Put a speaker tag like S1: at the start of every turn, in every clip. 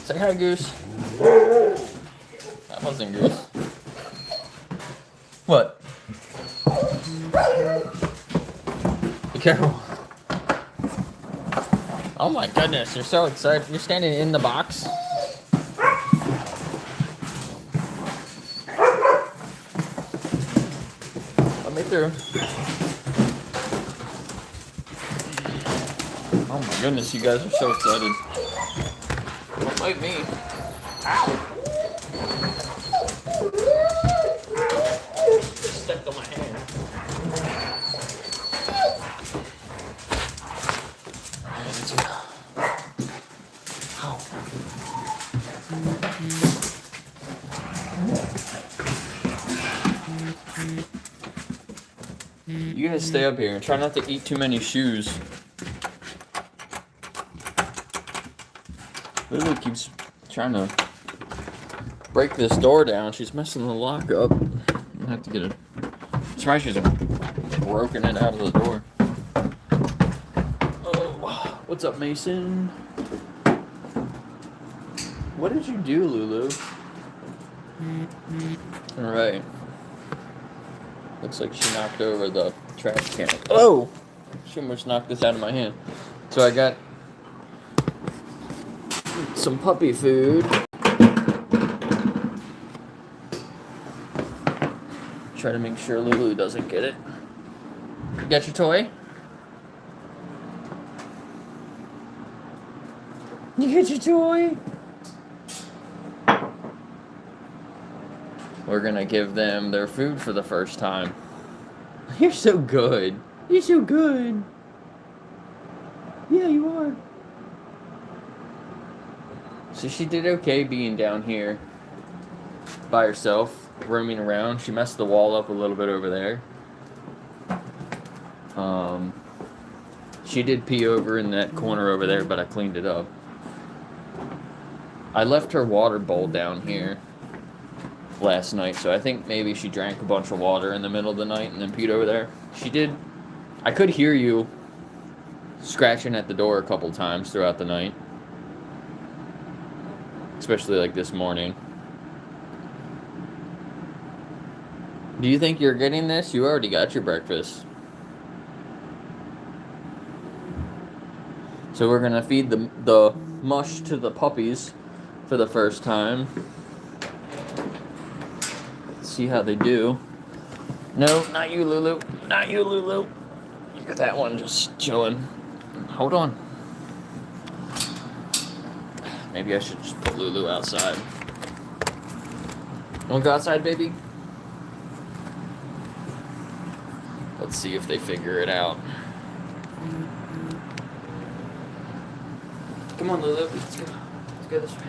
S1: Say hi, Goose. That wasn't Goose. What? Be careful. Oh my goodness, you're so excited. You're standing in the box. Let me through. Oh my goodness, you guys are so excited. Don't bite me. Ow! Stepped on my hand. Ow. You guys stay up here and try not to eat too many shoes. Lily keeps trying to break this door down. She's messing the lock up. I have to get it. Try she's broken it out of the door. Oh, what's up, Mason? What did you do, Lulu? All right. Looks like she knocked over the trash can. Oh! She almost knocked this out of my hand. So I got some puppy food. Try to make sure Lulu doesn't get it. You got your toy? You get your toy? We're gonna give them their food for the first time. You're so good. You're so good. Yeah, you are. So she did okay being down here by herself, roaming around. She messed the wall up a little bit over there. She did pee over in that corner over there, but I cleaned it up. I left her water bowl down here last night, so I think maybe she drank a bunch of water in the middle of the night and then peed over there. She did. I could hear you scratching at the door a couple times throughout the night, especially like this morning. Do you think you're getting this? You already got your breakfast. So we're gonna feed the mush to the puppies for the first time. See how they do. No, not you, Lulu. Not you, Lulu. Look at that one just chilling. Hold on. Maybe I should just put Lulu outside. Wanna go outside, baby? Let's see if they figure it out. Come on, Lulu. Let's go. Let's go this way.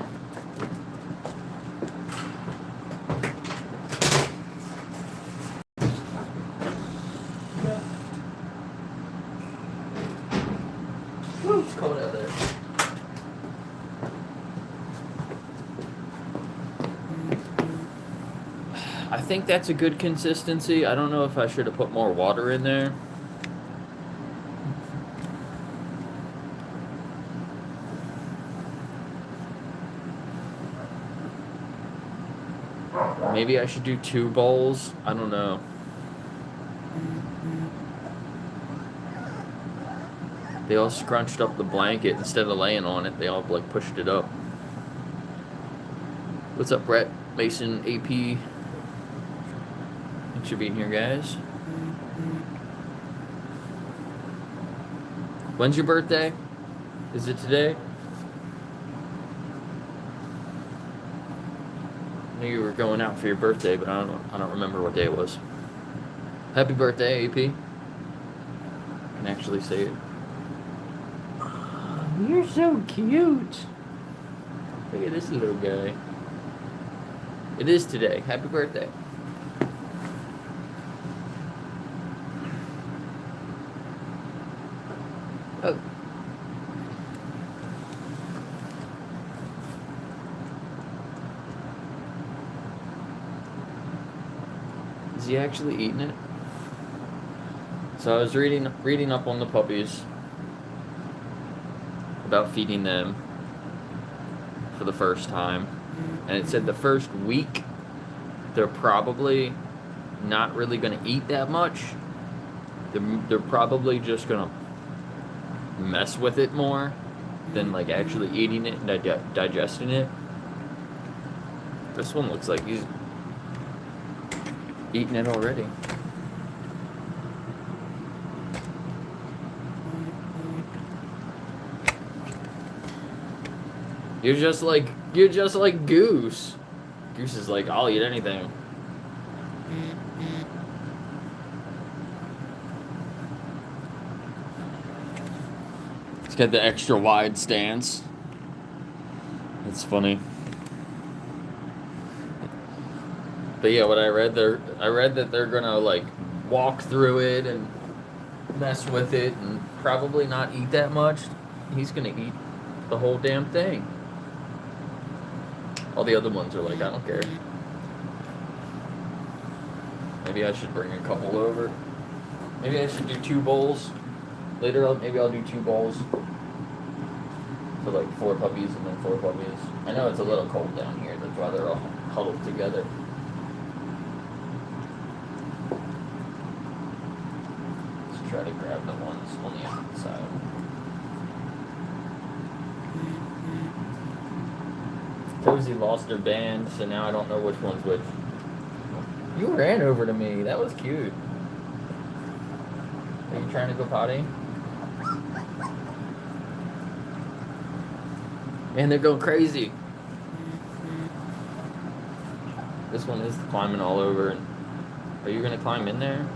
S1: Woo, it's cold out there. I think that's a good consistency. I don't know if I should have put more water in there. Maybe I should do 2 bowls. I don't know. They all scrunched up the blanket instead of laying on it. They all like pushed it up. What's up, Brett? Mason, AP. Thanks for being here, guys. When's your birthday? Is it today? I knew you were going out for your birthday, but I don't remember what day it was. Happy birthday, AP. I can actually say it. You're so cute. Look at this little guy. It is today. Happy birthday. Oh. Is he actually eating it? So I was reading up on the puppies about feeding them for the first time, and it said the first week they're probably not really going to eat that much. They're probably just going to mess with it more than like actually eating it and digesting it. This one looks like he's eating it already. You're just like Goose. Goose is like, I'll eat anything. It's got the extra wide stance. It's funny. But yeah, what I read that they're gonna like walk through it and mess with it and probably not eat that much. He's gonna eat the whole damn thing. All the other ones are like, I don't care. Maybe I should bring a couple over. Maybe I should do 2 bowls. Later on, maybe I'll do 2 bowls. For like 4 puppies and then 4 puppies. I know it's a little cold down here. That's why they're all huddled together. Let's try to grab the ones on the outside. Cozy lost her band, so now I don't know which one's which. You ran over to me. That was cute. Are you trying to go potty? Man, they're going crazy. This one is climbing all over. Are you going to climb in there?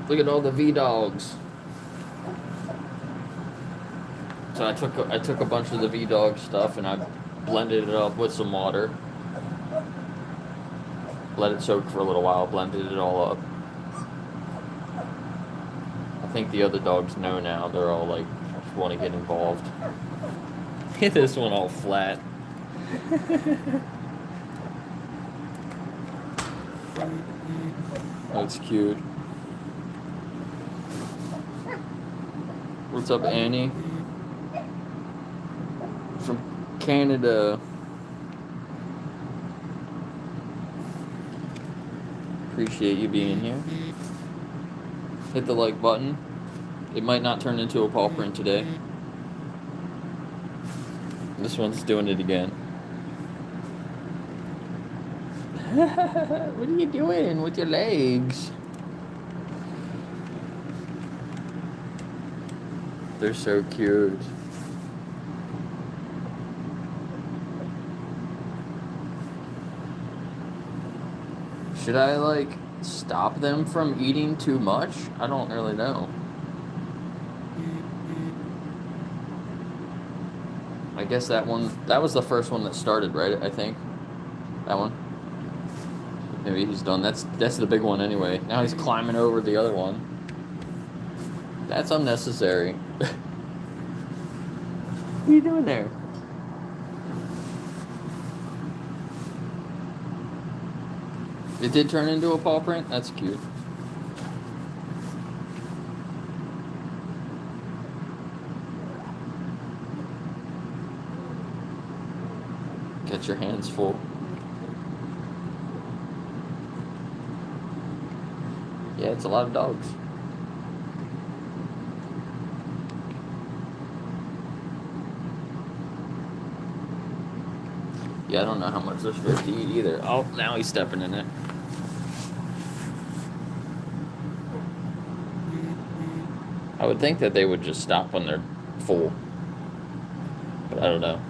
S1: Look at all the V-Dogs. So I took a bunch of the V-Dog stuff and I blended it up with some water. Let it soak for a little while, blended it all up. I think the other dogs know now. They're all like, just want to get involved. Hit this one all flat. That's cute. What's up, Annie? From Canada. Appreciate you being here. Hit the like button. It might not turn into a paw print today. This one's doing it again. What are you doing with your legs? They're so cute. Should I, like, stop them from eating too much? I don't really know. I guess that was the first one that started, right? I think. That one. Maybe he's done. That's the big one anyway. Now he's climbing over the other one. That's unnecessary. What are you doing there? It did turn into a paw print? That's cute. Get your hands full. Yeah, it's a lot of dogs. Yeah, I don't know how much they're supposed to eat either. Oh, now he's stepping in it. I would think that they would just stop when they're full. But I don't know.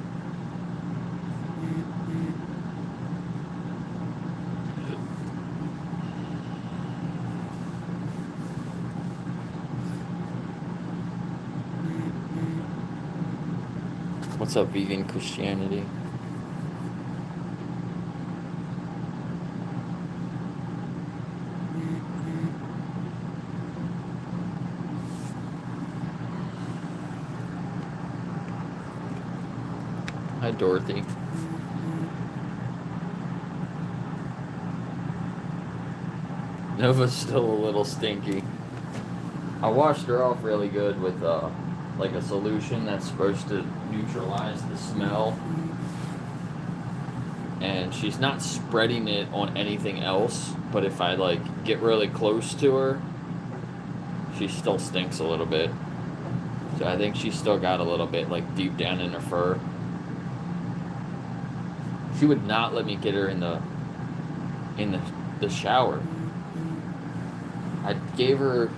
S1: What's up, vegan Christianity? Hi, Dorothy. Nova's still a little stinky. I washed her off really good with like a solution that's supposed to neutralize the smell. And she's not spreading it on anything else, but if I like get really close to her, she still stinks a little bit. So I think she's still got a little bit like deep down in her fur. She would not let me get her in the shower. I gave her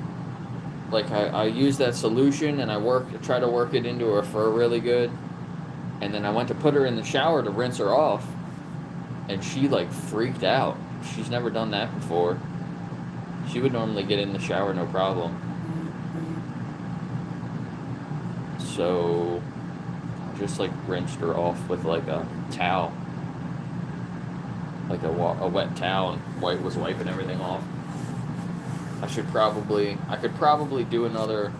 S1: like I used that solution and I tried to work it into her fur really good. And then I went to put her in the shower to rinse her off. And she like freaked out. She's never done that before. She would normally get in the shower no problem. So I just like rinsed her off with like a towel. Like a wet towel, and was wiping everything off. I could probably do another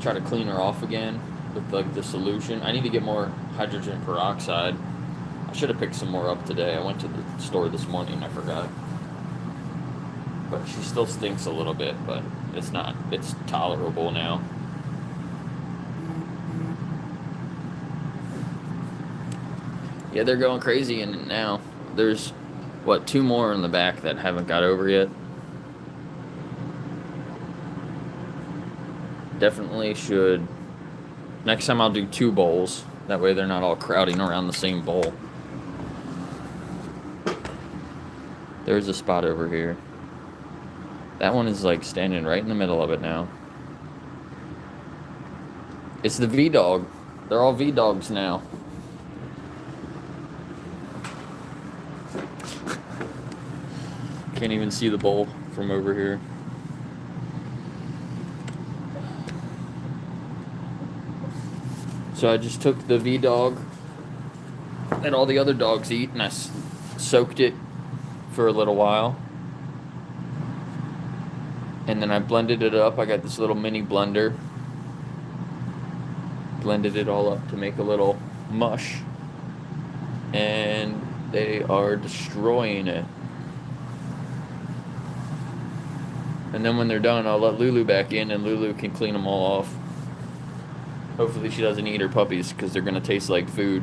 S1: try to clean her off again with like the solution. I need to get more hydrogen peroxide. I should have picked some more up today. I went to the store this morning and I forgot. But she still stinks a little bit, but it's tolerable now. Yeah, they're going crazy in it now. There's, 2 more in the back that haven't got over yet. Definitely should. Next time I'll do 2 bowls. That way they're not all crowding around the same bowl. There's a spot over here. That one is like standing right in the middle of it now. It's the V-Dog. They're all V-Dogs now. Can't even see the bowl from over here. So I just took the V-Dog that all the other dogs eat and I soaked it for a little while. And then I blended it up. I got this little mini blender. Blended it all up to make a little mush. And they are destroying it. And then when they're done, I'll let Lulu back in and Lulu can clean them all off. Hopefully she doesn't eat her puppies because they're going to taste like food.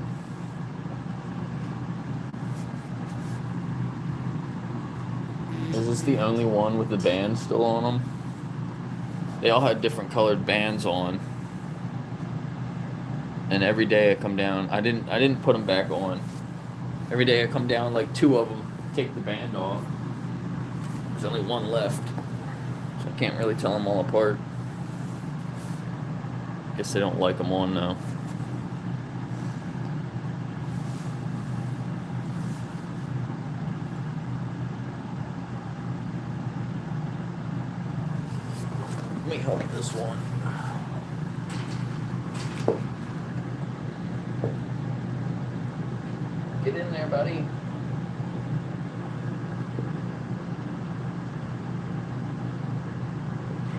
S1: Is this the only one with the band still on them? They all had different colored bands on. And every day I come down, I didn't put them back on. Every day I come down, like 2 of them, take the band off. There's only 1 left. So I can't really tell them all apart. Guess they don't like them on now. Let me hold this one. Get in there, buddy.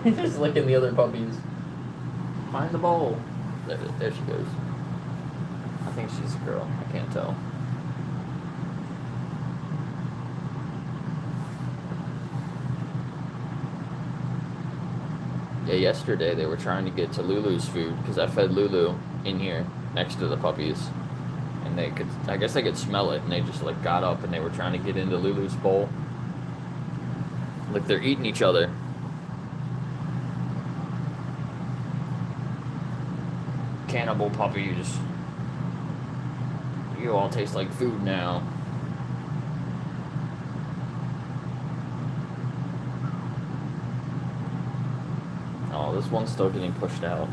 S1: Just licking the other puppies. Find the bowl. There she goes. I think she's a girl. I can't tell. Yeah, yesterday they were trying to get to Lulu's food because I fed Lulu in here next to the puppies. And I guess they could smell it, and they just like got up and they were trying to get into Lulu's bowl. Like they're eating each other. Cannibal puppies. You all taste like food now. Oh, this one's still getting pushed out.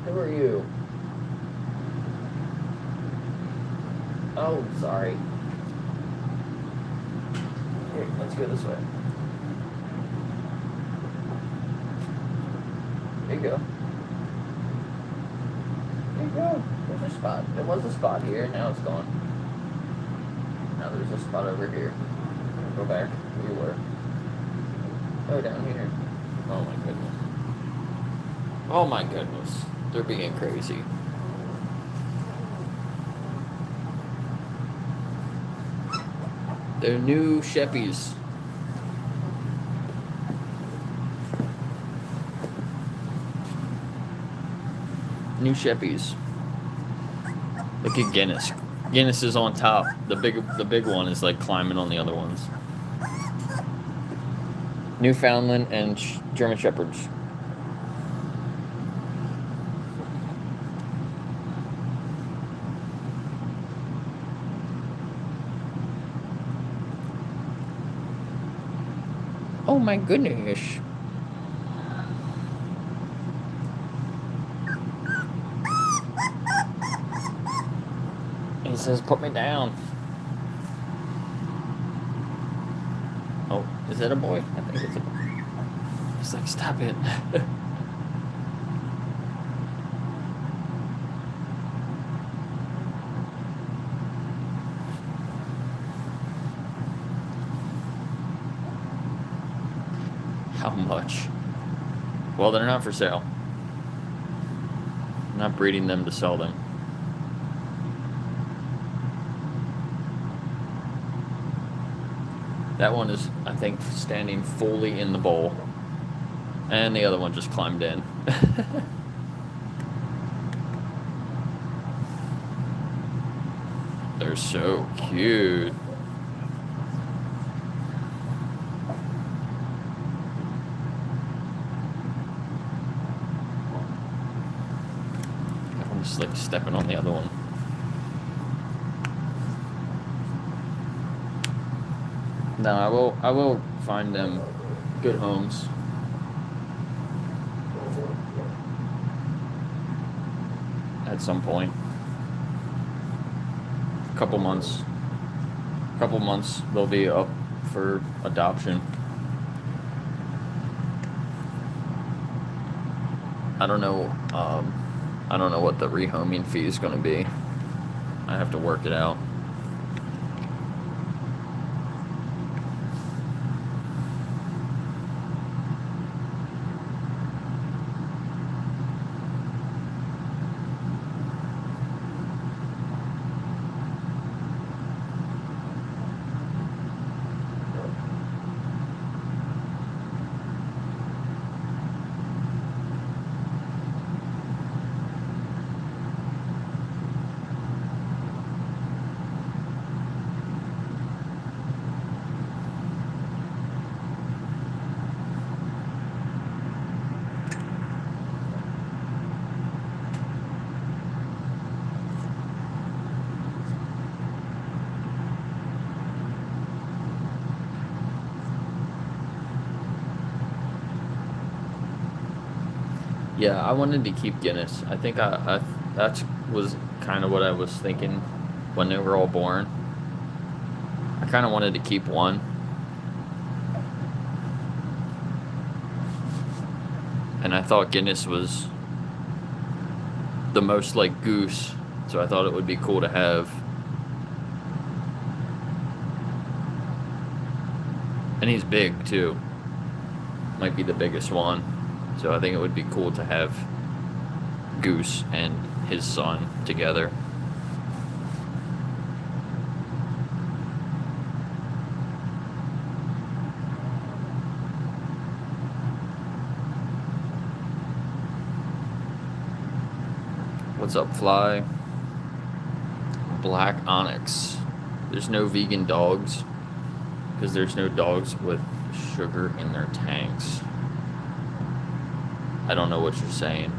S1: Who are you? Oh, sorry. Here, let's go this way. There you go. There you go. There's a spot. There was a spot here, now it's gone. Now there's a spot over here. Go back where you were. Oh, down here. Oh my goodness. Oh my goodness. They're being crazy. The new Sheppies. New Sheppies. Look at Guinness. Guinness is on top. The big one is like climbing on the other ones. Newfoundland and German Shepherds. Oh my goodness. He says, put me down. Oh, is that a boy? I think it's a boy. He's like, stop it. How much? Well, they're not for sale. I'm not breeding them to sell them. That one is, I think, standing fully in the bowl. And the other one just climbed in. They're so cute. I'm just like stepping on the other one. No, I will find them good homes. At some point. Couple months they'll be up for adoption. I don't know what the rehoming fee is going to be. I have to work it out. Yeah, I wanted to keep Guinness. I think that was kind of what I was thinking when they were all born. I kind of wanted to keep one. And I thought Guinness was the most like goose, so I thought it would be cool to have. And he's big too. Might be the biggest one. So I think it would be cool to have Goose and his son together. What's up, Fly? Black Onyx. There's no vegan dogs because there's no dogs with sugar in their tanks. I don't know what you're saying.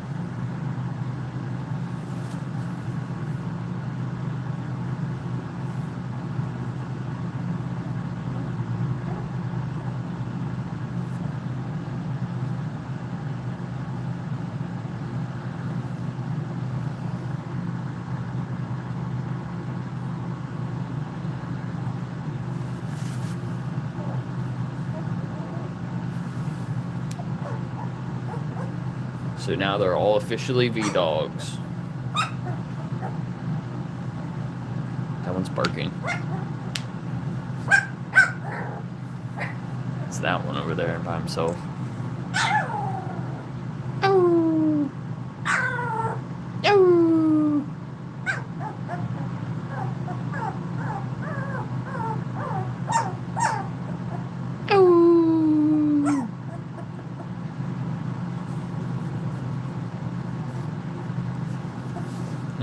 S1: So now they're all officially V-Dogs. That one's barking. It's that one over there by himself.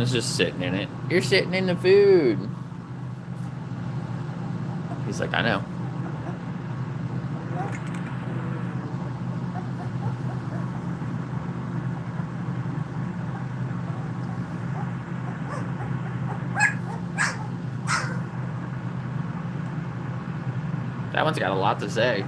S1: It's just sitting in it. You're sitting in the food. He's like, I know. That one's got a lot to say.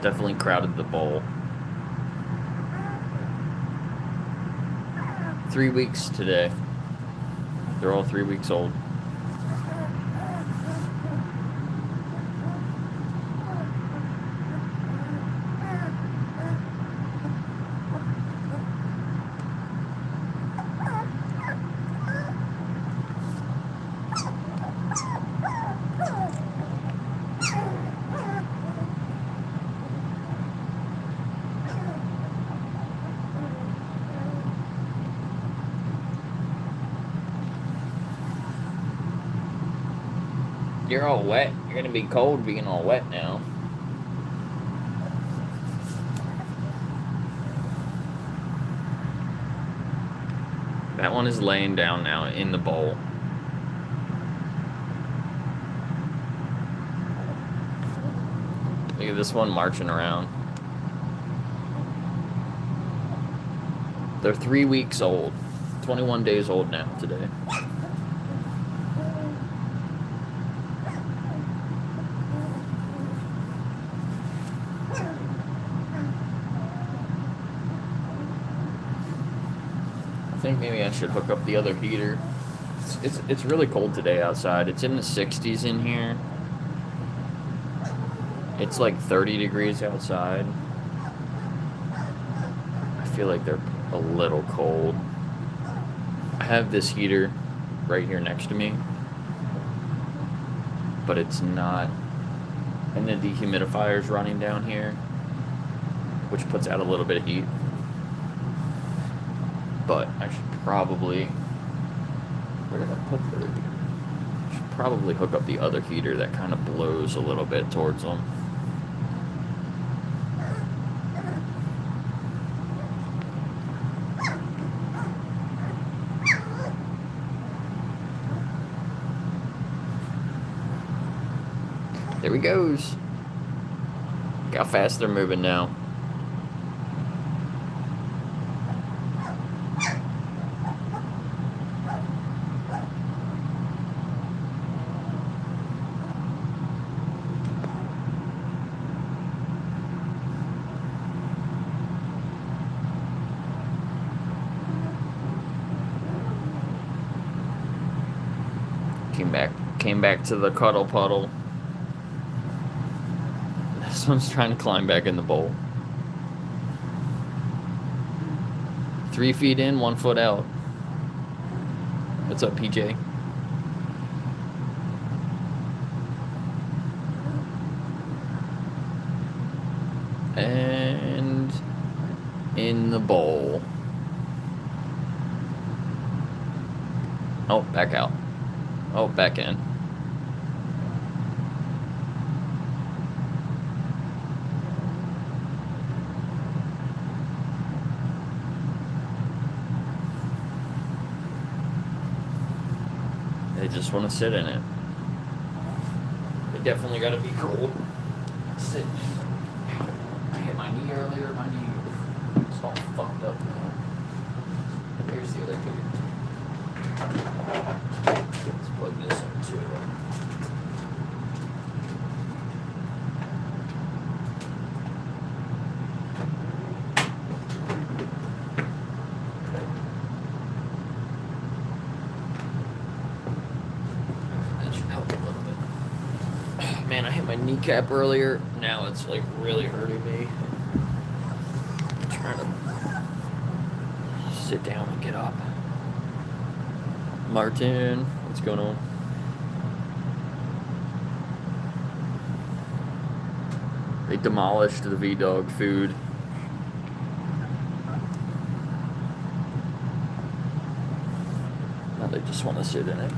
S1: Definitely crowded the bowl. 3 weeks today. They're all 3 weeks old. You're all wet. You're gonna be cold being all wet now. That one is laying down now in the bowl. Look at this one marching around. They're 3 weeks old. 21 days old now today. I think maybe I should hook up the other heater. It's really cold today outside. It's in the 60s in here. It's like 30 degrees outside. I feel like they're a little cold. I have this heater right here next to me, but it's not. And the dehumidifier's running down here, which puts out a little bit of heat. But I should probably, where did I put the other heater? I should probably hook up the other heater that kind of blows a little bit towards them. There he goes. Look how fast they're moving now. Came back to the cuddle puddle. This one's trying to climb back in the bowl. 3 feet in, 1 foot out. What's up, PJ? And in the bowl. Oh, back out. Oh, back in. They just want to sit in it. They definitely got to be cold. Sit. I hit my knee earlier. My knee is all fucked up now. Here's the other heater. Let's plug this into it. Man, I hit my kneecap earlier. Now it's like really hurting me. I'm trying to sit down and get up. Martin, what's going on? They demolished the V-Dog food. Now they just want to sit in it.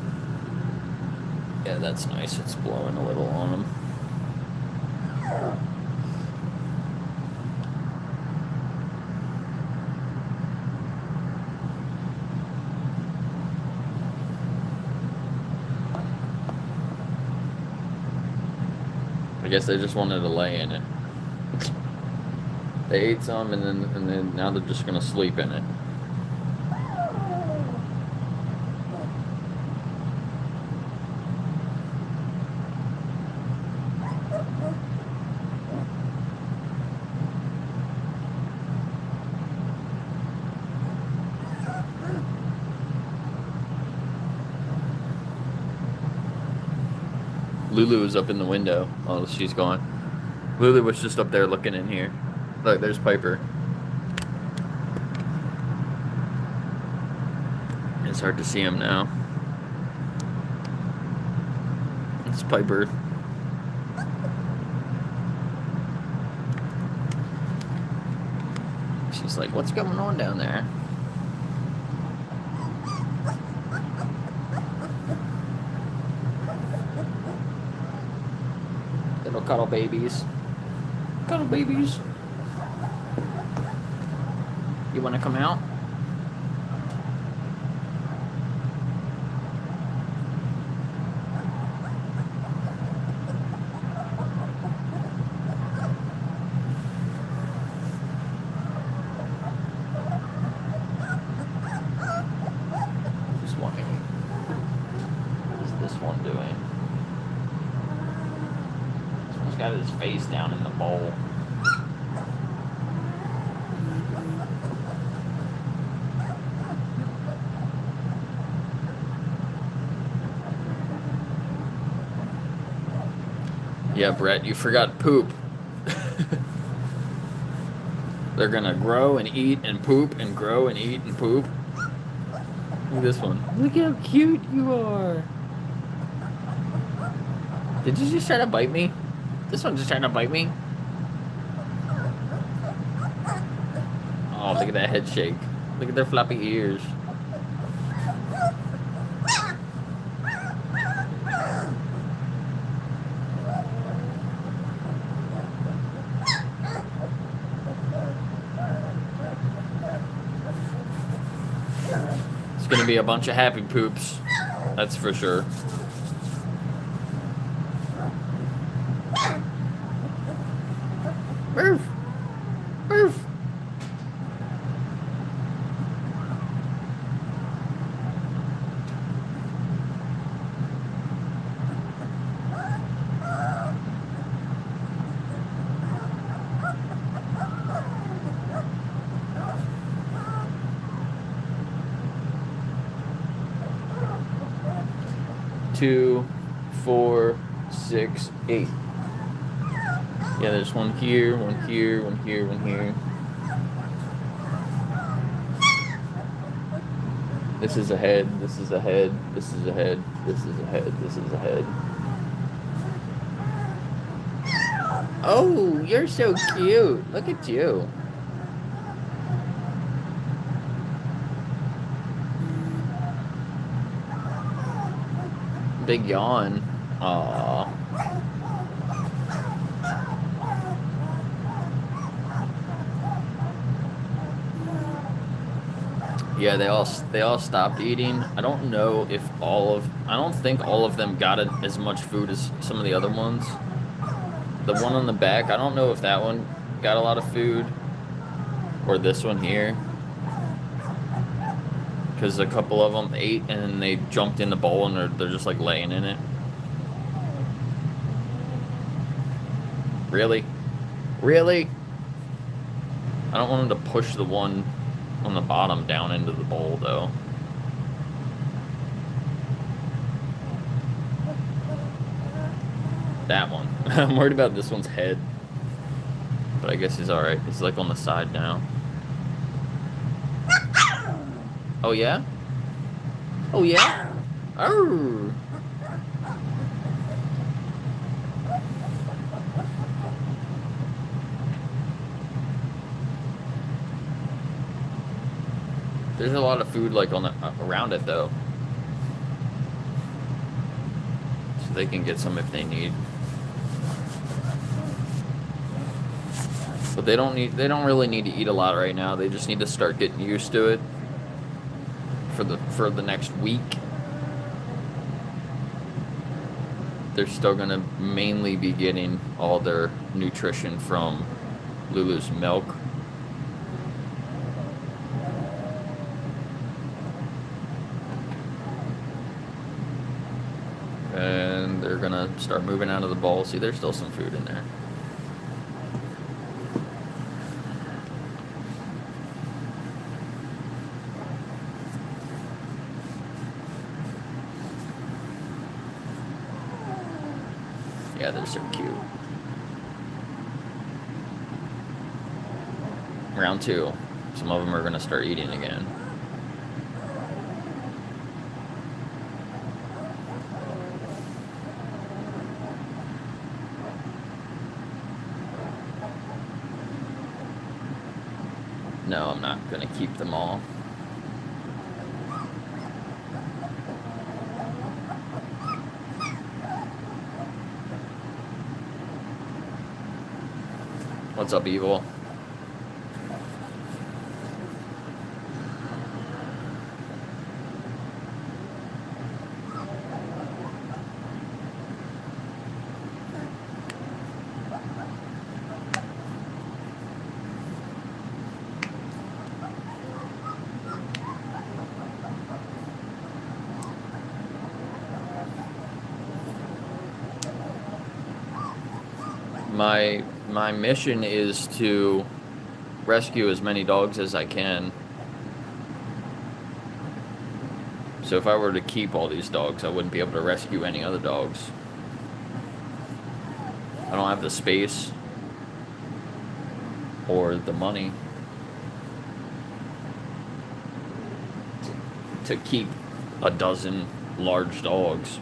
S1: Yeah, that's nice. It's blowing a little on him. I guess they just wanted to lay in it. They ate some and then now they're just gonna sleep in it. Lulu was up in the window. Oh, she's gone. Lulu was just up there looking in here. Look, there's Piper. It's hard to see him now. It's Piper. She's like, what's going on down there? Little cuddle babies. Cuddle babies. You want to come out? Just wondering, what is this one doing? This one's got his face down in the bowl. Yeah, Brett, you forgot poop. They're gonna grow and eat and poop and grow and eat and poop. Look at this one. Look how cute you are. Did you just try to bite me? This one just trying to bite me? Oh, look at that head shake. Look at their floppy ears. It's gonna be a bunch of happy poops, that's for sure. Roof! Roof! Two, 4, 6, 8. Yeah, there's one here, one here, one here, one here. This is a head, this is a head, this is a head, this is a head, this is a head. Oh, you're so cute. Look at you. Big yawn. Aww. Yeah, they all stopped eating. I don't know if I don't think all of them got as much food as some of the other ones. The one on the back, I don't know if that one got a lot of food or this one here. Because a couple of them ate and then they jumped in the bowl and they're just like laying in it. Really? Really? I don't want them to push the one on the bottom down into the bowl though. That one. I'm worried about this one's head. But I guess he's alright. He's like on the side now. Oh yeah? Oh yeah? Oh. There's a lot of food like on the around it though. they can get some if they need. But they don't really need to eat a lot right now. They just need to start getting used to it for the next week. They're still going to mainly be getting all their nutrition from Lulu's milk. And they're going to start moving out of the bowl. See, there's still some food in there. Yeah, they're so cute. Round 2. Some of them are going to start eating again. No, I'm not going to keep them all. What's up, Evil? My mission is to rescue as many dogs as I can. So if I were to keep all these dogs, I wouldn't be able to rescue any other dogs. I don't have the space or the money to keep a dozen large dogs.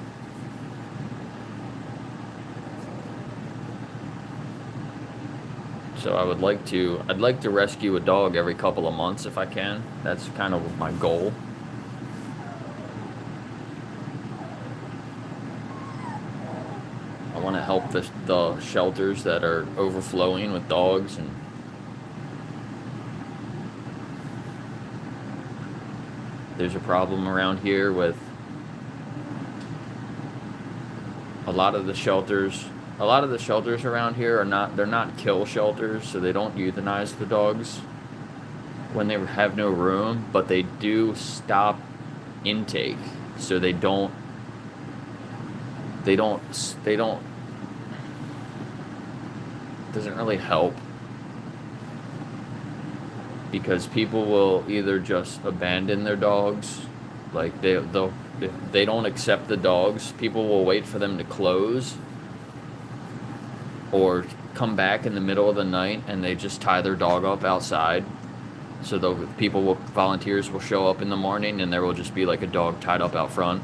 S1: So I'd like to rescue a dog every couple of months if I can. That's kind of my goal. I want to help the shelters that are overflowing with dogs, and there's a problem around here with a lot of the shelters around here they're not kill shelters, so they don't euthanize the dogs when they have no room, but they do stop intake, so they don't doesn't really help, because people will either just abandon their dogs, like if they don't accept the dogs, people will wait for them to close or come back in the middle of the night and they just tie their dog up outside. So volunteers will show up in the morning and there will just be like a dog tied up out front.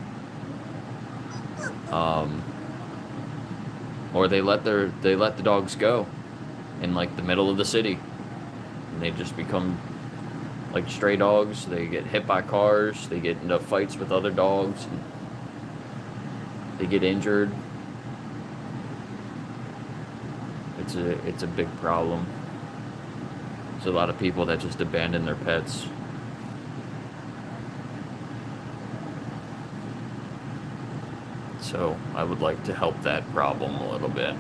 S1: Or they let the dogs go in like the middle of the city, and they just become like stray dogs. They get hit by cars, they get into fights with other dogs, and they get injured. It's a big problem. There's a lot of people that just abandon their pets. So I would like to help that problem a little bit.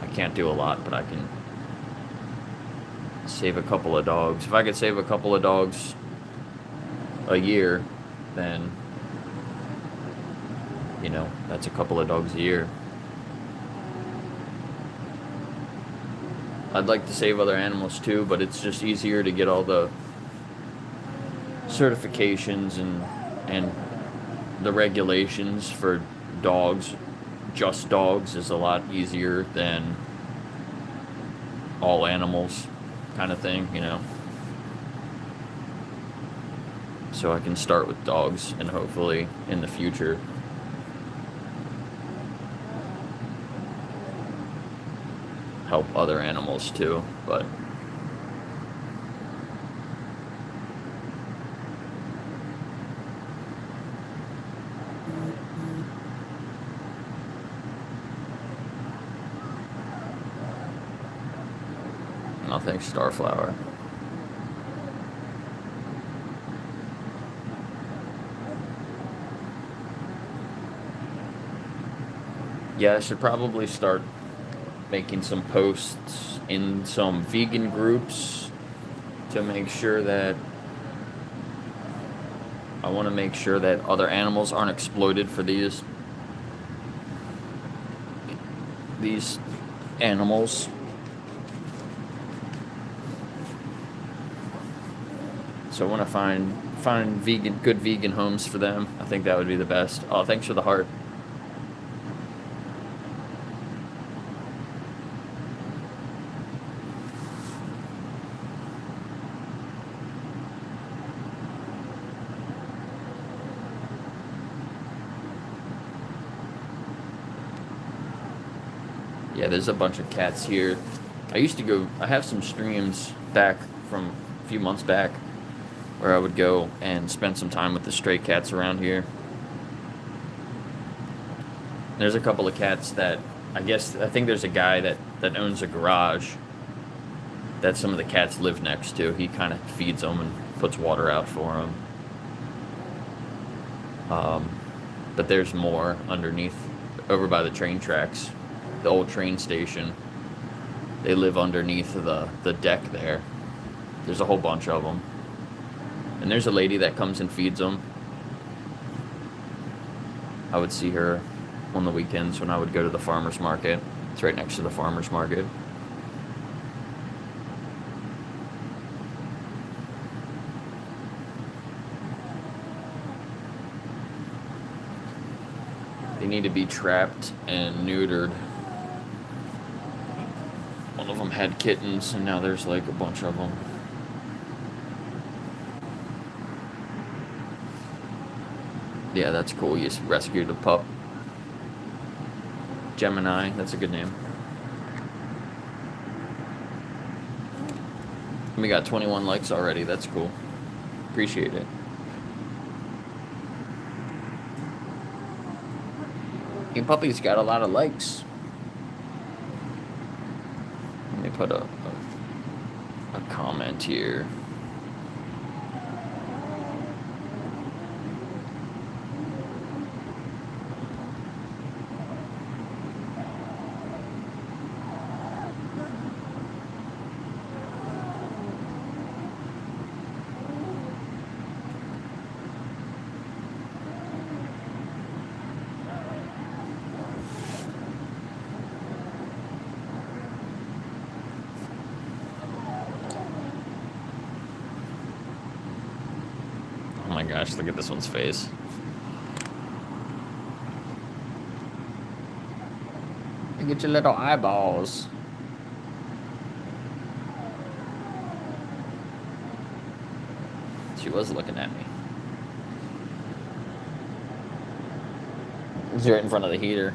S1: I can't do a lot, but I can save a couple of dogs. If I could save a couple of dogs a year, then, that's a couple of dogs a year. I'd like to save other animals too, but it's just easier to get all the certifications and the regulations for dogs. Just dogs is a lot easier than all animals kind of thing, So I can start with dogs and hopefully in the future help other animals too, but Thanks, Starflower. Yeah, I should probably start making some posts in some vegan groups to make sure that I want to make sure that other animals aren't exploited for these animals. So I want to find good vegan homes for them. I think that would be the best. Oh, thanks for the heart. Yeah, there's a bunch of cats here. I have some streams back from a few months back where I would go and spend some time with the stray cats around here. There's a couple of cats that I think there's a guy that owns a garage that some of the cats live next to. He kind of feeds them and puts water out for them. But there's more underneath, over by the train tracks. The old train station. They live underneath the deck there. There's a whole bunch of them. And there's a lady that comes and feeds them. I would see her on the weekends when I would go to the farmer's market. It's right next to the farmer's market. They need to be trapped and neutered. One of them had kittens, and now there's like a bunch of them. Yeah, that's cool. You rescued a pup. Gemini, that's a good name. We got 21 likes already. That's cool. Appreciate it. Your puppy's got a lot of likes. Let me put a comment here. Oh my gosh, look at this one's face. Look at your little eyeballs. She was looking at me. He's right in front of the heater.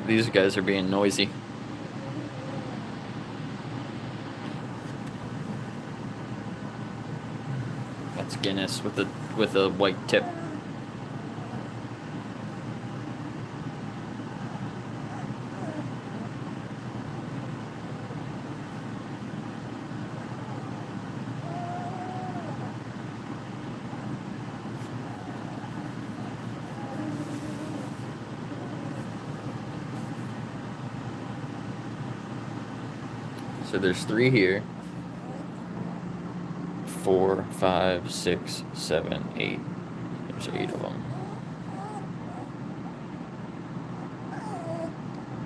S1: These guys are being noisy. That's Guinness with a white tip. So there's 3 here. 4, 5, 6, 7, 8. There's 8 of them.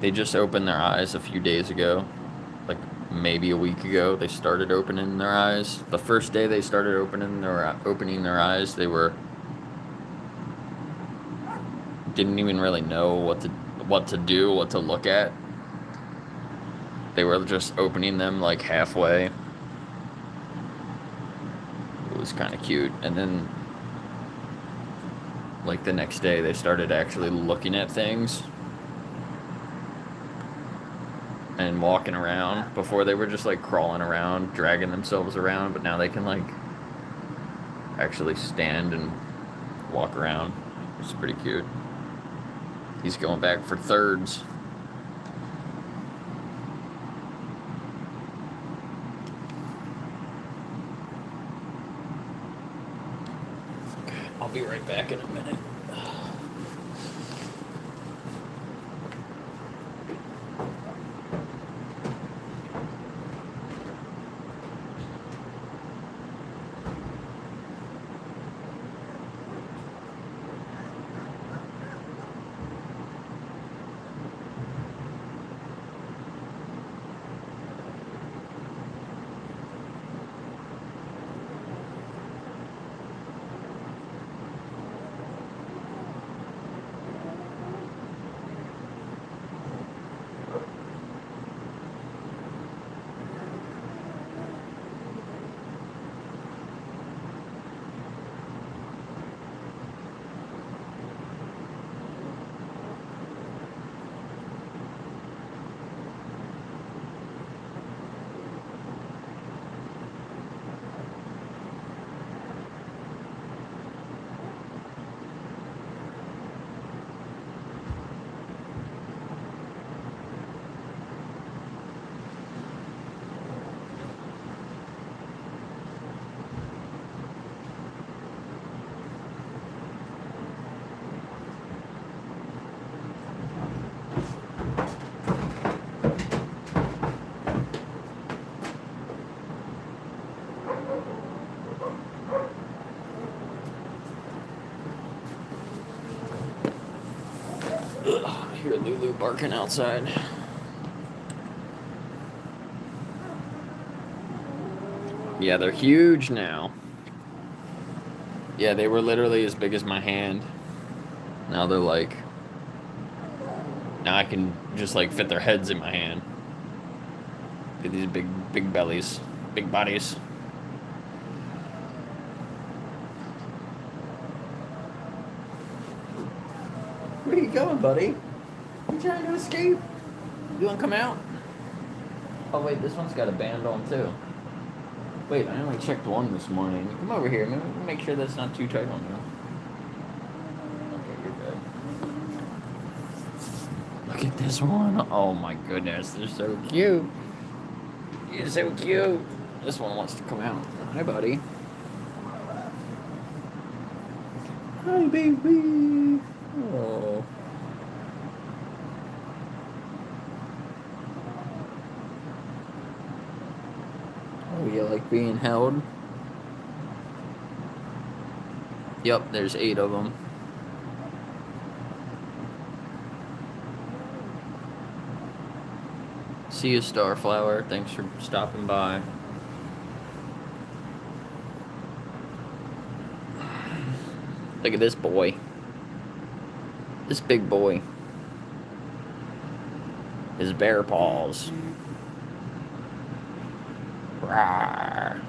S1: They just opened their eyes a few days ago. Like maybe a week ago, they started opening their eyes. The first day they started opening their eyes, they didn't even really know what to do, what to look at. They were just opening them like halfway. It was kind of cute. And then like the next day they started actually looking at things. and walking around. Before they were just like crawling around, dragging themselves around, but now they can like actually stand and walk around. It's pretty cute. He's going back for thirds. I'll be right back in a minute. I hear Lulu barking outside. Yeah, they're huge now. Yeah, they were literally as big as my hand. Now they're like... Now I can just like fit their heads in my hand. Get these big bellies, big bodies. Where are you going, buddy? You trying to escape? You want to come out? Oh wait, this one's got a band on too. Wait, I only checked one this morning. Come over here. Make sure that's not too tight on you. Okay, you're good. Look at this one. Oh my goodness, they're so cute. You're so cute. This one wants to come out. Hi, buddy. Hi, baby. Oh. Oh, you like being held? Yep, there's 8 of them. See you, Starflower. Thanks for stopping by. Look at this boy. This big boy. His bear paws. Rawr.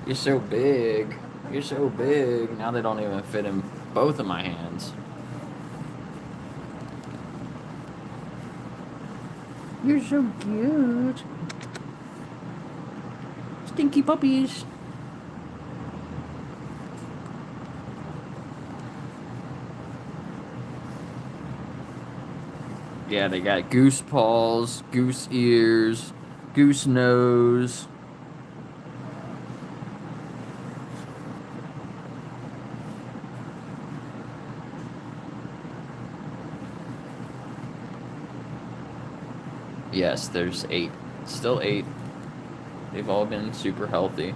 S1: You're so big. You're so big. Now they don't even fit in both of my hands. You're so cute. Stinky puppies. Yeah, they got goose paws, goose ears, goose nose. Yes, there's 8. Still 8. They've all been super healthy.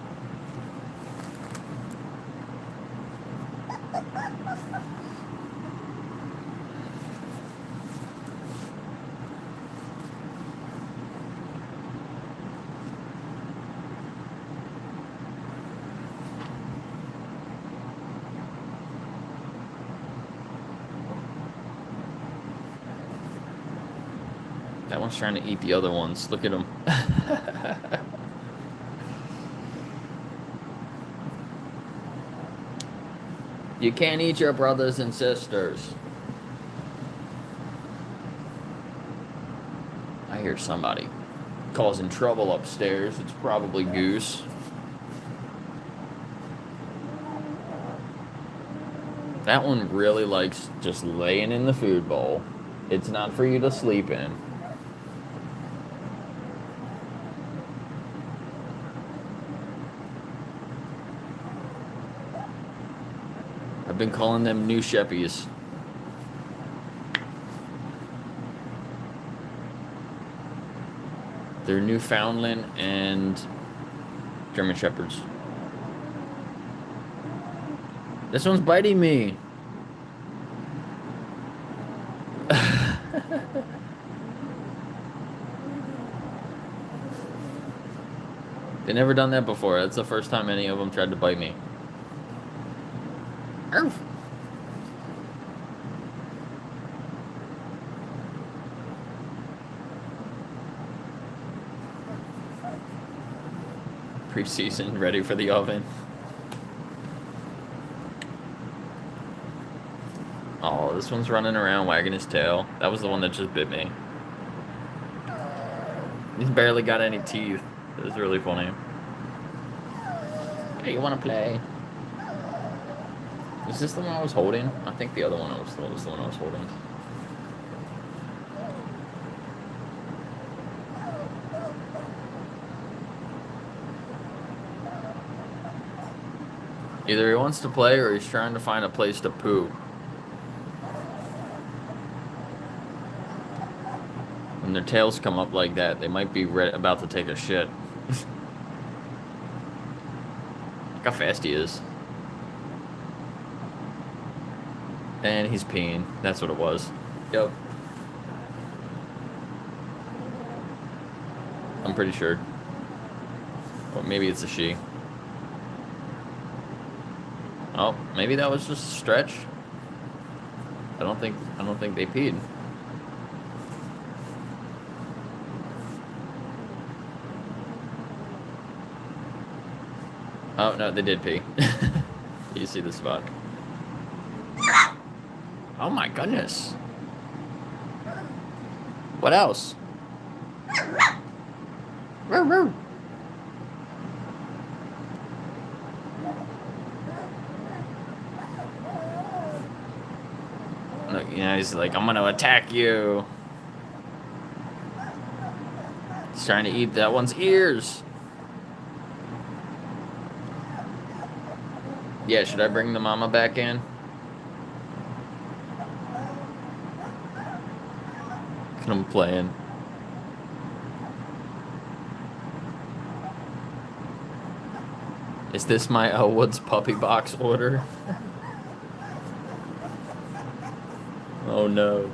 S1: That one's trying to eat the other ones. Look at him. You can't eat your brothers and sisters. I hear somebody causing trouble upstairs. It's probably Goose. That one really likes just laying in the food bowl. It's not for you to sleep in. I've been calling them new Sheppies. They're Newfoundland and German Shepherds. This one's biting me. They never done that before. That's the first time any of them tried to bite me. Arf. Pre-seasoned, ready for the oven. Oh, this one's running around wagging his tail. That was the one that just bit me. He's barely got any teeth. It was really funny. Hey, you want to play? Is this the one I was holding? I think the other one was the one I was holding. Either he wants to play or he's trying to find a place to poo. When their tails come up like that, they might be about to take a shit. Look how fast he is. And he's peeing. That's what it was. Yep. I'm pretty sure. Or maybe it's a she. Oh, maybe that was just a stretch. I don't think they peed. Oh no, they did pee. You see the spot. Oh my goodness. What else? Look, you know, he's like, I'm gonna attack you. He's trying to eat that one's ears. Yeah, should I bring the mama back in? I'm playing. Is this my Elwood's puppy box order? Oh no.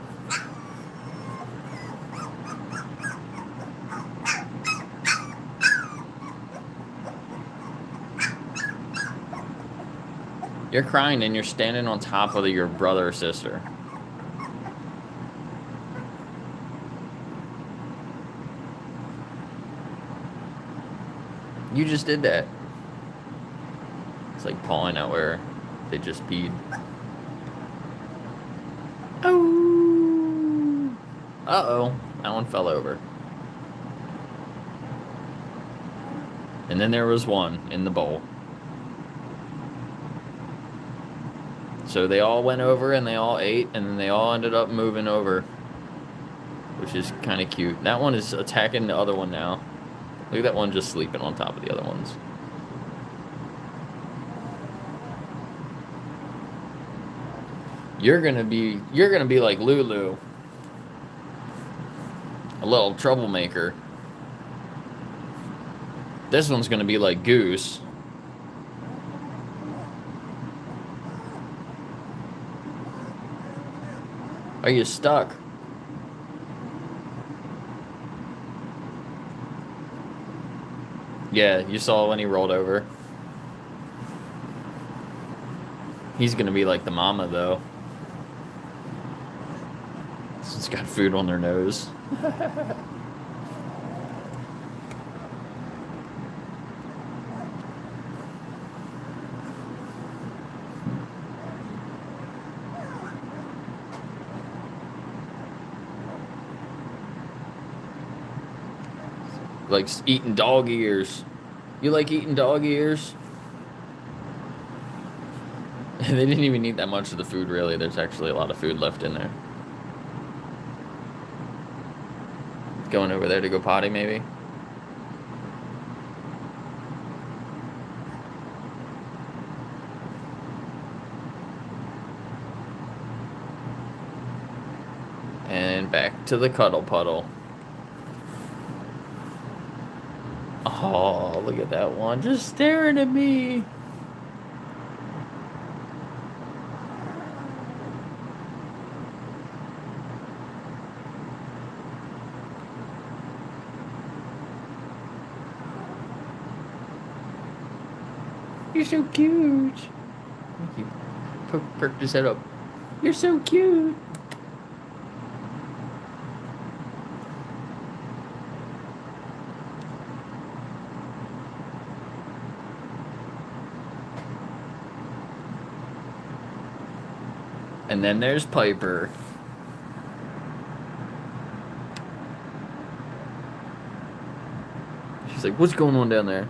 S1: You're crying and you're standing on top of your brother or sister. You just did that. It's like pawing out where they just peed. Oh. Uh-oh. That one fell over. And then there was one in the bowl. So they all went over and they all ate and then they all ended up moving over. Which is kind of cute. That one is attacking the other one now. Look at that one just sleeping on top of the other ones. You're gonna be like Lulu. A little troublemaker. This one's gonna be like Goose. Are you stuck? Yeah, you saw when he rolled over. He's gonna be like the mama, though. It's got food on their nose. Likes eating dog ears. You like eating dog ears? They didn't even eat that much of the food, really. There's actually a lot of food left in there. Going over there to go potty, maybe? And back to the cuddle puddle. Oh, look at that one. Just staring at me. You're so cute. Thank you. Perked his head up. You're so cute. And then there's Piper. She's like, what's going on down there?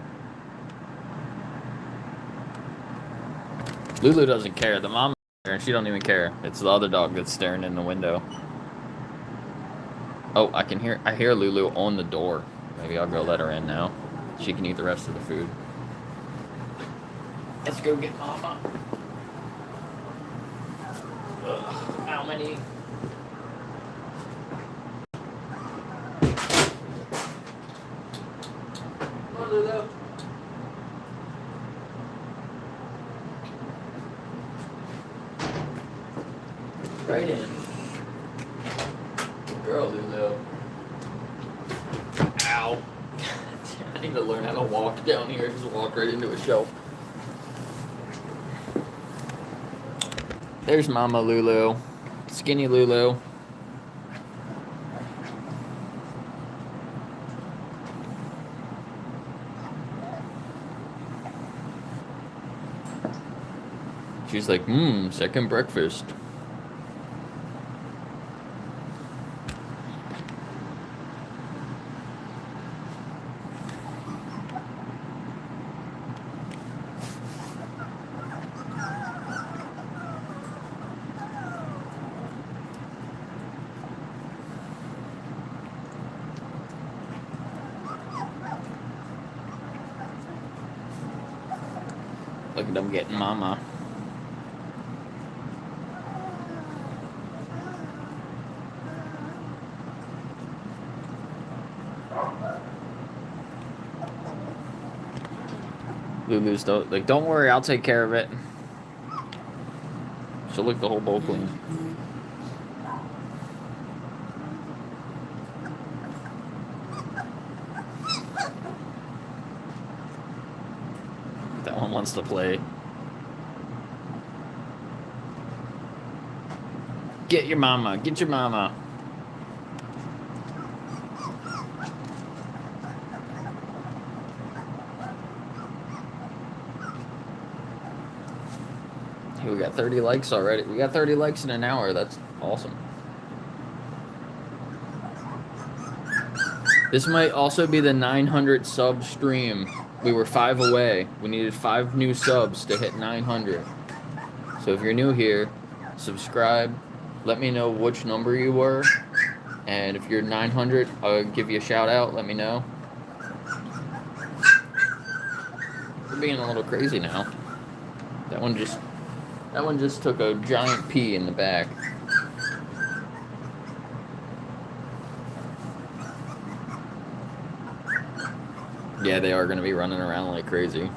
S1: Lulu doesn't care. The mom and she don't even care. It's the other dog that's staring in the window. Oh, I hear Lulu on the door. Maybe I'll go let her in now. She can eat the rest of the food. Let's go get Mama. Ugh, how many? Come on, Lulu. Right in. Good girl, Lulu. Ow. I need to learn how to walk down here. Just walk right into a shelf. There's Mama Lulu. Skinny Lulu. She's like, second breakfast. Look at them getting Mama. Lulu's like, don't worry, I'll take care of it. She'll lick the whole bowl clean. That one wants to play. Get your mama. Get your mama. Hey, we got 30 likes already. We got 30 likes in an hour. That's awesome. This might also be the 900 sub stream. We were 5 away. We needed 5 new subs to hit 900. So if you're new here, subscribe. Let me know which number you were. And if you're 900, I'll give you a shout out. Let me know. We're being a little crazy now. That one just took a giant pee in the back. Yeah, they are going to be running around like crazy.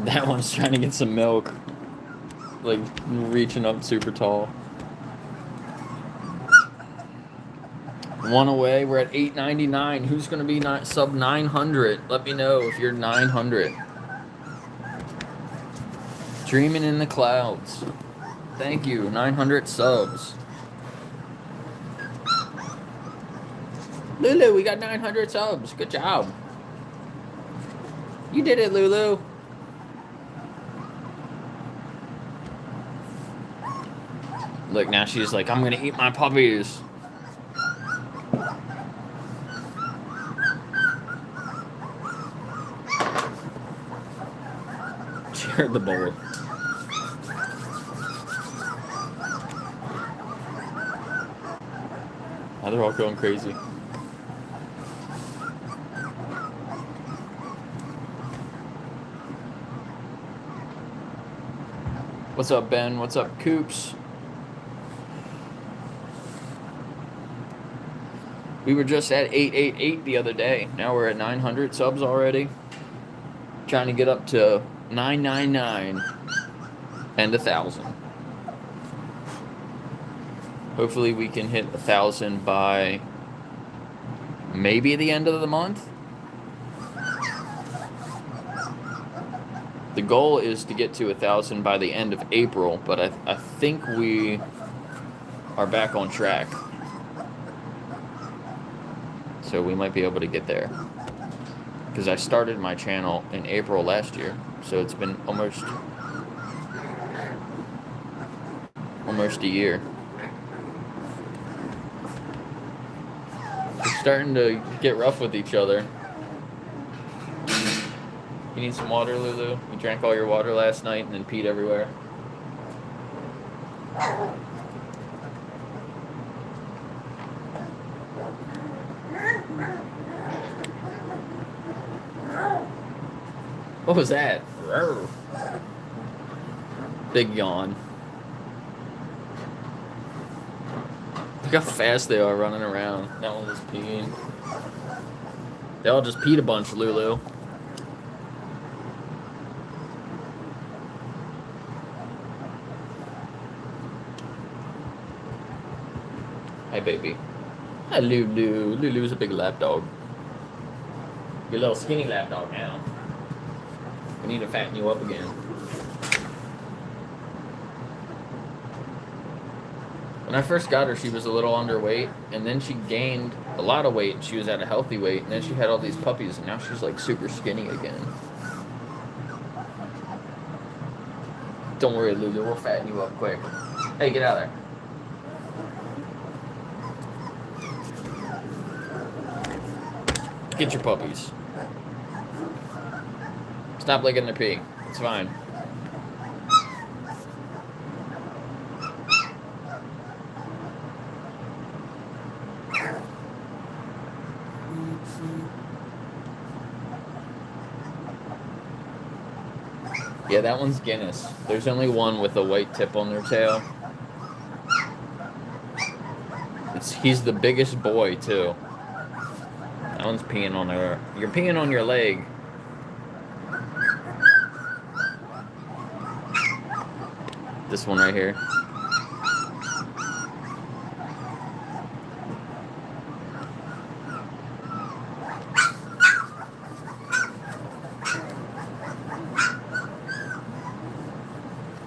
S1: That one's trying to get some milk. Like, reaching up super tall. One away. We're at 899. Who's going to be sub 900? Let me know if you're 900. Dreaming in the clouds. Thank you. 900 subs. Lulu, we got 900 subs. Good job. You did it, Lulu. Look, now she's like, I'm gonna eat my puppies. She heard the bowl. Now they're all going crazy. What's up, Ben? What's up, Coops? We were just at 888 the other day. Now we're at 900 subs already. Trying to get up to 999 and 1,000. Hopefully we can hit 1,000 by maybe the end of the month. The goal is to get to 1,000 by the end of April, but I think we are back on track. So we might be able to get there. Because I started my channel in April last year, so it's been almost a year. We're starting to get rough with each other. You need some water, Lulu? You drank all your water last night and then peed everywhere. What was that? Big yawn. Look how fast they are running around. That one was peeing. They all just peed a bunch, Lulu. Hi, baby. Hi, Lulu. Lulu's a big lap dog. You're a little skinny lap dog now. We need to fatten you up again. When I first got her, she was a little underweight, and then she gained a lot of weight, and she was at a healthy weight, and then she had all these puppies, and now she's like super skinny again. Don't worry, Lulu, we'll fatten you up quick. Hey, get out of there. Get your puppies. Stop licking their pee. It's fine. Yeah, that one's Guinness. There's only one with a white tip on their tail. He's the biggest boy, too. That one's peeing on their... You're peeing on your leg. This one right here.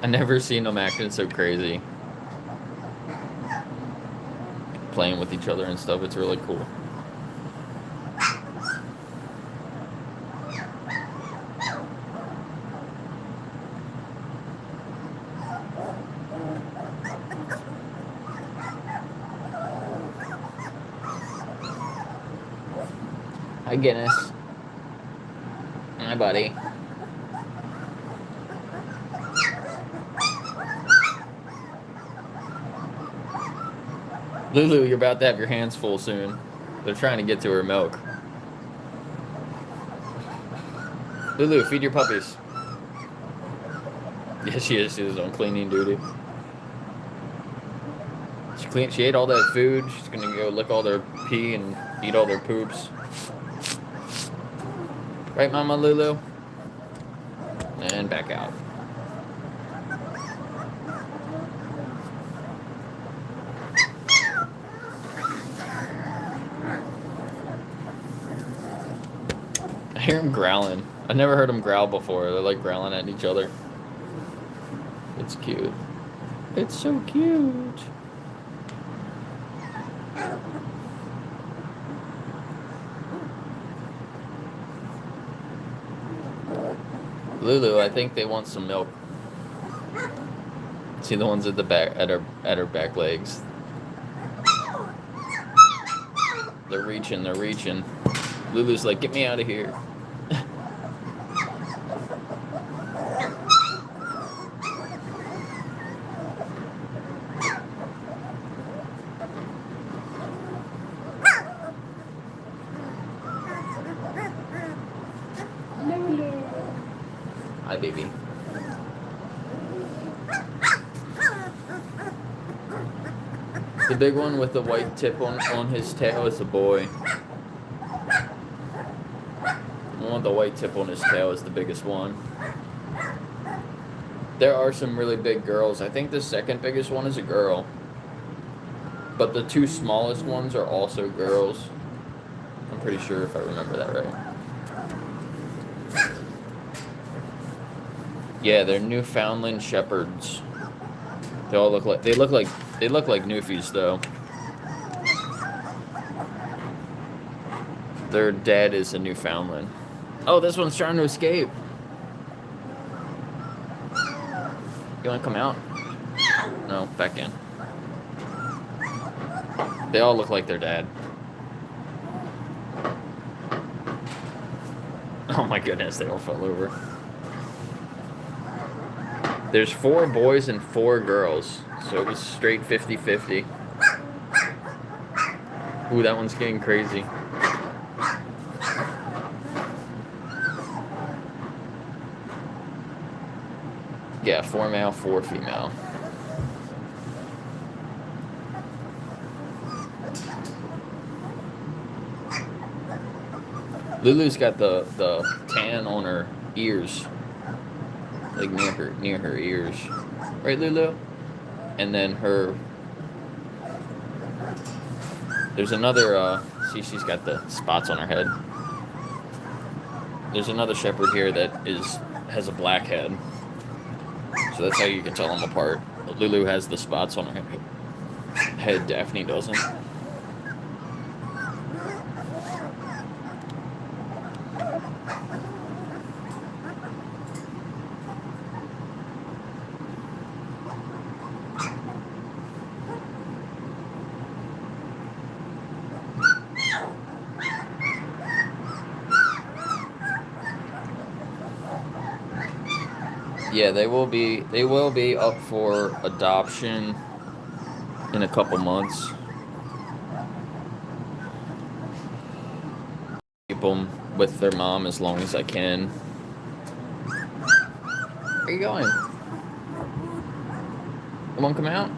S1: I've never seen them acting so crazy. Playing with each other and stuff. It's really cool. Hi, Guinness. Hi, buddy. Lulu, you're about to have your hands full soon. They're trying to get to her milk. Lulu, feed your puppies. Yeah, she is. She is on cleaning duty. She ate all that food. She's gonna go lick all their pee and eat all their poops. Right, Mama Lulu? And back out. I hear him growling. I never heard them growl before. They're like growling at each other. It's cute. It's so cute. Lulu, I think they want some milk. See the ones at the back, at her back legs. They're reaching. Lulu's like, get me out of here. Hi, baby. The big one with the white tip on his tail is a boy. The one with the white tip on his tail is the biggest one. There are some really big girls. I think the second biggest one is a girl. But the two smallest ones are also girls. I'm pretty sure if I remember that right. Yeah, they're Newfoundland Shepherds. They look like Newfies though. Their dad is a Newfoundland. Oh, this one's trying to escape. You want to come out? No, back in. They all look like their dad. Oh my goodness, they all fell over. There's 4 boys and 4 girls, so it was straight 50-50. Ooh, that one's getting crazy. Yeah, 4 male, 4 female. Lulu's got the tan on her ears. Like near her ears. Right, Lulu? And then there's another, see, she's got the spots on her head. There's another shepherd here that has a black head. So that's how you can tell them apart. Lulu has the spots on her head, Daphne doesn't. Yeah, they will be up for adoption in a couple months. Keep them with their mom as long as I can. Where are you going? You won't come out?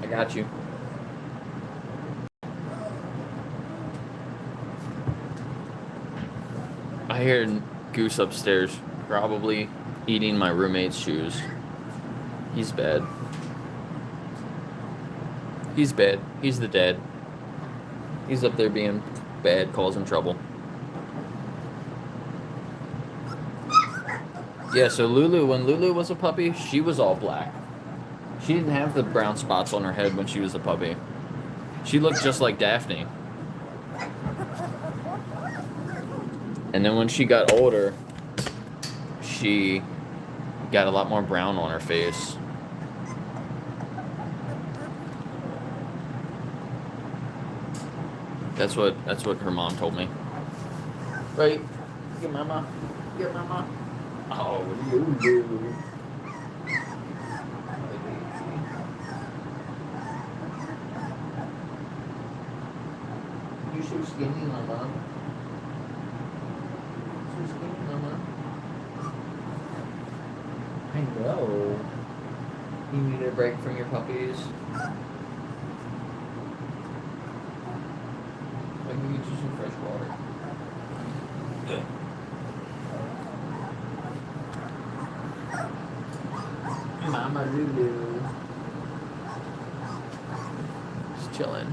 S1: I got you. I hear Goose upstairs, probably eating my roommate's shoes. He's bad. He's bad. He's the dad. He's up there being bad, causing trouble. Yeah, so Lulu, when Lulu was a puppy, she was all black. She didn't have the brown spots on her head when she was a puppy. She looked just like Daphne. And then when she got older, she got a lot more brown on her face. That's what her mom told me. Right? Get mama. Get mama. Oh, Lulu. You're so skinny, mama. I know. You need a break from your puppies. I can get you some fresh water. Mama Lulu. Just chilling.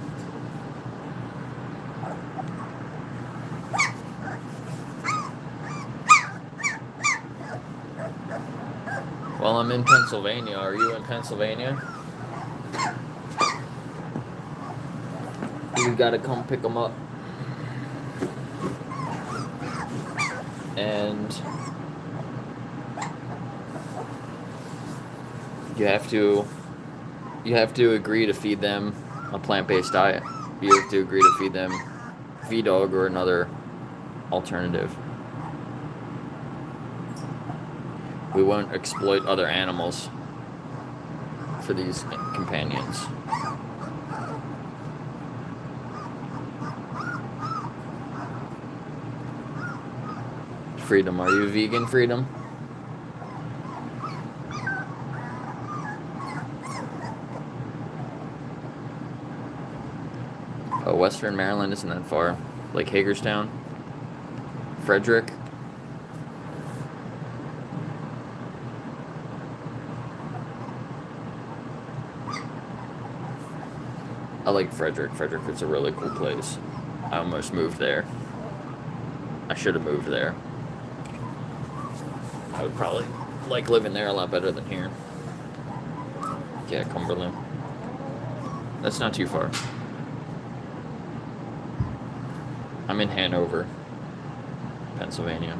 S1: Well, I'm in Pennsylvania. Are you in Pennsylvania? You gotta come pick them up. And You have to agree to feed them a plant-based diet. You have to agree to feed them V-Dog or another alternative. We won't exploit other animals for these companions. Freedom, are you vegan, Freedom? Oh, Western Maryland isn't that far. Like Hagerstown, Frederick. I like Frederick. Frederick is a really cool place. I almost moved there. I should have moved there. I would probably like living there a lot better than here. Yeah, Cumberland. That's not too far. I'm in Hanover, Pennsylvania.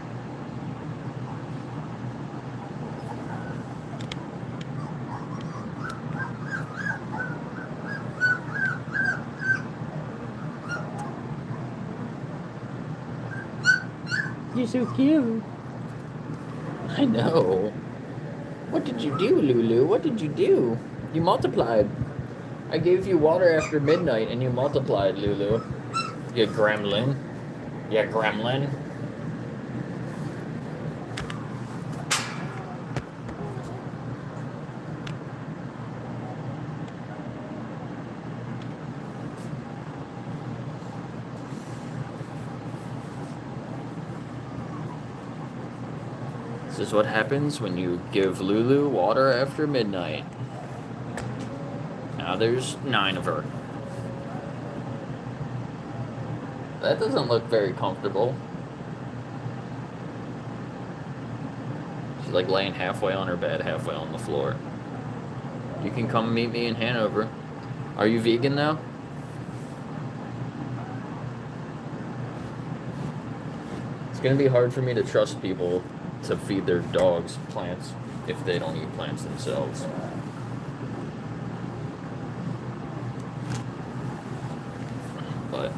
S1: You're so cute. I know. What did you do, Lulu? What did you do? You multiplied. I gave you water after midnight and you multiplied, Lulu. You gremlin. You gremlin. This is what happens when you give Lulu water after midnight. Now there's 9 of her. That doesn't look very comfortable. She's like laying halfway on her bed, halfway on the floor. You can come meet me in Hanover. Are you vegan now? It's gonna be hard for me to trust people to feed their dogs plants if they don't eat plants themselves. But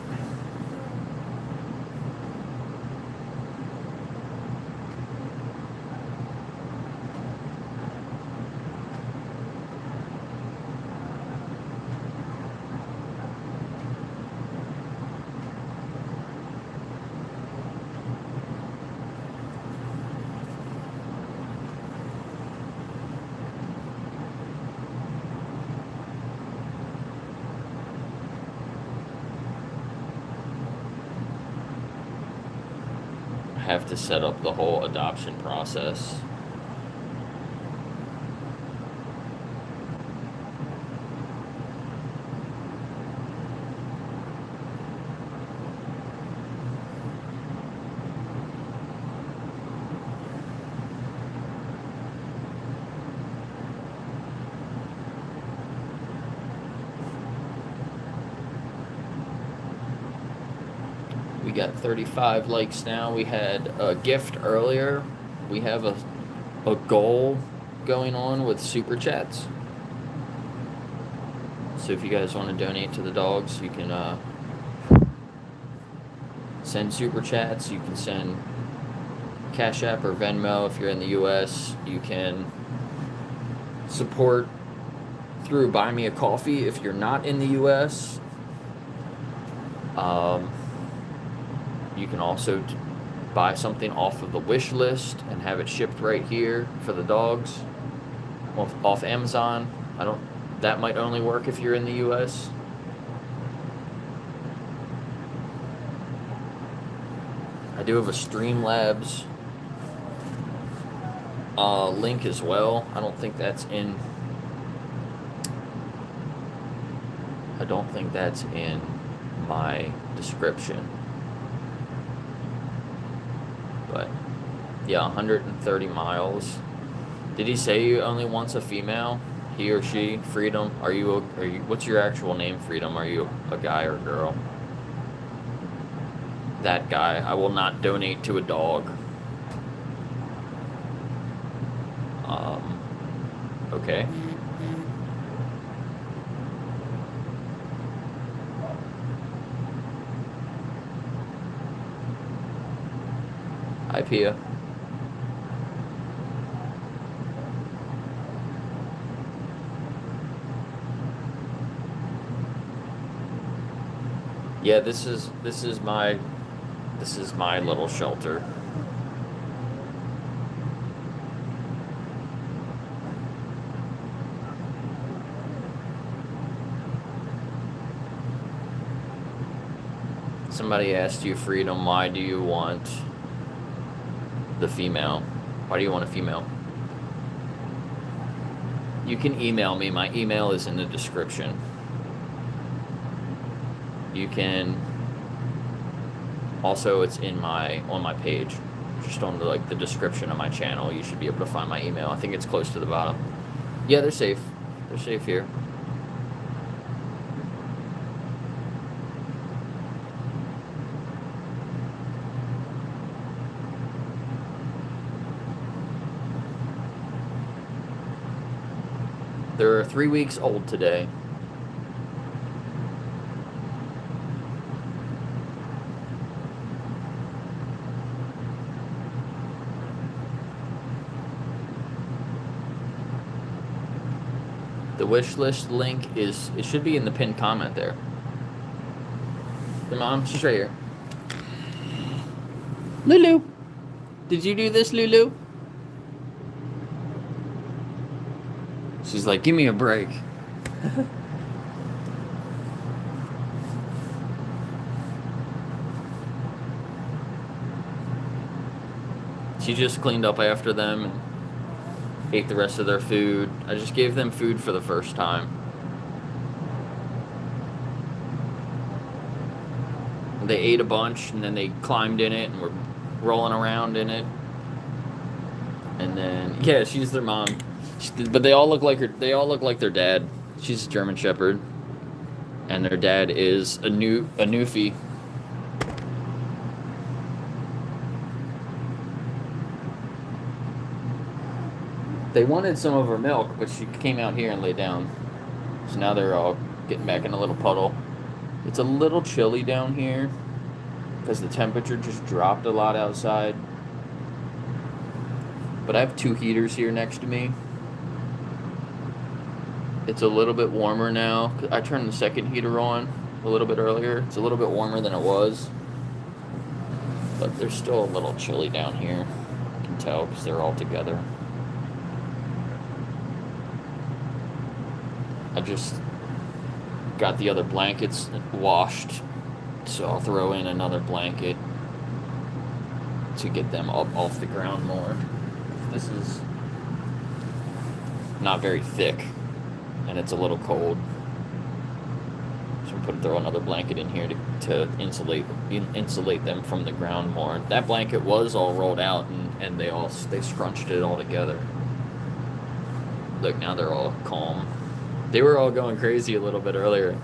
S1: have to set up the whole adoption process. We got 35 likes now. We had a gift earlier. We have a goal going on with super chats. So if you guys want to donate to the dogs, you can send super chats. You can send Cash App or Venmo if you're in the US. You can support through Buy Me a Coffee if you're not in the US. You can also buy something off of the wish list and have it shipped right here for the dogs off Amazon. That might only work if you're in the US. I do have a Streamlabs link as well. I don't think that's in my description. But yeah, 130 miles. Did he say he only wants a female? He or she? Freedom? Are you what's your actual name, Freedom? Are you a guy or girl? That guy. I will not donate to a dog. Okay. Hi, Pia. Yeah, this is my little shelter. Somebody asked you, Freedom, why do you want the female? Why do you want a female? You can email me. My email is in the description. You can also, it's on my page, just on the description of my channel. You should be able to find my email. I think it's close to the bottom. Yeah, they're safe. They're safe here. They're 3 weeks old today. The wish list link it should be in the pinned comment there. The mom, she's right here. Lulu, did you do this, Lulu? She's like, give me a break. She just cleaned up after them and ate the rest of their food. I just gave them food for the first time. They ate a bunch and then they climbed in it and were rolling around in it. And then, yeah, she's their mom. But they all look like her. They all look like their dad. She's a German Shepherd, and their dad is a Newfie. They wanted some of her milk, but she came out here and laid down. So now they're all getting back in a little puddle. It's a little chilly down here because the temperature just dropped a lot outside. But I have 2 heaters here next to me. It's a little bit warmer now. I turned the second heater on a little bit earlier. It's a little bit warmer than it was. But they're still a little chilly down here. You can tell because they're all together. I just got the other blankets washed, so I'll throw in another blanket to get them up off the ground more. This is not very thick, and it's a little cold. So I'm throw another blanket in here to insulate them from the ground more. That blanket was all rolled out, and they scrunched it all together. Look, now they're all calm. They were all going crazy a little bit earlier.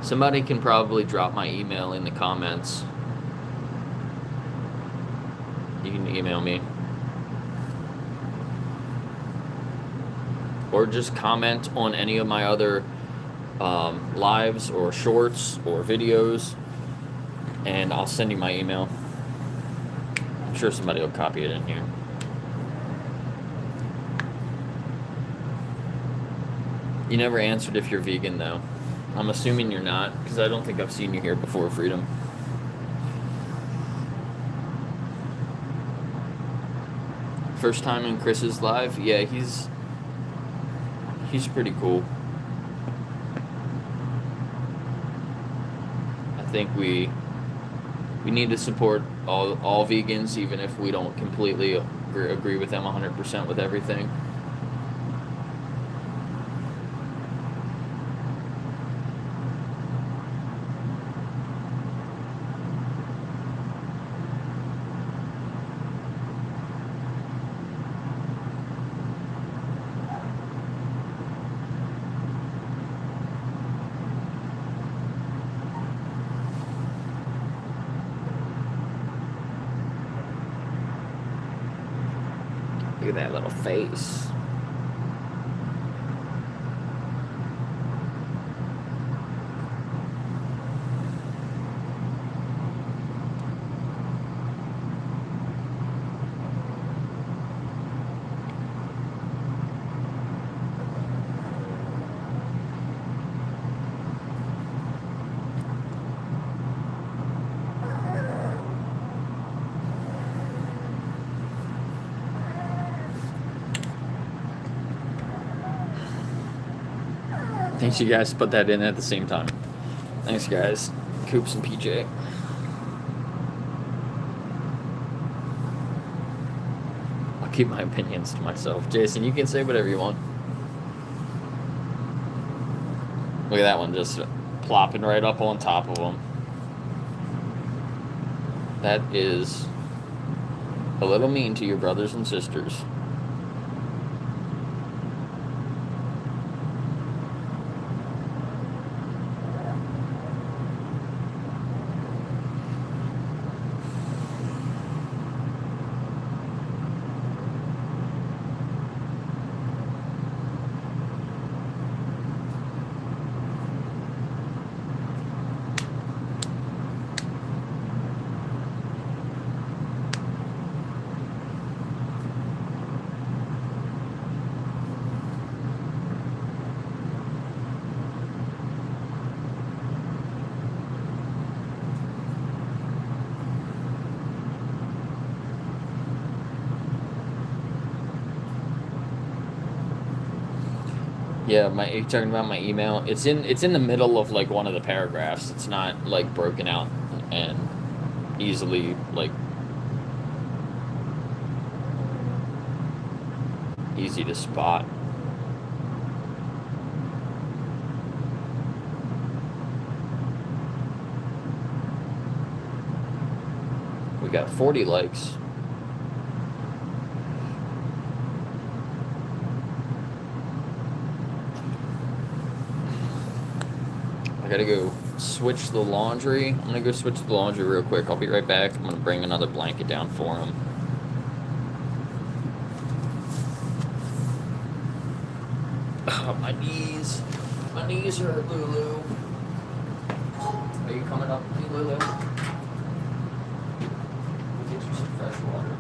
S1: Somebody can probably drop my email in the comments. You can email me. Or just comment on any of my other lives or shorts or videos, and I'll send you my email. I'm sure somebody will copy it in here. You never answered if you're vegan, though. I'm assuming you're not, because I don't think I've seen you here before, Freedom. First time in Chris's live? Yeah, he's pretty cool. I think we need to support all vegans, even if we don't completely agree with them 100% with everything. Look at that little face. Thanks, you guys. Put that in at the same time. Thanks, guys. Coops and PJ. I'll keep my opinions to myself. Jason, you can say whatever you want. Look at that one just plopping right up on top of him. That is a little mean to your brothers and sisters. Yeah, you talking about my email? It's in the middle of like one of the paragraphs. It's not like broken out and easily like easy to spot. We got 40 likes. I gotta go switch the laundry. I'm gonna go switch the laundry real quick. I'll be right back. I'm gonna bring another blanket down for him. Oh, my knees. My knees hurt, Lulu. Are you coming up with me, Lulu? We'll get you some fresh water.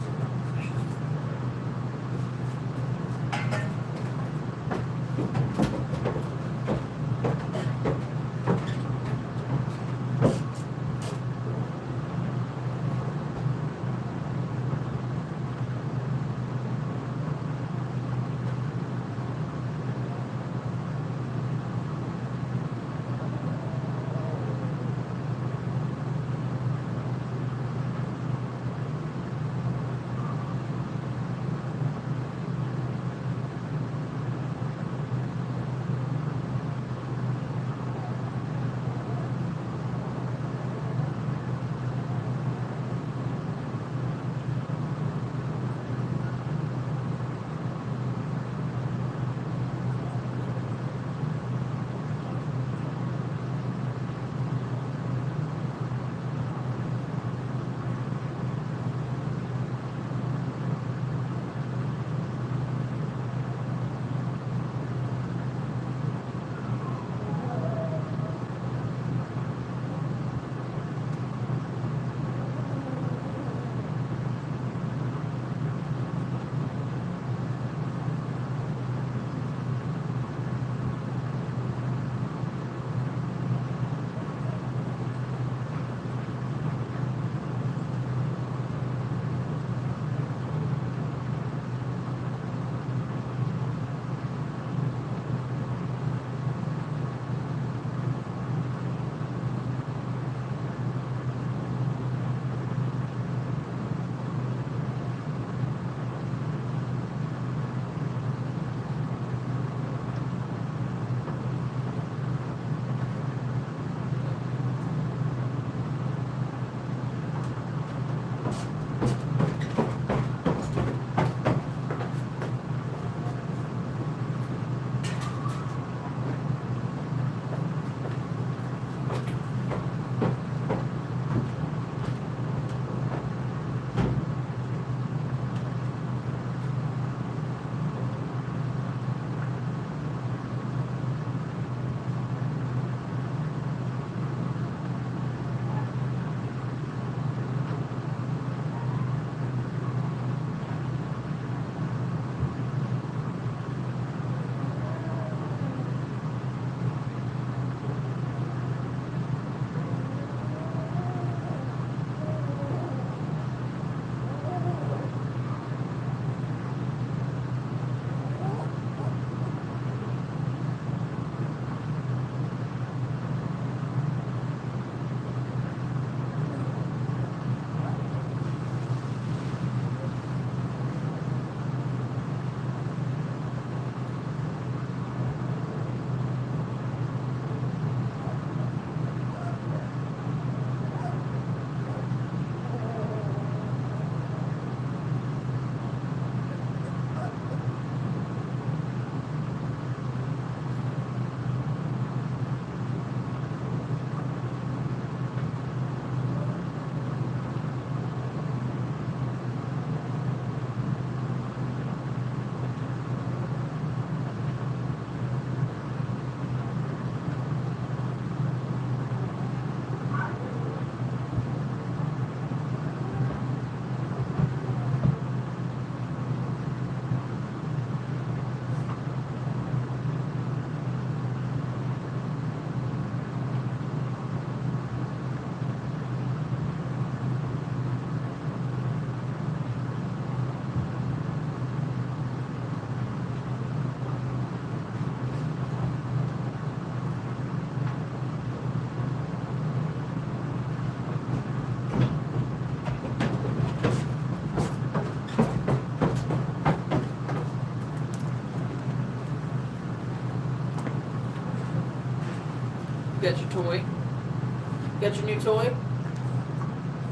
S1: You got your toy? You got your new toy?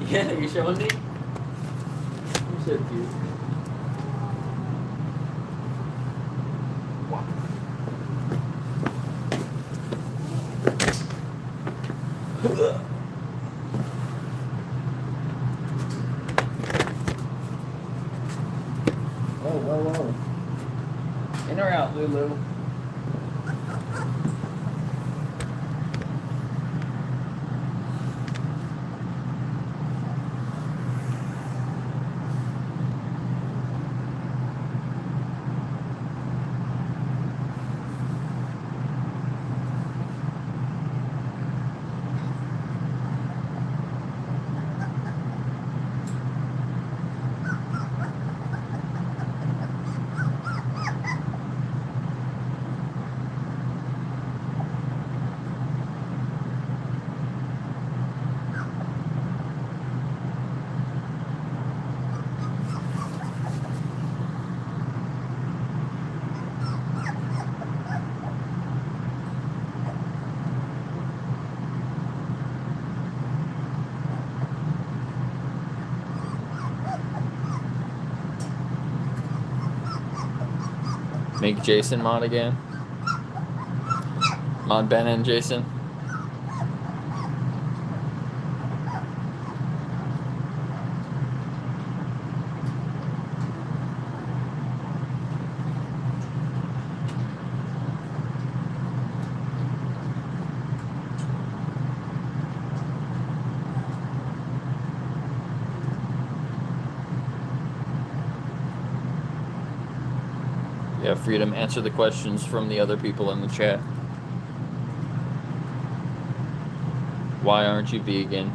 S1: Yeah, you showing me? You're so cute. Whoa. In or out, Lulu? Make Jason mod again. Mod Ben and Jason. Yeah, Freedom, answer the questions from the other people in the chat. Why aren't you vegan?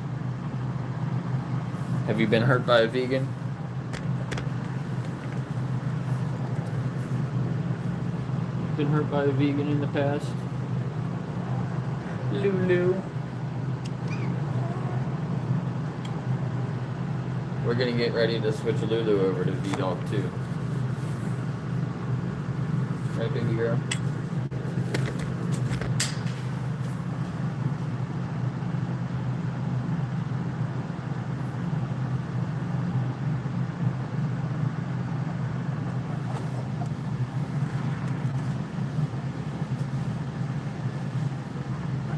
S1: Have you been hurt by a vegan? Been hurt by a vegan in the past? Lulu. We're gonna get ready to switch Lulu over to V-Dog too. Right, baby girl?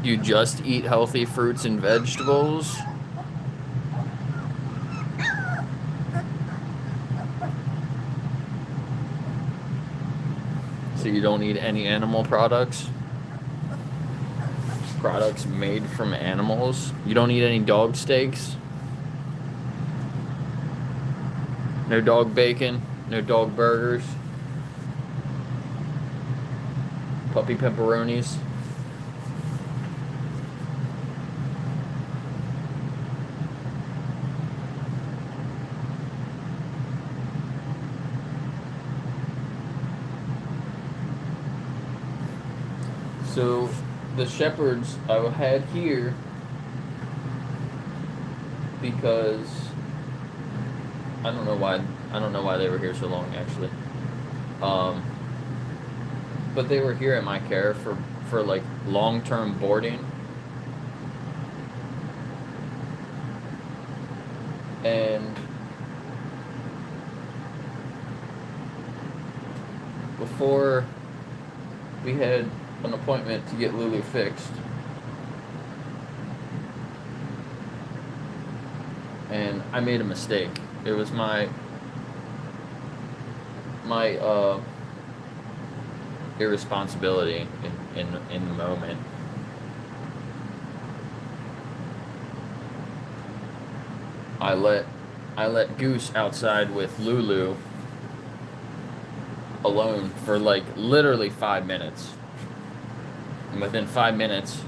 S1: You just eat healthy fruits and vegetables? So you don't eat any animal products? Products made from animals? You don't eat any dog steaks? No dog bacon? No dog burgers? Puppy pepperonis? So the shepherds I had here because I don't know why they were here so long actually. But they were here in my care for like long-term boarding. And before we had an appointment to get Lulu fixed, and I made a mistake. It was my irresponsibility in the moment. I let Goose outside with Lulu alone for like literally 5 minutes. And within 5 minutes,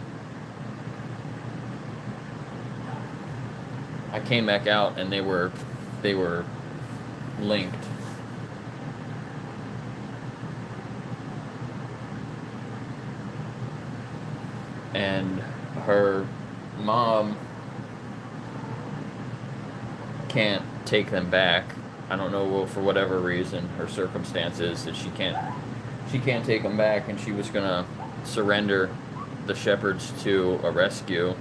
S1: I came back out and they were linked. And her mom can't take them back. I don't know, well, for whatever reason, her circumstances that she can't take them back, and she was gonna surrender the shepherds to a rescue.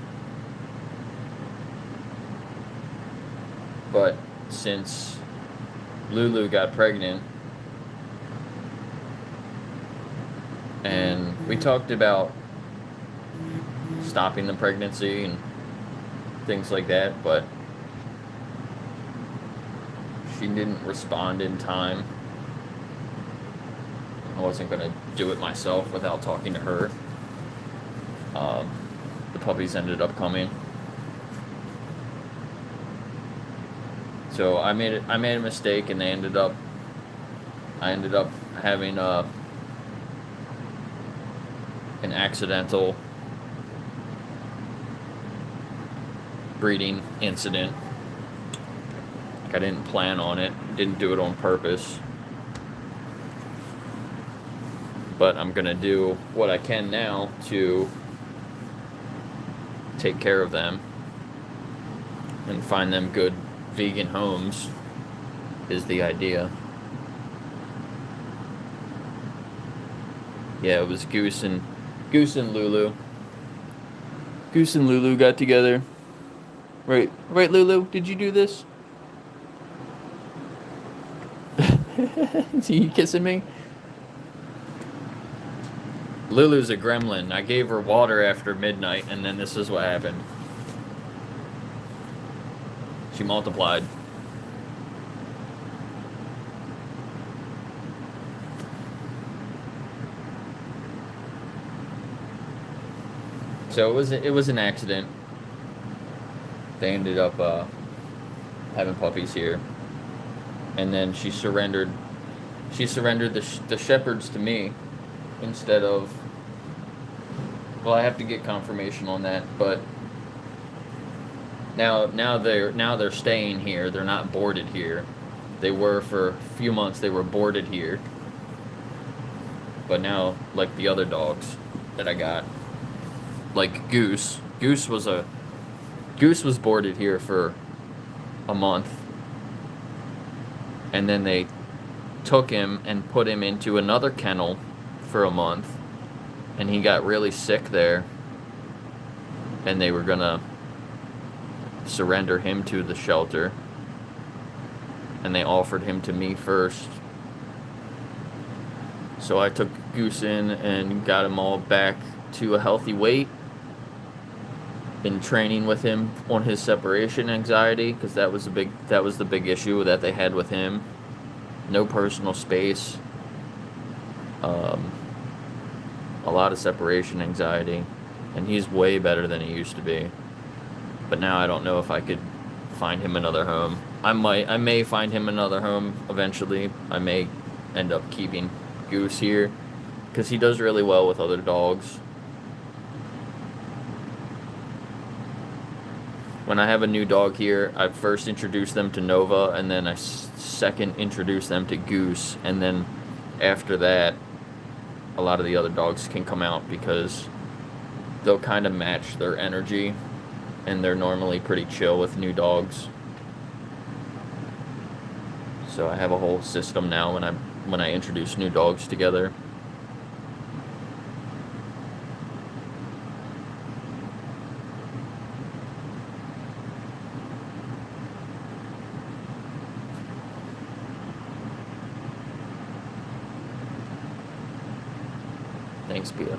S1: But since Lulu got pregnant, and we talked about stopping the pregnancy and things like that, but she didn't respond in time. I wasn't going to do it myself without talking to her. The puppies ended up coming. So I made a mistake, and I ended up having an accidental breeding incident. I didn't plan on it, didn't do it on purpose. But I'm gonna do what I can now to take care of them and find them good vegan homes is the idea. Yeah, it was Goose and Lulu. Goose and Lulu got together. Right, Lulu? Did you do this? See you kissing me? Lulu's a gremlin. I gave her water after midnight, and then this is what happened. She multiplied. So it was an accident. They ended up having puppies here, and then she surrendered the shepherds to me instead of. Well, I have to get confirmation on that, but now they're staying here. They're not boarded here. They were for a few months. They were boarded here, but now, like the other dogs that I got, like Goose was boarded here for a month, and then they took him and put him into another kennel for a month, and he got really sick there, and they were gonna surrender him to the shelter, and they offered him to me first. So I took Goose in and got him all back to a healthy weight. Been training with him on his separation anxiety, because that was the big issue that they had with him. No personal space. A lot of separation anxiety, and he's way better than he used to be. But now I don't know if I could find him another home. I may find him another home eventually. I may end up keeping Goose here, because he does really well with other dogs. When I have a new dog here, I first introduce them to Nova, and then I second introduce them to Goose, and then after that, a lot of the other dogs can come out, because they'll kind of match their energy, and they're normally pretty chill with new dogs. So I have a whole system now when I introduce new dogs together. Thanks, Pia.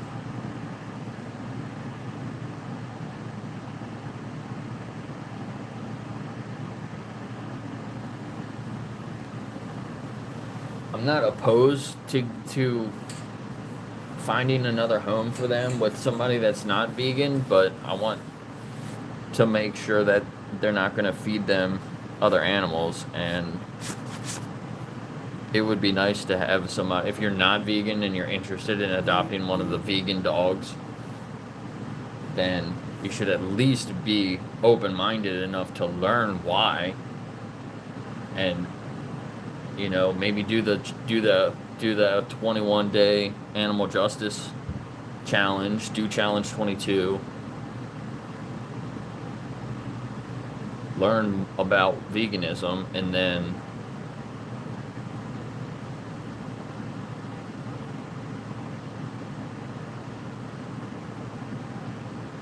S1: I'm not opposed to finding another home for them with somebody that's not vegan, but I want to make sure that they're not going to feed them other animals, and it would be nice to have somebody, if you're not vegan and you're interested in adopting one of the vegan dogs, then you should at least be open-minded enough to learn why, and maybe do the 21-day animal justice challenge, do challenge 22, learn about veganism, and then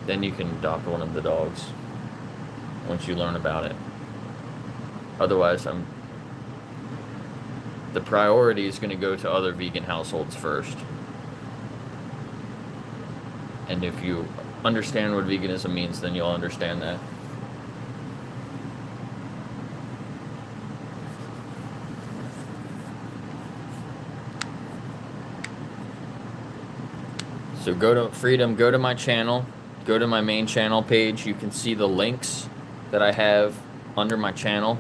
S1: then you can adopt one of the dogs once you learn about it. Otherwise, the priority is going to go to other vegan households first. And if you understand what veganism means, then you'll understand that. So go to Freedom, go to my channel, go to my main channel page. You can see the links that I have under my channel.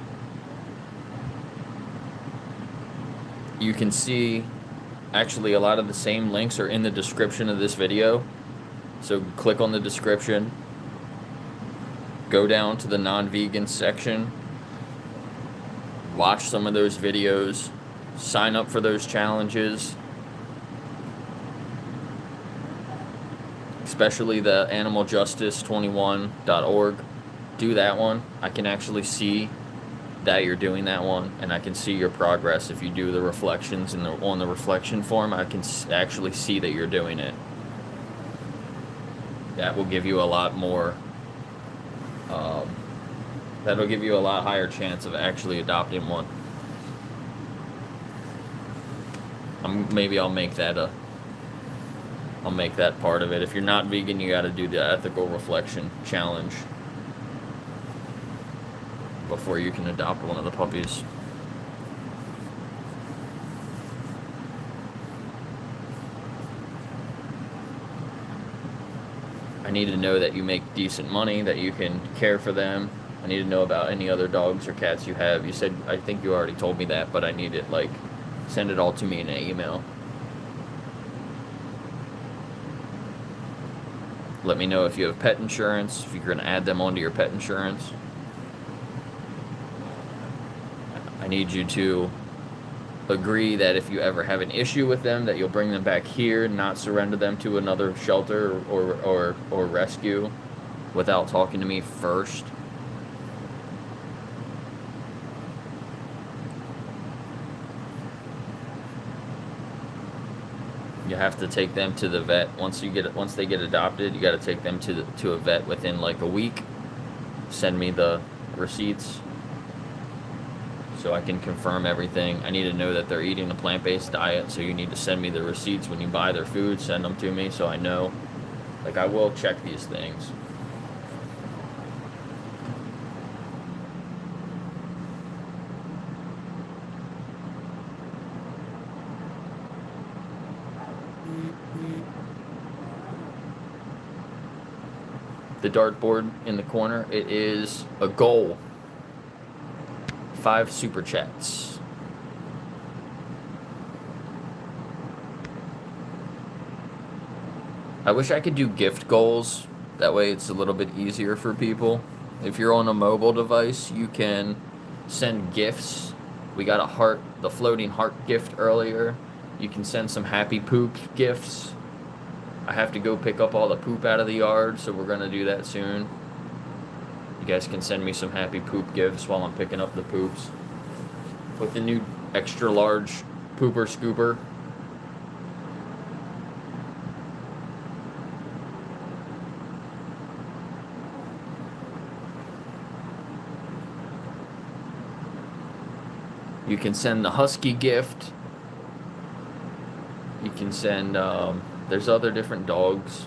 S1: You can see, actually, a lot of the same links are in the description of this video. So click on the description, go down to the non-vegan section, watch some of those videos, sign up for those challenges, especially the animaljustice21.org. Do that one. I can actually see that you're doing that one, and I can see your progress. If you do the reflections on the reflection form, I can actually see that you're doing it. That will give you a lot more, that'll give you a lot higher chance of actually adopting one. Maybe I'll make that part of it. If you're not vegan, you got to do the ethical reflection challenge before you can adopt one of the puppies. I need to know that you make decent money, that you can care for them. I need to know about any other dogs or cats you have. You said, I think you already told me that, but I need it, like, send it all to me in an email. Let me know if you have pet insurance, if you're going to add them onto your pet insurance. I need you to agree that if you ever have an issue with them, that you'll bring them back here, not surrender them to another shelter or rescue without talking to me first. You have to take them to the vet. Once they get adopted, you got to take them to a vet within like a week. Send me the receipts so I can confirm everything. I need to know that they're eating a plant-based diet, so you need to send me the receipts when you buy their food. Send them to me so I know. Like, I will check these things. The dartboard in the corner, it is a goal. 5 super chats. I wish I could do gift goals. That way it's a little bit easier for people. If you're on a mobile device, you can send gifts. We got the floating heart gift earlier. You can send some happy poop gifts. I have to go pick up all the poop out of the yard, so we're going to do that soon. You guys can send me some happy poop gifts while I'm picking up the poops. With the new extra large pooper scooper. You can send the husky gift. You can send, there's other different dogs.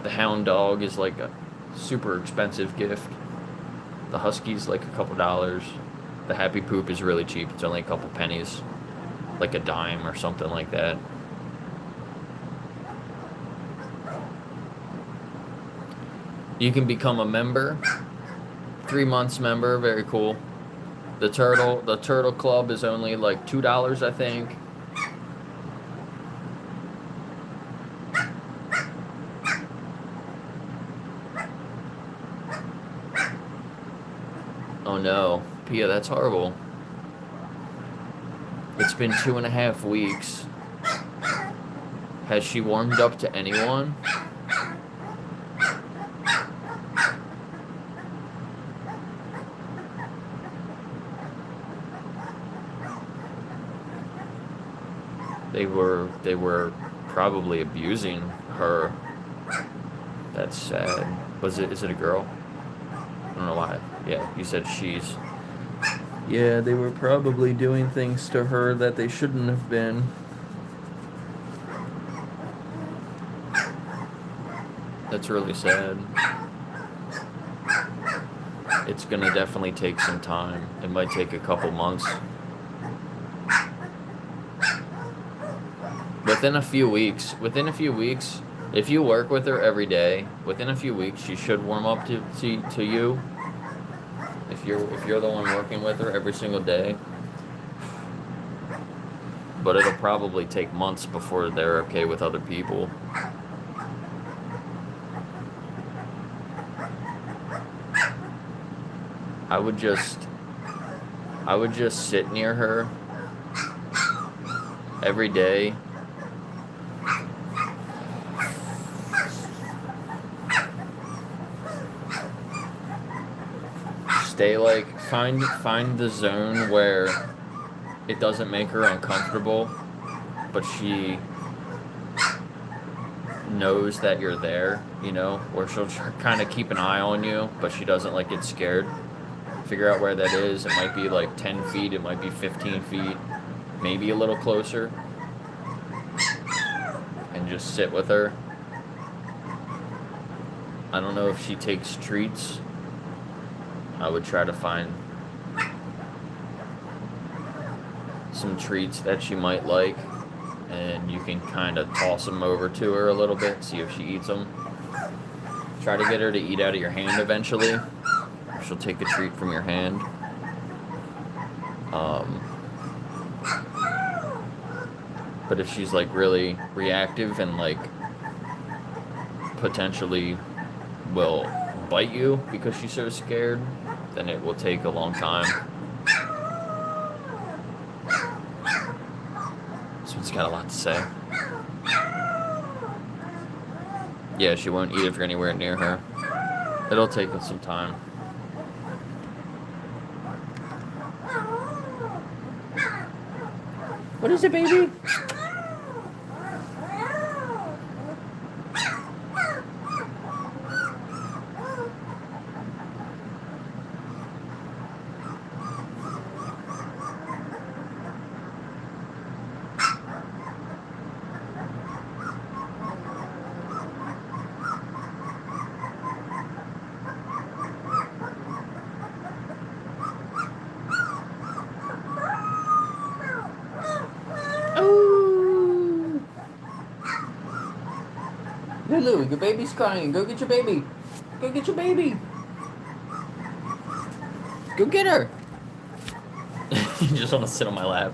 S1: The hound dog is like a super expensive gift. The husky's like a couple dollars. The happy poop is really cheap. It's only a couple pennies. Like a dime or something like that. You can become a member. 3 months member, very cool. The turtle club is only like $2, I think. Oh no, Pia, that's horrible. It's been 2.5 weeks. Has she warmed up to anyone? They were probably abusing her That's sad. Is it a girl? I don't know why. Yeah, you said she's. Yeah, they were probably doing things to her that they shouldn't have been. That's really sad. It's gonna definitely take some time. It might take a couple months. Within a few weeks, if you work with her every day, within a few weeks she should warm up to you. If you're the one working with her every single day. But it'll probably take months before they're okay with other people. I would just sit near her every day. Stay find the zone where it doesn't make her uncomfortable, but she knows that you're there, or she'll kind of keep an eye on you, but she doesn't get scared. Figure out where that is. It might be 10 feet, it might be 15 feet, maybe a little closer, and just sit with her. I don't know if she takes treats. I would try to find some treats that she might like, and you can kind of toss them over to her a little bit, see if she eats them. Try to get her to eat out of your hand eventually. She'll take a treat from your hand. But if she's really reactive and potentially will bite you because she's so scared, then it will take a long time. This one's got a lot to say. Yeah, she won't eat if you're anywhere near her. It'll take some time. What is it, baby? Lulu, your baby's crying. Go get your baby. Go get your baby. Go get her. You just want to sit on my lap.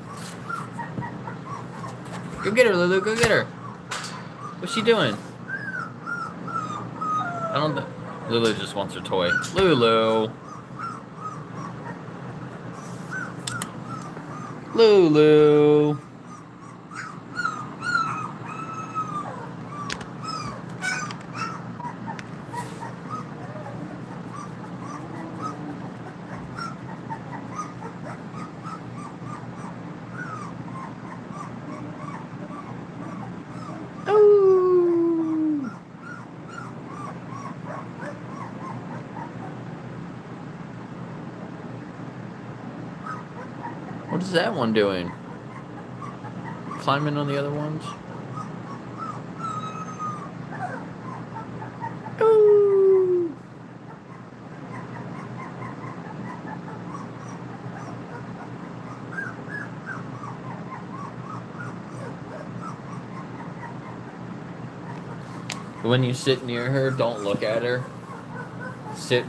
S1: Go get her, Lulu. Go get her. What's she doing? I don't think... Lulu just wants her toy. Lulu. Lulu. What is that one doing? Climbing on the other ones? Ooh. When you sit near her, don't look at her. Sit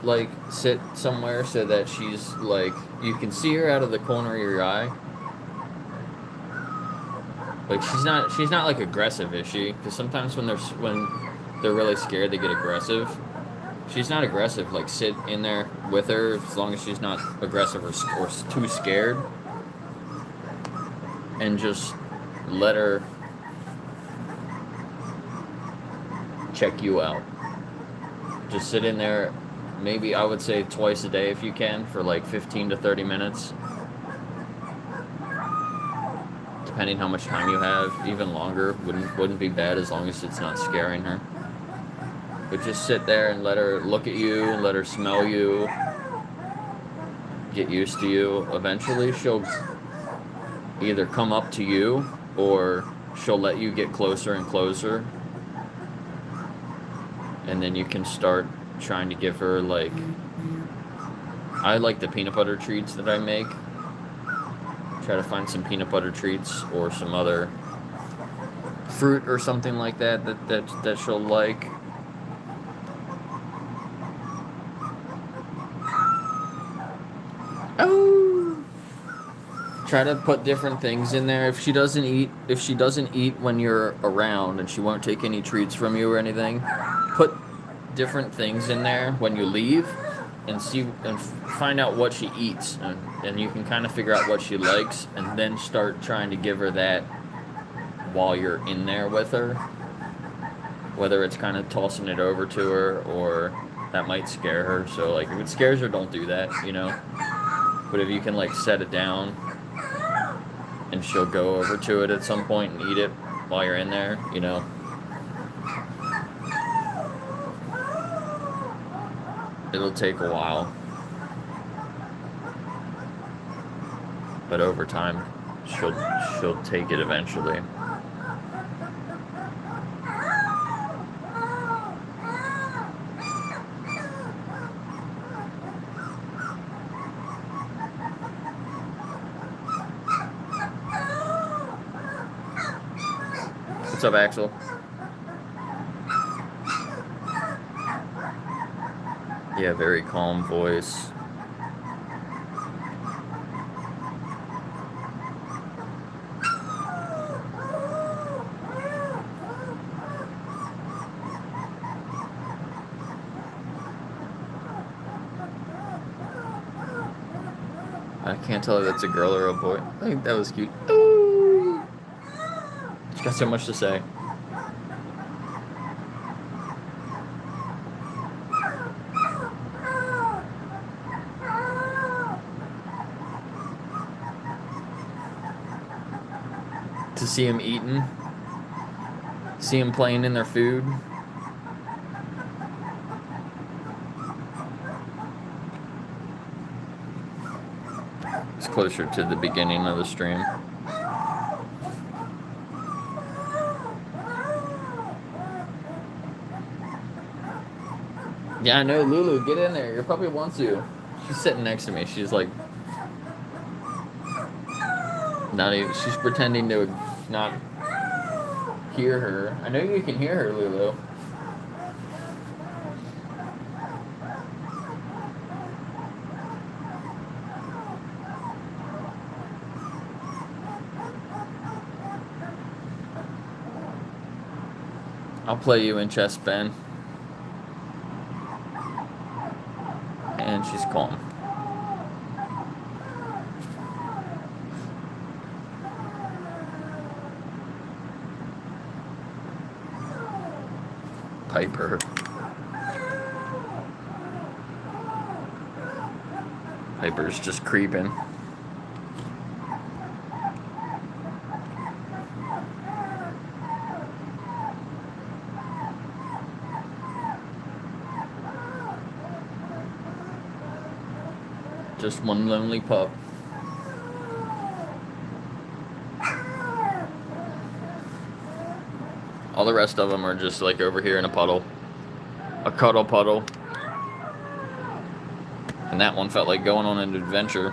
S1: somewhere so that she's you can see her out of the corner of your eye. She's not aggressive, is she? Because sometimes when they're really scared, they get aggressive. She's not aggressive. Sit in there with her as long as she's not aggressive or too scared, and just let her check you out. Just sit in there. Maybe I would say twice a day if you can, for 15 to 30 minutes. Depending how much time you have, even longer wouldn't be bad as long as it's not scaring her. But just sit there and let her look at you and let her smell you, get used to you. Eventually she'll either come up to you or she'll let you get closer and closer. And then you can start trying to give her, like, I like the peanut butter treats that I make. Try to find some peanut butter treats or some other fruit or something like that she'll like. Oh! Try to put different things in there. If she doesn't eat when you're around and she won't take any treats from you or anything, put different things in there when you leave and find out what she eats, and you can kind of figure out what she likes, and then start trying to give her that while you're in there with her. Whether it's kind of tossing it over to her, or that might scare her. So, like, if it scares her, don't do that, you know. But if you can, like, set it down and she'll go over to it at some point and eat it while you're in there, you know. It'll take a while, but over time she'll take it eventually. What's up, Axel? Yeah, very calm voice. I can't tell if that's a girl or a boy. I think that was cute. Ooh. She's got so much to say. To see them eating, see them playing in their food. It's closer to the beginning of the stream. Yeah, I know, Lulu, get in there. Your puppy wants you. She's sitting next to me. She's like, she's pretending to not hear her. I know you can hear her, Lulu. I'll play you in chess, Ben. And she's calm. Piper. Piper's just creeping. Just one lonely pup. All the rest of them are just like over here in a puddle. A cuddle puddle. And that one felt like going on an adventure.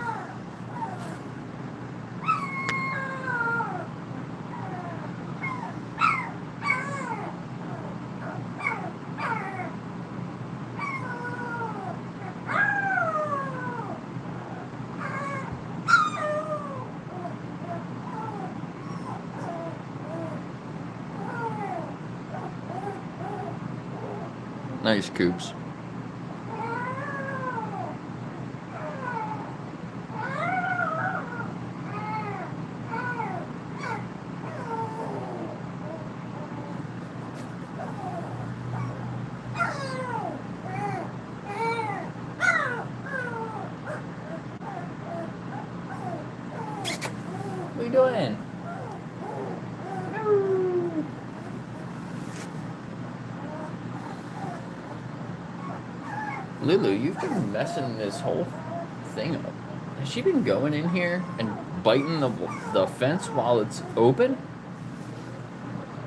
S1: Nice coops. What are you doing? Lulu, you've been messing this whole thing up. Has she been going in here and biting the fence while it's open?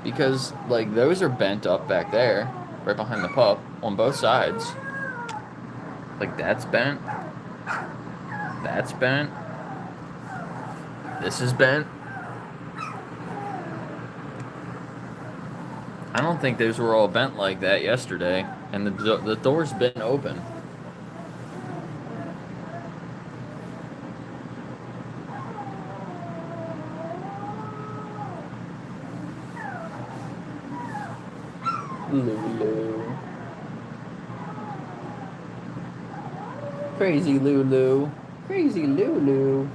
S1: Because, like, those are bent up back there, right behind the pup, on both sides. Like, that's bent. That's bent. This is bent. I don't think those were all bent like that yesterday, and the door's been open. Lulu. Crazy Lulu. Crazy Lulu.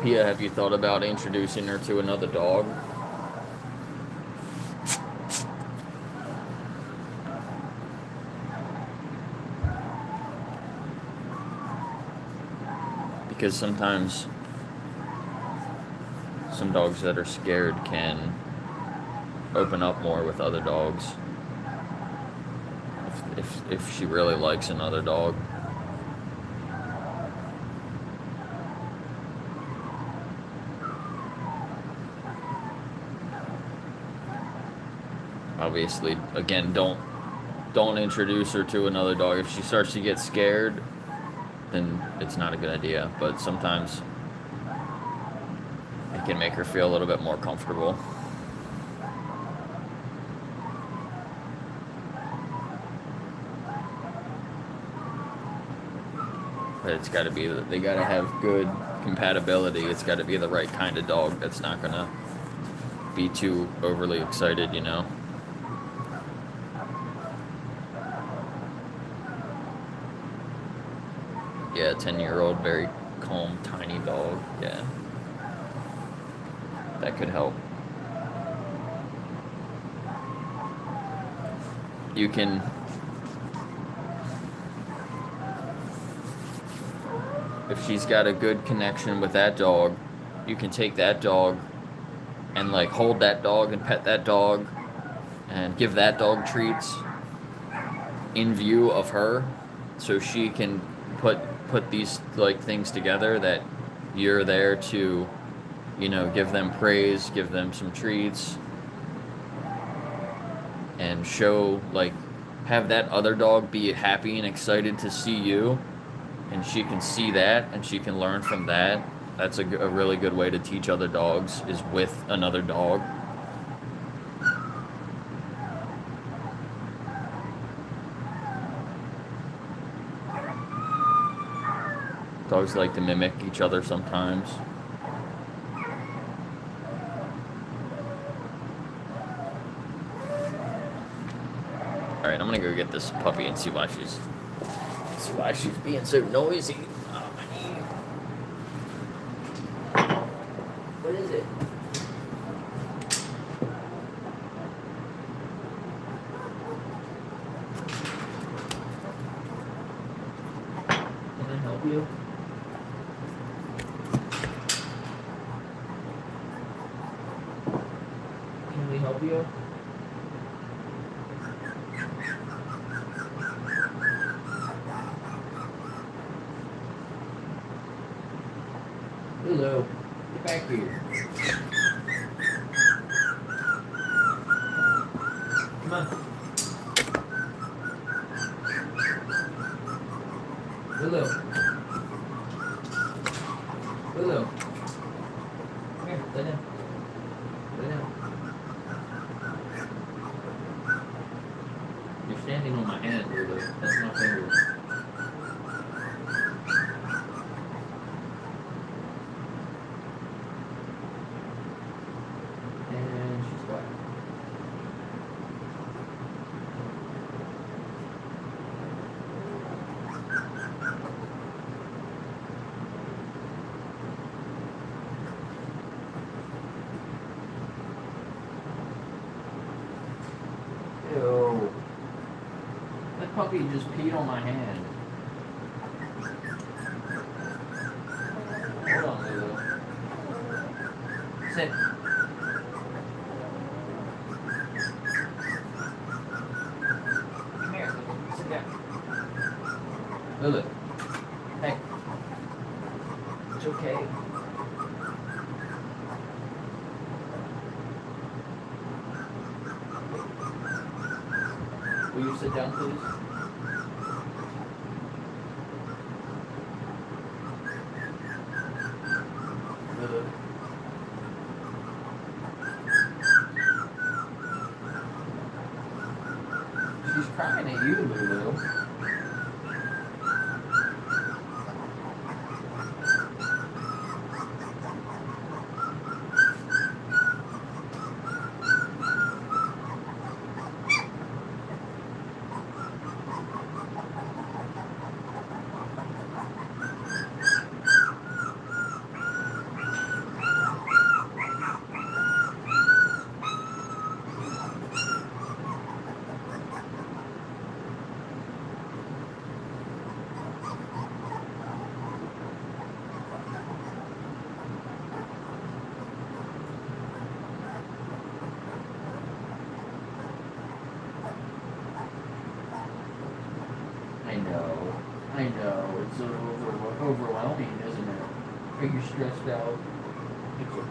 S1: Pia, have you thought about introducing her to another dog? Because sometimes some dogs that are scared can open up more with other dogs. If she really likes another dog. Obviously, again, don't introduce her to another dog. If she starts to get scared, then it's not a good idea. But sometimes it can make her feel a little bit more comfortable. But it's got to be, they got to have good compatibility. It's got to be the right kind of dog that's not going to be too overly excited, you know? Yeah, 10-year-old, very calm, tiny dog. Yeah. That could help. You can... If she's got a good connection with that dog, you can take that dog and, like, hold that dog and pet that dog and give that dog treats in view of her, so she can put these, like, things together that you're there to, you know, give them praise, give them some treats, and show, like, have that other dog be happy and excited to see you, and she can see that and she can learn from that. That's a really good way to teach other dogs, is with another dog. Dogs like to mimic each other sometimes. Alright, I'm gonna go get this puppy and see why she's being so noisy. Oh, my knee. What is it? Can I help you? Can we help you? Hello. Get back here. Come on. Hello. Hello. Come here. Lay down. Lay down. You're standing on my hand, Lulu. That's my fingers. And she's quiet. That puppy just peed on my hand. Hold on, Lulu. Sit. Come here. Sit down. Lulu. Hey. It's okay. Will you sit down, please? Lulu. She's crying at you, Lulu. I know, it's so overwhelming, isn't it? Are you stressed out? It's okay.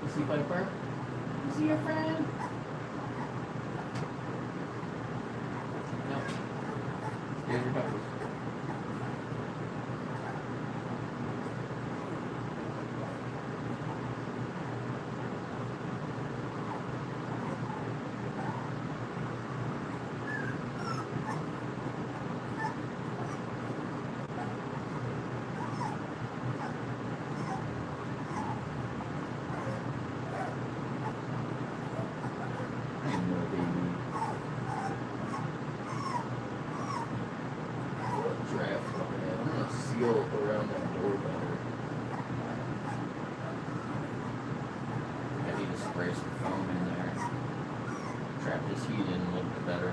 S1: Is he Piper? Is he your friend? No. There's your Puppies. Around that door better. I need to spray some foam in there. Trap this heat in a little bit better.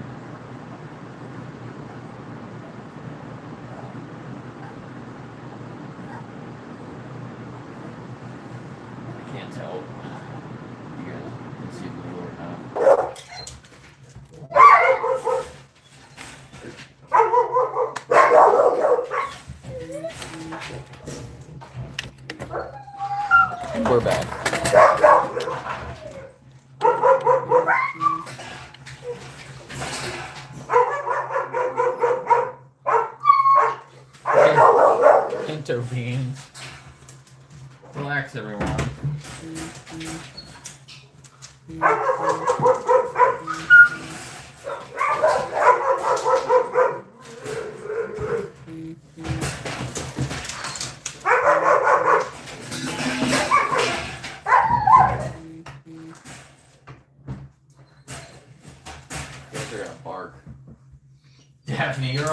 S1: I can't tell if you guys can see the door or not. We're back. Intervene. Relax, everyone. They're gonna bark. Daphne, you're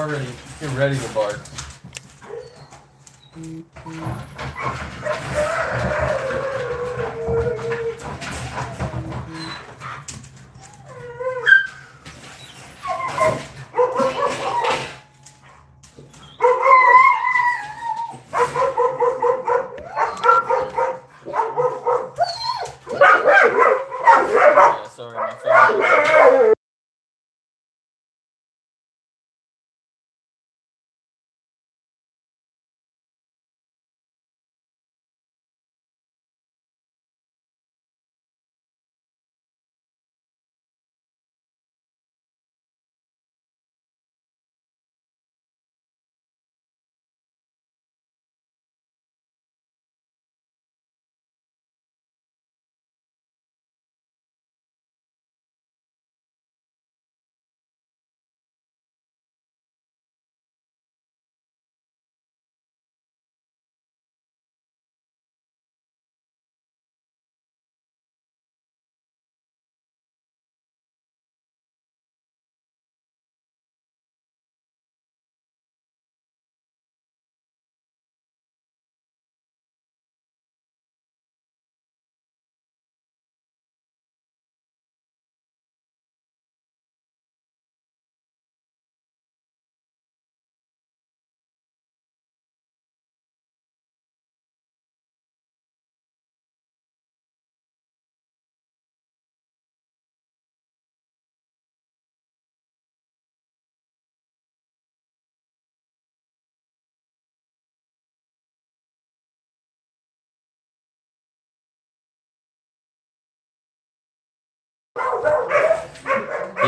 S1: ready to bark. Yeah, sorry, my phone.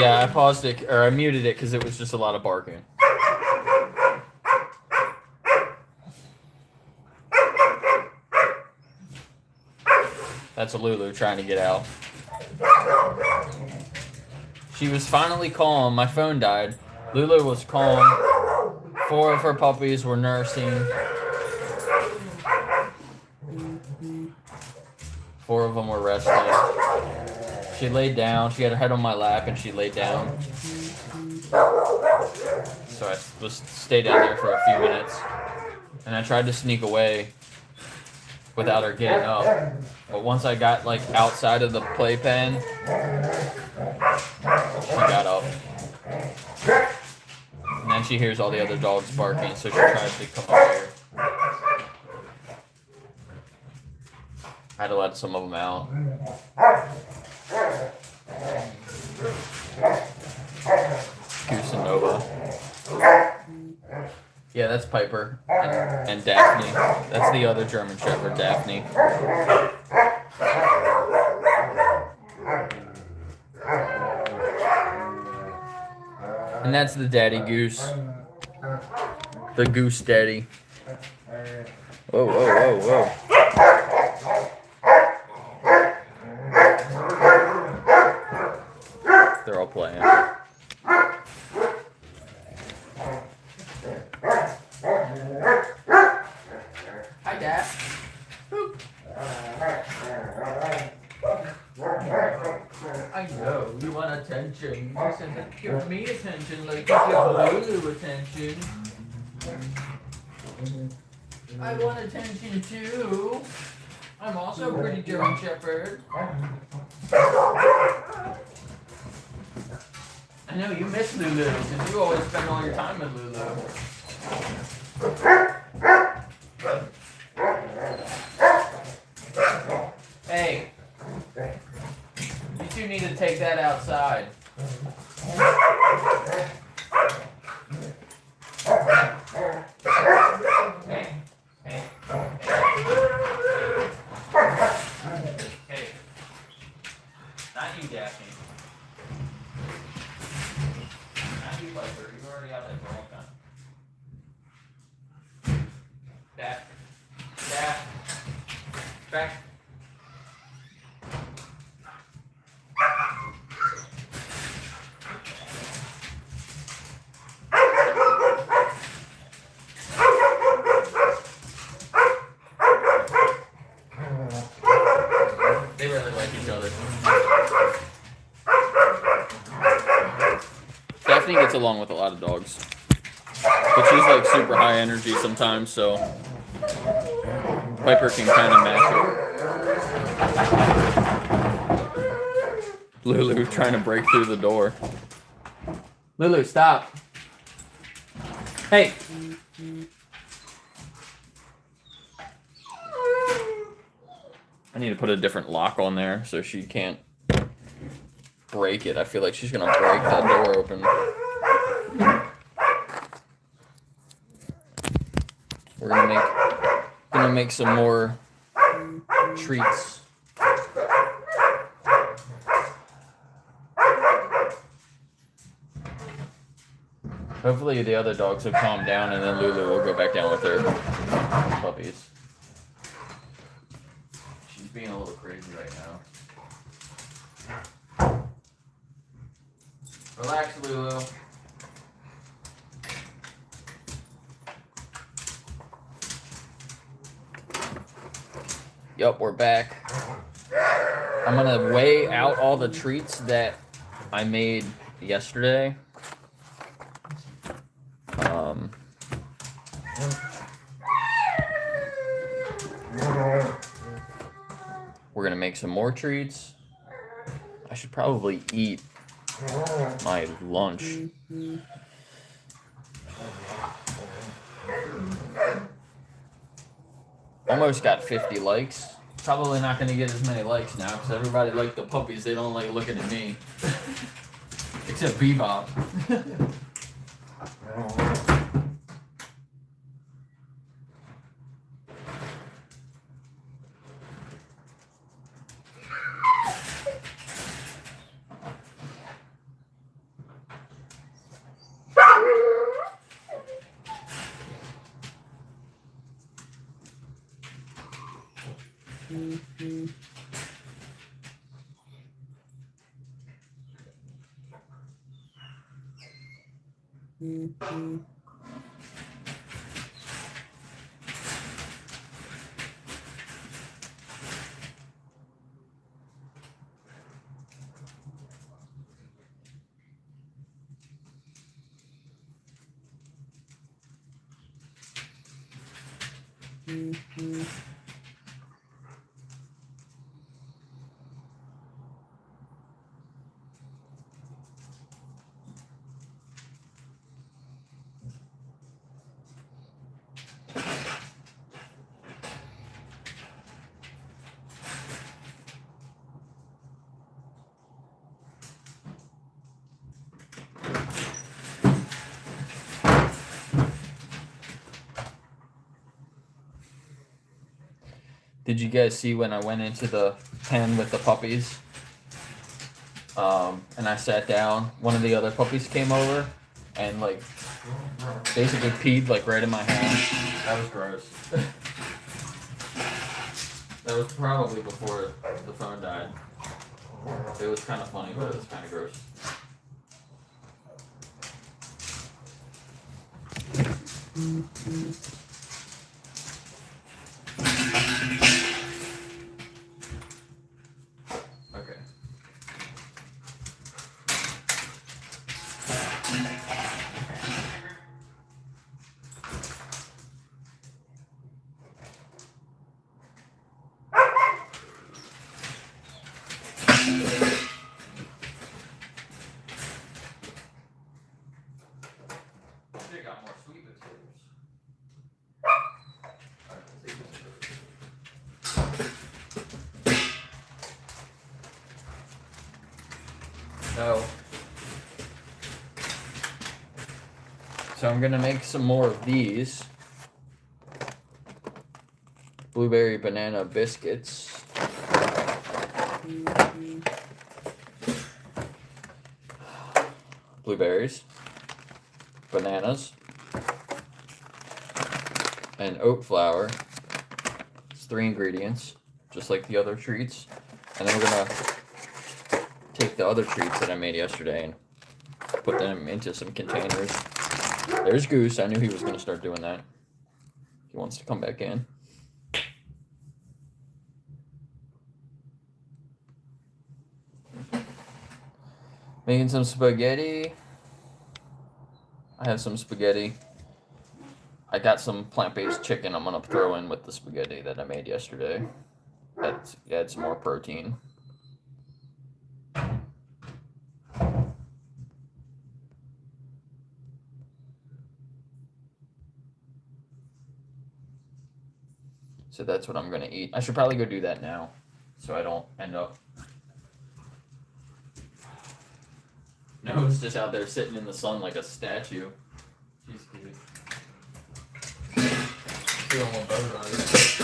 S1: Yeah, I paused it, or I muted it because it was just a lot of barking. That's Lulu trying to get out. She was finally calm. My phone died. Lulu was calm. 4 of her puppies were nursing. 4 of them were resting. She laid down. She had her head on my lap and she laid down. So I stayed down there for a few minutes. And I tried to sneak away without her getting up. But once I got like outside of the playpen, she got up. And then she hears all the other dogs barking, so she tries to come up here. I had to let some of them out. Goose and Nova. Yeah, that's Piper. And Daphne. That's the other German Shepherd, Daphne. And that's the daddy goose. The goose daddy. Whoa, whoa, whoa, whoa. They're all playing. Hi, Dad. I know, you want attention. You said that give me attention like you give Lulu attention. I want attention too. I'm also a pretty German Shepherd. I know, you miss Lulu, because you always spend all your time with Lulu. Hey. You two need to take that outside. Hey. Hey. Hey. Not you, Daphne. Not you, Piper. You're already out there for a long time. Daph. Back. They really like each other. Daphne gets along with a lot of dogs. But she's like super high energy sometimes, so Piper can kind of match it. Lulu trying to break through the door. Lulu, stop. Hey. I need to put a different lock on there so she can't break it. I feel like she's gonna break that door open. We're gonna make some more treats. Hopefully the other dogs have calmed down and then Lulu will go back down with her puppies. She's being a little crazy right now. Relax, Lulu. Yup, we're back. I'm gonna weigh out all the treats that I made yesterday. We're gonna make some more treats. I should probably eat my lunch. Almost got 50 likes. Probably not gonna get as many likes now because everybody liked the puppies. They don't like looking at me. Except Bebop. Did you guys see when I went into the pen with the puppies? And I sat down, one of the other puppies came over and like basically peed like right in my hand. That was gross. That was probably before the phone died. It was kind of funny, but it was kind of gross. Okay. They got more sweet potatoes. So I'm gonna make some more of these blueberry banana biscuits. Blueberries, bananas, and oat flour. It's 3 ingredients, just like the other treats. And then we're gonna take the other treats that I made yesterday and put them into some containers. There's Goose. I knew he was gonna start doing that. He wants to come back in. Making some spaghetti. I have some spaghetti. I got some plant-based chicken I'm gonna throw in with the spaghetti that I made yesterday. Add some more protein. So that's what I'm gonna eat. I should probably go do that now, so I don't end up. No, it's just out there sitting in the sun like a statue. She's cute. Still on boat on it.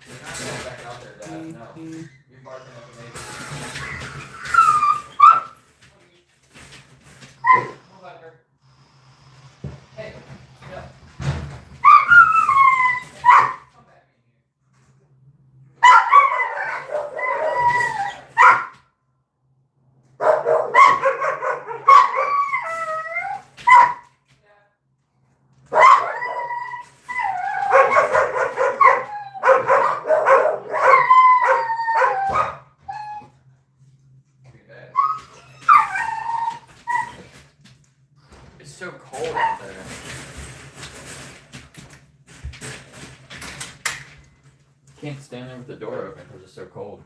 S1: You're not going back out there, Dad. No. You're barking at the neighbor. Come back here. Hey, yeah. Come back in here. It's so cold out there. Can't stand there with the door open because it's so cold.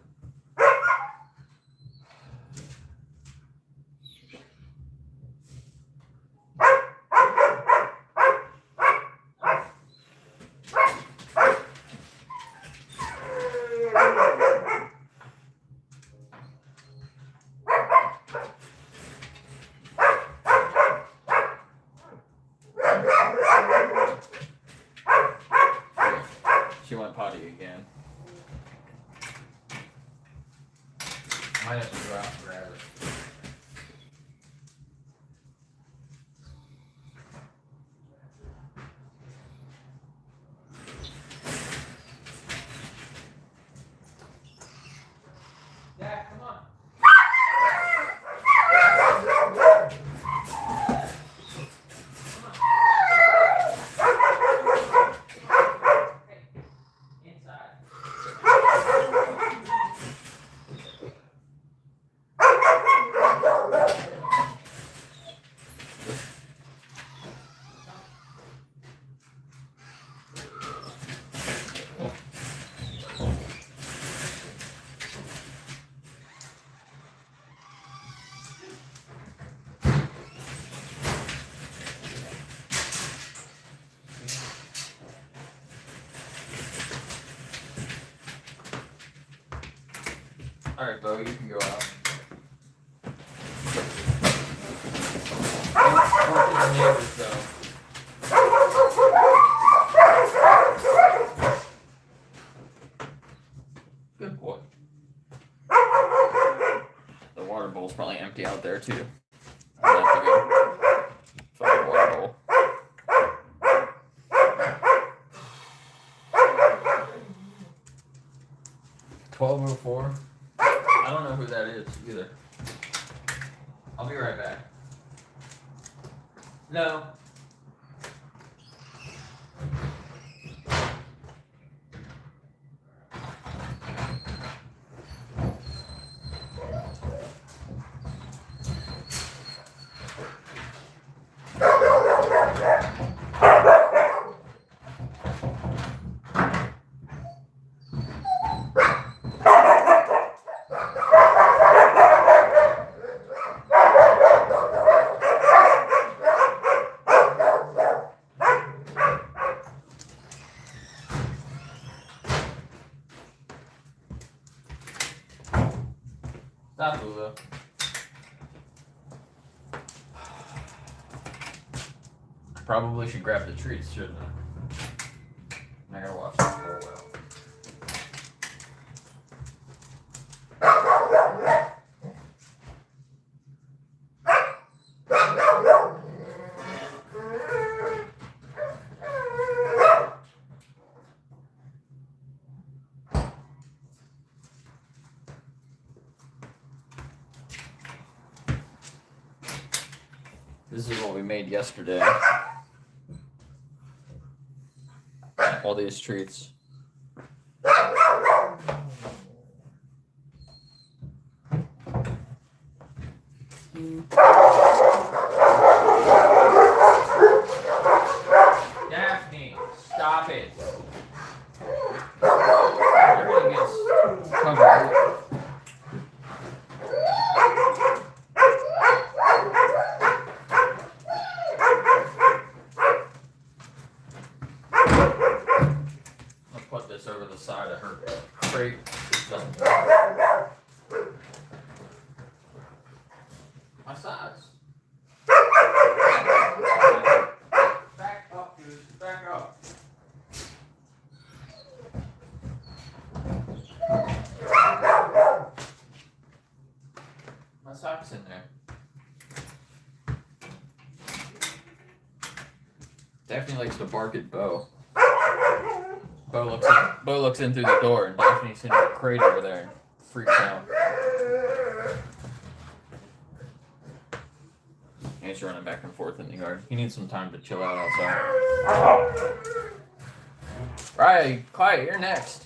S1: She went potty again. Might have to go out and grab her. Dad, come on. All right, Bo, you can go out. Work with the neighbors, though. Good boy. The water bowl's probably empty out there, too. I'll have to go fill the water bowl. $12.04. I don't know who that is either. I'll be right back. No. Stop, Lulu. Probably should grab the treats, shouldn't I? I gotta watch this for a while. This is what we made yesterday. All these treats. Daphne, stop it. Everything gets covered. Over the side of her crate. My size. Back up, dude. Back up. My sock's in there. Daphne likes to bark at Bo. Bo looks in through the door, and Daphne's in a crate over there and freaks out. And he's running back and forth in the yard. He needs some time to chill out outside. Right, quiet, you're next.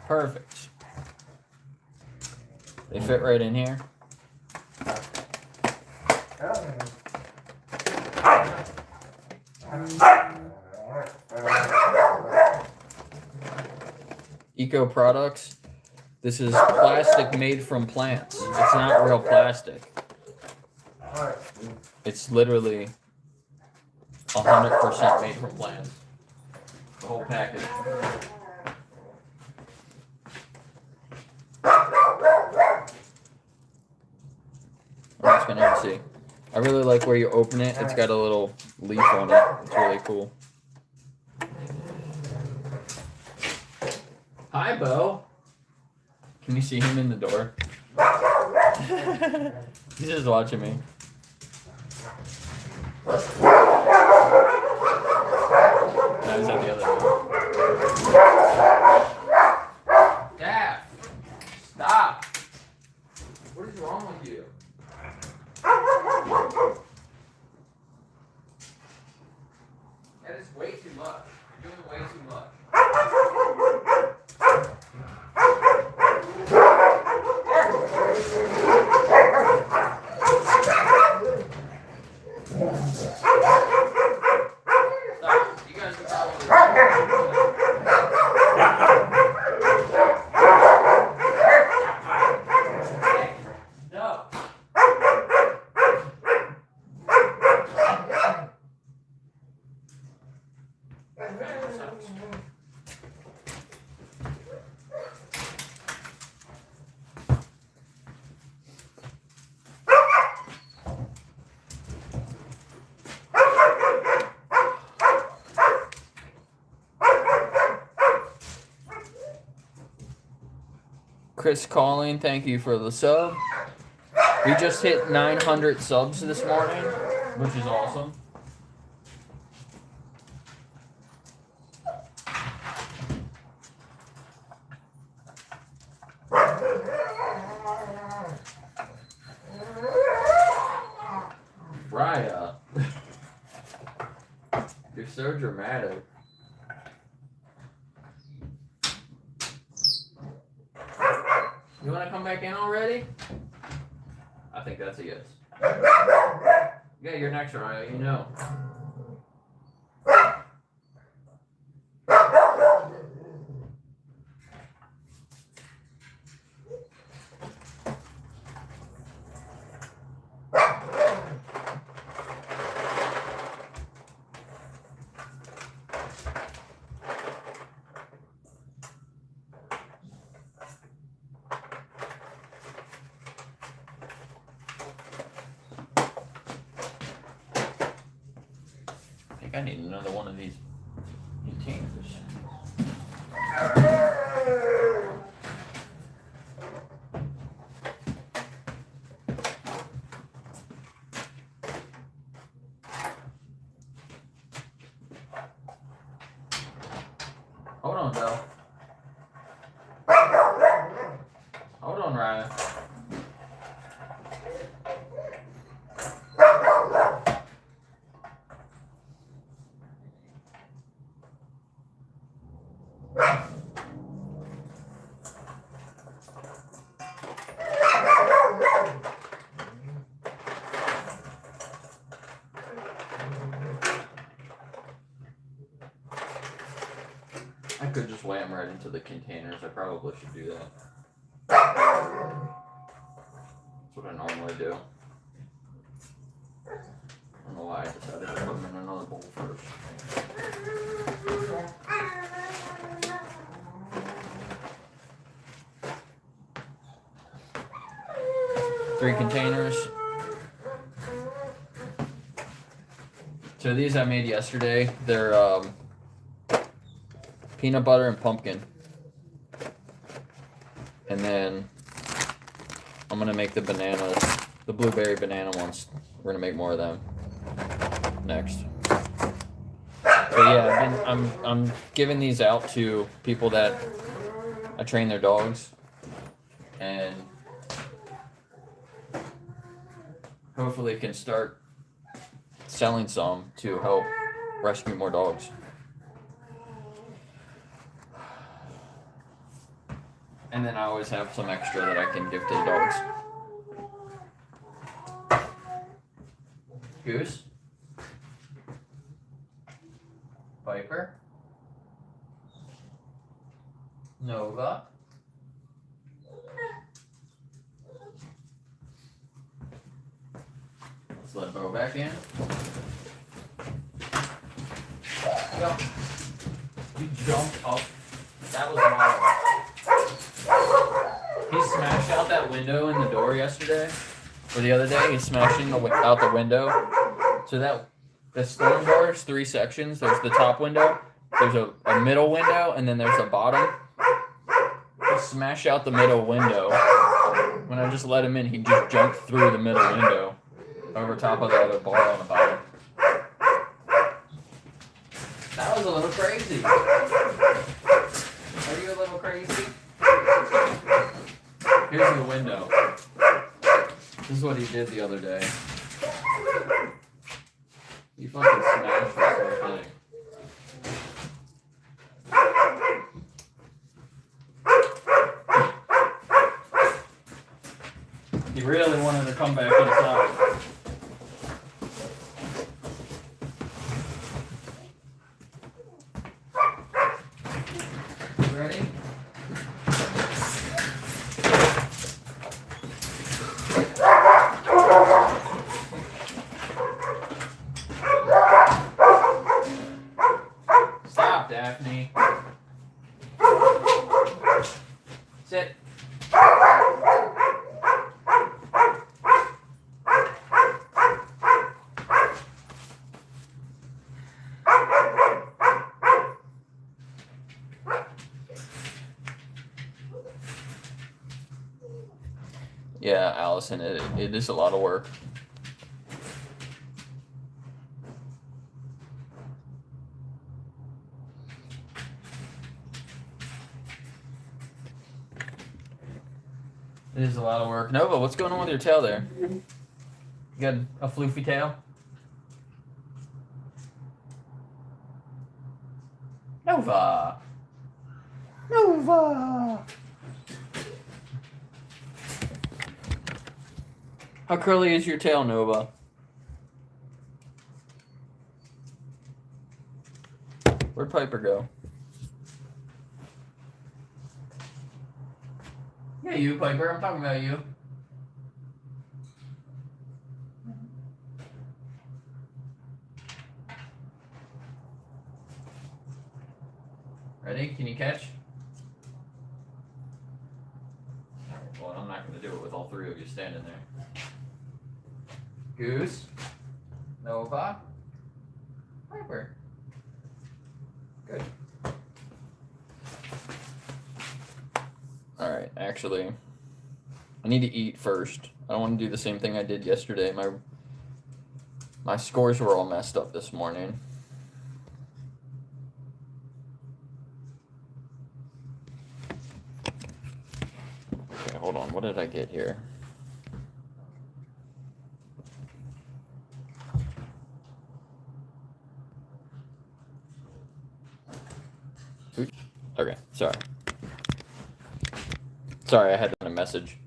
S1: Perfect. They fit right in here. Eco products. This is plastic made from plants. It's not real plastic. It's literally 100% made from plants. The whole package. I'm just gonna see. I really like where you open it. It's got a little leaf on it. It's really cool. Hi, Bo. Can you see him in the door? He's just watching me. is at the other door. Dad, stop. What is wrong with you? That is way too much. You're doing way too much. Chris Calling, thank you for the sub. We just hit 900 subs this morning, which is awesome. Raya, you're so dramatic. You want to come back in already? I think that's a yes. Yeah, you're next, Raya. You know. I need another one of these containers. Hold on, Belle. Hold on, Ryan. I could just weigh them right into the containers. I probably should do that. That's what I normally do. I don't know why I decided to put them in another bowl first. Three containers. So these I made yesterday. They're peanut butter and pumpkin. And then I'm gonna make the bananas, the blueberry banana ones. We're gonna make more of them next. So yeah, I'm giving these out to people that I train their dogs, and hopefully can start selling some to help rescue more dogs. And then I always have some extra that I can give to the dogs. Goose? Viper? Nova? Let's let Bo back in. Go. You jumped up. That was wild. He smashed out that window in the door yesterday, or the other day. He smashed out the window. So that the storm door is 3 sections. There's the top window, there's a middle window, and then there's a bottom. He smashed out the middle window. When I just let him in, he just jumped through the middle window over top of the other bar on the bottom. That Nova's a little crazy. Are you a little crazy? Here's the window. This is what he did the other day. He fucking smashed this whole thing. He really wanted to come back inside. You ready? Stop, Daphne. Sit. Yeah, Allison, it is a lot of work. It is a lot of work. Nova, what's going on with your tail there? You got a floofy tail? Nova! Nova! How curly is your tail, Nova? Where'd Piper go? Yeah, you, Piper. I'm talking about you. Ready? Can you catch? Alright, well, I'm not going to do it with all three of you standing there. Goose. Nova. Piper. Good. Alright, actually, I need to eat first. I don't want to do the same thing I did yesterday. My scores were all messed up this morning. Okay, hold on. What did I get here? Okay, sorry. Sorry, I had a message.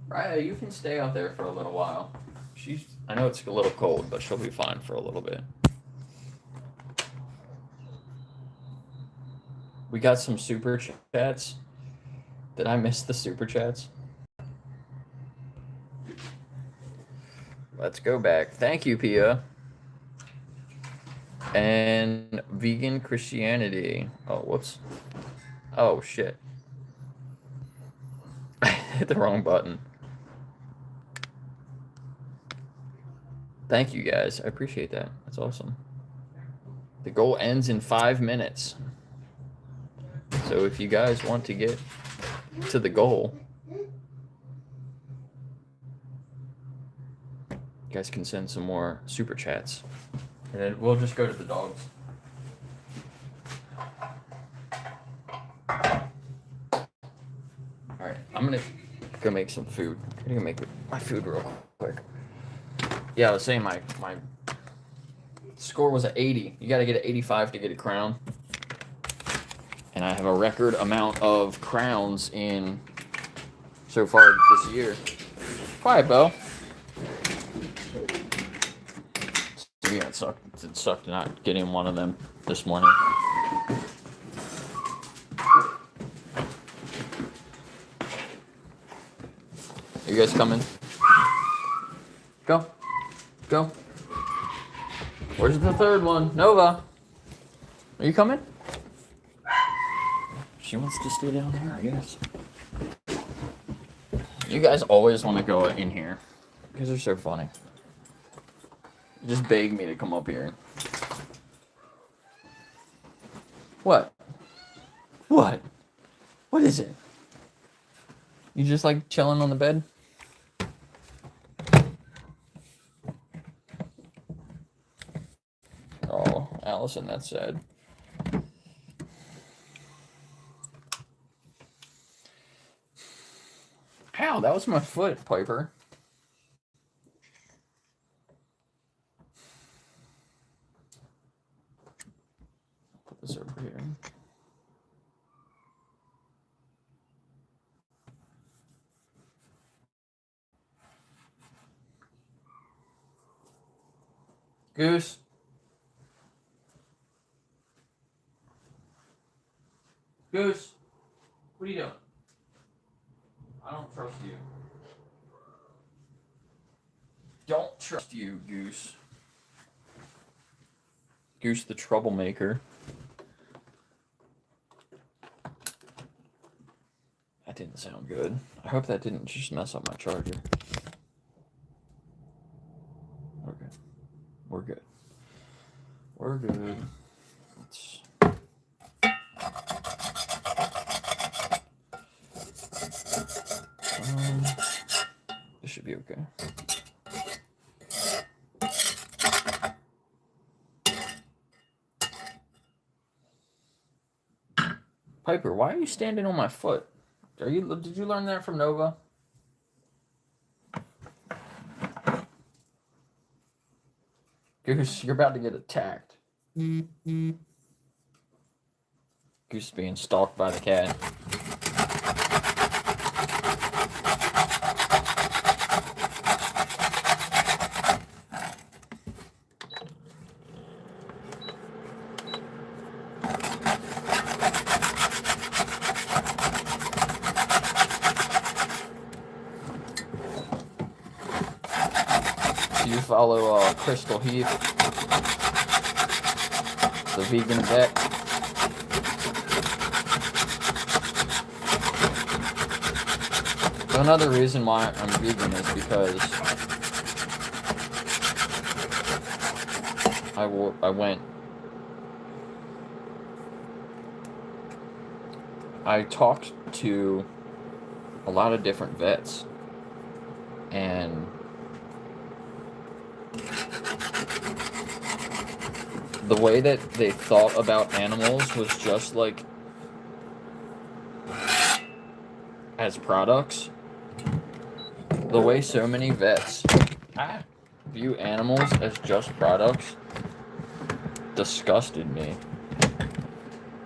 S1: Raya, you can stay out there for a little while. I know it's a little cold, but she'll be fine for a little bit. We got some super chats. Did I miss the super chats? Let's go back. Thank you, Pia. And vegan Christianity. Oh, whoops. Oh, shit. I hit the wrong button. Thank you, guys. I appreciate that. That's awesome. The goal ends in 5 minutes. So if you guys want to get to the goal, you guys can send some more super chats. And then we'll just go to the dogs. Alright, I'm gonna go make some food. I'm gonna make my food real quick. Yeah, I was saying my score was at 80. You gotta get an 85 to get a crown. And I have a record amount of crowns in so far this year. Quiet, Bo. Yeah, it sucked not getting one of them this morning. Are you guys coming? Go. Go. Where's the third one? Nova. Are you coming? She wants to stay down there, I guess. You guys always want to go in here because they're so funny. Just beg me to come up here. What? What? What is it? You just like chilling on the bed? Allison, that's sad. Ow, that was my foot, Piper. Put this over here. Goose. Goose. What are you doing? I don't trust you. Don't trust you, Goose. Goose the troublemaker. That didn't sound good. I hope that didn't just mess up my charger. We're good. We're good. We're good. Let's... this should be okay. Piper, why are you standing on my foot? Did you learn that from Nova? Goose, you're about to get attacked. Goose being stalked by the cat. Do you follow Crystal Heath, the vegan vet? So another reason why I'm vegan is because I talked to a lot of different vets, and the way that they thought about animals was just like as products. The way so many vets view animals as just products disgusted me,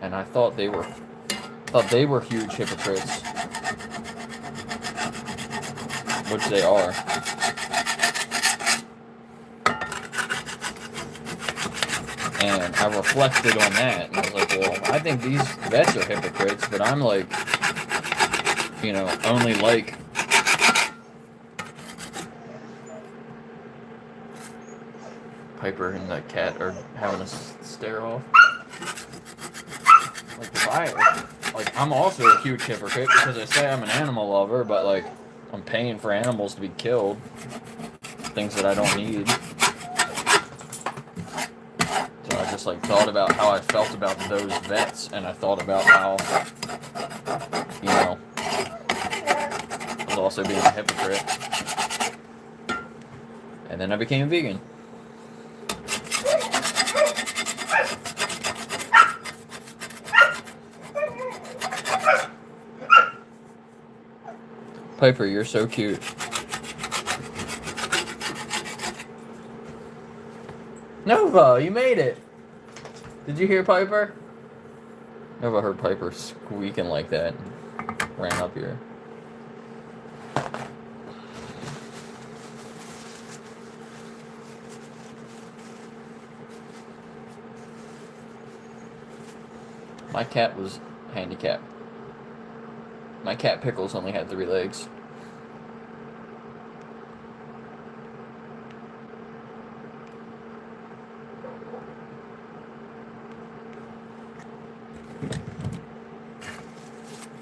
S1: and I thought they were huge hypocrites, which they are. And I reflected on that, and I was like, well, I think these vets are hypocrites, but I'm like, only like Piper and the cat are having a stare off. Like, I'm also a huge hypocrite because I say I'm an animal lover, but like, I'm paying for animals to be killed. Things that I don't need. So I just like thought about how I felt about those vets, and I thought about how, I was also being a hypocrite. And then I became vegan. Piper, you're so cute. Nova, you made it! Did you hear Piper? Nova heard Piper squeaking like that and ran up here. My cat was handicapped. My cat Pickles only had 3 legs.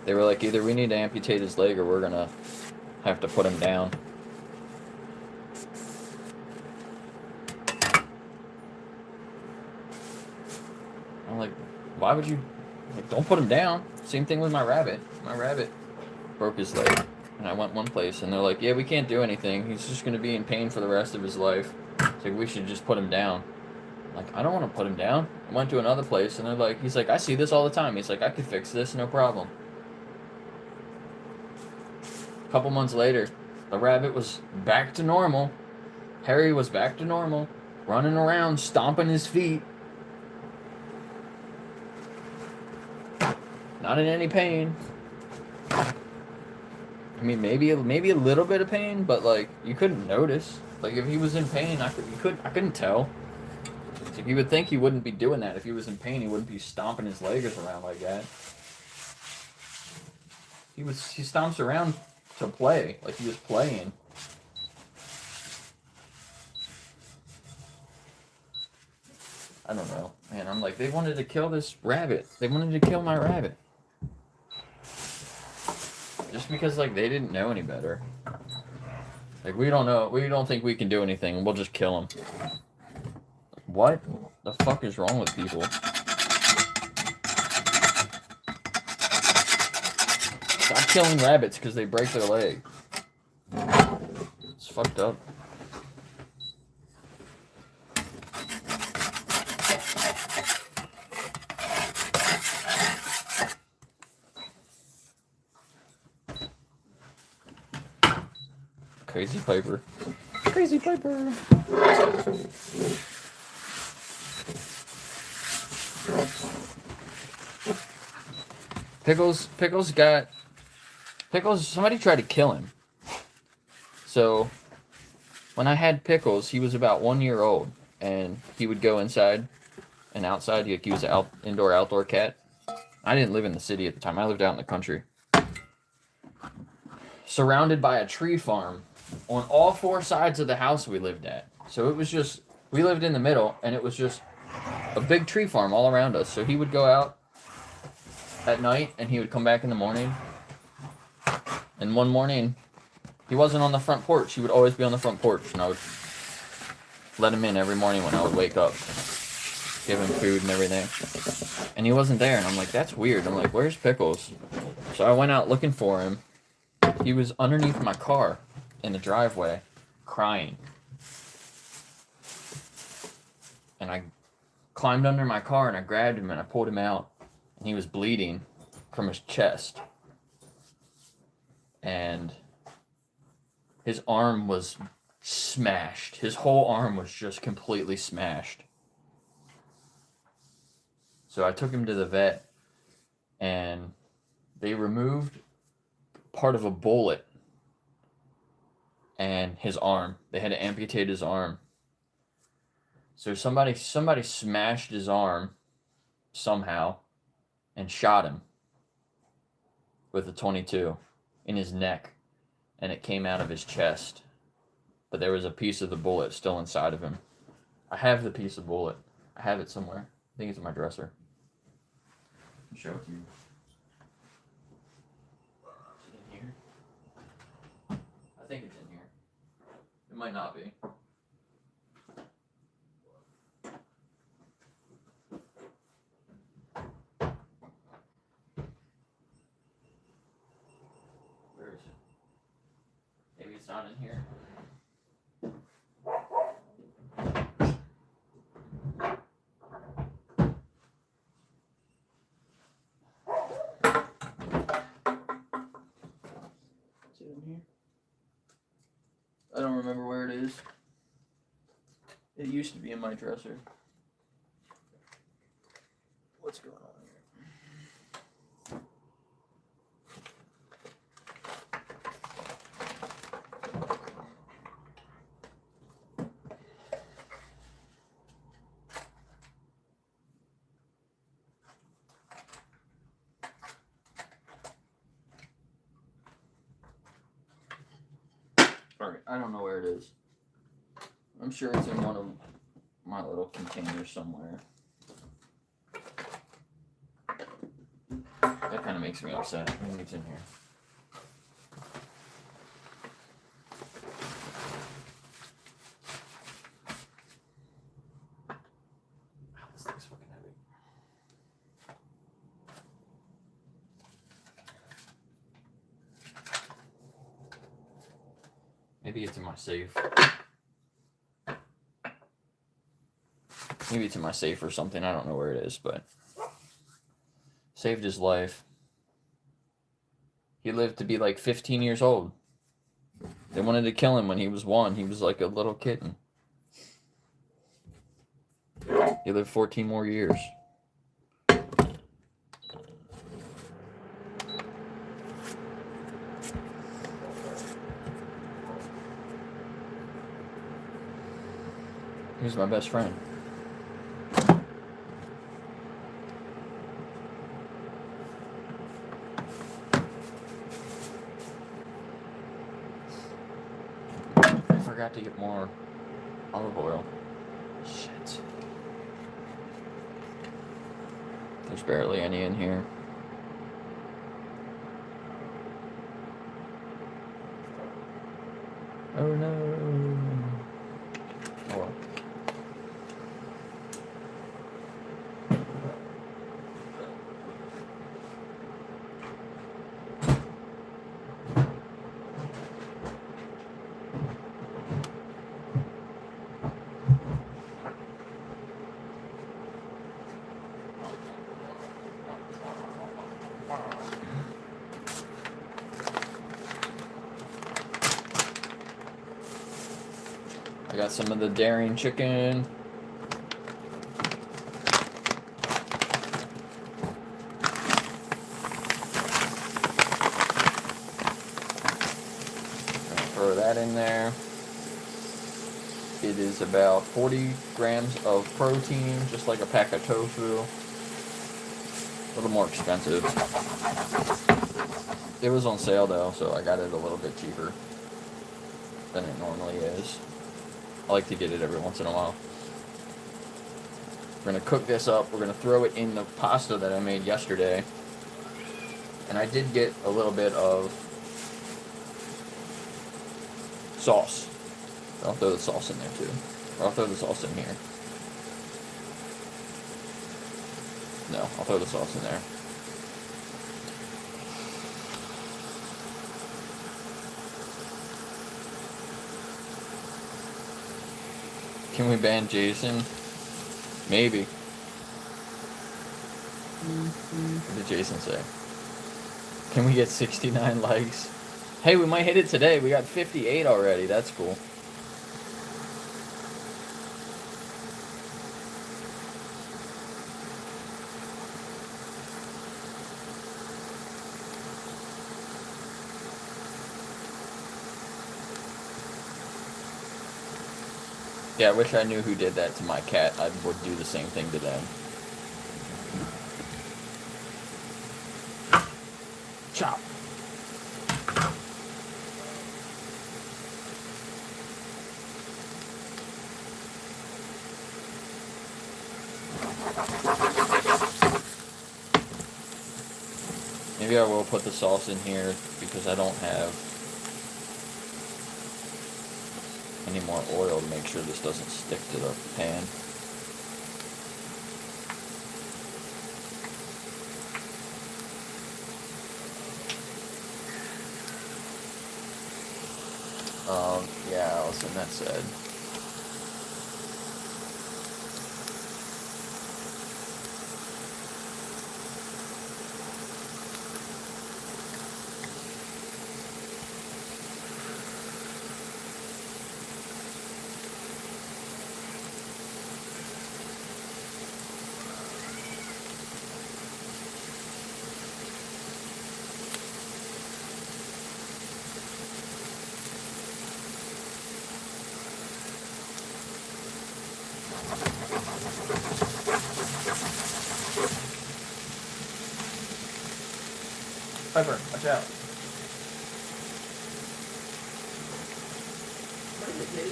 S1: They were like, either we need to amputate his leg or we're gonna have to put him down. I'm like, why would you? Like, don't put him down. Same thing with my rabbit. My rabbit broke his leg, and I went one place, and they're like, yeah, we can't do anything. He's just gonna be in pain for the rest of his life. It's like, we should just put him down. Like, I don't want to put him down. I went to another place, and they're like, he's like, I see this all the time. He's like, I could fix this, no problem. A couple months later, the rabbit was back to normal. Harry was back to normal, running around, stomping his feet. Not in any pain. I mean, maybe a little bit of pain, but like you couldn't notice. Like if he was in pain, I couldn't tell. So you would think he wouldn't be doing that. If he was in pain, he wouldn't be stomping his legs around like that. He stomps around to play, like he was playing. I don't know, man. I'm like, they wanted to kill this rabbit. They wanted to kill my rabbit. Just because, like, they didn't know any better. Like, we don't know. We don't think we can do anything. We'll just kill them. What the fuck is wrong with people? Stop killing rabbits because they break their leg. It's fucked up. Crazy Piper. Crazy Piper. Pickles, somebody tried to kill him. So, when I had Pickles, he was about 1 year old, and he would go inside and outside. He was an indoor-outdoor cat. I didn't live in the city at the time. I lived out in the country. Surrounded by a tree farm on all four sides of the house we lived at. So it was just, we lived in the middle, and it was just a big tree farm all around us. So he would go out at night, and he would come back in the morning. And one morning, he wasn't on the front porch. He would always be on the front porch, and I would let him in every morning when I would wake up, give him food and everything. And he wasn't there, and I'm like, that's weird. I'm like, where's Pickles? So I went out looking for him. He was underneath my car in the driveway, crying. And I climbed under my car, and I grabbed him, and I pulled him out. And he was bleeding from his chest. And his arm was smashed. His whole arm was just completely smashed. So I took him to the vet, and they removed part of a bullet and his arm. They had to amputate his arm. So somebody smashed his arm somehow and shot him with a .22 in his neck, and it came out of his chest. But there was a piece of the bullet still inside of him. I have the piece of bullet. I have it somewhere. I think it's in my dresser. I'll show it to you. Is it in here? I think it's in here. It might not be. Where is it? Maybe it's not in here. In here. I don't remember where it is. It used to be in my dresser. What's going on here? Alright, I don't know where it is. I'm sure it's in one of my little containers somewhere. That kind of makes me upset. I think it's in here. Wow, this thing's fucking heavy. Maybe it's in my safe. Maybe it's in my safe or something. I don't know where it is, but saved his life. He lived to be like 15 years old. They wanted to kill him when he was 1. He was like a little kitten. He lived 14 more years. He's my best friend. I forgot to get more olive oil. Shit. There's barely any in here. Oh no. Oh well. I got some of the daring chicken. Gonna throw that in there. It is about 40 grams of protein, just like a pack of tofu. A little more expensive. It was on sale though, so I got it a little bit cheaper than it normally is. I like to get it every once in a while. We're going to cook this up. We're going to throw it in the pasta that I made yesterday. And I did get a little bit of sauce. I'll throw the sauce in there too. Or I'll throw the sauce in here. No, I'll throw the sauce in there. Can we ban Jason? Maybe. What did Jason say? Can we get 69 likes? Hey, we might hit it today. We got 58 already. That's cool. Yeah, I wish I knew who did that to my cat. I would do the same thing to them. Chop. Maybe I will put the sauce in here because I don't have any more oil to make sure this doesn't stick to the pan. Yeah, Allison, that said. Piper, watch out. What is it, kitty?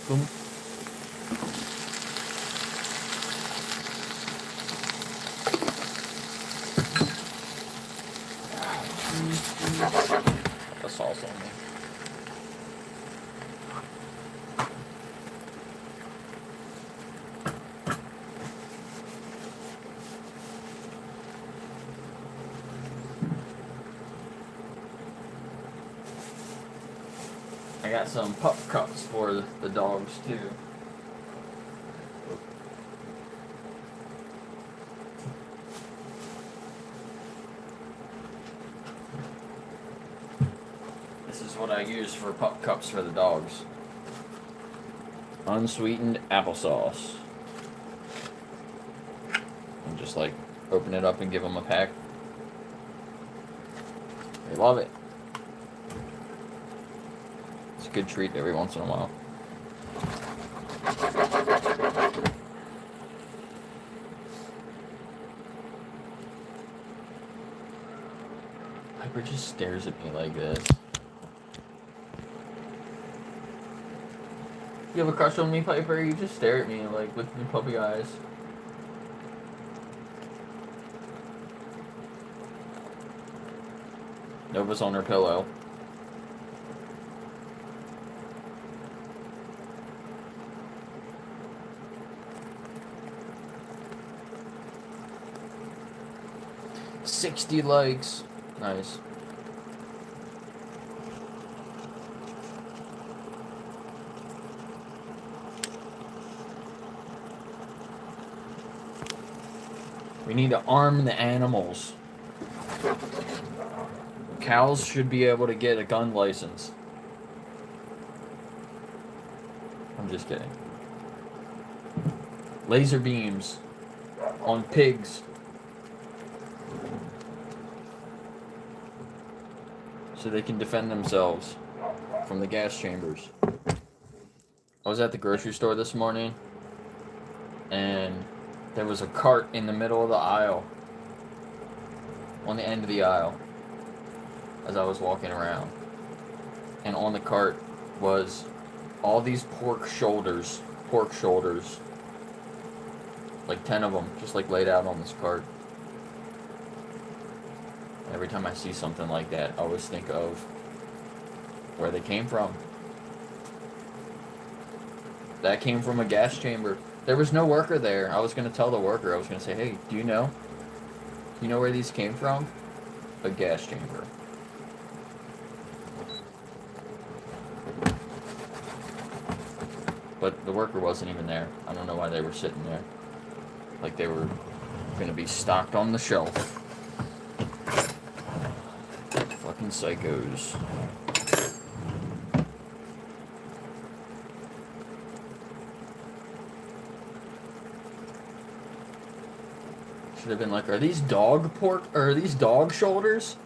S1: Boom. The sauce on me. I got some pup cups for the dogs too. This is what I use for pup cups for the dogs. Unsweetened applesauce. And just like open it up and give them a pack. They love it. It's a good treat every once in a while. Piper just stares at me like this. You have a crush on me, Piper? You just stare at me like with your puppy eyes. Nova's on her pillow. $60 likes. Nice. We need to arm the animals. Cows should be able to get a gun license. I'm just kidding. Laser beams on pigs. So they can defend themselves from the gas chambers. I was at the grocery store this morning, and there was a cart in the middle of the aisle, on the end of the aisle, as I was walking around. And on the cart was all these pork shoulders, like 10 of them, just like laid out on this cart. Every time I see something like that, I always think of where they came from. That came from a gas chamber. There was no worker there. I was going to tell the worker, I was going to say, hey, do you know where these came from? A gas chamber. But the worker wasn't even there. I don't know why they were sitting there. Like they were going to be stocked on the shelf. Fucking psychos. Should have been like, are these dog pork, or are these dog shoulders?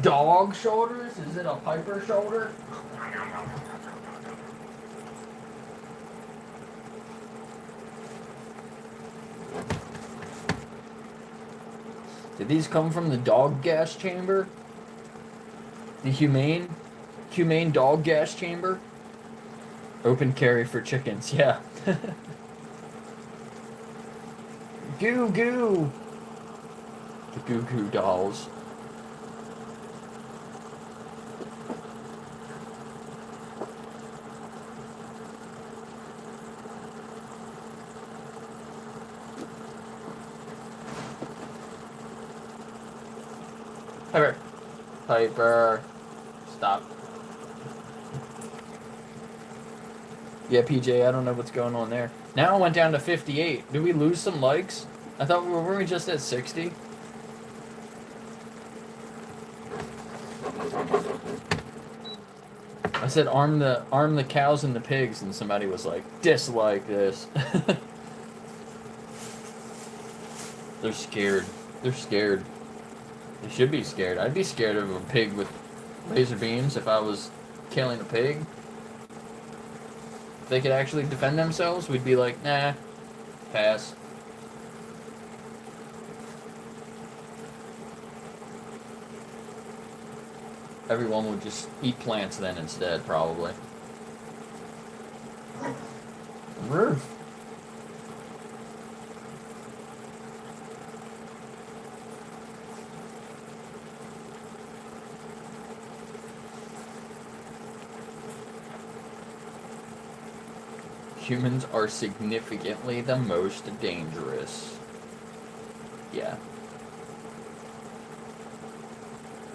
S1: Dog shoulders? Is it a Piper shoulder? Did these come from the dog gas chamber? The humane dog gas chamber? Open carry for chickens, yeah. Goo goo! The goo goo dolls. Piper. Piper. Stop. Yeah, PJ, I don't know what's going on there. Now it went down to 58. Did we lose some likes? I thought, were we just at 60? I said arm the cows and the pigs, and somebody was like, dislike this. They're scared. They're scared. They should be scared. I'd be scared of a pig with laser beams if I was killing a pig. If they could actually defend themselves, we'd be like, nah, pass. Everyone would just eat plants then instead, probably. Roof. Humans are significantly the most dangerous. Yeah.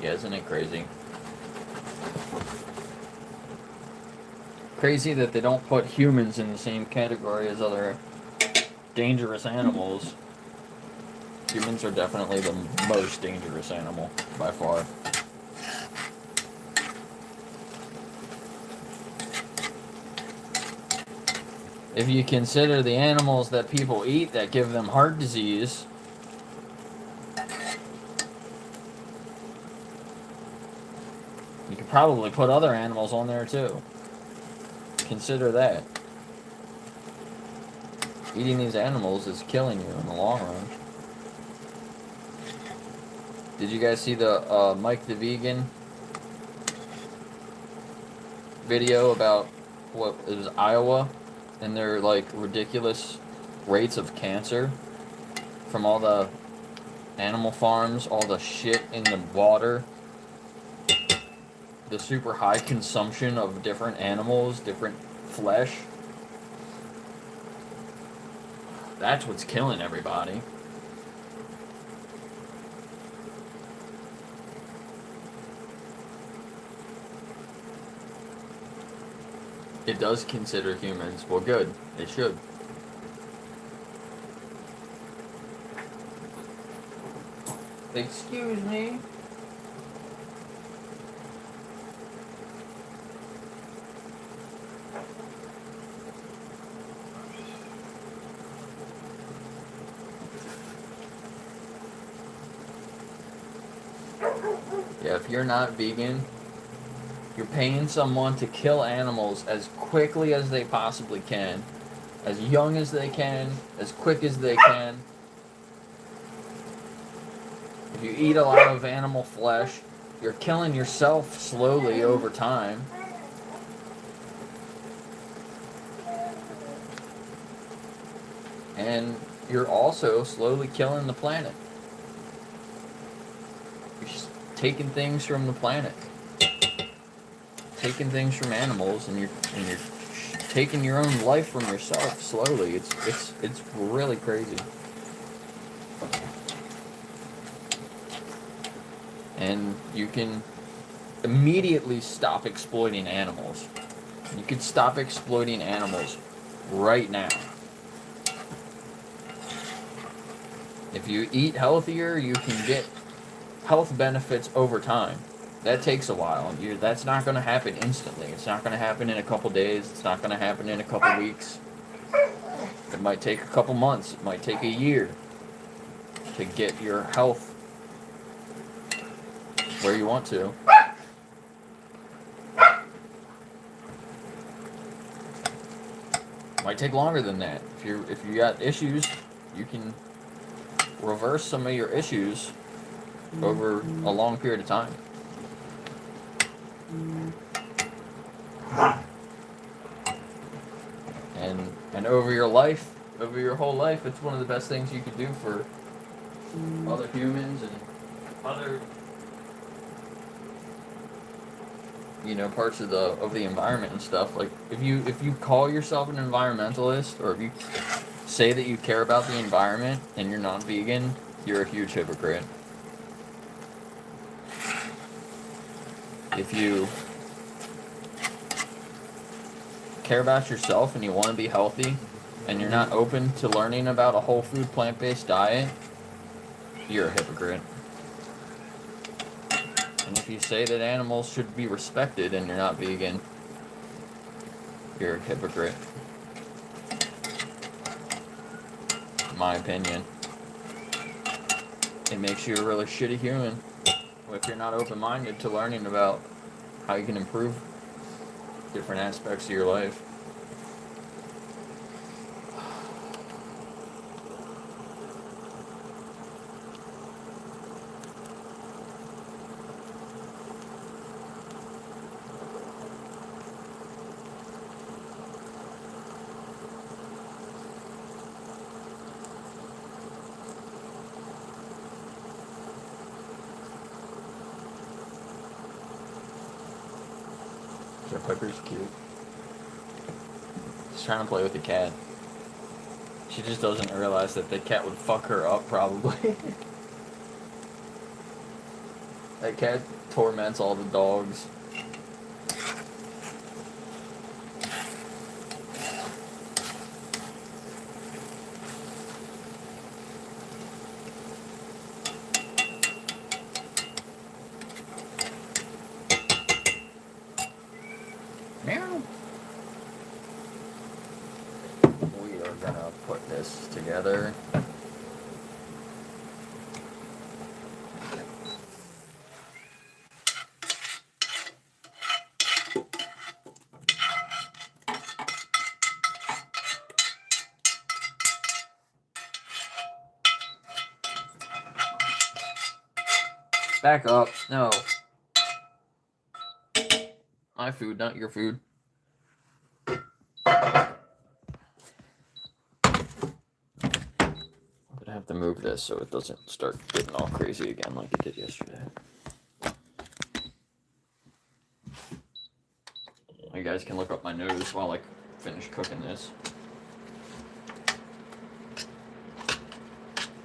S1: Yeah, isn't it crazy? Crazy that they don't put humans in the same category as other dangerous animals. Humans are definitely the most dangerous animal, by far. If you consider the animals that people eat that give them heart disease, you could probably put other animals on there too. Consider that. Eating these animals is killing you in the long run. Did you guys see the Mike the Vegan video about what it was, Iowa, and their like ridiculous rates of cancer from all the animal farms, all the shit in the water, the super high consumption of different animals, different flesh? That's what's killing everybody. It does consider humans. Well, good. It should. Excuse me. Yeah, if you're not vegan, you're paying someone to kill animals as quickly as they possibly can, as young as they can, as quick as they can. If you eat a lot of animal flesh, you're killing yourself slowly over time. And you're also slowly killing the planet. You're just taking things from the planet. Taking things from animals, and you're taking your own life from yourself slowly. It's really crazy. And you can immediately stop exploiting animals. You could stop exploiting animals right now. If you eat healthier, you can get health benefits over time. That takes a while. That's not going to happen instantly. It's not going to happen in a couple days. It's not going to happen in a couple weeks. It might take a couple months. It might take a year to get your health where you want to. Might take longer than that. If you got issues, you can reverse some of your issues over a long period of time. And over your life, over your whole life, it's one of the best things you could do for other humans and other, parts of the environment and stuff. Like if you call yourself an environmentalist, or if you say that you care about the environment and you're not vegan, you're a huge hypocrite. If you care about yourself and you want to be healthy and you're not open to learning about a whole food plant-based diet, you're a hypocrite. And if you say that animals should be respected and you're not vegan, you're a hypocrite. In my opinion. It makes you a really shitty human if you're not open-minded to learning about how you can improve different aspects of your life. Pepper's cute. She's trying to play with the cat. She just doesn't realize that the cat would fuck her up, probably. That cat torments all the dogs. together. Back up. No. My food, not your food. I'm gonna have to move this so it doesn't start getting all crazy again like it did yesterday. You guys can look up my nose while I finish cooking this.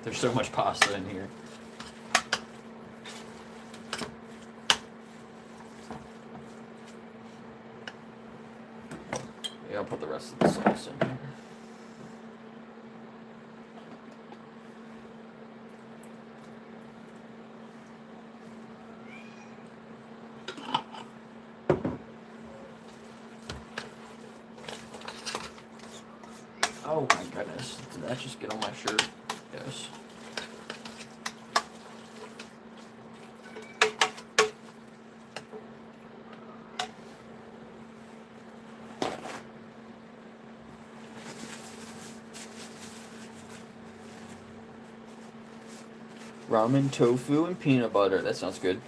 S1: There's so much pasta in here. Yeah, I'll put the rest of the sauce in here. Oh my goodness, did that just get on my shirt? Yes. Ramen, tofu, and peanut butter. That sounds good.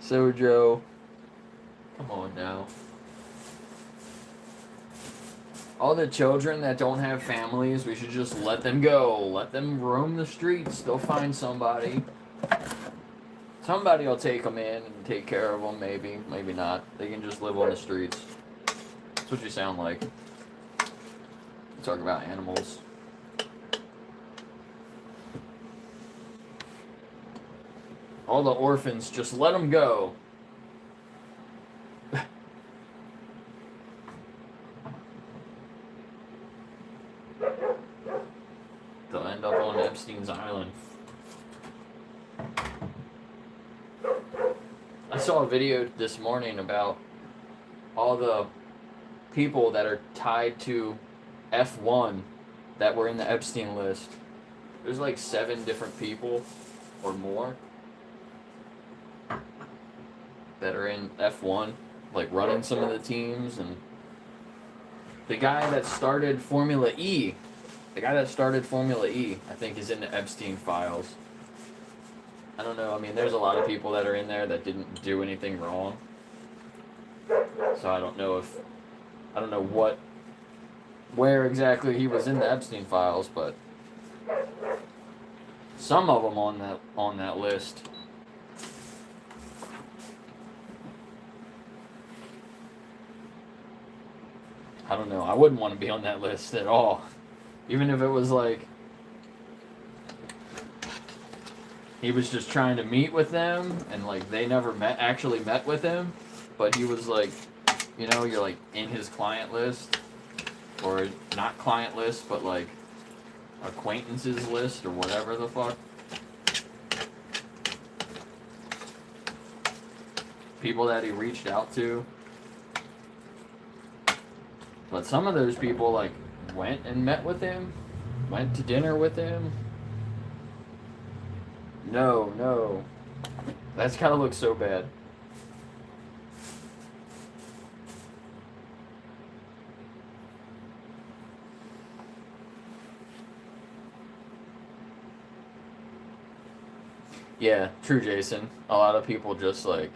S1: Sojo. Come on now. All the children that don't have families, we should just let them go. Let them roam the streets. They'll find somebody. Somebody will take them in and take care of them, maybe. Maybe not. They can just live on the streets. That's what you sound like. You talk about animals. All the orphans, just let them go. They'll end up on Epstein's Island. I saw a video this morning about all the people that are tied to F1 that were in the Epstein list. There's like 7 different people or more that are in F1, like running some of the teams. And the guy that started Formula E, I think is in the Epstein files. I don't know, I mean, there's a lot of people that are in there that didn't do anything wrong. So I don't know where exactly he was in the Epstein files, but some of them on that list. I don't know. I wouldn't want to be on that list at all. Even if it was like he was just trying to meet with them and like they never actually met with him, but he was like, you're like in his client list, or not client list, but like acquaintances list or whatever the fuck. People that he reached out to. But some of those people, like, went and met with him, went to dinner with him. No. That's gotta look so bad. Yeah, true, Jason. A lot of people just, like,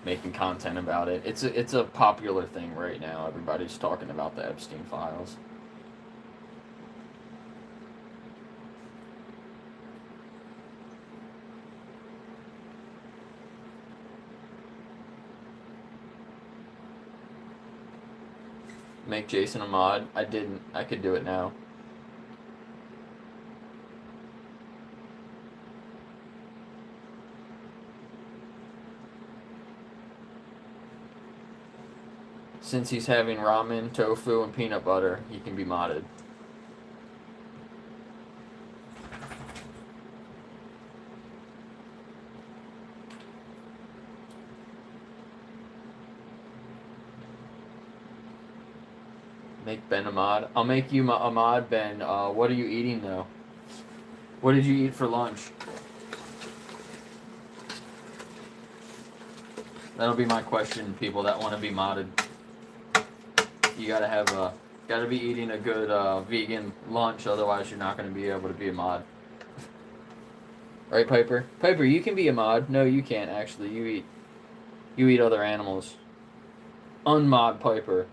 S1: making content about it. It's a popular thing right now. Everybody's talking about the Epstein files. Make Jason a mod. I didn't. I could do it now. Since he's having ramen, tofu, and peanut butter, he can be modded. Make Ben a mod. I'll make you a mod, Ben. What are you eating though? What did you eat for lunch? That'll be my question, people that want to be modded. You gotta be eating a good vegan lunch, otherwise you're not gonna be able to be a mod. Right, Piper? Piper, you can be a mod. No, you can't actually. You eat other animals. Unmod Piper.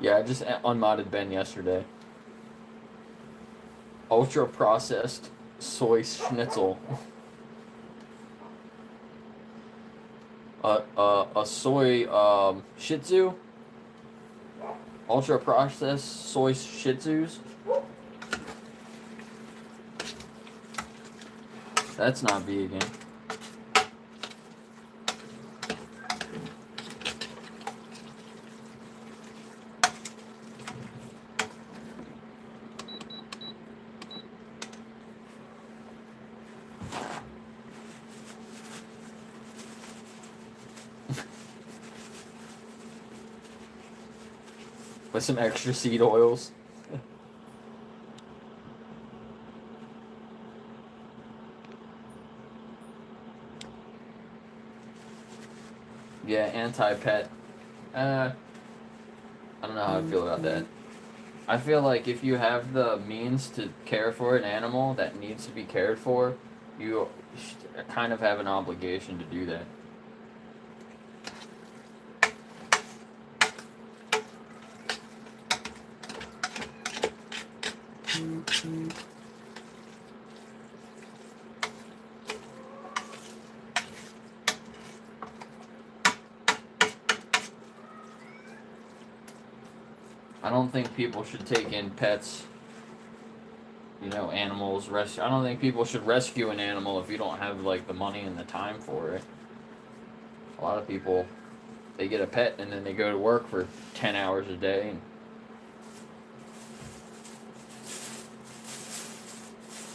S1: Yeah, I just unmodded Ben yesterday. Ultra processed soy schnitzel. A soy Shih Tzu. Ultra processed soy Shih Tzus. That's not vegan. With some extra seed oils. Yeah, anti-pet. I don't know how I feel about that. I feel like if you have the means to care for an animal that needs to be cared for, you kind of have an obligation to do that. I don't think people should take in pets, animals. I don't think people should rescue an animal if you don't have, like, the money and the time for it. A lot of people, they get a pet and then they go to work for 10 hours a day. And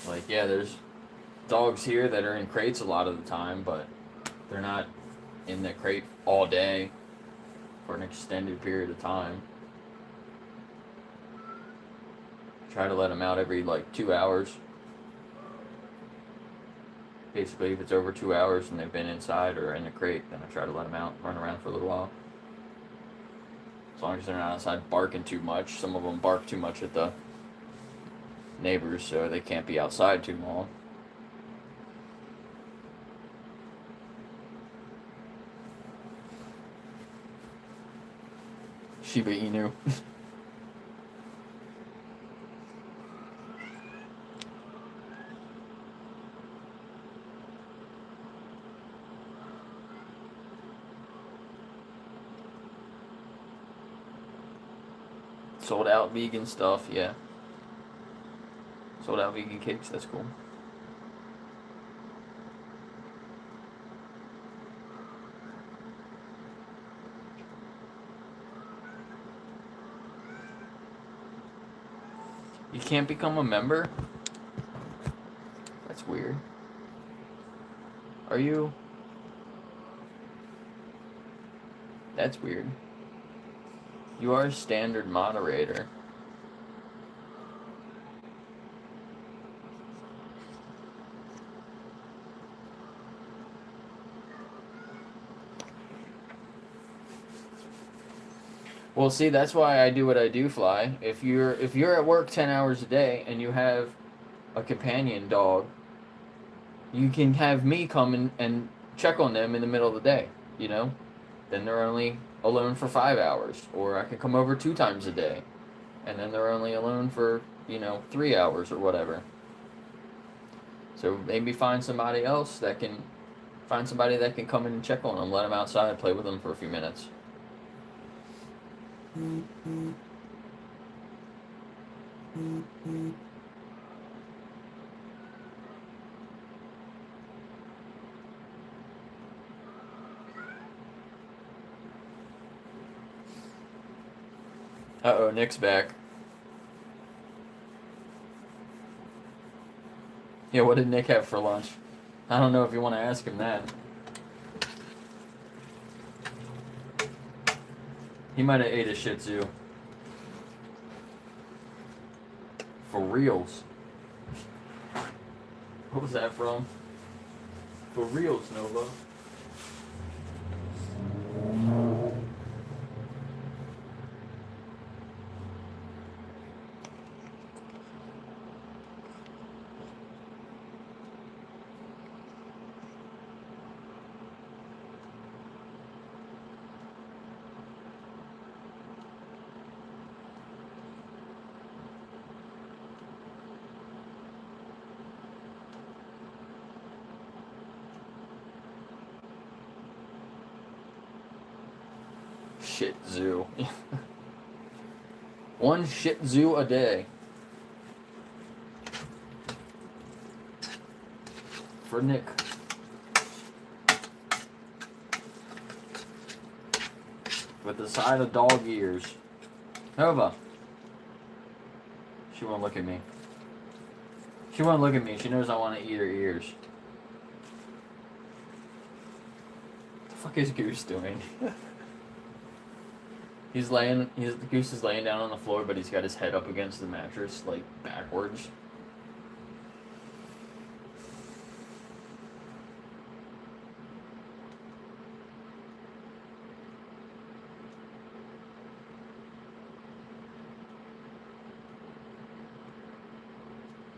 S1: like, yeah, there's dogs here that are in crates a lot of the time, but they're not in the crate all day for an extended period of time. Try to let them out every, 2 hours. Basically, if it's over 2 hours and they've been inside or in the crate, then I try to let them out, run around for a little while. As long as they're not outside barking too much. Some of them bark too much at the neighbors, so they can't be outside too long. Shiba Inu. Sold out vegan stuff, yeah. Sold out vegan cakes, that's cool. You can't become a member? That's weird. Are you? That's weird. You are a standard moderator. Well, see, that's why I do what I do, Fly. If you're at work 10 hours a day and you have a companion dog, you can have me come and check on them in the middle of the day, Then they're only alone for 5 hours. Or I can come over 2 times a day. And then they're only alone for, 3 hours or whatever. So maybe find somebody that can come in and check on them, let them outside, play with them for a few minutes. Uh-oh, Nick's back. Yeah, what did Nick have for lunch? I don't know if you want to ask him that. He might have ate a Shih Tzu. For reals. What was that from? For reals, Nova. Shih Tzu. One Shih Tzu a day. For Nick. With a side of dog ears. Nova. She won't look at me. She won't look at me. She knows I want to eat her ears. What the fuck is Goose doing? Goose is laying down on the floor, but he's got his head up against the mattress, like, backwards.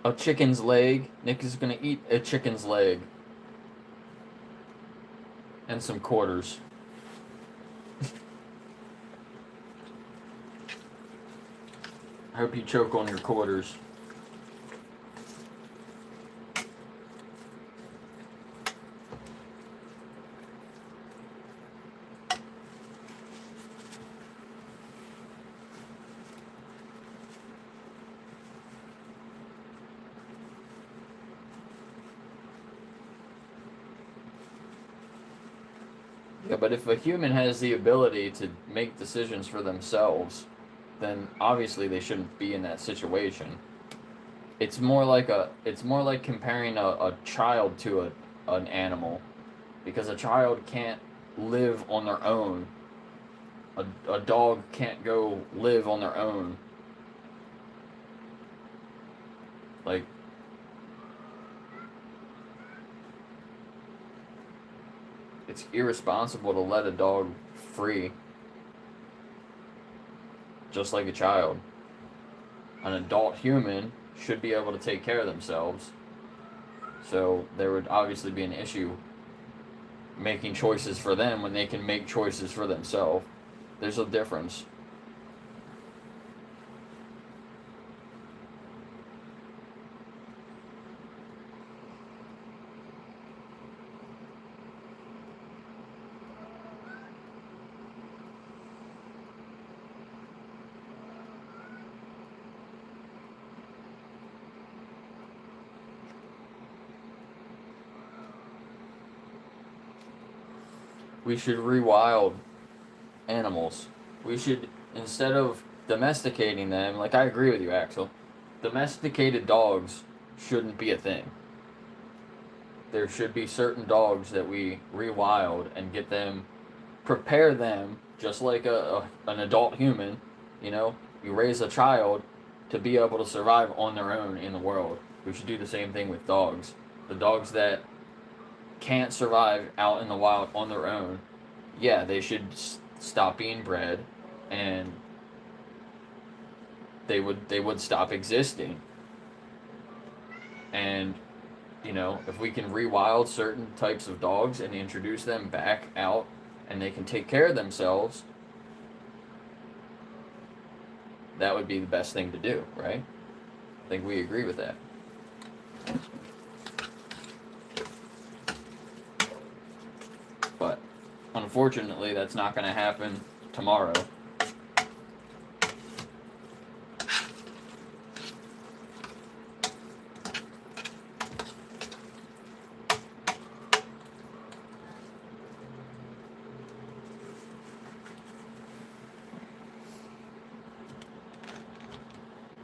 S1: A chicken's leg. Nick is gonna eat a chicken's leg. And some quarters. I hope you choke on your quarters. Yeah, but if a human has the ability to make decisions for themselves, then obviously they shouldn't be in that situation. It's more like comparing a child to an animal, because a child can't live on their own. A dog can't go live on their own. Like, it's irresponsible to let a dog free, just like a child. An adult human should be able to take care of themselves. So there would obviously be an issue making choices for them when they can make choices for themselves. There's a difference. We should rewild animals. We should, instead of domesticating them, like, I agree with you, Axel, domesticated dogs shouldn't be a thing. There should be certain dogs that we rewild and get them, prepare them, just like an adult human, you know? You raise a child to be able to survive on their own in the world. We should do the same thing with dogs. The dogs that can't survive out in the wild on their own, yeah, they should stop being bred, and they would stop existing. And, you know, if we can rewild certain types of dogs and introduce them back out and they can take care of themselves, that would be the best thing to do, right? I think we agree with that. But unfortunately, that's not going to happen tomorrow.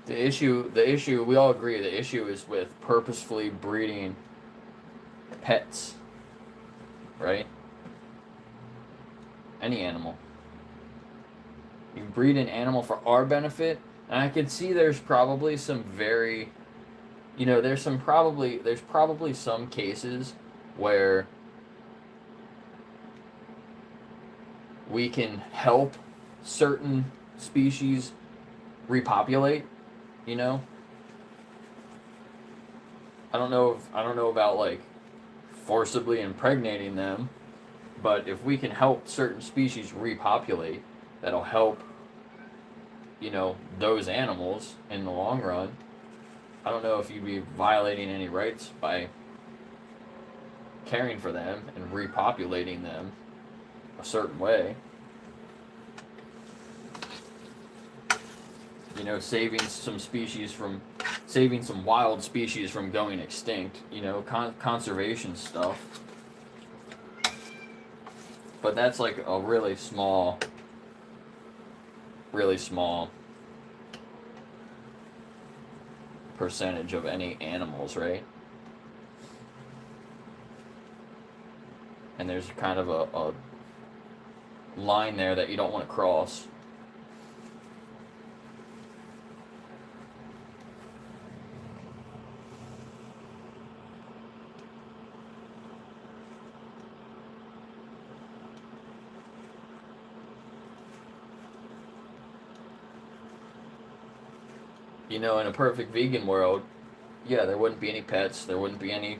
S1: The issue, we all agree, the issue is with purposefully breeding pets, right? Any animal. You breed an animal for our benefit, and I can see there's probably some very, there's probably some cases where we can help certain species repopulate, you know? I don't know about like forcibly impregnating them, but if we can help certain species repopulate, that'll help, those animals in the long run. I don't know if you'd be violating any rights by caring for them and repopulating them a certain way. Saving some wild species from going extinct, conservation stuff. But that's like a really small percentage of any animals, right? And there's kind of a line there that you don't want to cross. In a perfect vegan world, yeah, there wouldn't be any pets, there wouldn't be any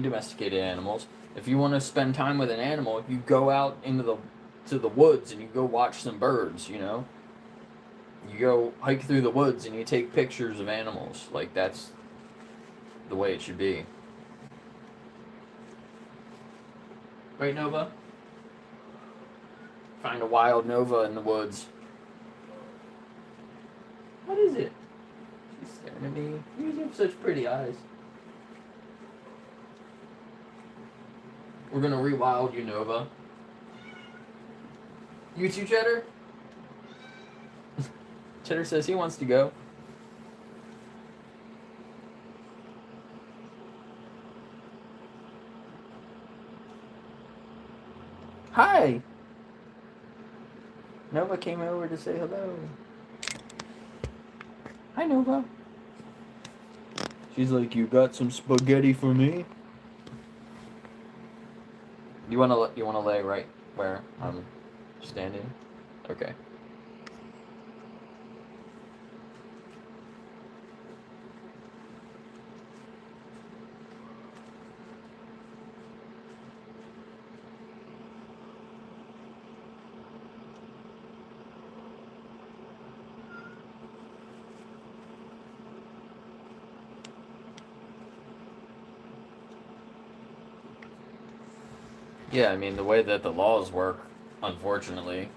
S1: domesticated animals. If you want to spend time with an animal, you go out into the woods and you go watch some birds, You go hike through the woods and you take pictures of animals. Like, that's the way it should be. Right, Nova? Find a wild Nova in the woods. What is it? She's staring at me. You have such pretty eyes. We're gonna rewild you, Nova. You too, Cheddar? Cheddar says he wants to go. Hi! Nova came over to say hello. Hi, Nova. She's like, you got some spaghetti for me? You wanna lay right where I'm standing? Okay. Yeah, I mean, the way that the laws work, unfortunately,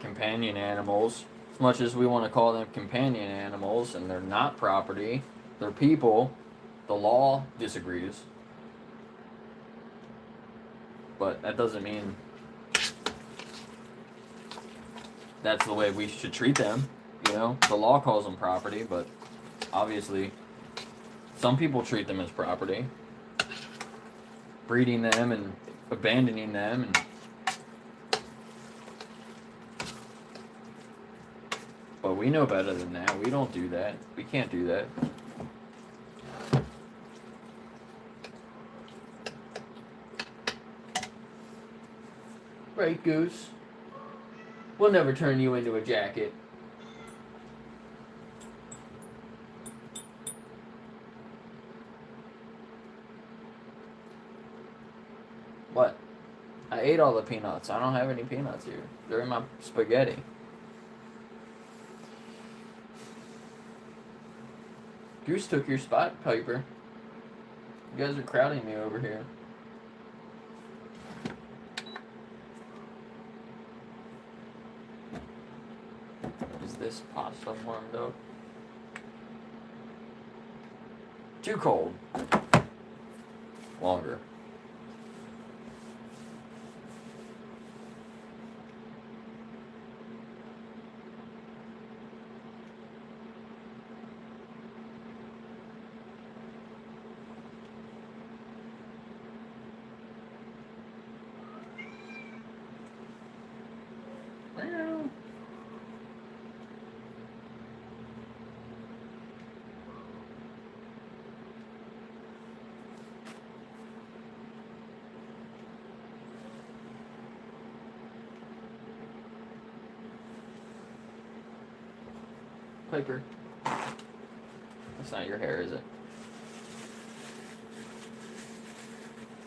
S1: companion animals, as much as we want to call them companion animals, and they're not property, they're people, the law disagrees. But that doesn't mean that's the way we should treat them, The law calls them property, but obviously some people treat them as property. Breeding them and abandoning them, but we know better than that. We don't do that. We can't do that. Right, Goose? We'll never turn you into a jacket. What? I ate all the peanuts. I don't have any peanuts here. They're in my spaghetti. Goose took your spot, Piper. You guys are crowding me over here. Is this pasta warmed up? Too cold. Longer. Piper. That's not your hair, is it?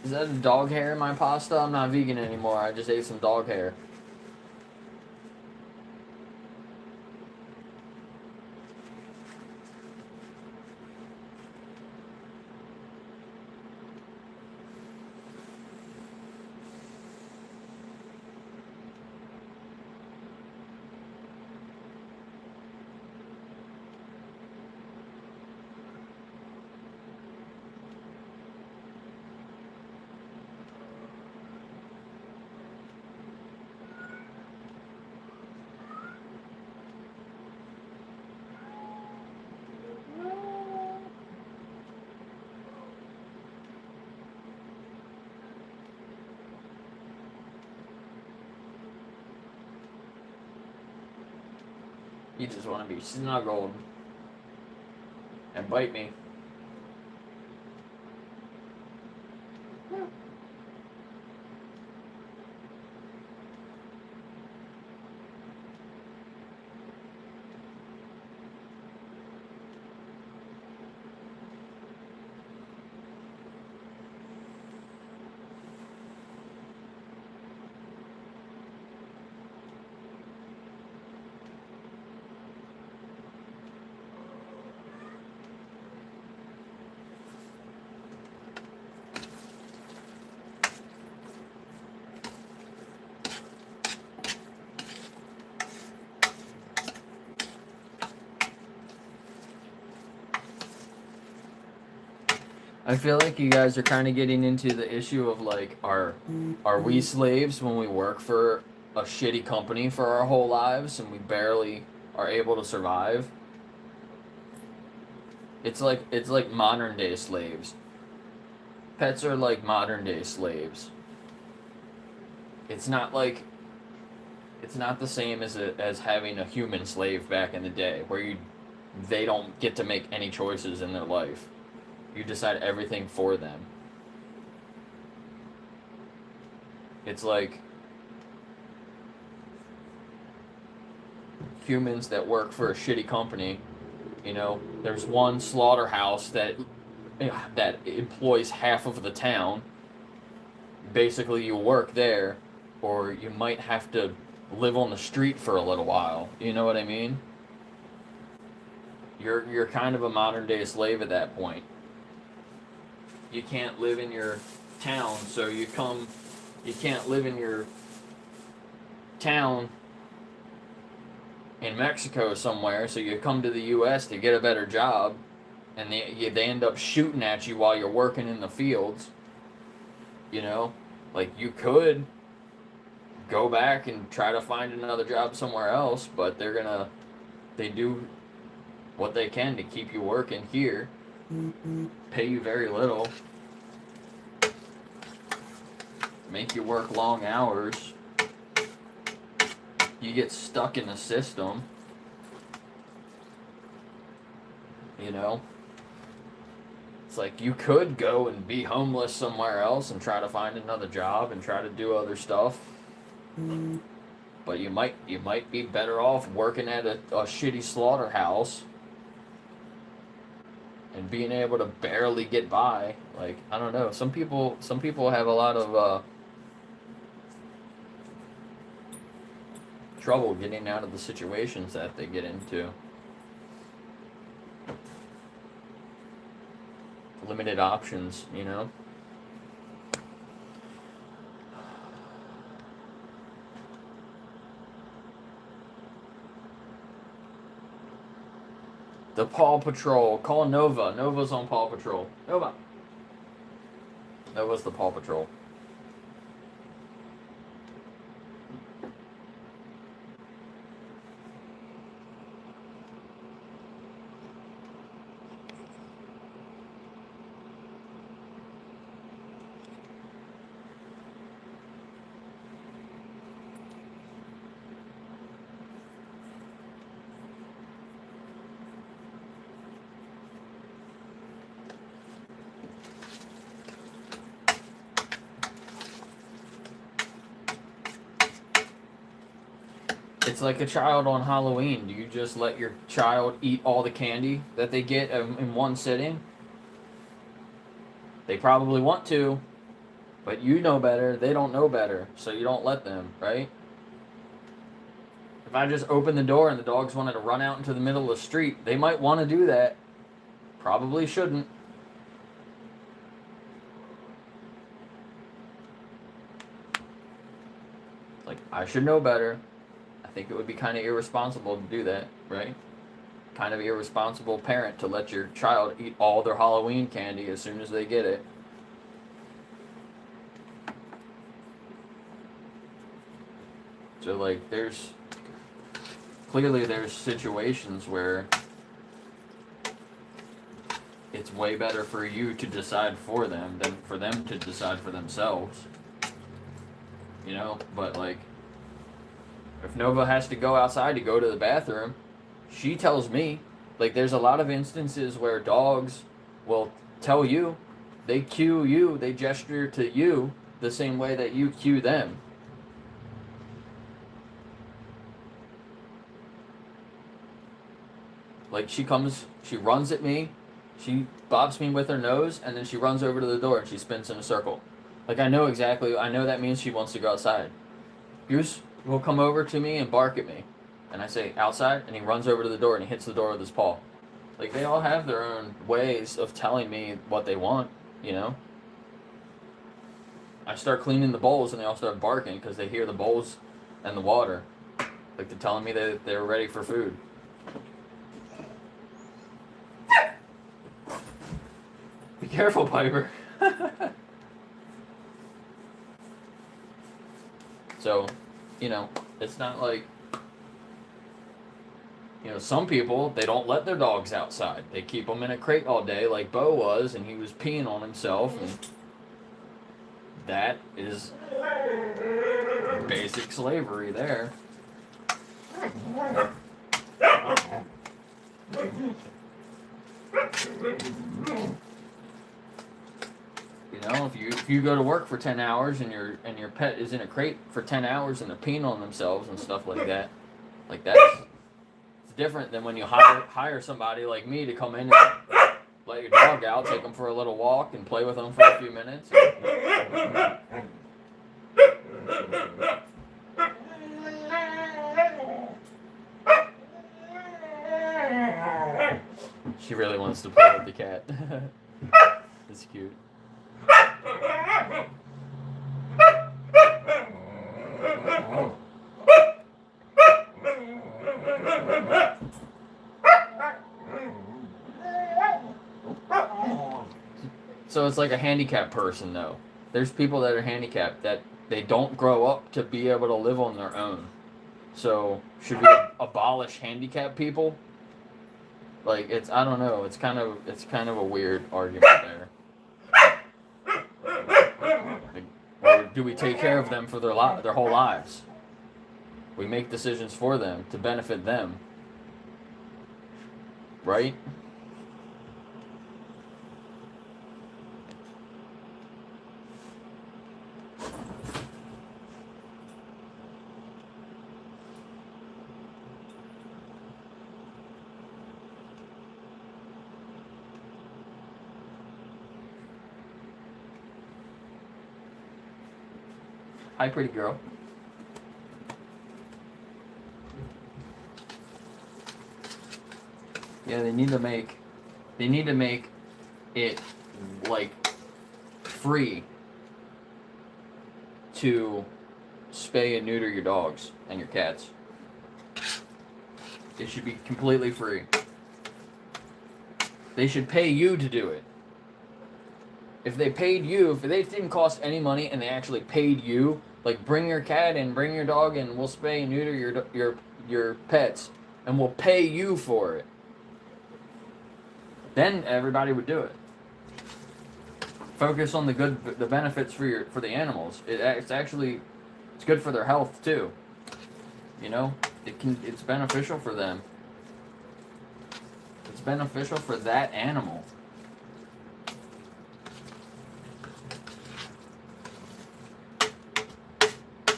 S1: Is that a dog hair in my pasta? I'm not vegan anymore. I just ate some dog hair. You just want to be snuggled and bite me. I feel like you guys are kind of getting into the issue of like, are we slaves when we work for a shitty company for our whole lives and we barely are able to survive? It's like modern day slaves. Pets are like modern day slaves. It's not the same as having a human slave back in the day where they don't get to make any choices in their life. You decide everything for them. It's like humans that work for a shitty company. You know, there's one slaughterhouse that employs half of the town. Basically, you work there, or you might have to live on the street for a little while. You know what I mean? You're kind of a modern day slave at that point. You can't live in your town, so you can't live in your town in Mexico somewhere, so you come to the U.S. to get a better job, and they end up shooting at you while you're working in the fields. You know, like, you could go back and try to find another job somewhere else, but they do what they can to keep you working here. Pay you very little, make you work long hours, you get stuck in the system, you know? It's like you could go and be homeless somewhere else and try to find another job and try to do other stuff, but you might be better off working at a shitty slaughterhouse and being able to barely get by. Like, I don't know. Some people have a lot of trouble getting out of the situations that they get into. Limited options, you know? The Paw Patrol. Call Nova. Nova's on Paw Patrol. Nova. Nova's the Paw Patrol. It's like a child on Halloween. Do you just let your child eat all the candy that they get in one sitting? They probably want to, but you know better. They don't know better, so you don't let them, right? If I just open the door and the dogs wanted to run out into the middle of the street, they might want to do that. Probably shouldn't. Like, I should know better. I think it would be kind of irresponsible to do that, right? Kind of irresponsible parent to let your child eat all their Halloween candy as soon as they get it. So, like, clearly there's situations where it's way better for you to decide for them than for them to decide for themselves. You know, but like, if Nova has to go outside to go to the bathroom, she tells me. Like, there's a lot of instances where dogs will tell you, they cue you, they gesture to you the same way that you cue them. Like, she runs at me, she bobs me with her nose, and then she runs over to the door and she spins in a circle. Like, I know that means she wants to go outside. Goose will come over to me and bark at me. And I say, outside, and he runs over to the door and he hits the door with his paw. Like, they all have their own ways of telling me what they want, you know? I start cleaning the bowls and they all start barking because they hear the bowls and the water. Like, they're telling me that they're ready for food. Be careful, Piper. So, you know, it's not like, you know, some people, they don't let their dogs outside. They keep them in a crate all day like Bo was, and he was peeing on himself, and that is basic slavery there. You know, if you go to work for 10 hours and your pet is in a crate for 10 hours and they're peeing on themselves and stuff like that's different than when you hire somebody like me to come in and let your dog out, take them for a little walk and play with them for a few minutes. She really wants to play with the cat. It's cute. So it's like a handicapped person, though. There's people that are handicapped that they don't grow up to be able to live on their own. So should we abolish handicapped people? Like, I don't know. It's kind of a weird argument there. Like, or do we take care of them for their whole lives? We make decisions for them to benefit them, right? Hi, pretty girl. Yeah, they need to make it like free to spay and neuter your dogs and your cats. It should be completely free. They should pay you to do it. If they paid you, if they didn't cost any money and they actually paid you, like, bring your cat in, bring your dog in, we'll spay and neuter your pets, and we'll pay you for it, then everybody would do it. Focus on the benefits for the animals. It's good for their health too. You know, it's beneficial for them. It's beneficial for that animal.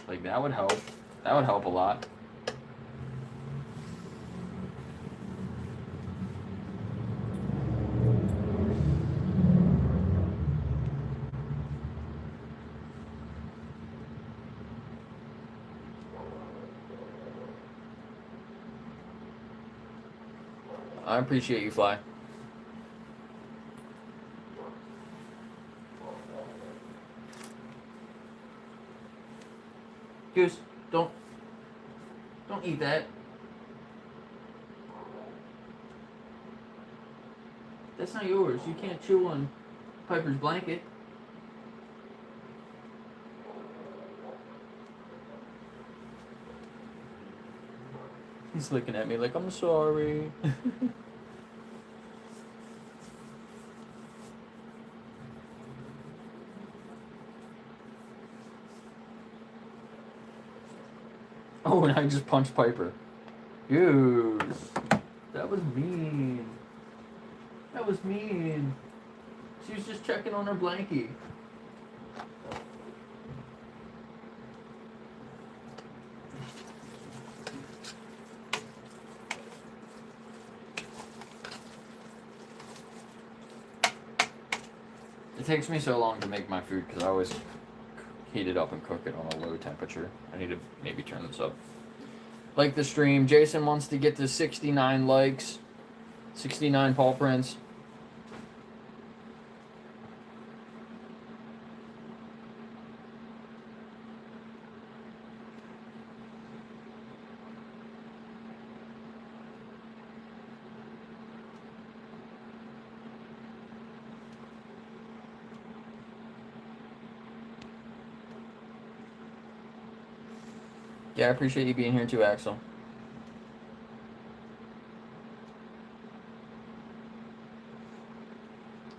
S1: Like, that would help. That would help a lot. I appreciate you, Fly. Goose, don't eat that. That's not yours. You can't chew on Piper's blanket. He's looking at me like, I'm sorry. Oh, and I just punched Piper. Yes. That was mean. That was mean. She was just checking on her blankie. It takes me so long to make my food because I always heat it up and cook it on a low temperature. I need to maybe turn this up. Like the stream. Jason wants to get to 69 likes. 69 paw prints. Yeah, I appreciate you being here too, Axel.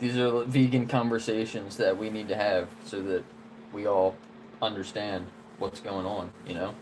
S1: These are vegan conversations that we need to have so that we all understand what's going on, you know?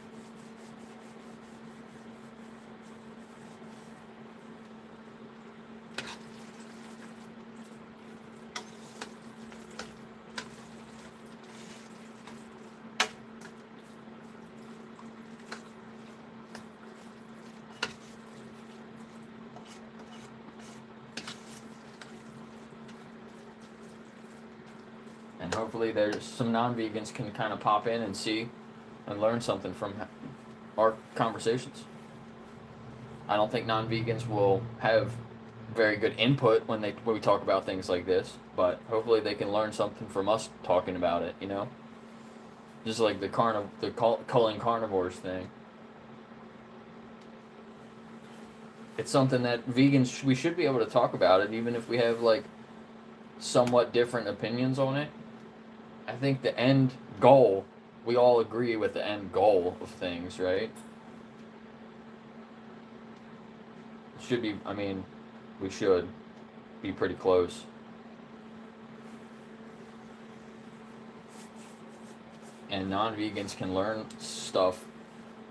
S1: And hopefully there's some non-vegans can kind of pop in and see and learn something from our conversations. I don't think non-vegans will have very good input when we talk about things like this, but hopefully they can learn something from us talking about it, you know? Just like the culling carnivores thing. It's something that vegans, we should be able to talk about it, even if we have like somewhat different opinions on it. I think the end goal, we all agree with the end goal of things, right? It should be, I mean, we should be pretty close. And non-vegans can learn stuff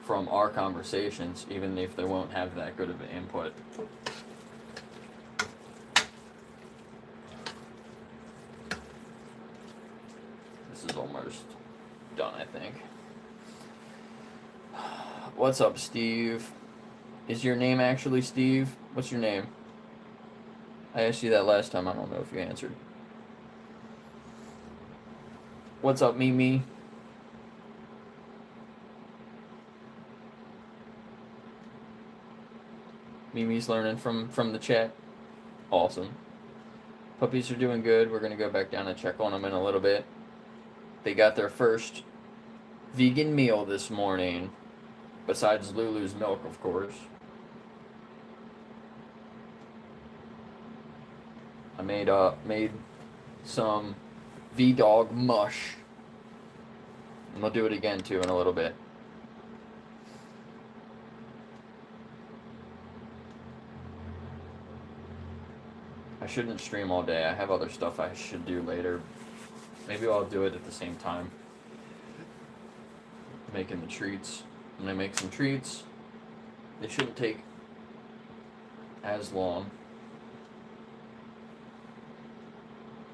S1: from our conversations, even if they won't have that good of an input. This is almost done, I think. What's up, Steve? Is your name actually Steve? What's your name? I asked you that last time. I don't know if you answered. What's up, Mimi? Mimi's learning from the chat. Awesome. Puppies are doing good. We're going to go back down and check on them in a little bit. They got their first vegan meal this morning, besides Lulu's milk, of course. I made some V-Dog mush, and we'll do it again too in a little bit. I shouldn't stream all day. I have other stuff I should do later. Maybe I'll do it at the same time. Making the treats. I'm gonna make some treats. They shouldn't take as long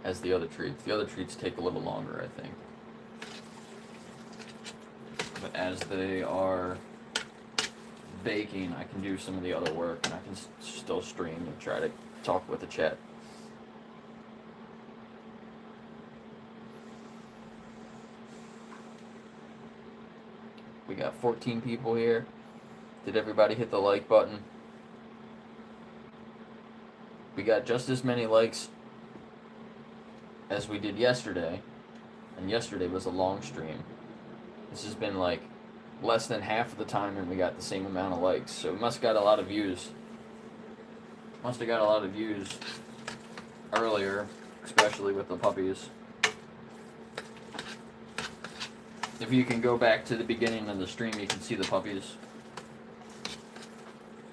S1: as the other treats. The other treats take a little longer, I think. But as they are baking, I can do some of the other work, and I can still stream and try to talk with the chat. We got 14 people here. Did everybody hit the like button? We got just as many likes as we did yesterday, and yesterday was a long stream. This has been like less than half of the time, and we got the same amount of likes. So it must have got a lot of views. Must have got a lot of views earlier, especially with the puppies. If you can go back to the beginning of the stream, you can see the puppies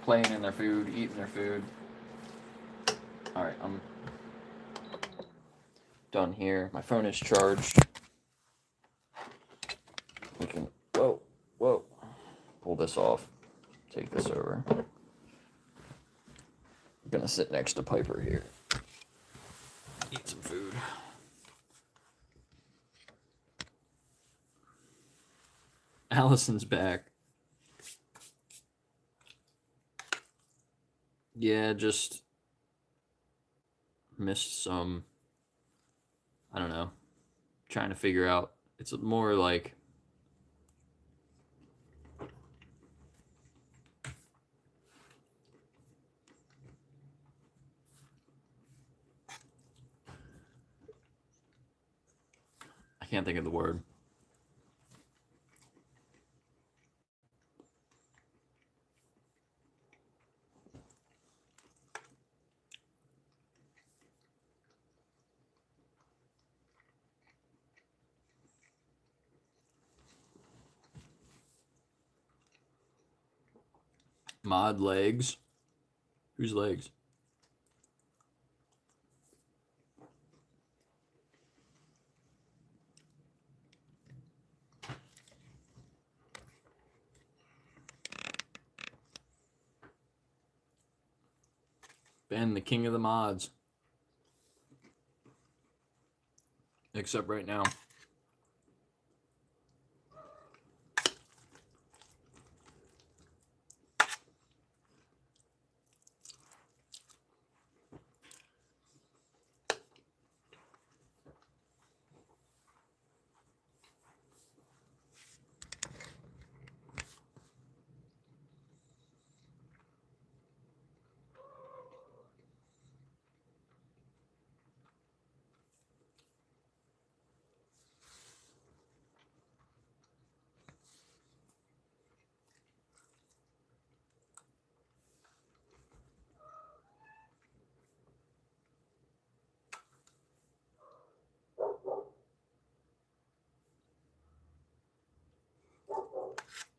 S1: playing in their food, eating their food. Alright, I'm done here. My phone is charged. We can, whoa, pull this off. Take this over. I'm gonna sit next to Piper here. Eat some food. Allison's back. Yeah, just missed some, I don't know, trying to figure out. It's more like I can't think of the word. Mod legs. Whose legs? Ben, the king of the mods. Except right now.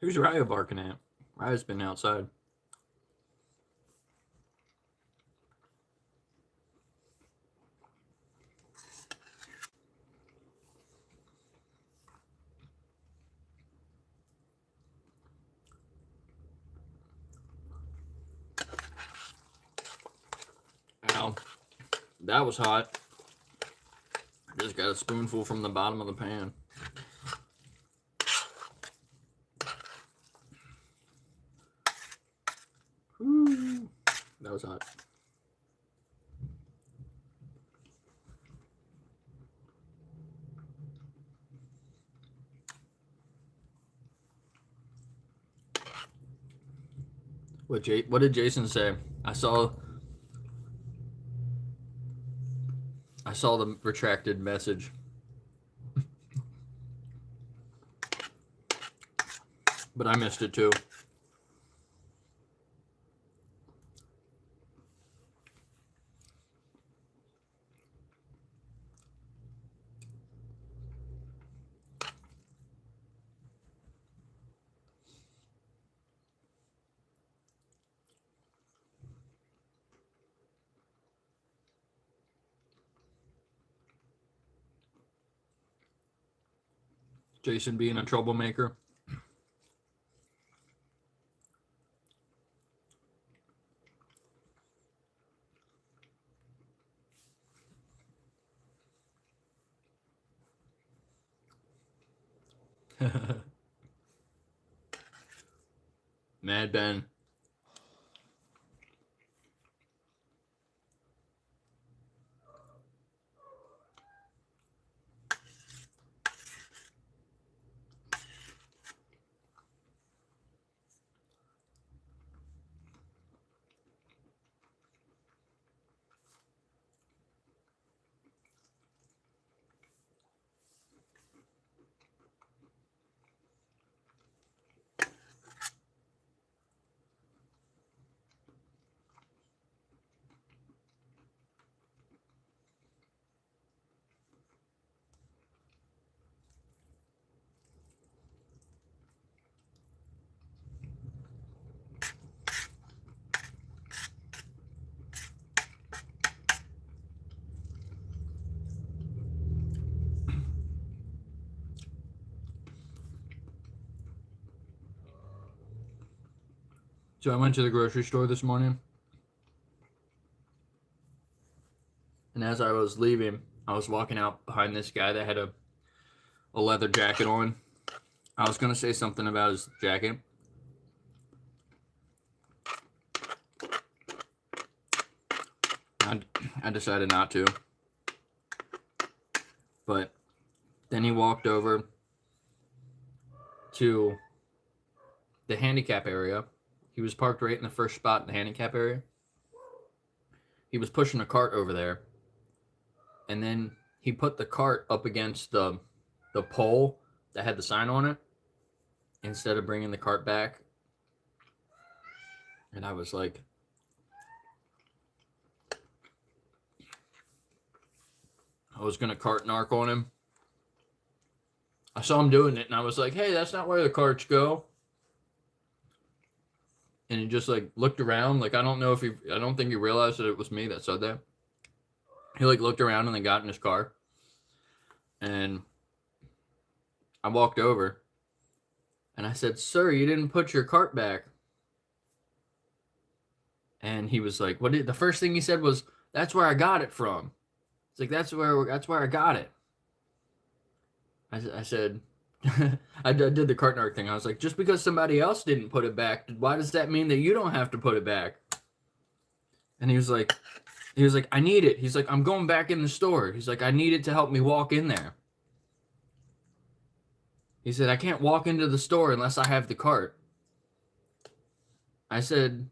S1: Who's Raya barking at? Raya's been outside. Ow. That was hot. I just got a spoonful from the bottom of the pan. Ooh, that was hot. What did Jason say? I saw the retracted message. But I missed it too. Jason being a troublemaker. Mad Ben. So I went to the grocery store this morning, and as I was leaving, I was walking out behind this guy that had a leather jacket on. I was going to say something about his jacket. I decided not to. But then he walked over to the handicap area. He was parked right in the first spot in the handicap area. He was pushing a cart over there. And then he put the cart up against the pole that had the sign on it instead of bringing the cart back. And I was like, I was going to cart narc on him. I saw him doing it, and I was like, hey, that's not where the carts go. And he just, like, looked around. Like, I don't think he realized that it was me that said that. He, like, looked around and then got in his car. And I walked over. And I said, sir, you didn't put your cart back. And he was like, the first thing he said was, that's where I got it from. It's like, that's where I got it. I said, I did the cart narc thing. I was like, just because somebody else didn't put it back, why does that mean that you don't have to put it back? And he was like, I need it. He's like, I'm going back in the store. He's like, I need it to help me walk in there. He said, I can't walk into the store unless I have the cart. I said,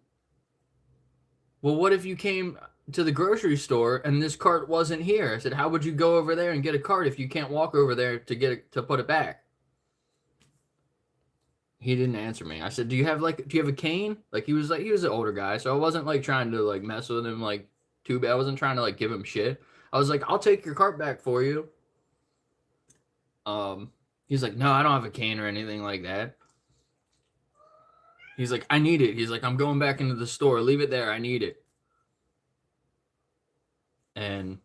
S1: well, what if you came to the grocery store and this cart wasn't here? I said, how would you go over there and get a cart if you can't walk over there to put it back? He didn't answer me. I said, do you have a cane? Like, he was an older guy, so I wasn't like trying to like mess with him like too bad. I wasn't trying to like give him shit. I was like, I'll take your cart back for you. He's like, no, I don't have a cane or anything like that. He's like, I need it. He's like, I'm going back into the store. Leave it there. I need it. And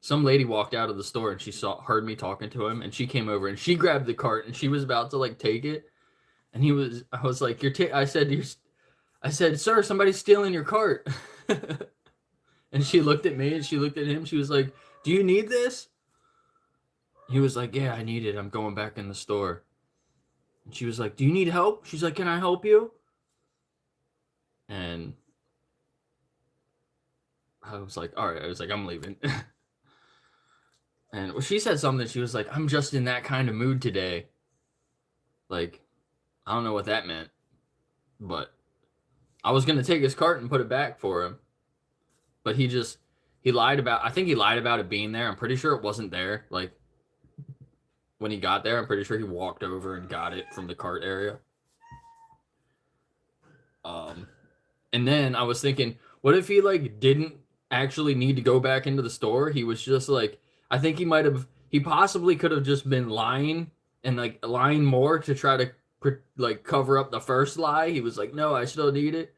S1: some lady walked out of the store and she heard me talking to him, and she came over and she grabbed the cart and she was about to like take it. And I was like, I said, sir, somebody's stealing your cart. And she looked at me and she looked at him. She was like, do you need this? He was like, yeah, I need it. I'm going back in the store. And she was like, do you need help? She's like, can I help you? And I was like, all right. I was like, I'm leaving. And she said something. She was like, I'm just in that kind of mood today. Like, I don't know what that meant. But I was going to take his cart and put it back for him. But he lied about, I think he lied about it being there. I'm pretty sure it wasn't there. Like, when he got there, I'm pretty sure he walked over and got it from the cart area. And then I was thinking, what if he like didn't actually need to go back into the store? He was just like, I think he possibly could have just been lying and like lying more to try to like cover up the first lie. He was like, no, I still need it.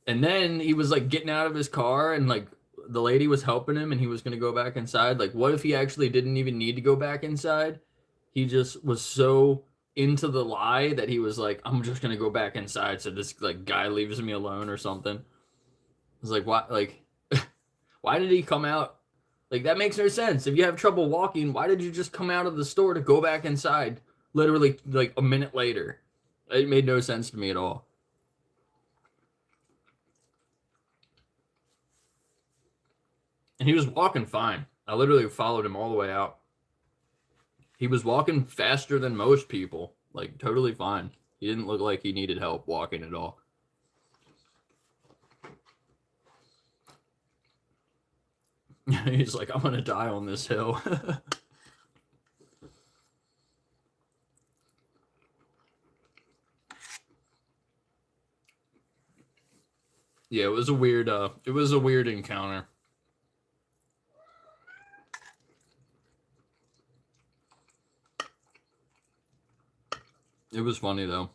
S1: And then he was like getting out of his car and like the lady was helping him and he was going to go back inside. Like, what if he actually didn't even need to go back inside? He just was so into the lie that he was like, I'm just going to go back inside so this like guy leaves me alone or something. I was like, what? Like, why did he come out? Like, that makes no sense. If you have trouble walking, why did you just come out of the store to go back inside literally like a minute later? It made no sense to me at all. And he was walking fine. I literally followed him all the way out. He was walking faster than most people. Like, totally fine. He didn't look like he needed help walking at all. He's like, I'm going to die on this hill. Yeah, it was a weird encounter. It was funny though.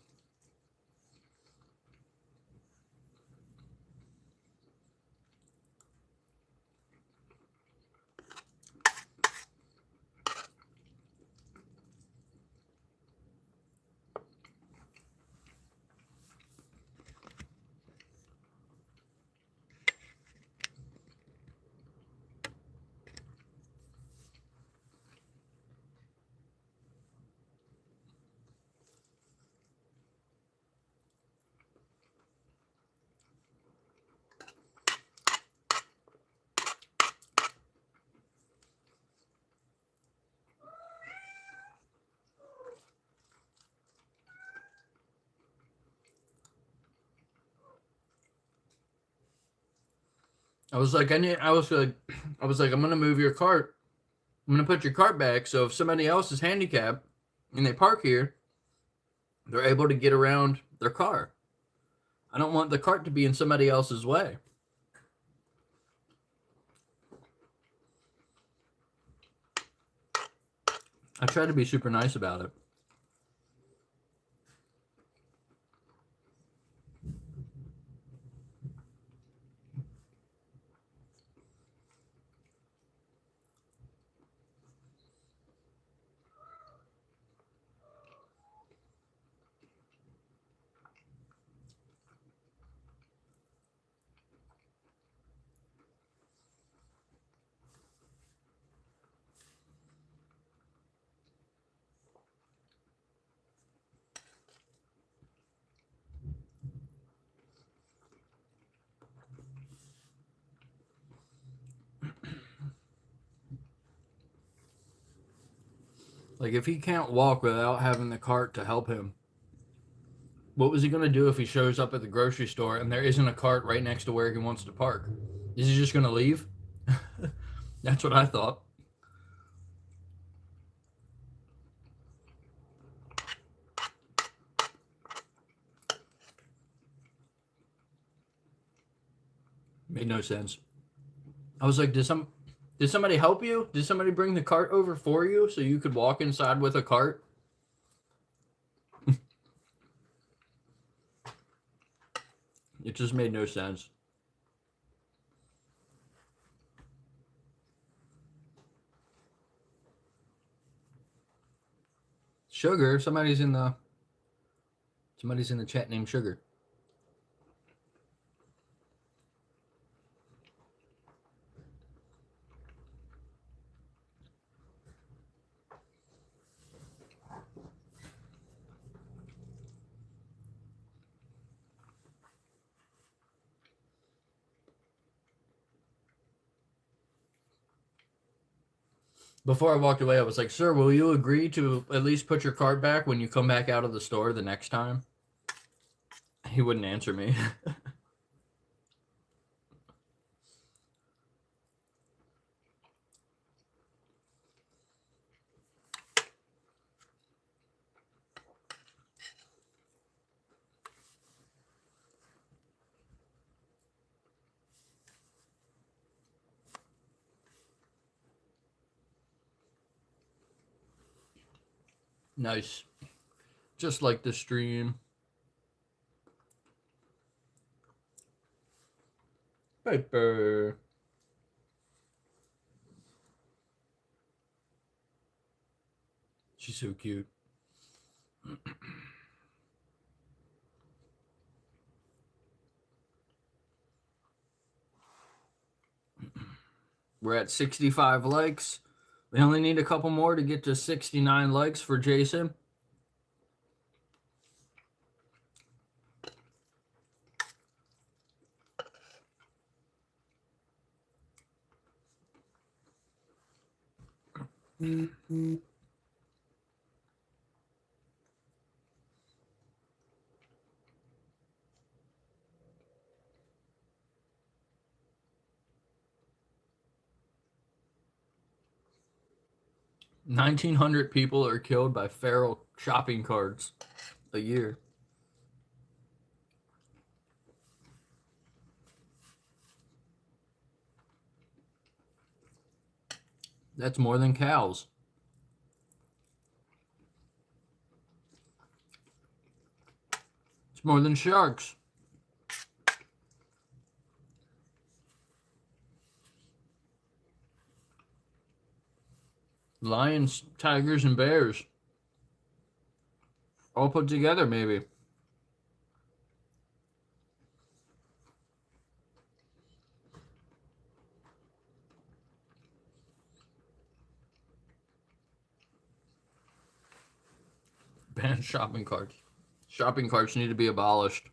S2: I was like, I'm gonna move your cart. I'm gonna put your cart back so if somebody else is handicapped and they park here, they're able to get around their car. I don't want the cart to be in somebody else's way. I try to be super nice about it. Like, if he can't walk without having the cart to help him, what was he going to do if he shows up at the grocery store and there isn't a cart right next to where he wants to park? Is he just going to leave? That's what I thought. Made no sense. I was like, did somebody help you? Did somebody bring the cart over for you so you could walk inside with a cart? It just made no sense. Sugar, somebody's in the chat named Sugar. Before I walked away, I was like, sir, will you agree to at least put your cart back when you come back out of the store the next time? He wouldn't answer me. Nice. Just like the stream. Paper. She's so cute. We're at 65 likes. We only need a couple more to get to 69 likes for Jason. Mm-hmm. $1,900 people are killed by feral shopping carts a year. That's more than cows. It's more than sharks. Lions, tigers, and bears. All put together, maybe. Ban shopping carts. Shopping carts need to be abolished.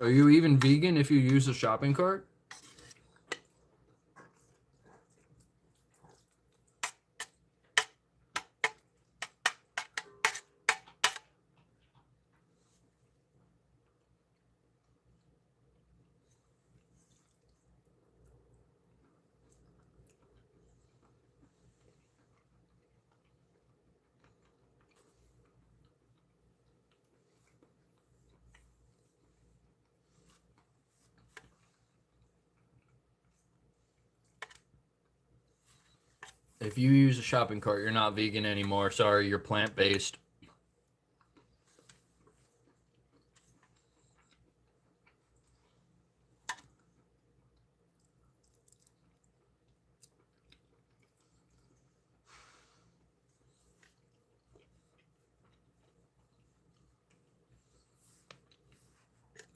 S2: Are you even vegan if you use a shopping cart? If you use a shopping cart, you're not vegan anymore. Sorry, you're plant-based.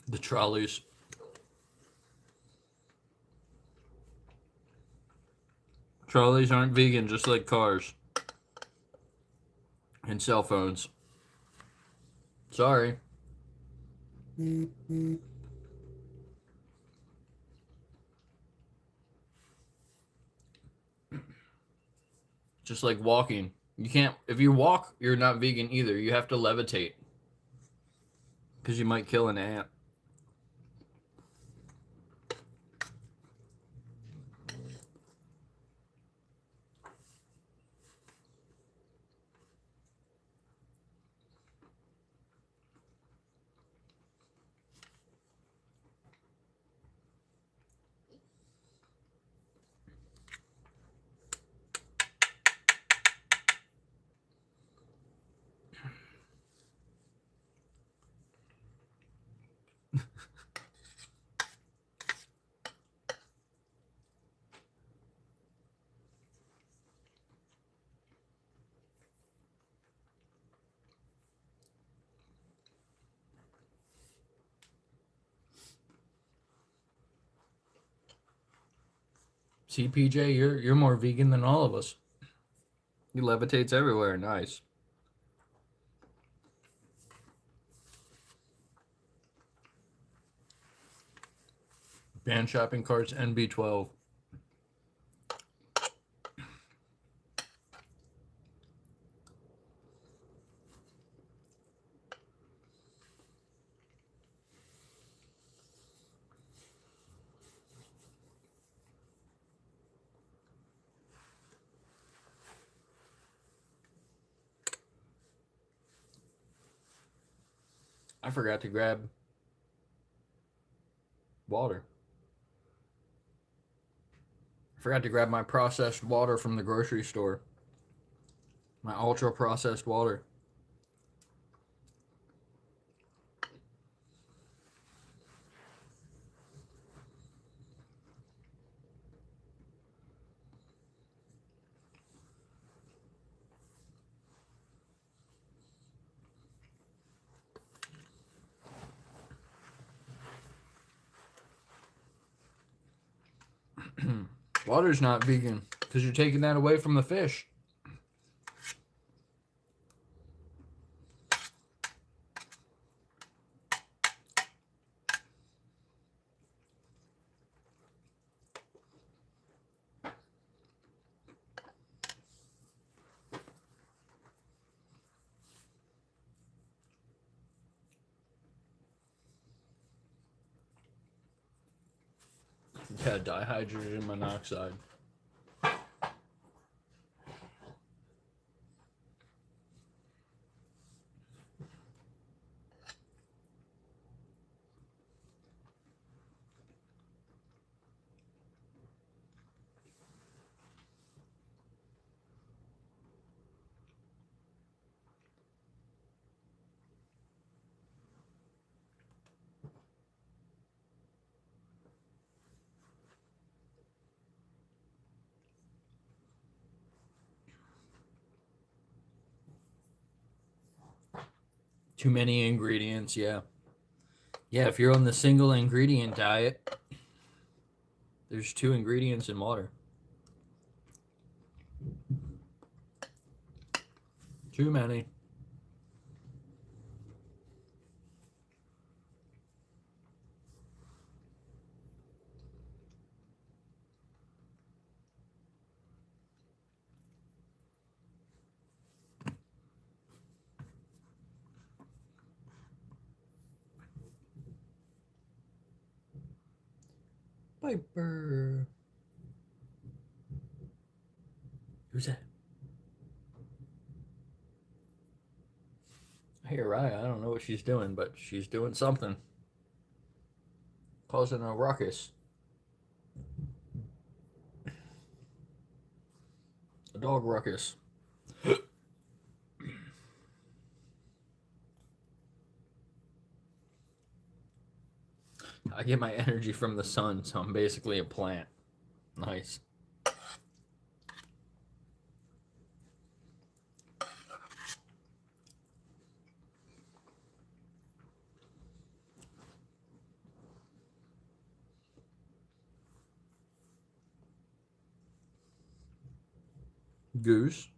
S2: The trolleys. Trolleys aren't vegan, just like cars. And cell phones. Sorry. Just like walking. You can't, if you walk, you're not vegan either. You have to levitate. Because you might kill an ant. See, PJ, you're more vegan than all of us. He levitates everywhere. Nice. Ban shopping carts and B12. I forgot to grab water. I forgot to grab my processed water from the grocery store. My ultra processed water. Water's not vegan because you're taking that away from the fish. Yeah, dihydrogen monoxide. Too many ingredients, yeah. Yeah, if you're on the single ingredient diet, there's 2 ingredients in water. Too many. Piper. Who's that? Hey, Raya, I don't know what she's doing, but she's doing something. Causing a ruckus. A dog ruckus. I get my energy from the sun, so I'm basically a plant. Nice. Goose.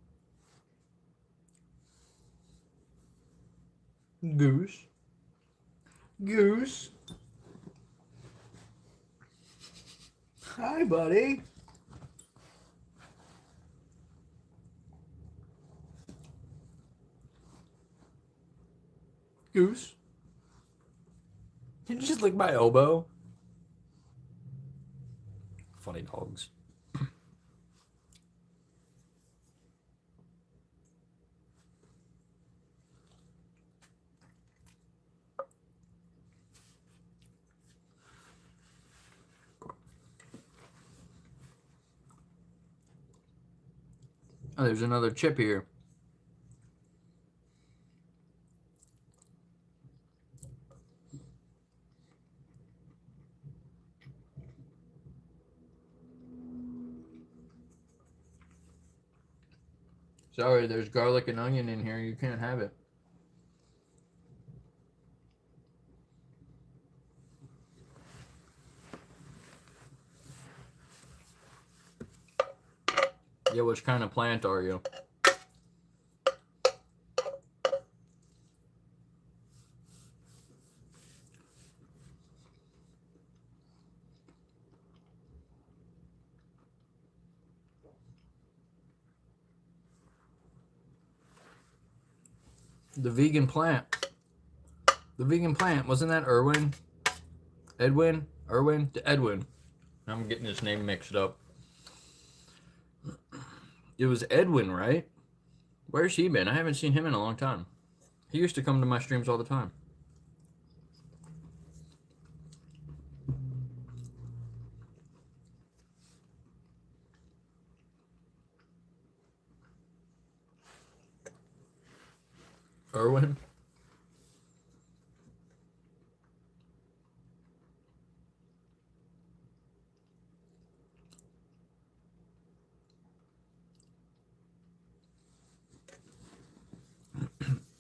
S2: Goose. Goose. Hi, buddy. Goose. Did you just lick my elbow? Funny dogs. Oh, there's another chip here. Sorry, there's garlic and onion in here. You can't have it. Yeah, which kind of plant are you? The vegan plant. The vegan plant. Wasn't that Erwin? Edwin? Erwin? Edwin. I'm getting his name mixed up. It was Edwin, right? Where's he been? I haven't seen him in a long time. He used to come to my streams all the time. Erwin?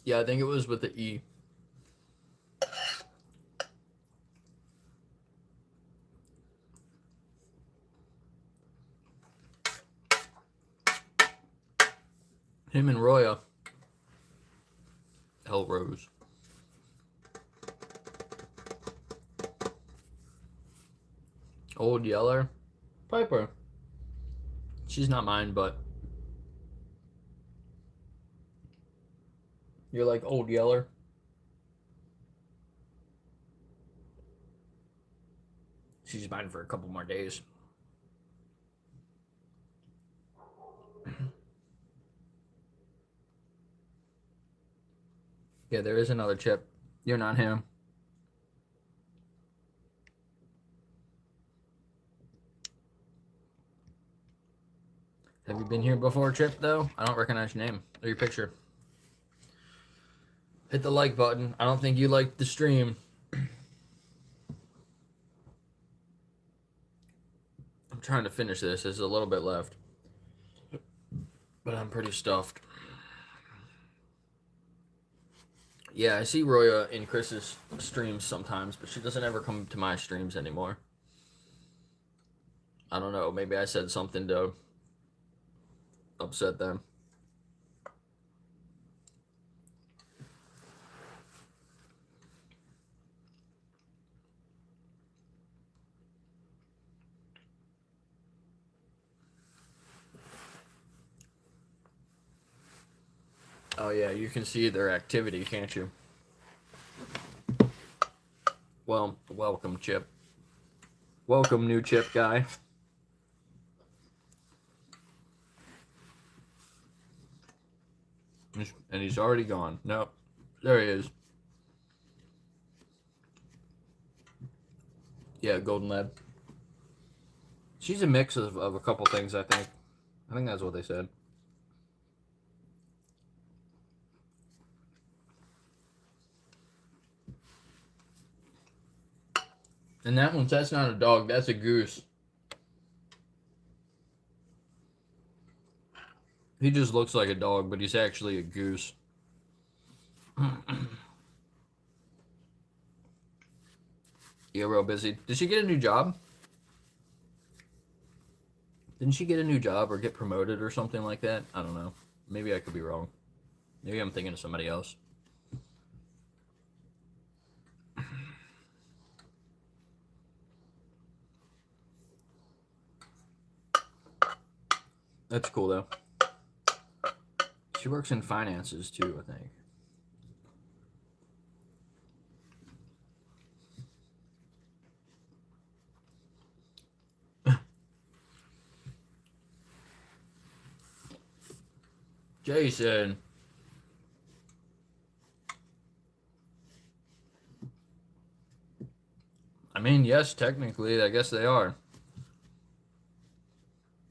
S2: Yeah, I think it was with the E. Him and Roya. L. Rose. Old Yeller. Piper. She's not mine, but you're like Old Yeller. She's mine for a couple more days. Yeah, there is another chip. You're not him. Have you been here before, Chip, though? I don't recognize your name or your picture. Hit the like button. I don't think you liked the stream. I'm trying to finish this. There's a little bit left. But I'm pretty stuffed. Yeah, I see Roya in Chris's streams sometimes, but she doesn't ever come to my streams anymore. I don't know. Maybe I said something to upset them. Oh yeah, you can see their activity, can't you? Well, welcome, Chip. Welcome, new Chip guy. And he's already gone. Nope. There he is. Yeah, Golden Lab. She's a mix of a couple things, I think. I think that's what they said. And that's not a dog, that's a goose. He just looks like a dog, but he's actually a goose. You're real busy. Did she get a new job? Didn't she get a new job or get promoted or something like that? I don't know. Maybe I could be wrong. Maybe I'm thinking of somebody else. That's cool though. She works in finances too, I think. Jason. I mean, yes, technically, I guess they are.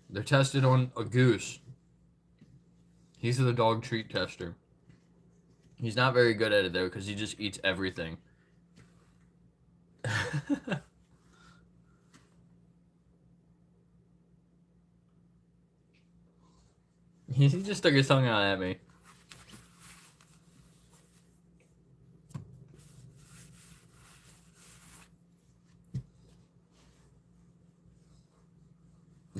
S2: They're tested on a goose. He's the dog treat tester. He's not very good at it, though, because he just eats everything. He just stuck his tongue out at me.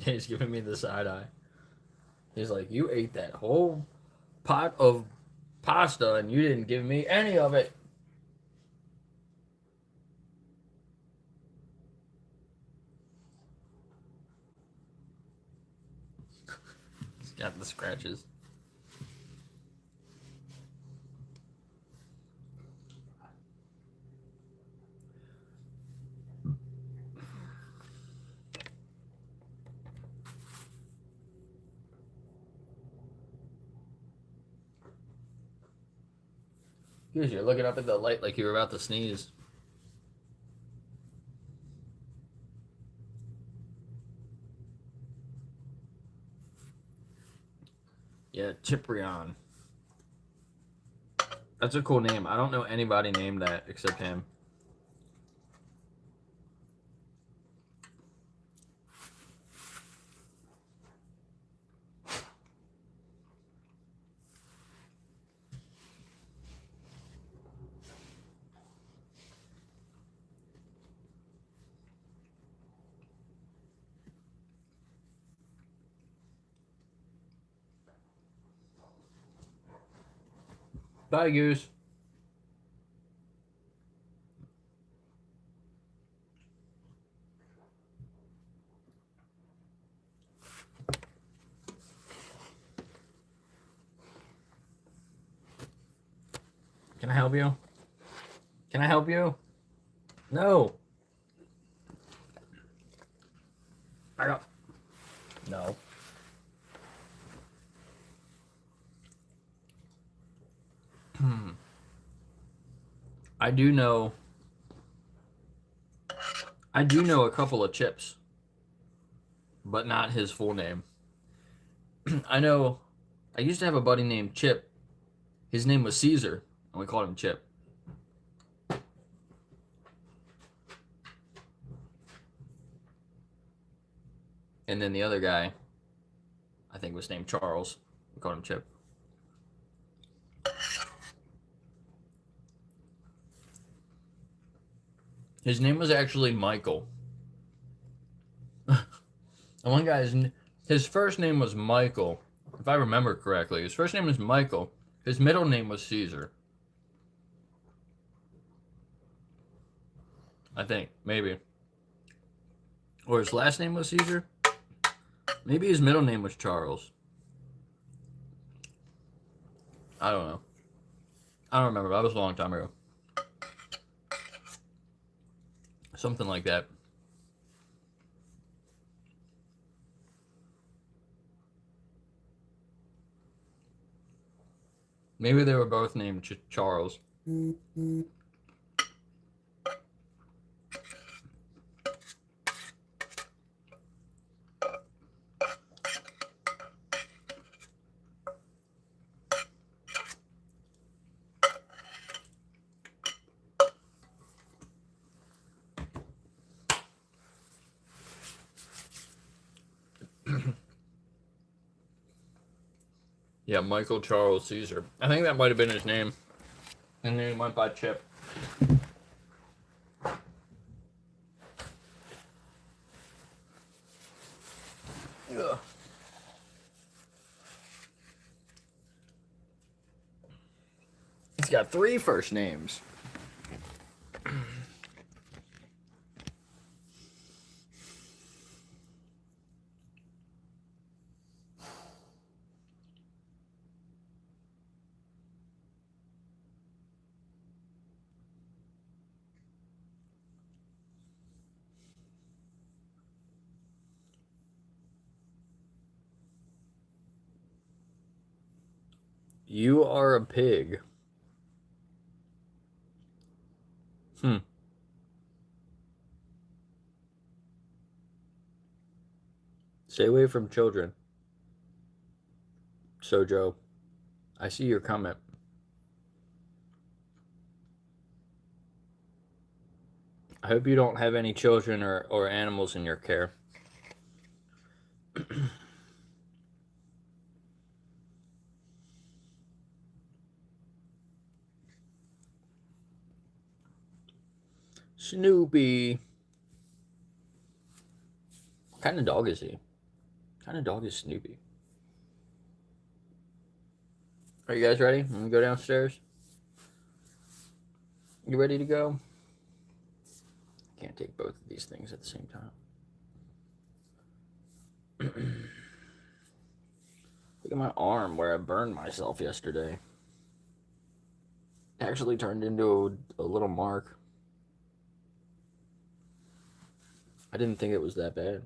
S2: He's giving me the side eye. He's like, you ate that whole pot of pasta and you didn't give me any of it. He's got the scratches. Dude, you're looking up at the light like you were about to sneeze. Yeah, Ciprian. That's a cool name. I don't know anybody named that except him. Bye, Goose. Can I help you? Can I help you? No. Back up. No. I do know a couple of Chips, but not his full name. I used to have a buddy named Chip. His name was Caesar, and we called him Chip. And then the other guy, I think, was named Charles. We called him Chip. His name was actually Michael. And one guy's, his first name was Michael, if I remember correctly. His first name was Michael. His middle name was Caesar. I think, maybe. Or his last name was Caesar? Maybe his middle name was Charles. I don't know. I don't remember. That was a long time ago. Something like that. Maybe they were both named Charles. Yeah, Michael Charles Caesar. I think that might have been his name. And then he went by Chip. Ugh. He's got 3 first names. You are a pig. Stay away from children. Sojo, I see your comment. I hope you don't have any children or animals in your care. Snoopy. What kind of dog is he? What kind of dog is Snoopy? Are you guys ready? I'm gonna go downstairs. You ready to go? Can't take both of these things at the same time. Look at my arm where I burned myself yesterday. It actually turned into a little mark. I didn't think it was that bad.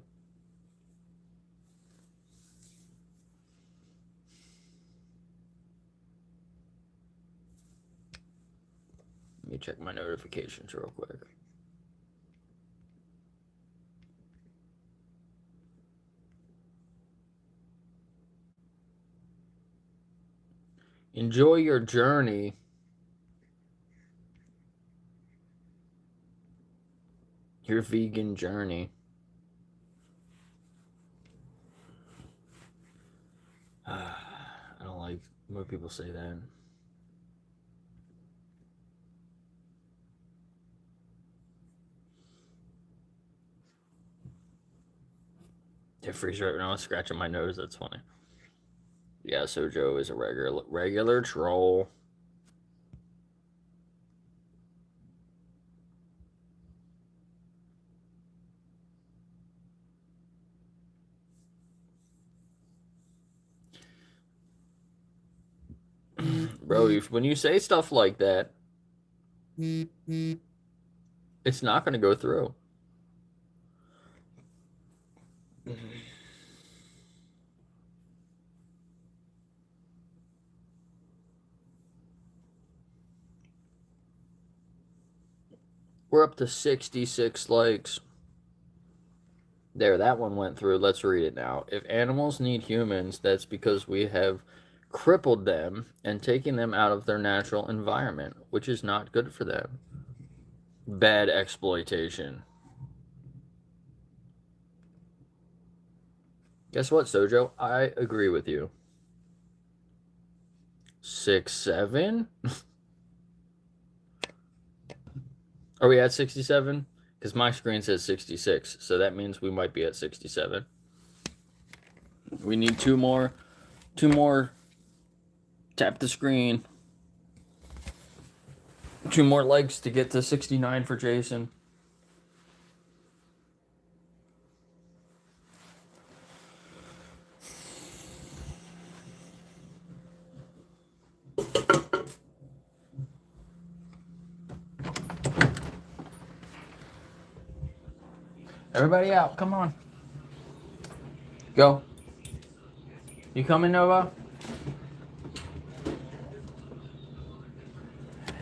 S2: Let me check my notifications real quick. Enjoy your journey. Your vegan journey. I don't like when people say that. Jeffrey's right now scratching my nose. That's funny. Yeah, Sojo is a regular troll. Bro, when you say stuff like that, it's not going to go through. We're up to 66 likes. There, that one went through. Let's read it now. If animals need humans, that's because we have crippled them and taken them out of their natural environment, which is not good for them. Bad exploitation. Guess what, Sojo? I agree with you. 6-7? Are we at 67? Because my screen says 66, so that means we might be at 67. We need 2 more. 2 more. Tap the screen. 2 more likes to get to 69 for Jason. Everybody out, come on. Go. You coming, Nova?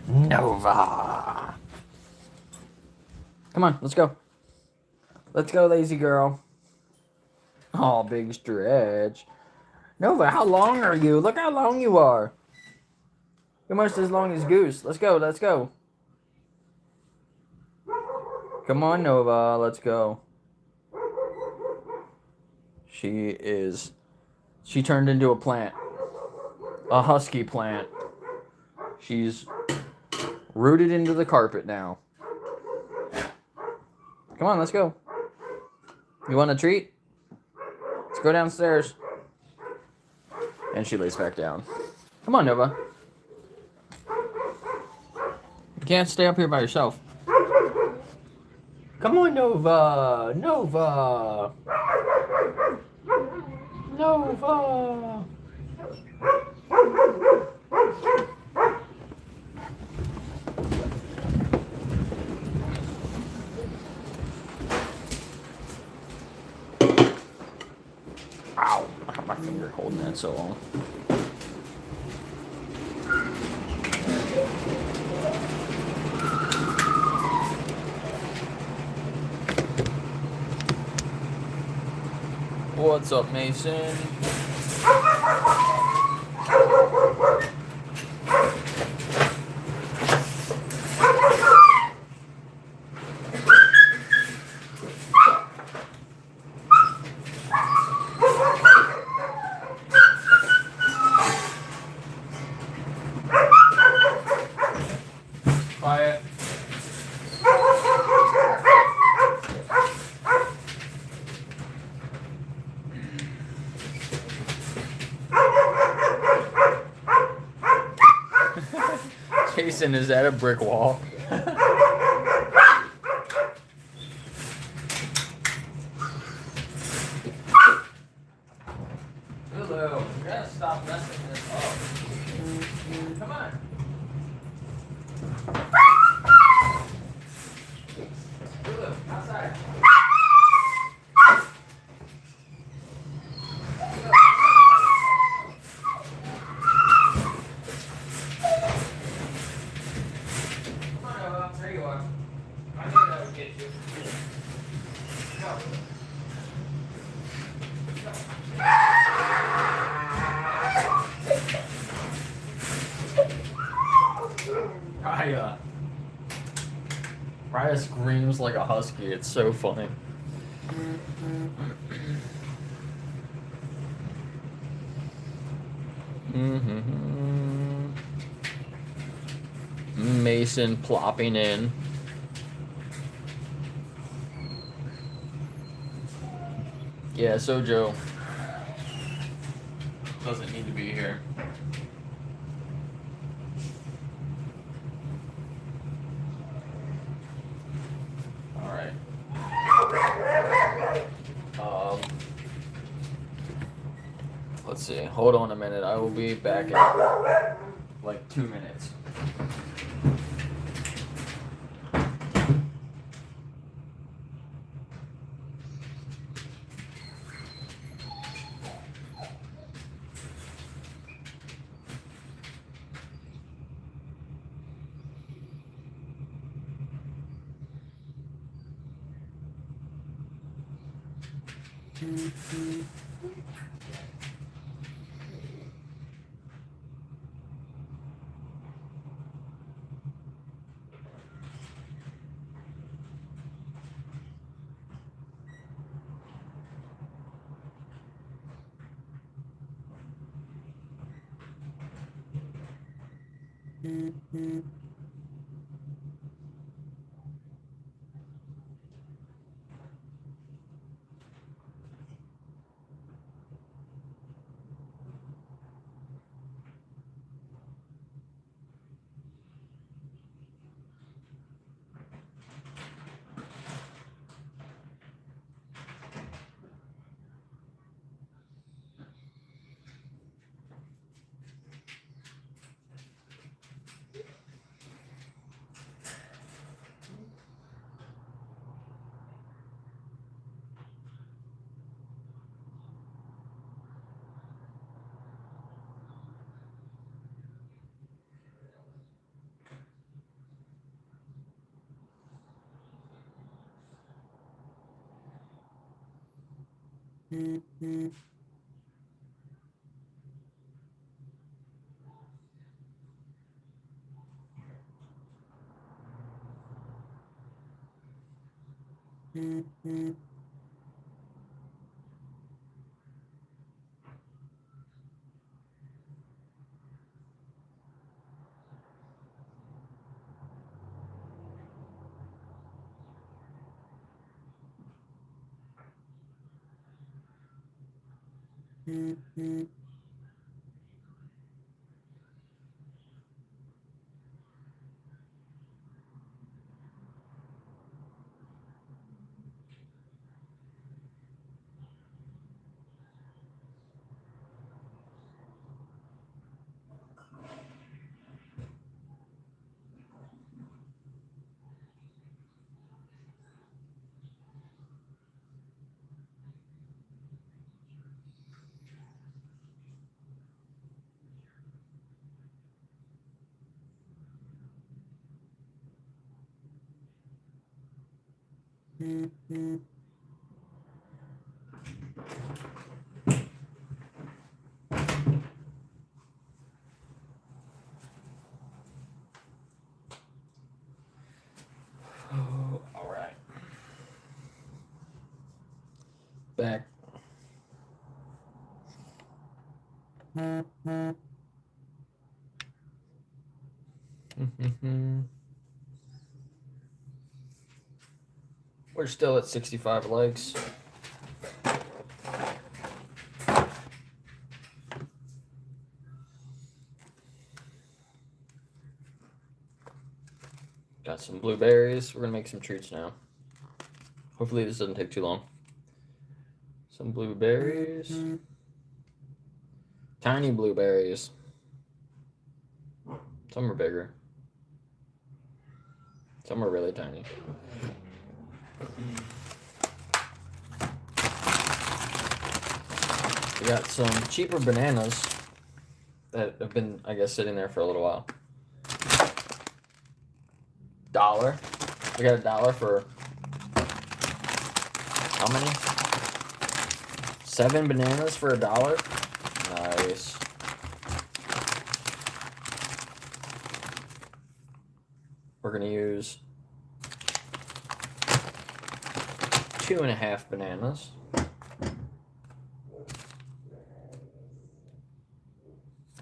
S2: Nova. Come on, let's go. Let's go, lazy girl. Oh, big stretch. Nova, how long are you? Look how long you are. You're almost as long as Goose. Let's go, let's go. Come on, Nova, let's go. She turned into a plant.
S1: a husky plant. She's rooted into the carpet now. Come on, let's go. You want a treat? Let's go downstairs. And she lays back down. Come on, Nova. You can't stay up here by yourself. Come on, Nova. Nova. Nova. Ow. I have my finger holding that so long. What's up, Mason? Quiet. Jason, is that a brick wall? Lulu, you gotta stop messing this up. Come on. Lulu, outside. There you are. I knew that would get you. Go. Raya screams like a husky. It's so funny. Mason plopping in. Yeah, Sojo doesn't need to be here. Alright. Let's see. Hold on a minute. I will be back in like 2 minutes. Oh, all right. Back. We're still at 65 likes. Got some blueberries. We're gonna make some treats now. Hopefully this doesn't take too long. Some blueberries. Tiny blueberries. Some are bigger. Some are really tiny. We got some cheaper bananas that have been, I guess, sitting there for a little while. $1. We got $1 for how many? 7 bananas for $1? Nice. We're gonna use 2.5 bananas.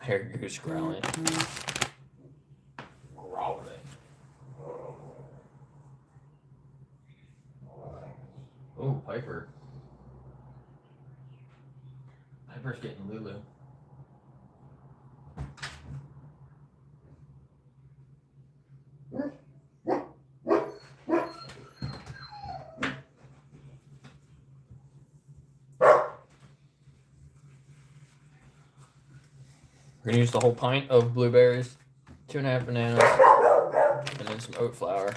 S1: Hair goose growling. Oh, Piper. Piper's getting Lulu. We're gonna use the whole pint of blueberries, 2.5 bananas, and then some oat flour.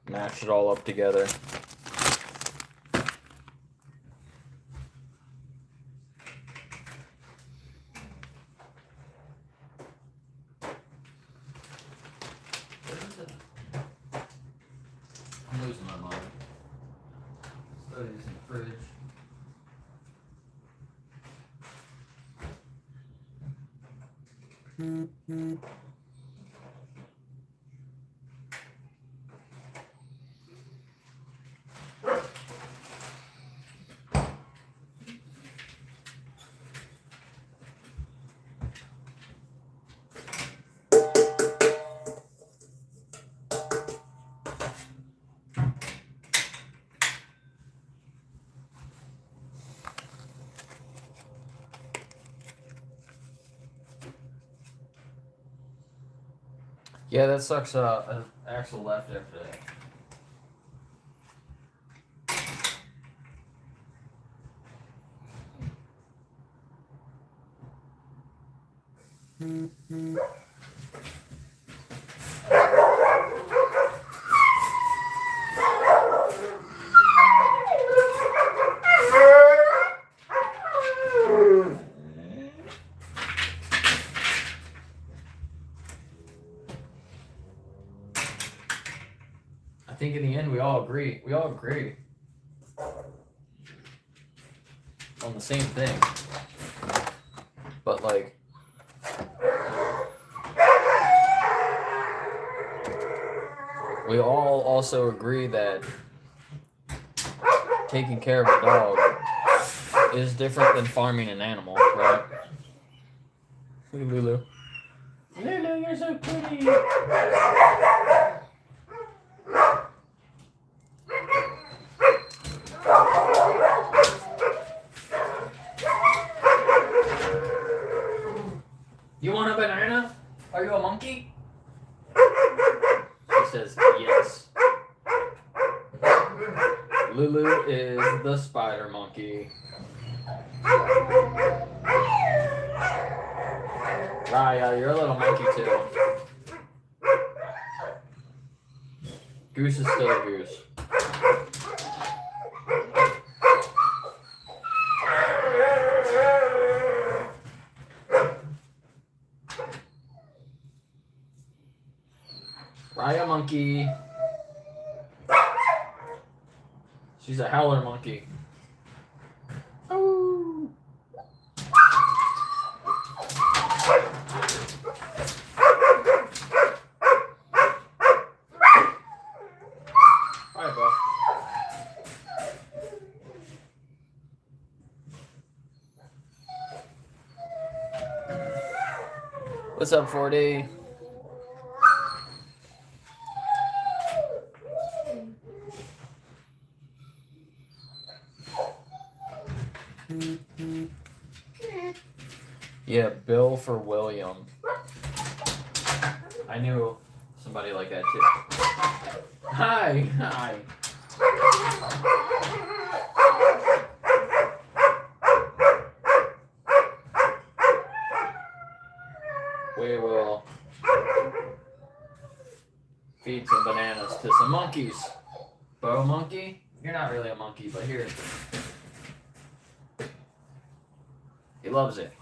S1: Mash it all up together. I'm losing my mind. Studies in the fridge. Yeah, that sucks. An axle left after that. I think in the end we all agree. We all agree on the same thing. But like, we all also agree that taking care of a dog is different than farming an animal, right? Look at Lulu. Lulu, you're so pretty. Lulu is the spider monkey. Raya, you're a little monkey too. Goose is still a goose. Raya monkey. She's a howler monkey. Oh. Alright, bro. What's up, 4D? Yeah, Bill for William. I knew somebody like that too. Hi, hi. We will feed some bananas to some monkeys. Bo monkey? You're not really a monkey, but here. He loves it.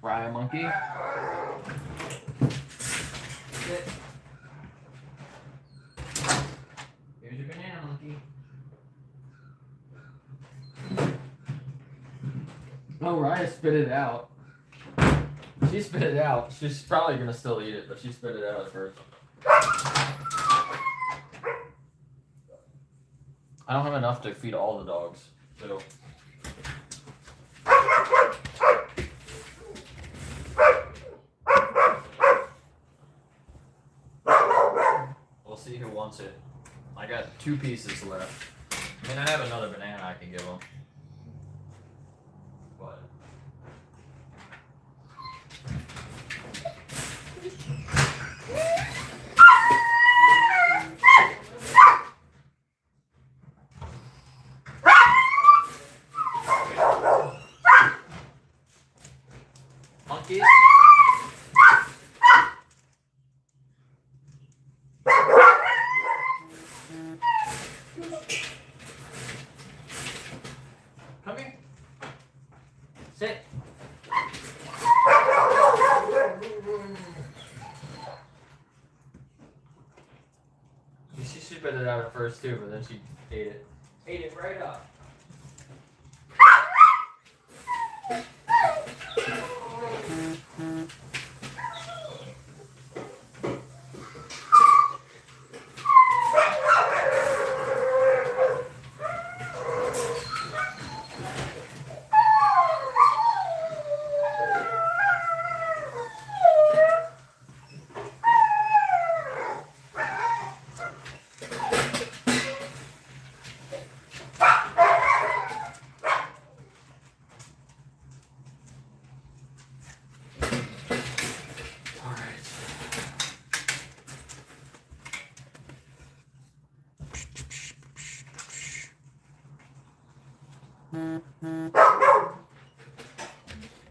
S1: Raya monkey. Sit. Here's your banana monkey. Oh, Raya spit it out. She spit it out. She's probably gonna still eat it, but she spit it out at first. I don't have enough to feed all the dogs, so. We'll see who wants it. I got 2 pieces left. I mean, I have another banana I can give them. But. Monkeys? Come here. Sit. She spit it out at first too, but then she ate it. Ate it right up.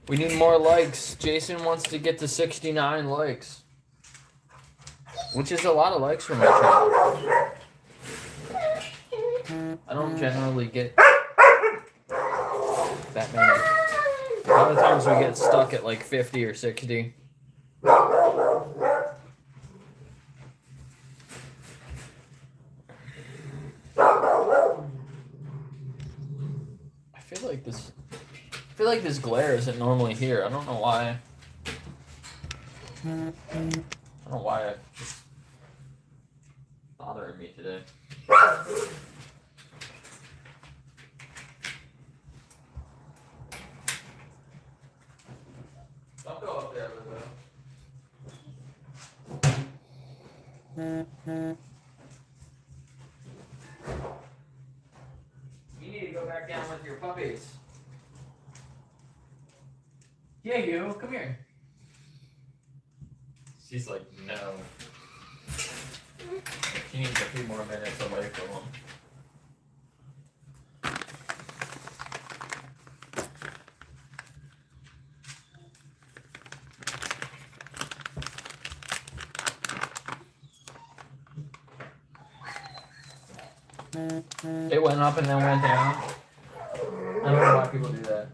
S1: We need more likes. Jason wants to get to 69 likes. Which is a lot of likes for my channel. I don't generally get that many. A lot of times we get stuck at like 50 or 60. I feel like this glare isn't normally here. I don't know why. I don't know why it's just bothering me today. Don't go up there, Lizzo. You need to go back down with your puppies. Yeah, you. Come here. She's like, no. She needs a few more minutes away from him. It went up and then went down. I don't know why people do that.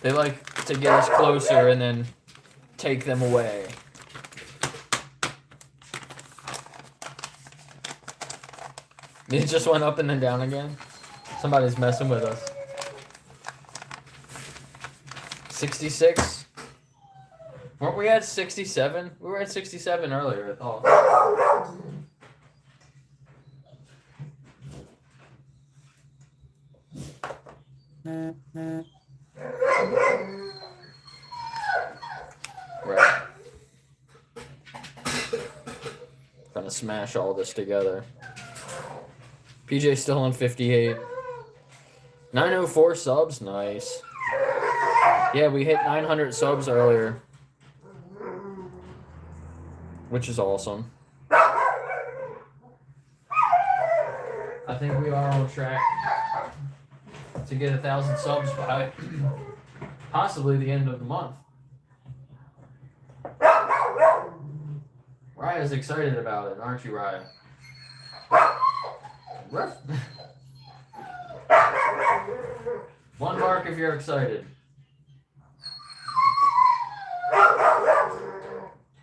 S1: They like to get us closer and then take them away. It just went up and then down again. Somebody's messing with us. 66? Weren't we at 67? We were at 67 earlier, I thought. Right. Trying to smash all this together. PJ's still on 58. 904 subs, nice. Yeah, we hit 900 subs earlier. Which is awesome. I think we are on track to get 1,000 subs by possibly the end of the month. Raya's excited about it, aren't you, Raya? One mark if you're excited.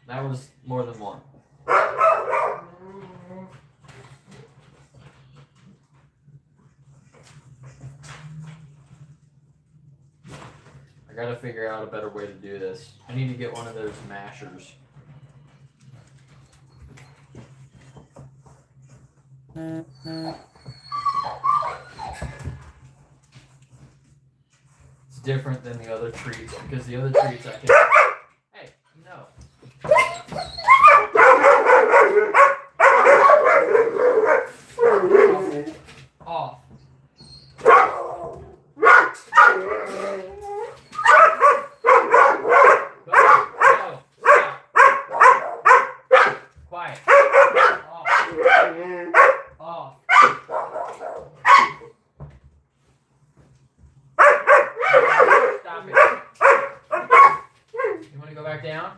S1: That was more than one. I gotta figure out a better way to do this. I need to get one of those mashers. It's different than the other treats because the other treats I can... Hey, no. Off. Go. Quiet. Off. Stop it. You want to go back down?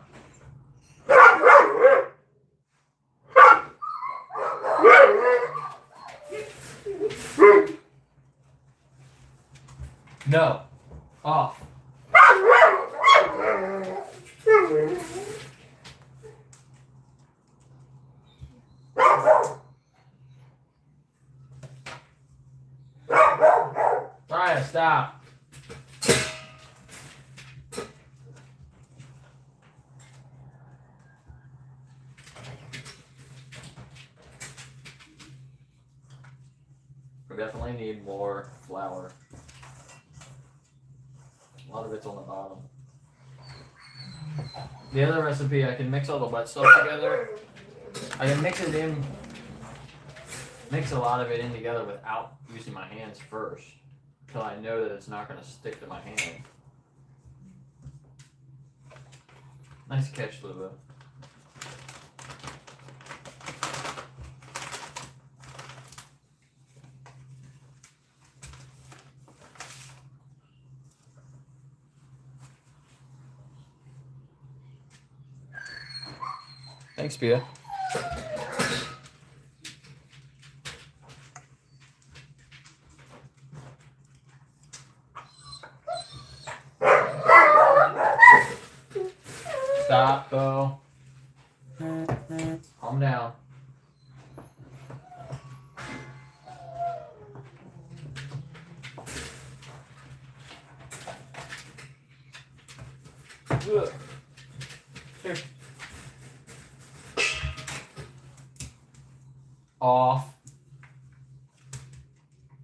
S1: No. Off. Ryan, stop. We definitely need more flour. A lot of it's on the bottom. The other recipe, I can mix all the wet stuff together. I can mix a lot of it in together without using my hands first, until I know that it's not going to stick to my hand. Nice catch, Luba. Thanks, Pia. Stop, Bo. Calm down. Ugh. Here. Off.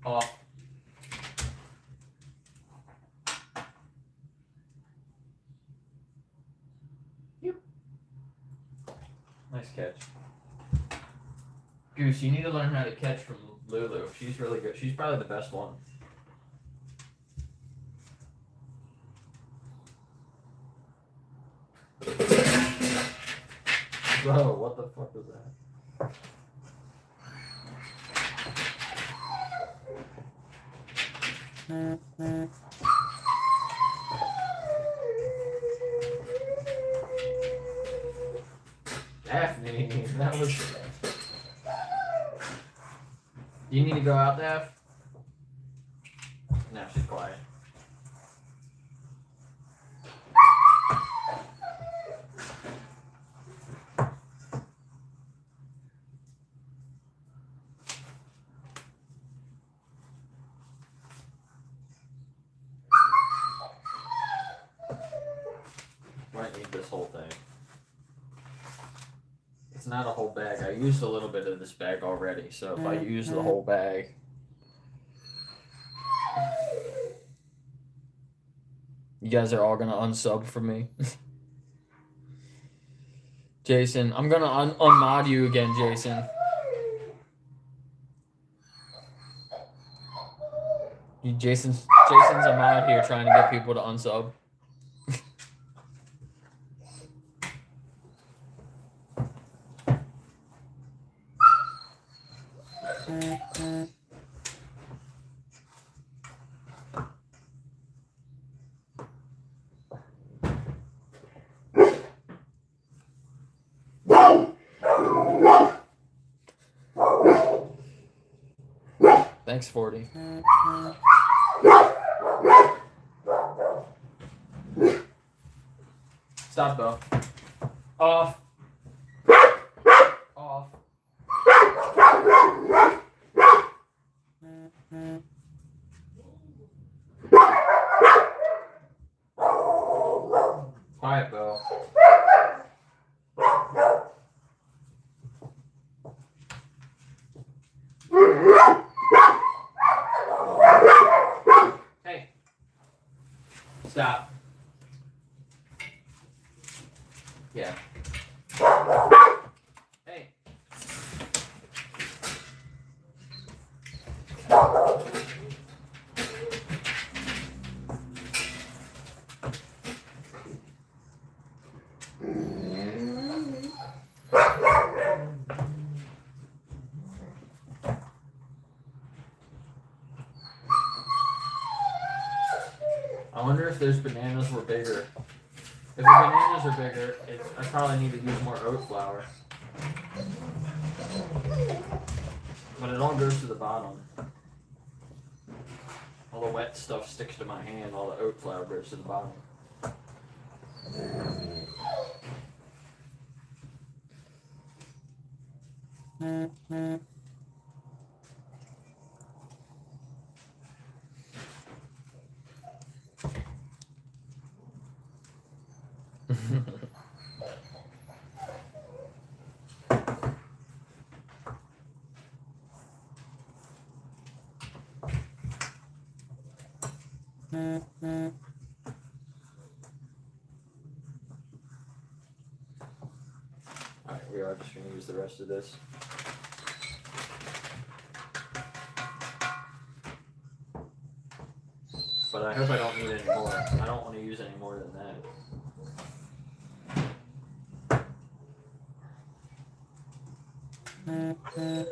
S1: Off. Yep. Nice catch. Goose, you need to learn how to catch from Lulu. She's really good. She's probably the best one. Bro, what the fuck was that? Daphne, that was. Do you need to go out, Daph? No, she's quiet. Might need this whole thing. It's not a whole bag. I used a little bit of this bag already, so if I use the whole bag. You guys are all gonna unsub for me. Jason, I'm gonna unmod you again, Jason. Jason's a mod here trying to get people to unsub. Thanks, 40. Stop, Bo. Off. Off. Quiet, Bo. Hey. Stop. Yeah. Hey. I wonder if those bananas were bigger. If the bananas are bigger, I probably need to use more oat flour. But it all goes to the bottom. All the wet stuff sticks to my hand, all the oat flour goes to the bottom. Alright, we are just going to use the rest of this. But I hope I don't need any more. I don't want to use any more than that.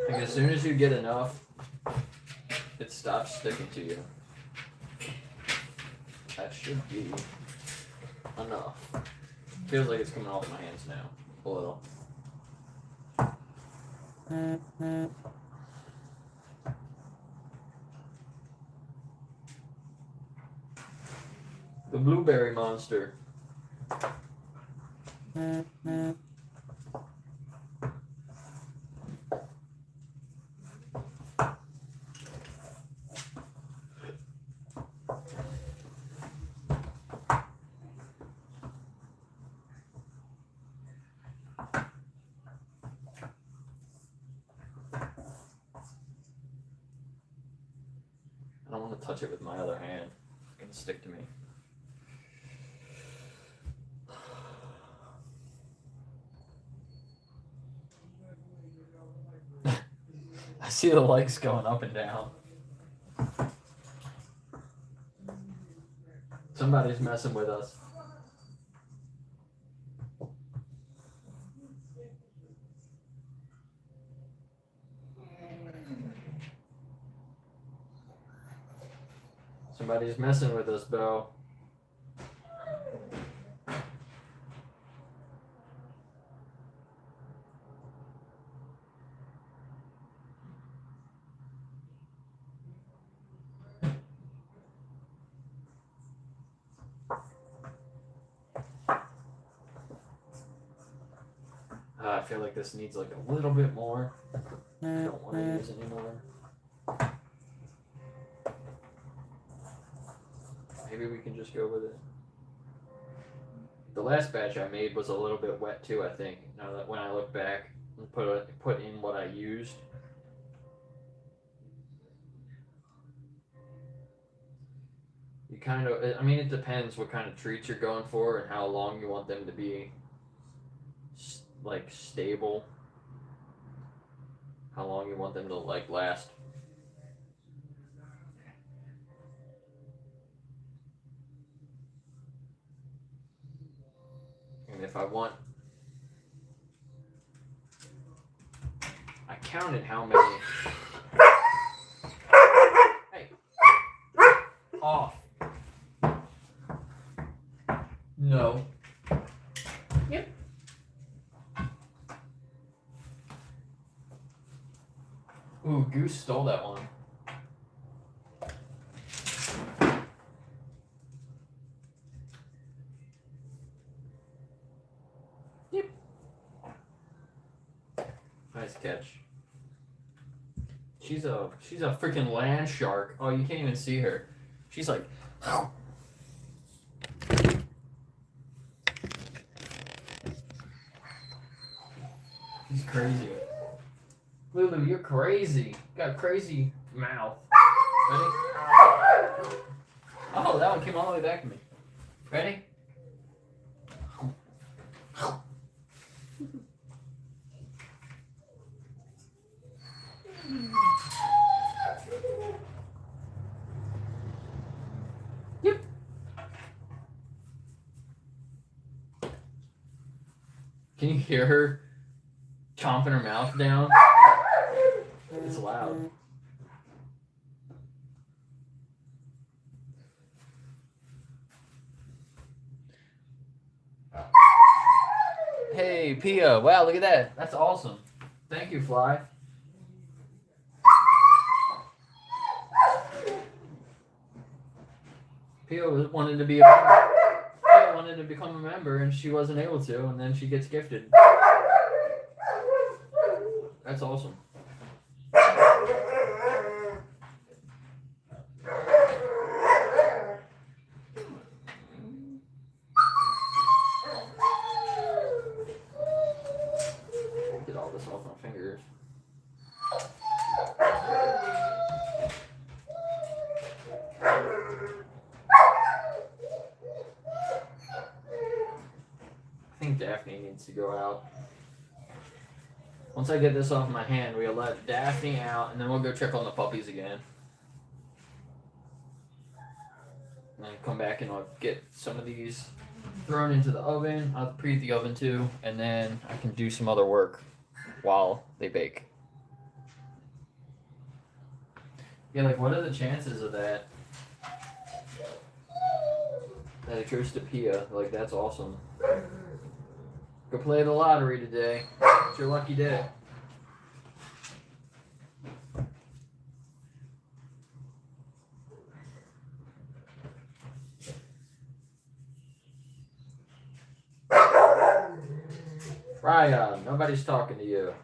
S1: Like as soon as you get enough, it stops sticking to you. That should be enough. Feels like it's coming off my hands now. A little. The blueberry monster. I don't want to touch it with my other hand. It's going to stick to me. I see the likes going up and down. Somebody's messing with us. Somebody's messing with us, Bo. I feel like this needs like a little bit more. I don't want to use anymore. Maybe we can just go with it. The last batch I made was a little bit wet too, I think. Now that when I look back and put in what I used. You kind of, I mean, it depends what kind of treats you're going for and how long you want them to be, like, stable. How long you want them to, like, last. And if I want, I counted how many. Hey, off. No. Yep. Ooh, Goose stole that one. Yep. Nice catch. She's a freaking land shark. Oh, you can't even see her. She's like. He's crazy. Lulu, you're crazy. You got a crazy mouth. Ready? Oh, that one came all the way back to me. Ready? Yep. Can you hear her chomping her mouth down? It's loud. Hey, Pia. Wow, look at that. That's awesome. Thank you, Fly. Pia wanted to be a member. Pia wanted to become a member, and she wasn't able to, and then she gets gifted. That's awesome. Get all this off my fingers. I think Daphne needs to go out. Once I get this off my hand, we'll let Daphne out, and then we'll go check on the puppies again. And then come back and I'll get some of these thrown into the oven. I'll preheat the oven too, and then I can do some other work while they bake. Yeah, like what are the chances of that? That it goes to Pia. Like, that's awesome. Go play the lottery today. It's your lucky day. Ryan, nobody's talking to you.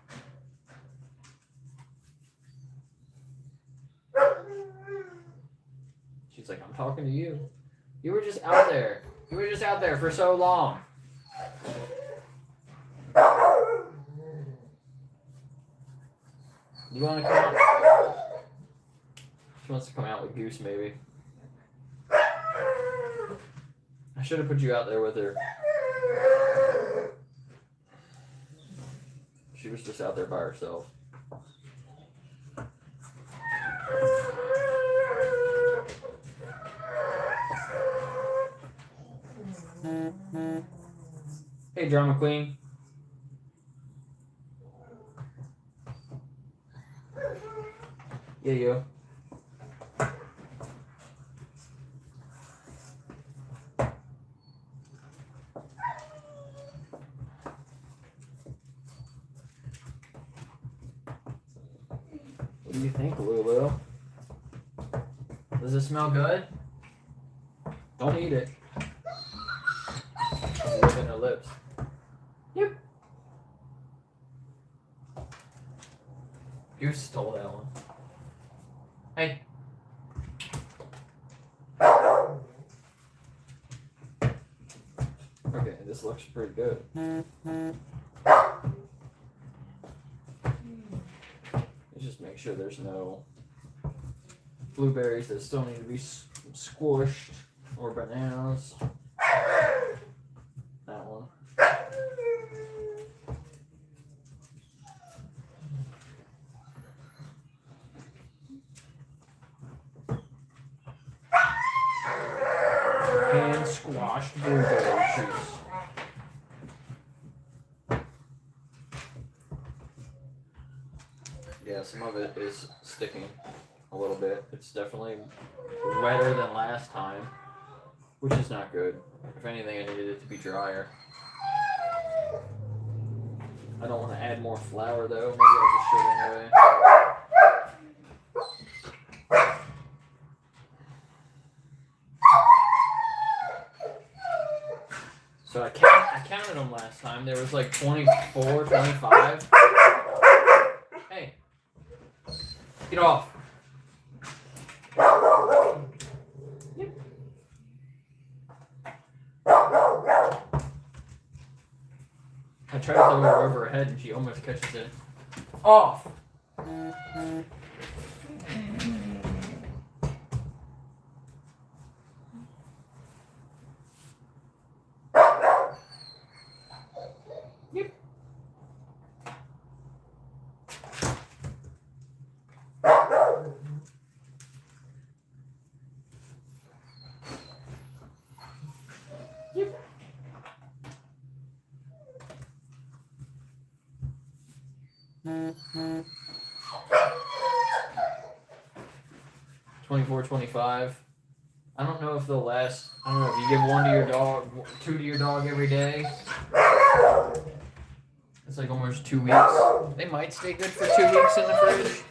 S1: She's like, I'm talking to you. You were just out there. You were just out there for so long. You want to come out? She wants to come out with Goose, maybe. I should have put you out there with her. She was just out there by herself. Hey, Drama Queen. Yeah, you. do you think, Lulu? Does it smell good? Don't eat it. Leave it in her lips. Yep. You stole that one. Hey. Okay, this looks pretty good. Let's just make sure there's no blueberries that still need to be squished or bananas. That one. And squashed blueberry juice. Yeah, some of it is sticking a little bit. It's definitely wetter than last time, which is not good. If anything, I needed it to be drier. I don't want to add more flour though. Maybe I'll just shoot it anyway. So I counted them last time. There was like 24, 25. Hey, get off. Yep. I tried to throw her over her head and she almost catches it. Off. Yep. Yep. 24, 25. I don't know if they'll last. I don't know if you give one to your dog, two to your dog every day. It's like almost 2 weeks. They might stay good for 2 weeks in the fridge.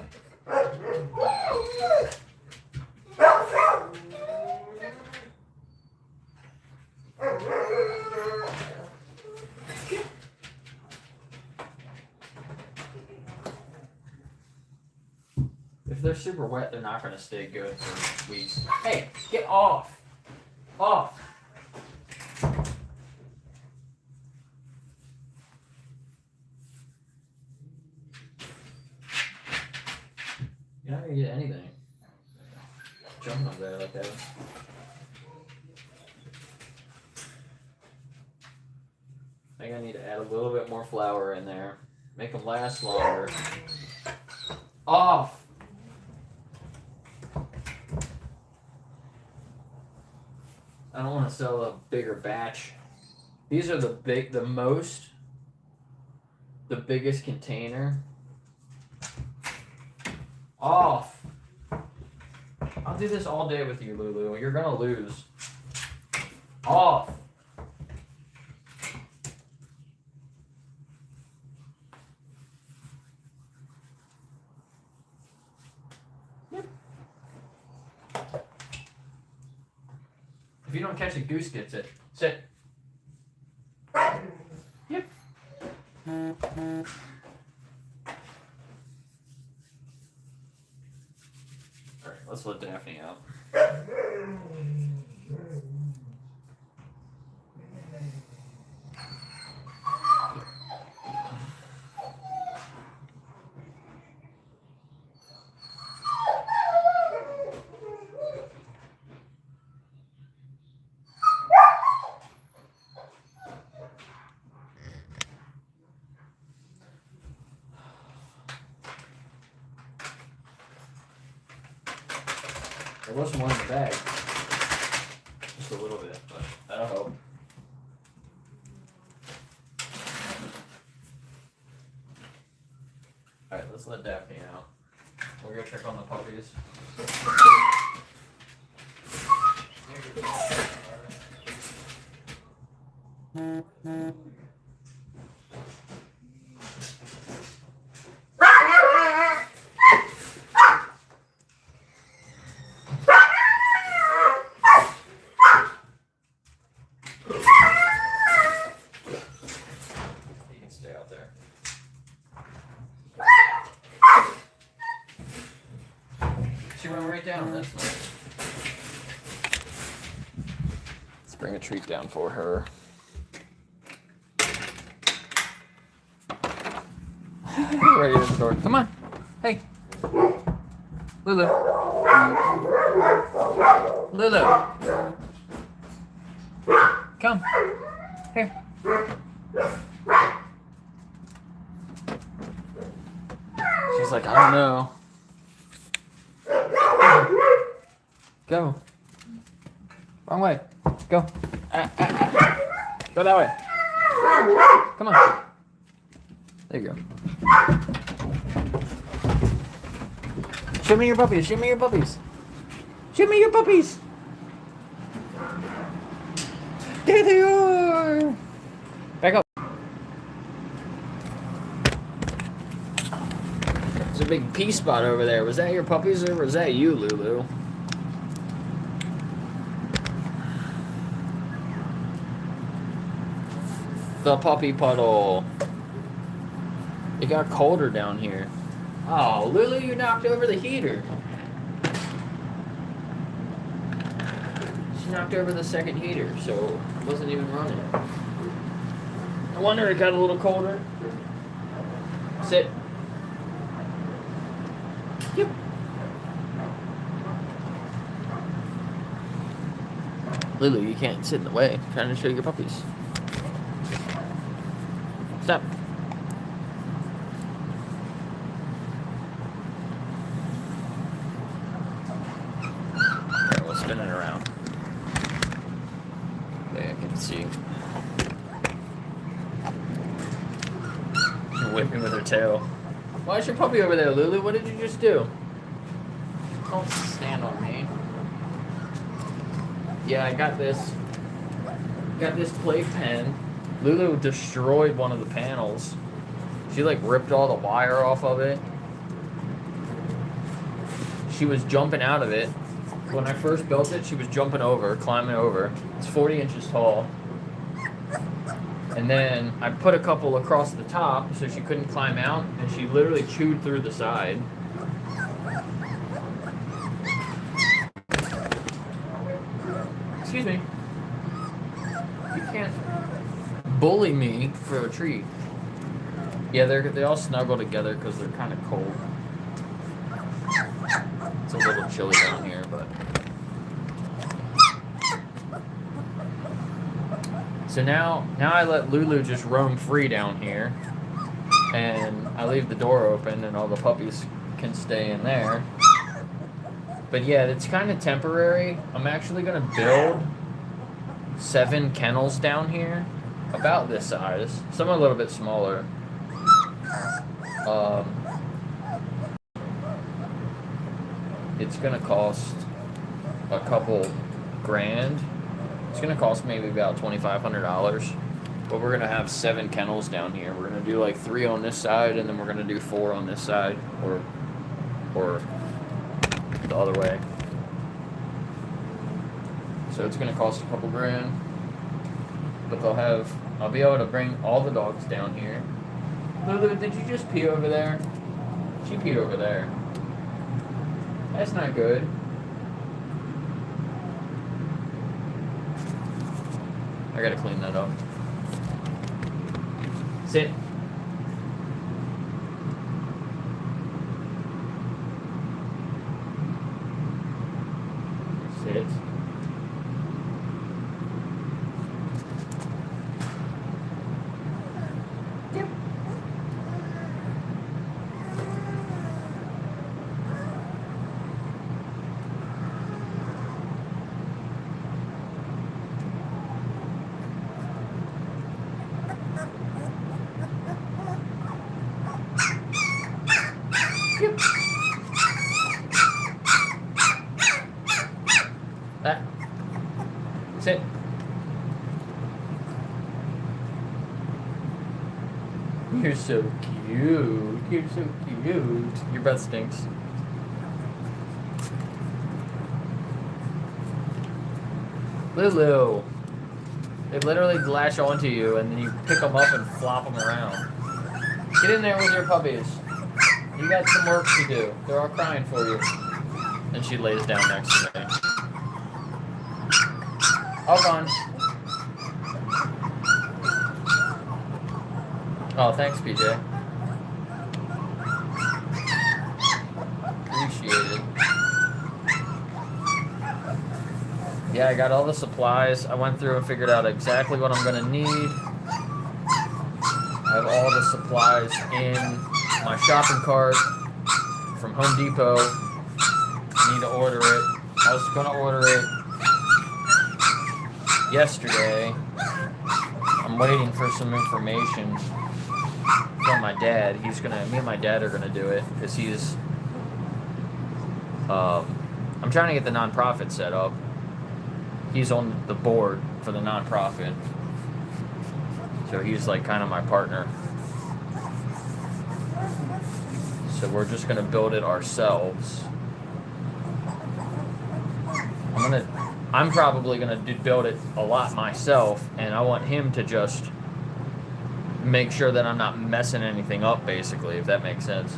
S1: If they're super wet, they're not going to stay good for weeks. Hey, get off! Off! You're not going to get anything. Jumping up there like that. I think I need to add a little bit more flour in there. Make them last longer. Off! I don't want to sell a bigger batch. These are the biggest container. Off. I'll do this all day with you, Lulu. You're gonna lose. Off. Yep. If you don't catch it, Goose gets it. Sit. Yep. Alright, let's let Daphne out. There was more in the bag. Just a little bit, but that'll help. Alright, let's let Daphne out. We're gonna check on the puppies. down. That's nice. Let's bring a treat down for her. Right in the door. Come on. Hey. Lulu. Lulu. Come. Here. She's like, I don't know. Go. Wrong way. Go. Go that way. Come on. There you go. Show me your puppies. Show me your puppies. Show me your puppies. There they are. Back up. There's a big pee spot over there. Was that your puppies or was that you, Lulu? The puppy puddle. It got colder down here. Oh, Lulu, you knocked over the heater. She knocked over the second heater, so it wasn't even running. No wonder it got a little colder. Sit. Yep. Lulu, you can't sit in the way. I'm trying to show your puppies. Stop. We'll spin it around. Okay, I can see. She's whipping with her tail. Why is your puppy over there, Lulu? What did you just do? Don't stand on me. Yeah, I got this. Got this playpen. Lulu destroyed one of the panels. She like ripped all the wire off of it. She was jumping out of it. When I first built it, she was jumping over, climbing over. It's 40 inches tall. And then I put a couple across the top so she couldn't climb out, and she literally chewed through the side. Excuse me. You can't bully me for a treat. Yeah, they all snuggle together because they're kind of cold. It's a little chilly down here, but. So now I let Lulu just roam free down here, and I leave the door open, and all the puppies can stay in there. But yeah, it's kind of temporary. I'm actually gonna build 7 kennels down here, about this size. Some a little bit smaller. It's gonna cost a couple grand. It's gonna cost maybe about $2,500. But we're gonna have 7 kennels down here. We're gonna do like 3 on this side, and then we're gonna do 4 on this side, or the other way. So it's gonna cost a couple grand. But I'll be able to bring all the dogs down here. Lulu, did you just pee over there? She peed over there. That's not good. I gotta clean that up. Sit. Sit. Yep. Yep. That. Sit. You're so cute. You're so cute. Your breath stinks. Lulu. They literally latch onto you and then you pick them up and flop them around. Get in there with your puppies. You got some work to do. They're all crying for you. And she lays down next to me. All gone. Oh, thanks, PJ. Appreciate it. Yeah, I got all the supplies. I went through and figured out exactly what I'm going to need. I have all the supplies in my shopping cart from Home Depot. I need to order it. I was going to order it yesterday. I'm waiting for some information from my dad. Me and my dad are gonna do it because he's. I'm trying to get the nonprofit set up. He's on the board for the nonprofit, so he's like kind of my partner. So we're just gonna build it ourselves. I'm probably gonna build it a lot myself, and I want him to just make sure that I'm not messing anything up, basically, if that makes sense.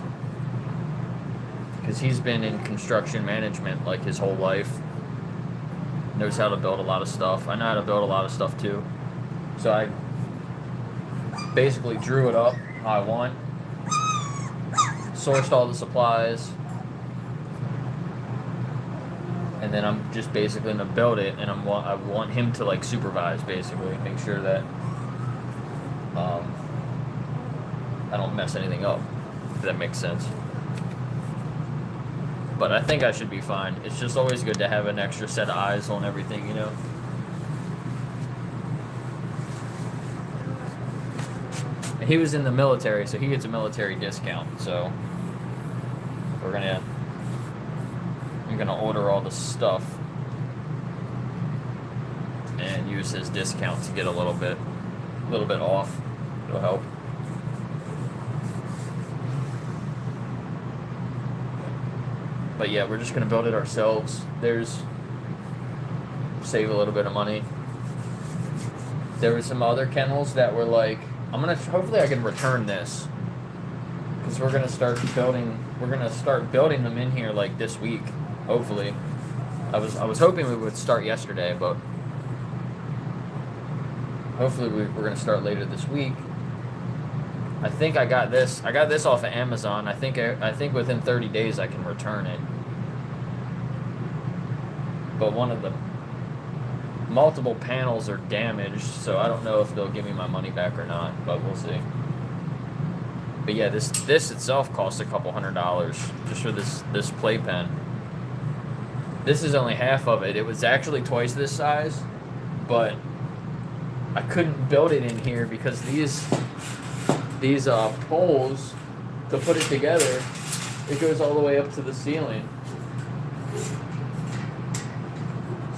S1: Because he's been in construction management like his whole life. Knows how to build a lot of stuff. I know how to build a lot of stuff too. So I basically drew it up how I want. Sourced all the supplies. And then I'm just basically going to build it, and I want him to like supervise, basically, make sure that I don't mess anything up, if that makes sense. But I think I should be fine. It's just always good to have an extra set of eyes on everything, you know? And he was in the military, so he gets a military discount, so I'm gonna order all the stuff and use his discount to get a little bit off. It'll help. But yeah, we're just gonna build it ourselves. Save a little bit of money. There were some other kennels that were like, hopefully I can return this, because we're gonna start building them in here like this week. Hopefully, I was hoping we would start yesterday, but hopefully we're gonna start later this week. I think I got this off of Amazon. I think within 30 days I can return it. But one of the multiple panels are damaged, so I don't know if they'll give me my money back or not, but we'll see. But yeah, this itself costs a couple $100 just for this playpen. This is only half of it. It was actually twice this size, but I couldn't build it in here because these poles to put it together, it goes all the way up to the ceiling.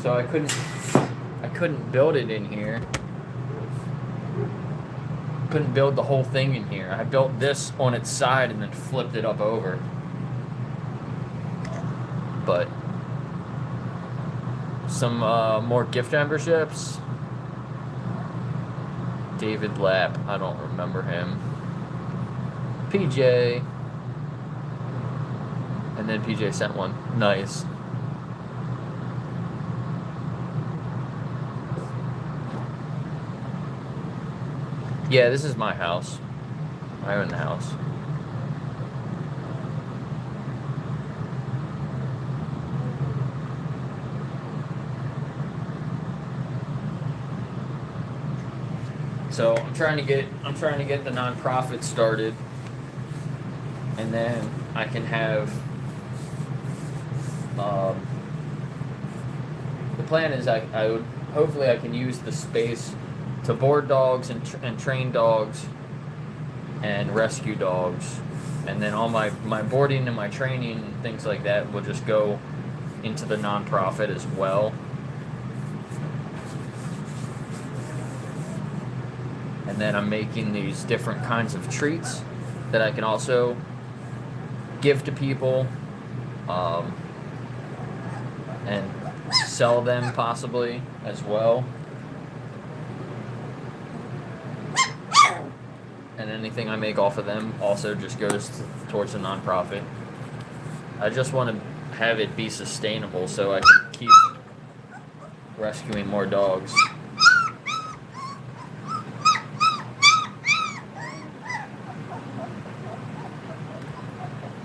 S1: So I couldn't build it in here. Couldn't build the whole thing in here. I built this on its side and then flipped it up over. But some more gift memberships. David Lapp, I don't remember him. PJ. And then PJ sent one. Nice. Yeah, this is my house. I own the house. So I'm trying to get the nonprofit started, and then I can have. The plan is hopefully I can use the space to board dogs and train dogs and rescue dogs, and then all my boarding and my training and things like that will just go into the nonprofit as well. And then I'm making these different kinds of treats that I can also give to people, and sell them possibly as well. And anything I make off of them also just goes towards the nonprofit. I just want to have it be sustainable so I can keep rescuing more dogs.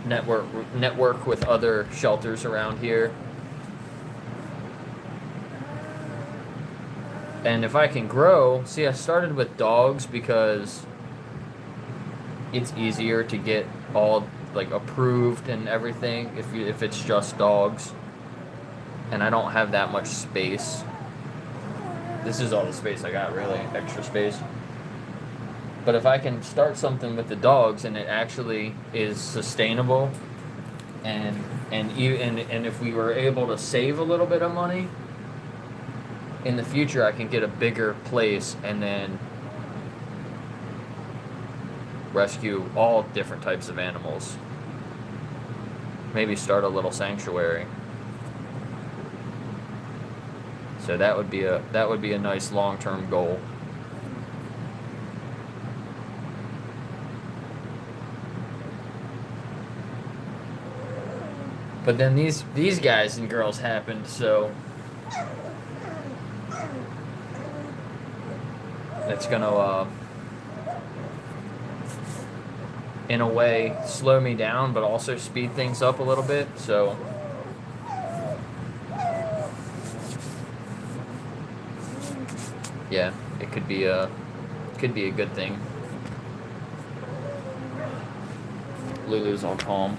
S1: Network with other shelters around here. And if I can grow, see, I started with dogs because it's easier to get all like approved and everything if it's just dogs. And I don't have that much space. This is all the space I got, really, extra space. But if I can start something with the dogs and it actually is sustainable, and if we were able to save a little bit of money, in the future I can get a bigger place and then rescue all different types of animals. Maybe start a little sanctuary. So that would be a nice long-term goal. But then these guys and girls happened, so it's gonna in a way slow me down, but also speed things up a little bit. So yeah, it could be a good thing. Lulu's all calm.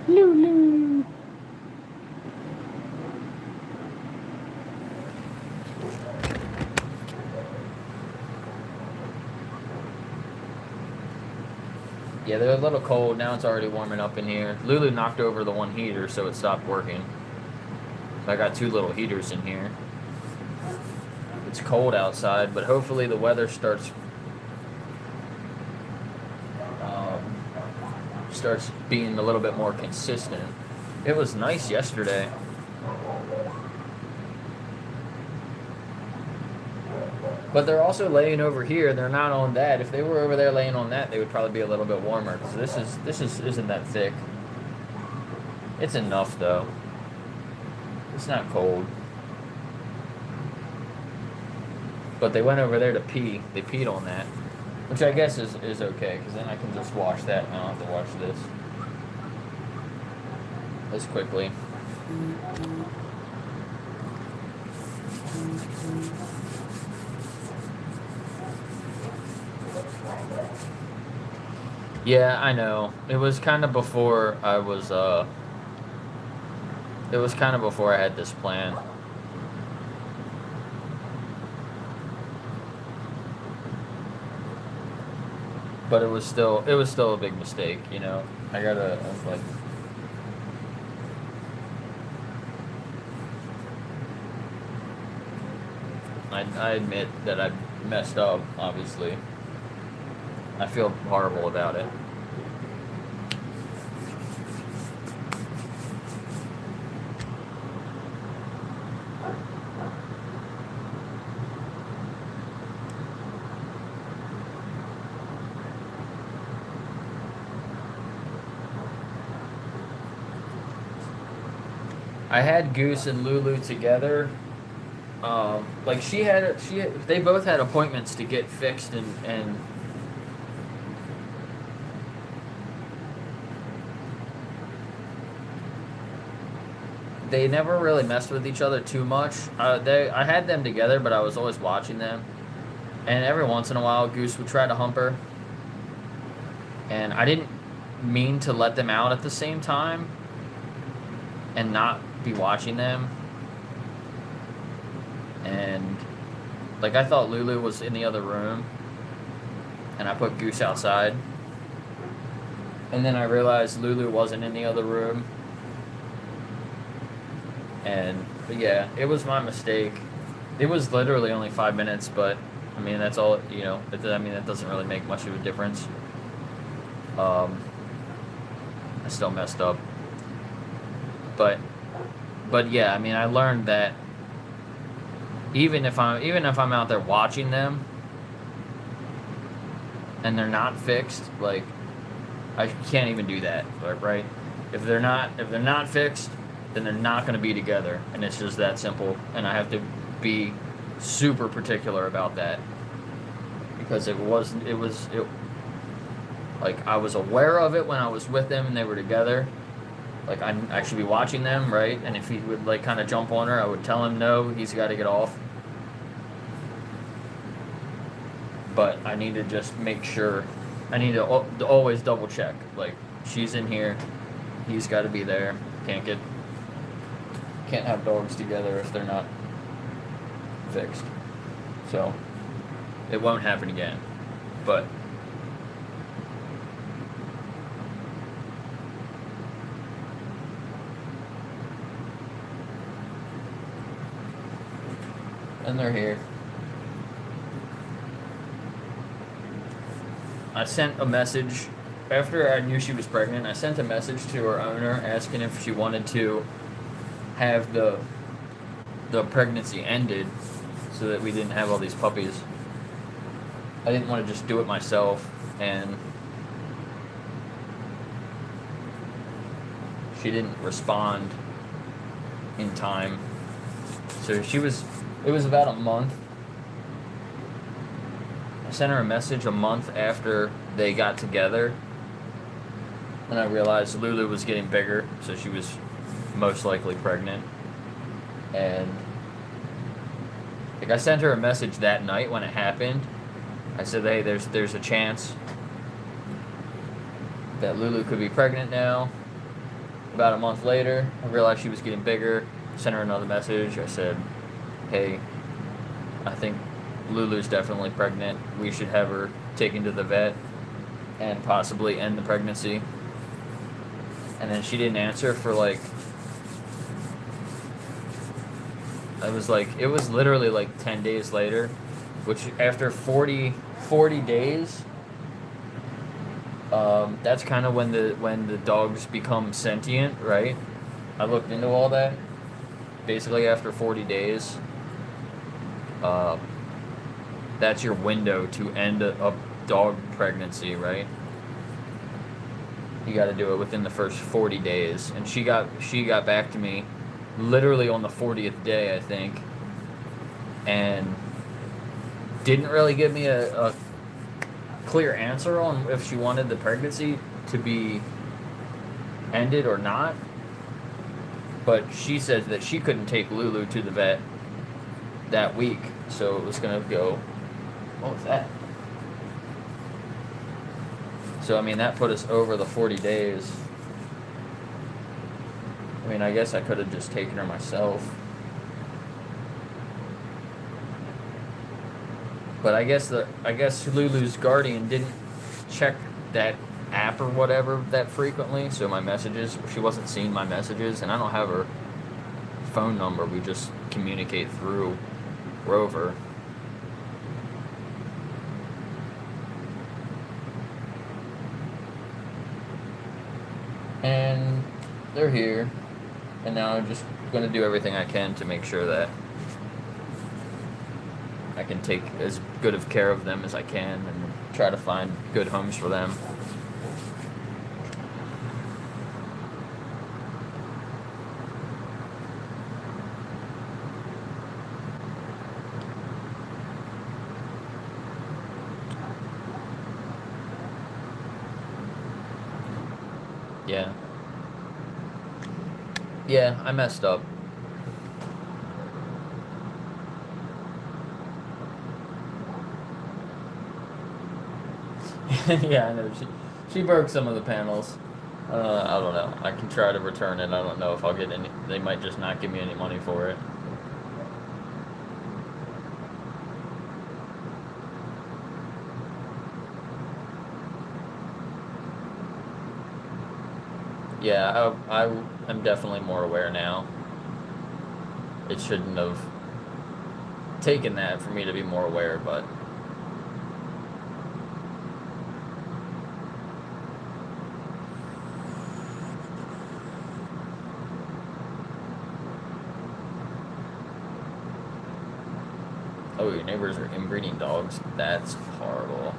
S1: Lulu. Yeah, they're a little cold. Now it's already warming up in here. Lulu knocked over the one heater, so it stopped working. So I got 2 little heaters in here. It's cold outside, but hopefully the weather starts being a little bit more consistent. It was nice yesterday. But they're also laying over here. They're not on that. If they were over there laying on that, they would probably be a little bit warmer. Because this isn't that thick. It's enough though. It's not cold. But they went over there to pee. They peed on that. Which I guess is okay, because then I can just wash that and I don't have to wash this quickly. Yeah, I know. It was kind of before I was, it was kind of before I had this plan. But it was still a big mistake, you know. I was like, I admit that I messed up, obviously. I feel horrible about it. I had Goose and Lulu together. Like they both had appointments to get fixed and they never really messed with each other too much. I had them together, but I was always watching them. And every once in a while, Goose would try to hump her. And I didn't mean to let them out at the same time and not be watching them. And like I thought Lulu was in the other room, and I put Goose outside. And then I realized Lulu wasn't in the other room. But yeah, it was my mistake. It was literally only 5 minutes, but I mean that's all, you know. I mean that doesn't really make much of a difference. I still messed up. But yeah, I mean I learned that even if I'm out there watching them and they're not fixed, like I can't even do that, right? If they're not fixed, then they're not going to be together, and it's just that simple. And I have to be super particular about that because it like I was aware of it when I was with them and they were together. Like I should be watching them, right? And if he would like kind of jump on her, I would tell him no, he's got to get off. But I need to just make sure. I need to always double check. Like she's in here, he's got to be there. Can't have dogs together if they're not fixed. So it won't happen again. But and they're here. I sent a message after I knew she was pregnant. I sent a message to her owner asking if she wanted to have the pregnancy ended so that we didn't have all these puppies. I didn't want to just do it myself, and she didn't respond in time. So it was about a month. I sent her a message a month after they got together, and I realized Lulu was getting bigger, so she was most likely pregnant. And like I sent her a message that night when it happened. I said, hey, there's a chance that Lulu could be pregnant now. About a month later, I realized she was getting bigger. Sent her another message. I said, hey, I think Lulu's definitely pregnant. We should have her taken to the vet and possibly end the pregnancy. And then she didn't answer for like, it was literally like 10 days later, which after 40 days, that's kind of when the dogs become sentient, right? I looked into all that. Basically after 40 days, that's your window to end a dog pregnancy, right? You got to do it within the first 40 days. And she got back to me literally on the 40th day, I think, and didn't really give me a clear answer on if she wanted the pregnancy to be ended or not. But she says that she couldn't take Lulu to the vet that week, so it was going to go. What was that? So, I mean, that put us over the 40 days. I mean, I guess I could have just taken her myself. But I guess Lulu's guardian didn't check that app or whatever that frequently, so my messages, she wasn't seeing my messages, and I don't have her phone number. We just communicate through Rover. And they're here, and now I'm just going to do everything I can to make sure that I can take as good of care of them as I can and try to find good homes for them. Yeah, I messed up. Yeah, I know. She broke some of the panels. I don't know. I can try to return it. I don't know if I'll get any. They might just not give me any money for it. Yeah, I am definitely more aware now. It shouldn't have taken that for me to be more aware, but oh, your neighbors are inbreeding dogs? That's horrible.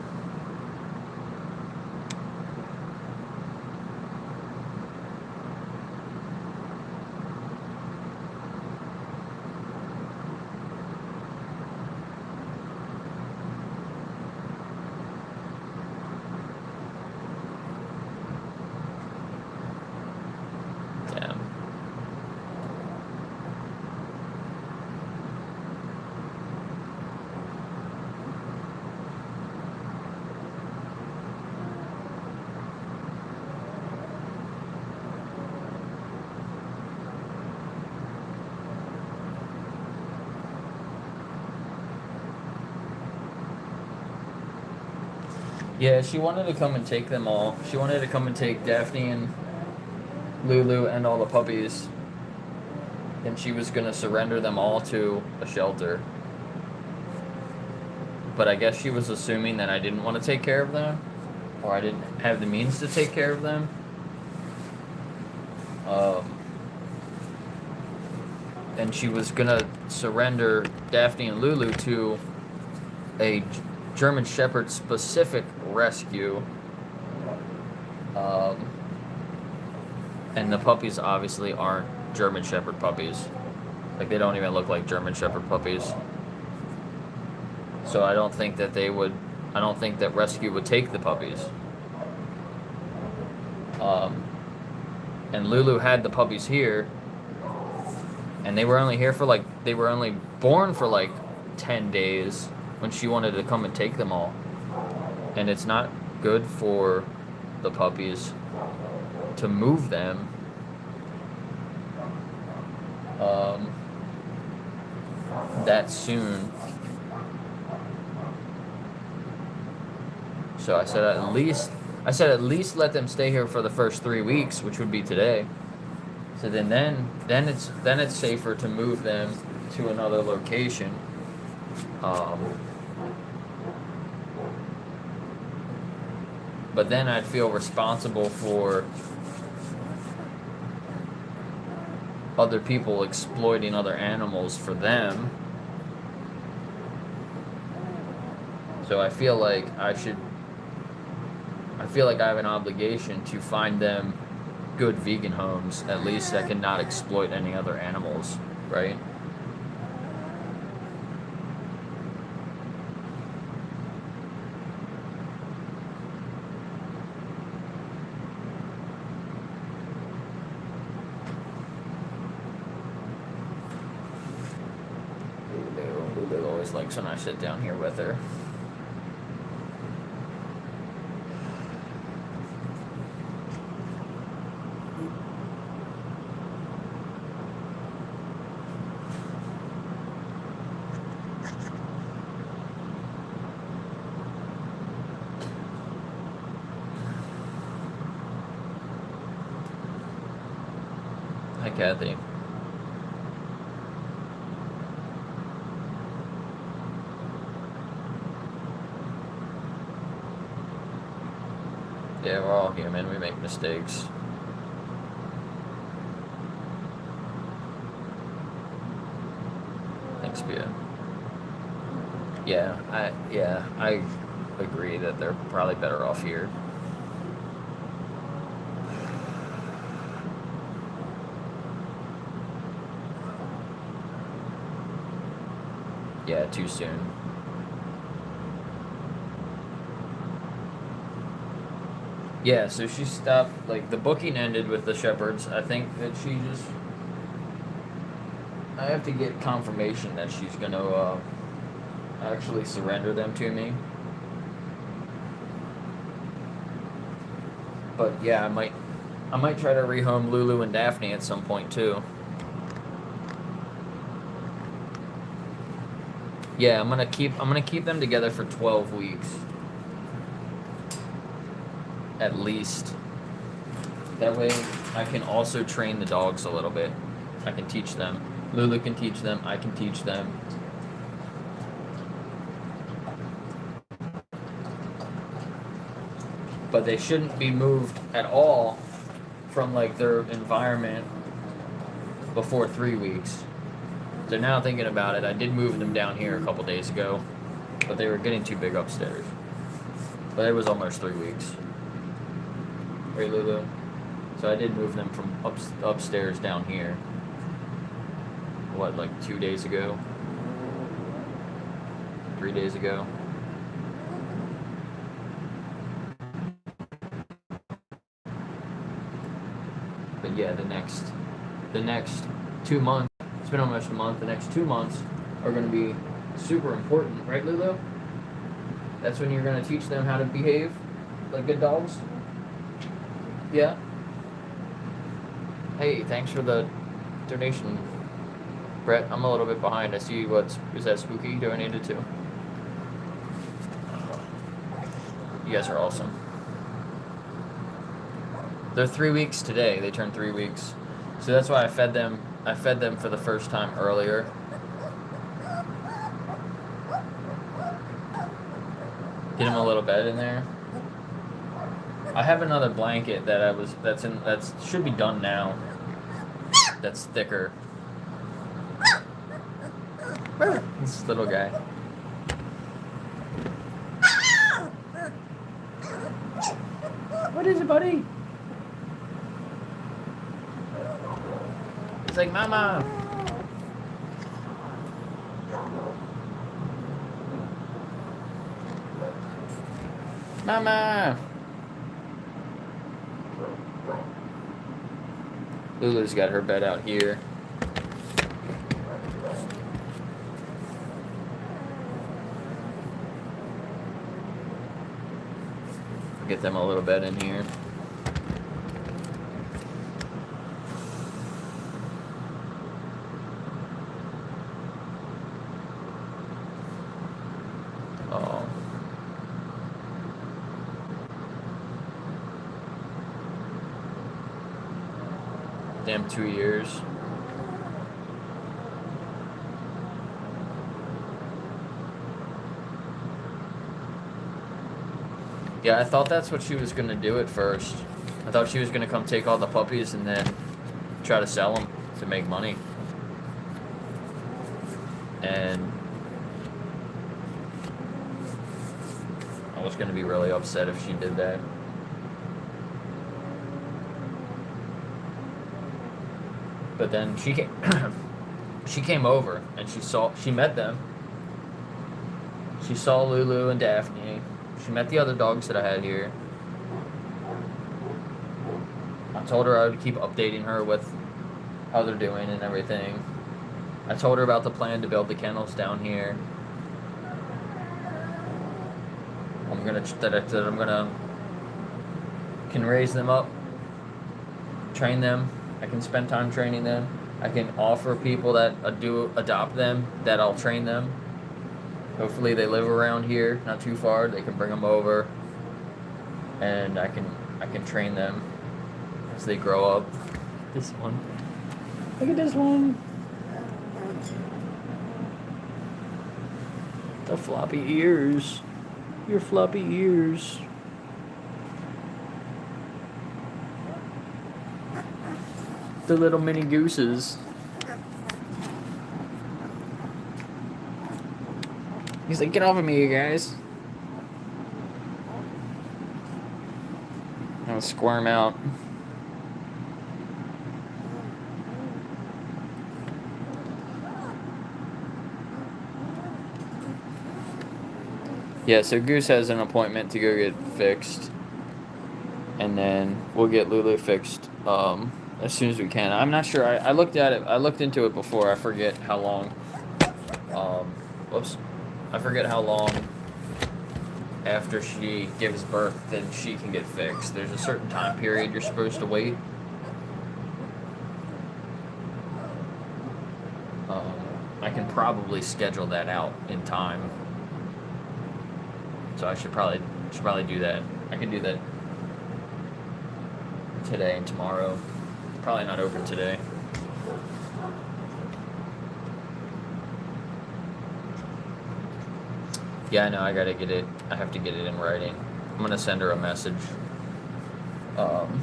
S1: Yeah, she wanted to come and take them all. She wanted to come and take Daphne and Lulu and all the puppies. And she was going to surrender them all to a shelter. But I guess she was assuming that I didn't want to take care of them. Or I didn't have the means to take care of them. And she was going to surrender Daphne and Lulu to a German Shepherd specific rescue. And the puppies obviously aren't German Shepherd puppies. Like, they don't even look like German Shepherd puppies. So I don't think that rescue would take the puppies. And Lulu had the puppies here, and they were only born for like 10 days when she wanted to come and take them all. And it's not good for the puppies to move them that soon. So I said at least let them stay here for the first 3 weeks, which would be today. So then it's safer to move them to another location. But then I'd feel responsible for other people exploiting other animals for them. So I feel like I have an obligation to find them good vegan homes, at least that cannot exploit any other animals, right? Lulu always likes when I sit down here with her. Hi, Kathy. Yeah, we're all human. We make mistakes. Thanks, Pia. Yeah, I agree that they're probably better off here. Yeah, too soon. Yeah, so she stopped, like, the booking ended with the Shepherds. I think that I have to get confirmation that she's gonna, actually surrender them to me. But, yeah, I might try to rehome Lulu and Daphne at some point, too. Yeah, I'm gonna keep them together for 12 weeks. At least. That way I can also train the dogs a little bit. I can teach them. Lulu can teach them, I can teach them. But they shouldn't be moved at all from, like, their environment before 3 weeks. So now thinking about it, I did move them down here a couple days ago, but they were getting too big upstairs. But it was almost 3 weeks. Right, Lulu? So I did move them from upstairs down here. What, like 2 days ago? 3 days ago? But yeah, the next 2 months, it's been almost a month, the next 2 months are going to be super important, right, Lulu? That's when you're going to teach them how to behave like good dogs? Yeah? Hey, thanks for the donation, Brett. I'm a little bit behind. I see is that Spooky donated too? You guys are awesome. They're 3 weeks today. They turned 3 weeks. So that's why I fed them for the first time earlier. Get them a little bed in there. I have another blanket that should be done now. That's thicker. This little guy. What is it, buddy? It's like, Mama. Mama. Lulu's got her bed out here. Get them a little bed in here. Oh. Damn, 2 years. Yeah, I thought that's what she was going to do at first. I thought she was going to come take all the puppies and then try to sell them to make money. And I was going to be really upset if she did that. But then she came over and she met them. She saw Lulu and Daphne. She met the other dogs that I had here. I told her I would keep updating her with how they're doing and everything. I told her about the plan to build the kennels down here. Can raise them up, train them. I can spend time training them. I can offer people that do adopt them that I'll train them. Hopefully they live around here, not too far. They can bring them over, and I can train them as they grow up. This one. Look at this one. The floppy ears. Your floppy ears. The little mini gooses. He's like, get off of me, you guys. I'll squirm out. Yeah, so Goose has an appointment to go get fixed. And then we'll get Lulu fixed as soon as we can. I'm not sure. I looked at it. I looked into it before. I forget how long. Whoops. I forget how long after she gives birth then she can get fixed. There's a certain time period you're supposed to wait. I can probably schedule that out in time. So I should probably do that. I can do that today and tomorrow. Probably not open today. Yeah, I know. I gotta get it. I have to get it in writing. I'm gonna send her a message. I'm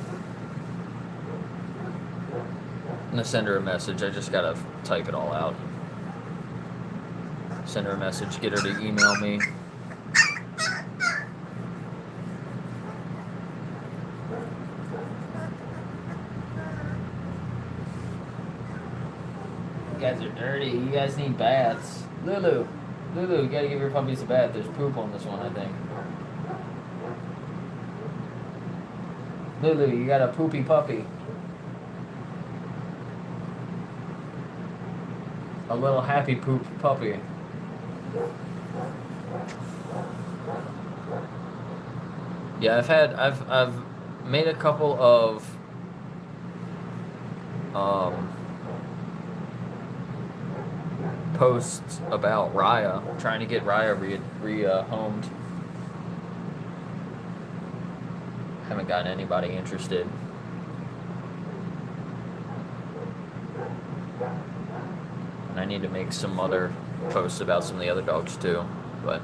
S1: gonna send her a message. I just gotta type it all out. Send her a message. Get her to email me. You guys are dirty. You guys need baths. Lulu, you gotta give your puppies a bath. There's poop on this one, I think. Lulu, you got a poopy puppy. A little happy poop puppy. Yeah, I've made a couple of posts about Raya, trying to get Raya re-homed. Haven't gotten anybody interested. And I need to make some other posts about some of the other dogs too, but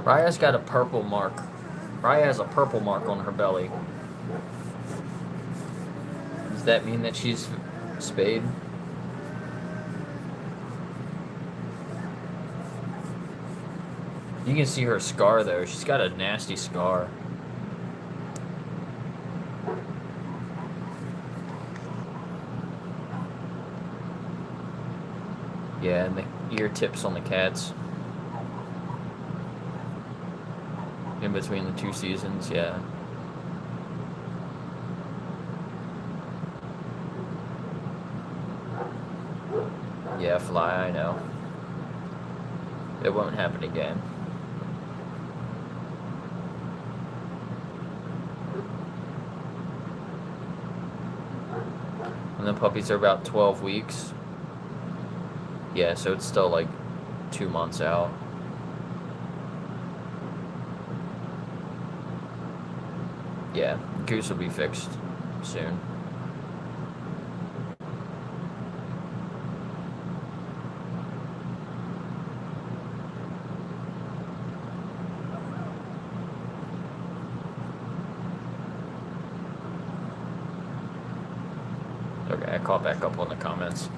S1: Raya's got a purple mark. Raya has a purple mark on her belly. Does that mean that she's spayed? You can see her scar though. She's got a nasty scar. Yeah, and the ear tips on the cats. In between the 2 seasons, yeah. Yeah, Fly, I know. It won't happen again. And the puppies are about 12 weeks. Yeah, so it's still like 2 months out. Yeah, Goose will be fixed soon. Okay, I caught back up on the comments.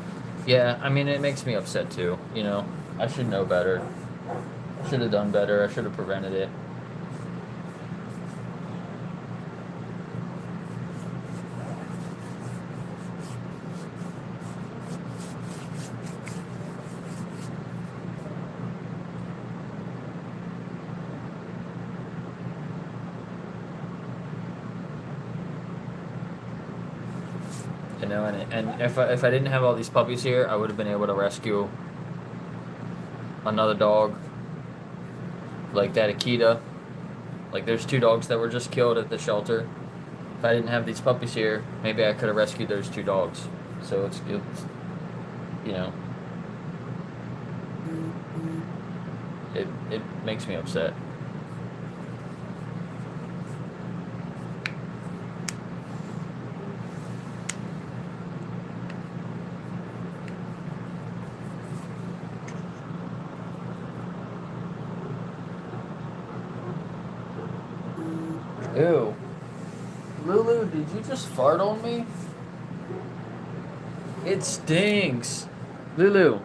S1: Yeah, I mean, it makes me upset too, you know. I should know better. I should have done better. I should have prevented it. You know, and if I didn't have all these puppies here, I would have been able to rescue another dog, like that Akita. Like there's 2 dogs that were just killed at the shelter. If I didn't have these puppies here, maybe I could have rescued those 2 dogs. So it's good, you know. It makes me upset. Ew. Lulu, did you just fart on me? It stinks. Lulu.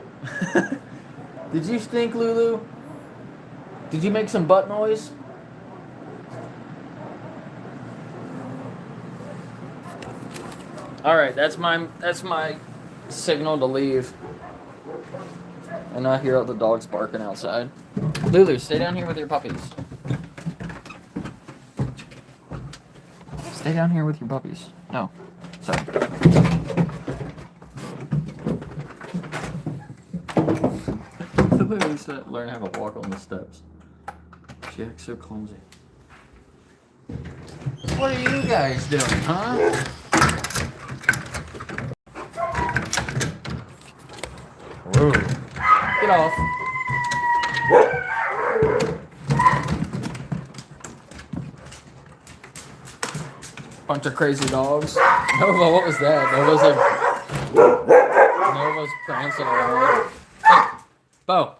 S1: Did you stink, Lulu? Did you make some butt noise? Alright, that's my signal to leave. And I hear all the dogs barking outside. Lulu, stay down here with your puppies. Stay down here with your puppies. No. Sorry. Lulu needs to learn how to walk on the steps. She acts so clumsy. What are you guys doing, huh? Whoa. Get off. Bunch of crazy dogs. Nova, what was that? Nova's prancing around. Hey, Bo.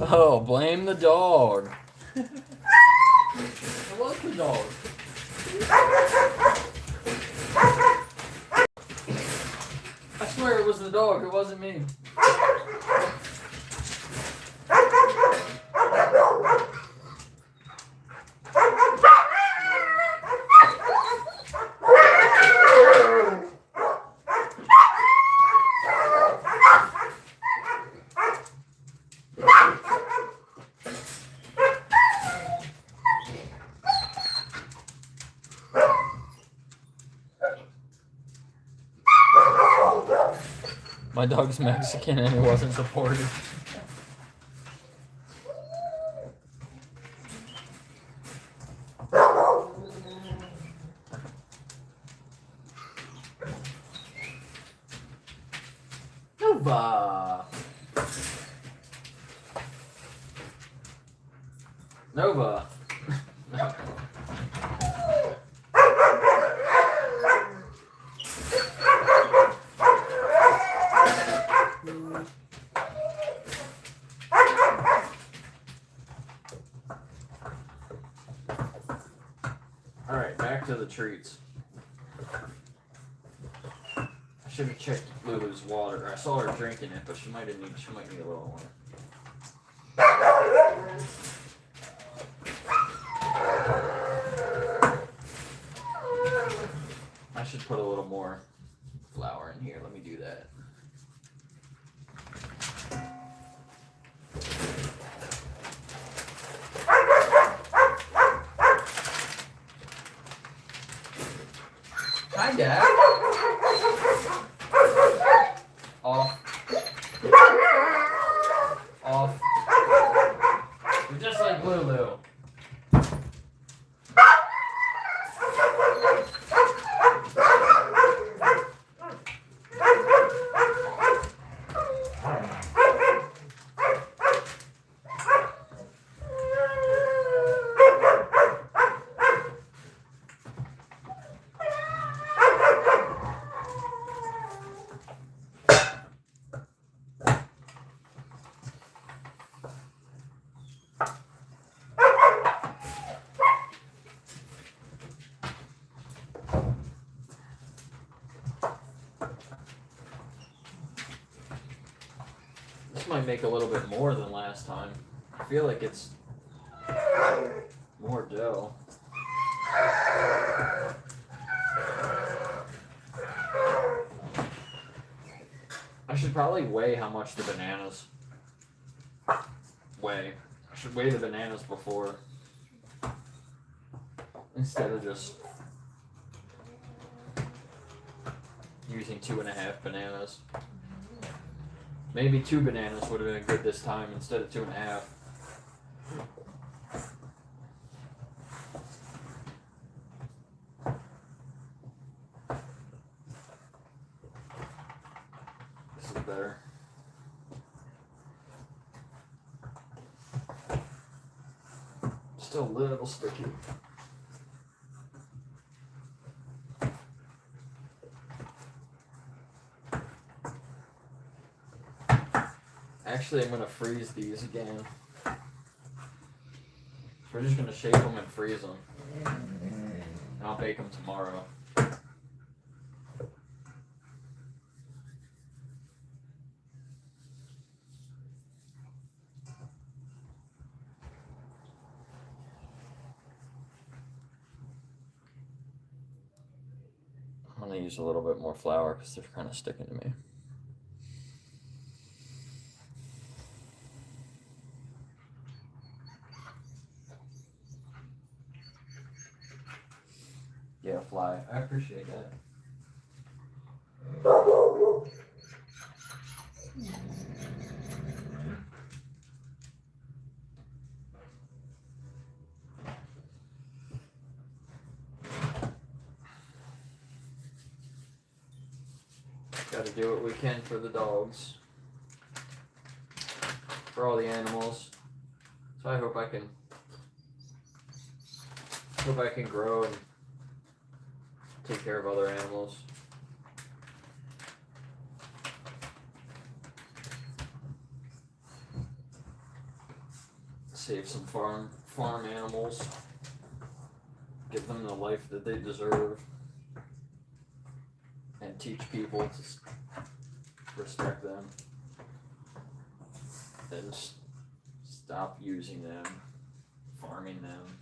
S1: Oh, blame the dog. It was the dog. I swear it was the dog. It wasn't me. My dog's Mexican and it wasn't supported. Nova! Nova! Alright, back to the treats. I should have checked Lulu's water. I saw her drinking it, but she might need a little more. I should put a little more flour in here. Let me do that. Hi, Dad. Off. Off. You're just like Lulu. This might make a little bit more than last time. I feel like it's more dough. I should probably weigh how much the bananas weigh. I should weigh the bananas before, instead of just using 2.5 bananas. Maybe 2 bananas would have been good this time instead of 2.5. This is better. Still a little sticky. Actually, I'm going to freeze these again. We're just going to shape them and freeze them. And I'll bake them tomorrow. I'm going to use a little bit more flour because they're kind of sticking to me. Yeah, fly. I appreciate that. Got to do what we can for the dogs, for all the animals. So I hope I can grow and take care of other animals. Save some farm animals. Give them the life that they deserve. And teach people to respect them. And stop using them, farming them.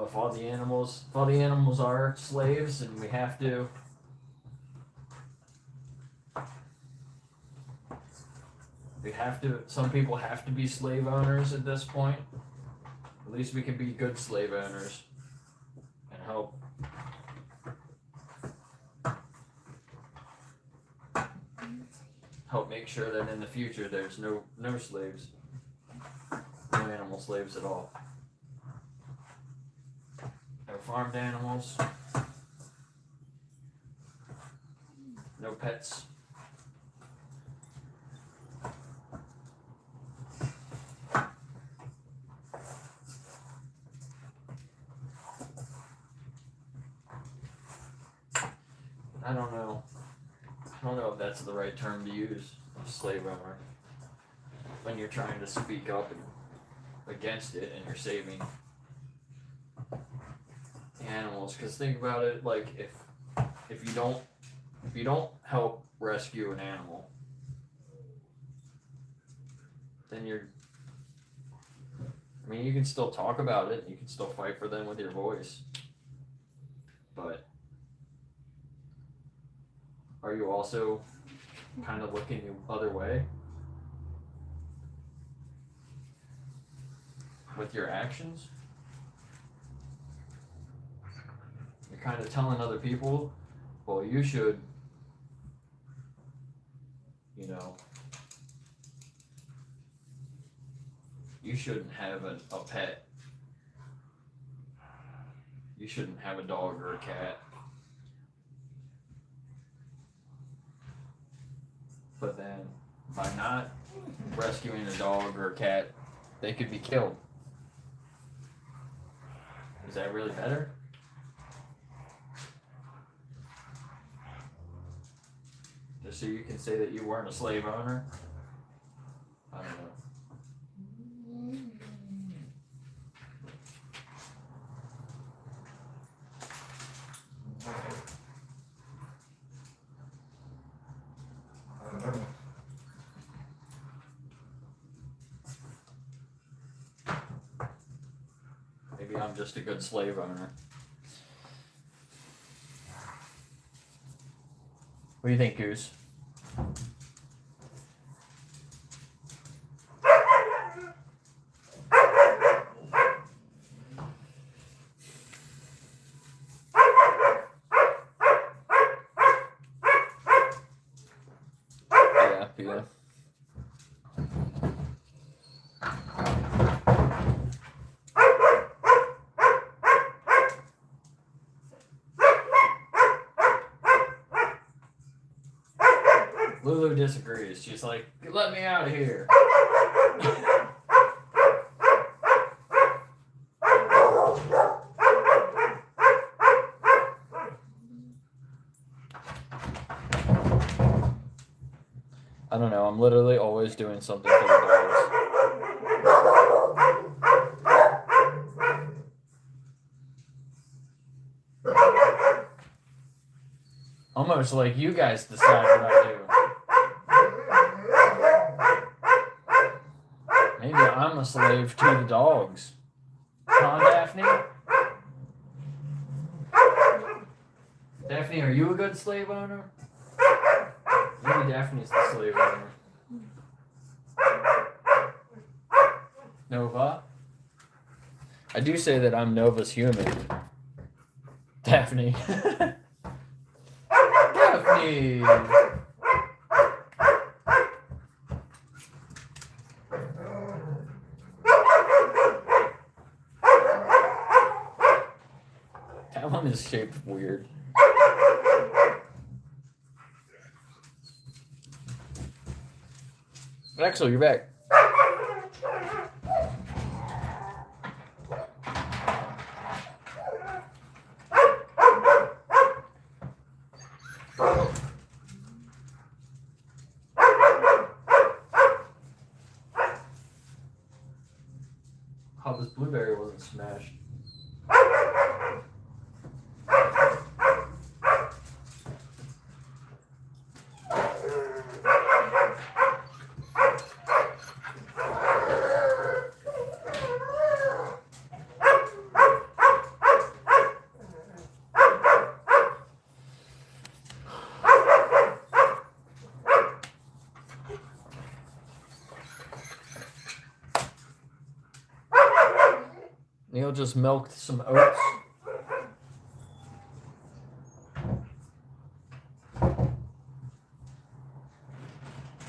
S1: if all the animals are slaves, and we have to some people have to be slave owners at this point. At least we can be good slave owners and help make sure that in the future there's no slaves, no animal slaves at all. No farmed animals, no pets. I don't know if that's the right term to use, a slave owner, when you're trying to speak up against it and you're saving the animals. Because think about it, like if you don't help rescue an animal, then you can still talk about it, you can still fight for them with your voice, but are you also kind of looking the other way with your actions? You're kind of telling other people, well, you should, you shouldn't have a pet. You shouldn't have a dog or a cat. But then, by not rescuing a dog or a cat, they could be killed. Is that really better? Just so you can say that you weren't a slave owner? I don't know. Maybe I'm just a good slave owner. What do you think, Goose? Yeah. Lulu disagrees. She's like, let me out of here. I don't know. I'm literally always doing something for the dogs. Almost like you guys decide what I do. Maybe I'm a slave to the dogs. Huh, Daphne? Daphne, are you a good slave owner? Maybe Daphne's the slave owner. Nova? I do say that I'm Nova's human. Daphne. Daphne! That one is shaped weird. Axel, you're back. How this blueberry wasn't smashed. Neil just milked some oats.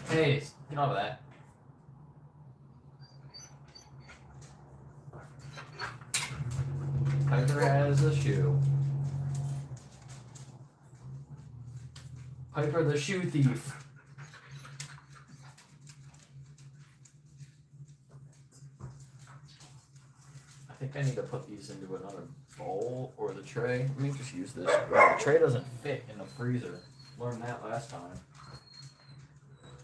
S1: Hey, get off of that. Piper has a shoe. Piper the shoe thief. I think I need to put these into another bowl or the tray. Let me just use this. The tray doesn't fit in the freezer. Learned that last time.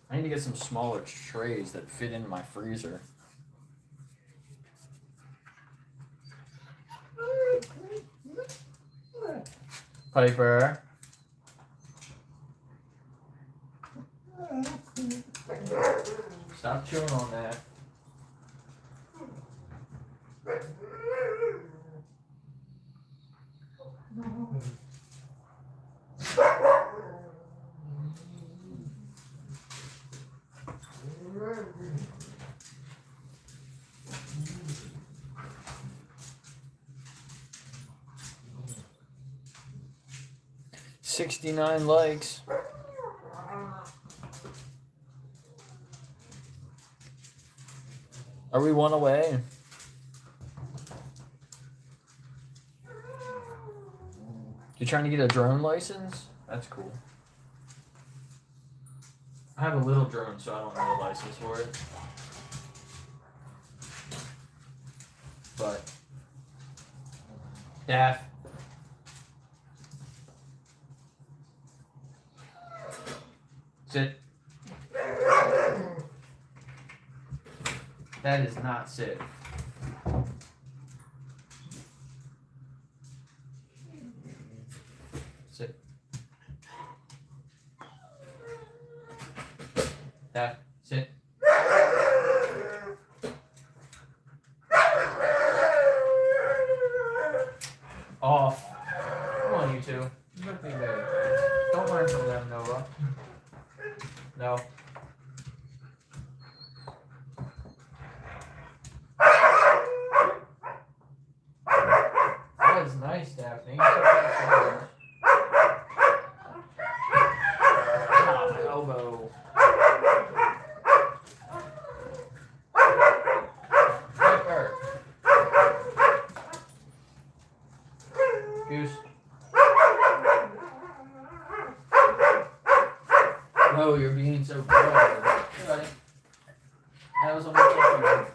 S1: I need to get some smaller trays that fit in my freezer. Piper. Stop chewing on that. $69 likes. Are we one away? You trying to get a drone license? That's cool. I have a little drone, so I don't need a license for it. But Daff. Sit. That is not sit. Sit. That. Sit. Off. Come on, you two. You look me good. Don't learn from them, Nova. No. That is nice, Daphne. Ah, my elbow. Piper. Goose. No, you're being so cool. Hey, buddy. That was on my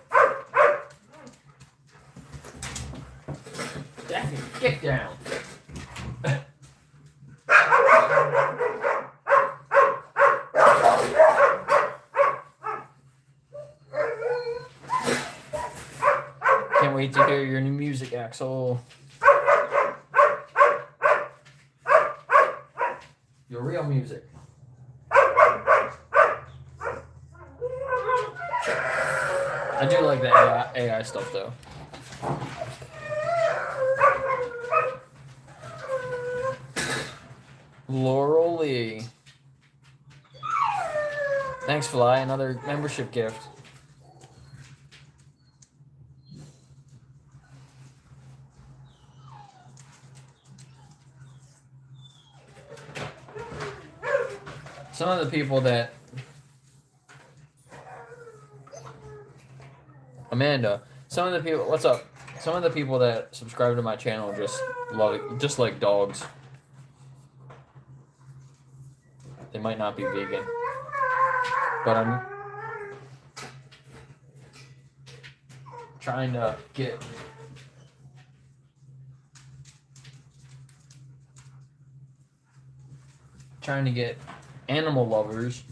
S1: Daphne, get down. Can't wait to hear your new music, Axel. Your real music. I do like the AI stuff, though. Laurel Lee. Thanks, Fly. Another membership gift. Some of the people that... Amanda. Some of the people... What's up? Some of the people that subscribe to my channel just love it. Just like dogs. They might not be vegan. But I'm trying to get... animal lovers,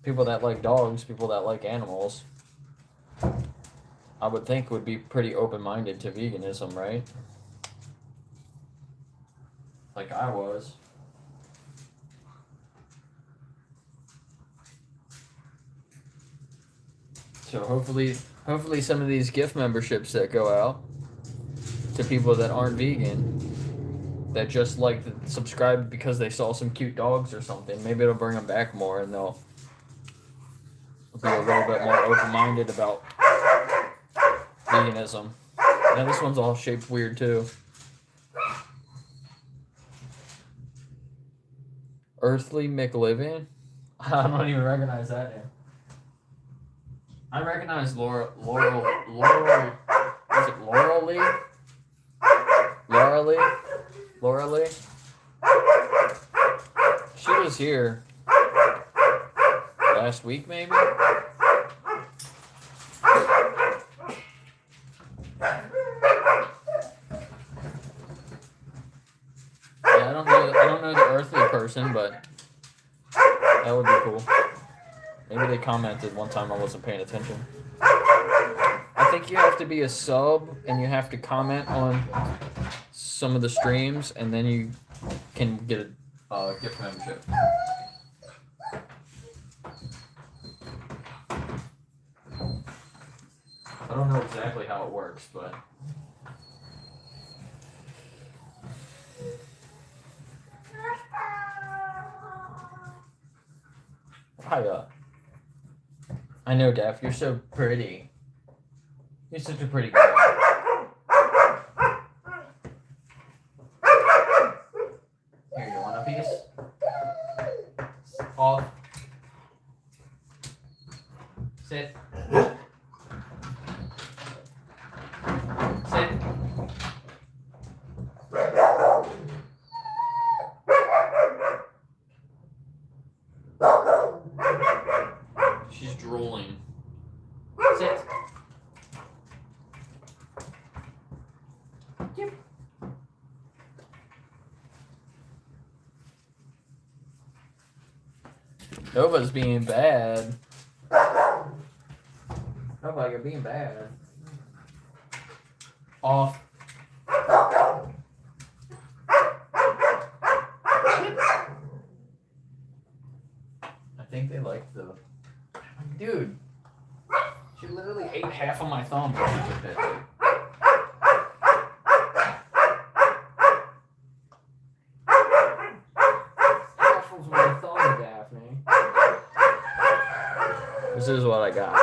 S1: people that like dogs, people that like animals, I would think would be pretty open-minded to veganism, right? Like I was. So hopefully some of these gift memberships that go out to people that aren't vegan, that just like to subscribe because they saw some cute dogs or something, maybe it'll bring them back more and they'll be a little bit more open-minded about veganism. Now this one's all shaped weird too. Earthly McLivin? I don't even recognize that name. I recognize Laura Lee? Is it Laura Lee? Laura Lee? Laura Lee? She was here last week, maybe? Yeah, I don't know the earthly person, but that would be cool. Maybe they commented one time I wasn't paying attention. I think you have to be a sub and you have to comment on some of the streams, and then you can get a gift membership. I don't know exactly how it works, but hiya. I know, Daph, you're so pretty. You're such a pretty girl. Here, you want a piece? Off. Sit. Sit. She's drooling. Sit. Yep. Nova's being bad. Nova, you're being bad. Off. I think they like the... Dude, she literally ate half of my thumb when she took that thing. Half of my thumb, Daphne. This is what I got.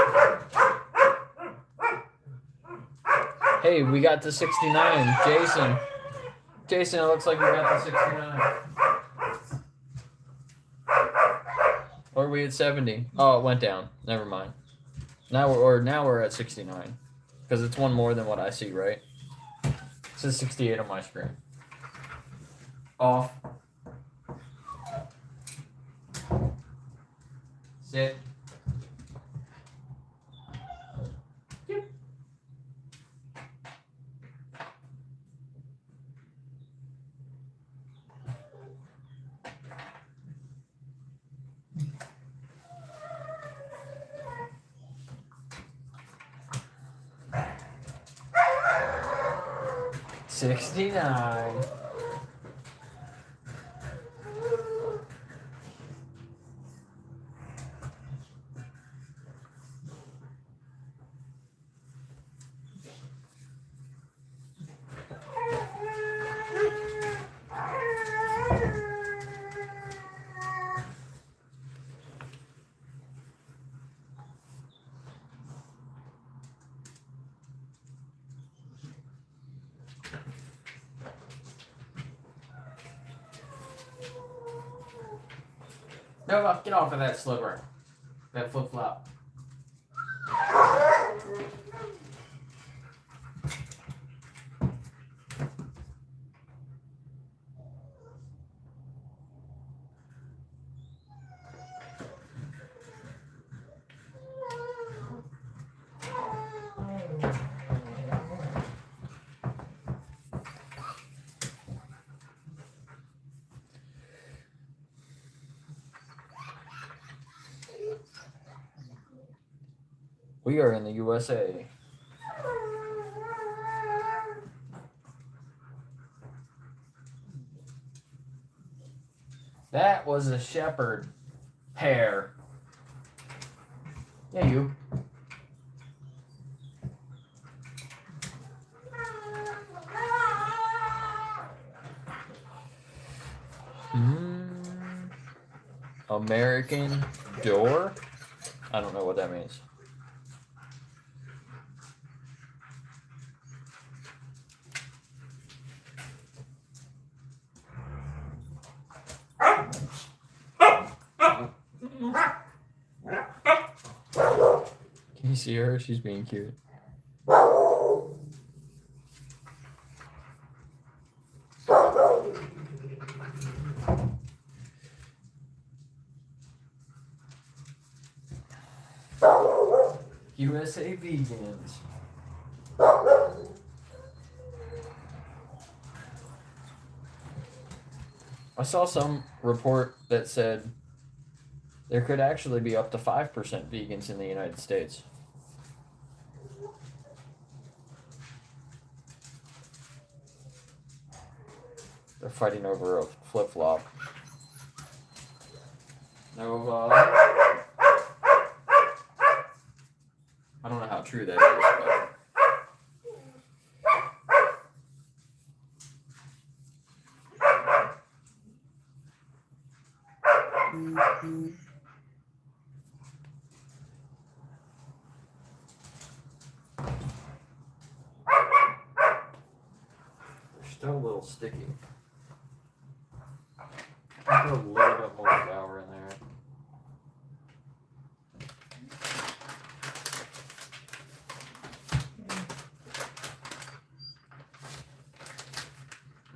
S1: Hey, we got to 69. Jason. Jason, it looks like we got to 69. Or are we at 70? Oh, it went down. Never mind. Now we're at 69. Because it's one more than what I see, right? It says 68 on my screen. Off. Sit. Yep. $69. No, get off of that slipper. That flip-flop. We are in the USA. That was a shepherd pair. Yeah, you. American door? I don't know what that means. Can you see her? She's being cute. USA vegans. I saw some report that said there could actually be up to 5% vegans in the United States. They're fighting over a flip-flop. No, I don't know how true that is, but... They're still a little sticky. I'll put a little bit more flour in there.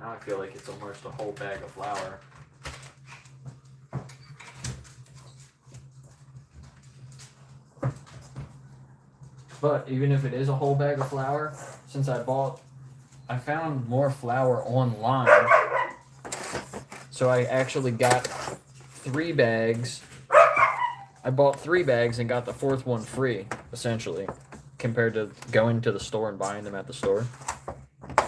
S1: Now I feel like it's almost a whole bag of flour. But even if it is a whole bag of flour, since I found more flour online. So I actually got 3 bags. I bought 3 bags and got the 4th one free, essentially, compared to going to the store and buying them at the store.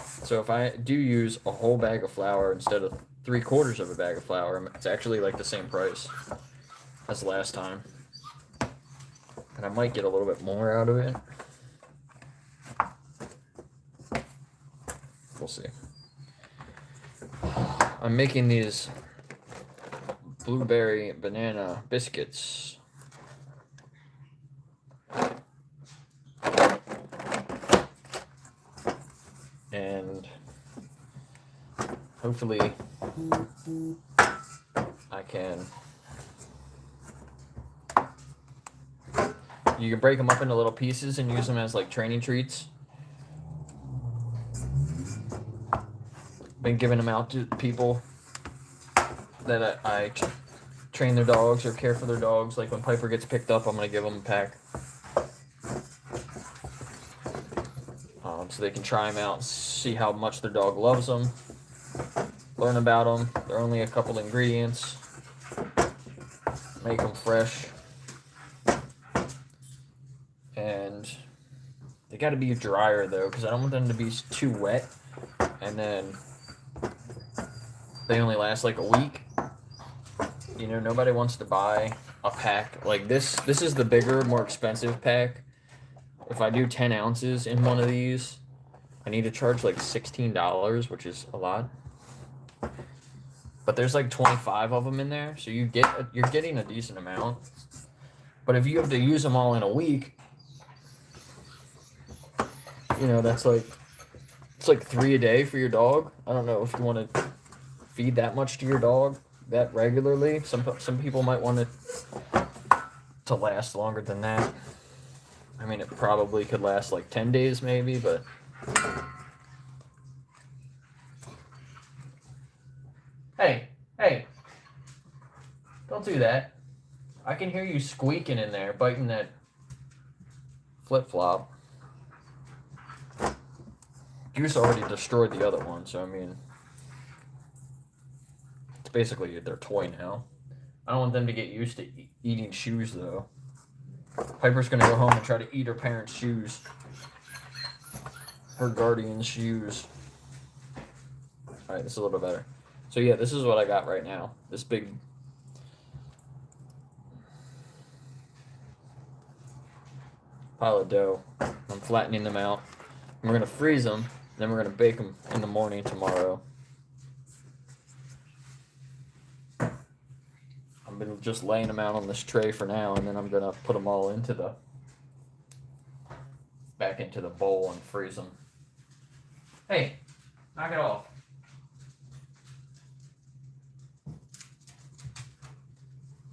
S1: So if I do use a whole bag of flour instead of 3/4 of a bag of flour, it's actually like the same price as last time. And I might get a little bit more out of it. We'll see. I'm making these blueberry banana biscuits. And hopefully I can... You can break them up into little pieces and use them as like training treats. Been giving them out to people that I train their dogs or care for their dogs. Like when Piper gets picked up, I'm going to give them a pack. So they can try them out, see how much their dog loves them, learn about them. They're only a couple ingredients. Make them fresh. And they got to be drier though, because I don't want them to be too wet. And then they only last like a week. You know, nobody wants to buy a pack like this. This is the bigger, more expensive pack. If I do 10 ounces in one of these, I need to charge like $16, which is a lot. But there's like 25 of them in there, so you're getting a decent amount. But if you have to use them all in a week, you know, it's like 3 a day for your dog. I don't know if you want to feed that much to your dog that regularly. Some people might want it to last longer than that. I mean, it probably could last like 10 days maybe, but hey, don't do that. I can hear you squeaking in there, biting that flip-flop. Goose already destroyed the other one, so I mean, it's basically their toy now. I don't want them to get used to eating shoes, though. Piper's gonna go home and try to eat her parents' shoes. Her guardian's shoes. Alright, this is a little bit better. So yeah, this is what I got right now. This big... pile of dough. I'm flattening them out. We're gonna freeze them. Then we're going to bake them in the morning tomorrow. I've been just laying them out on this tray for now, and then I'm going to put them all back into the bowl and freeze them. Hey, knock it off.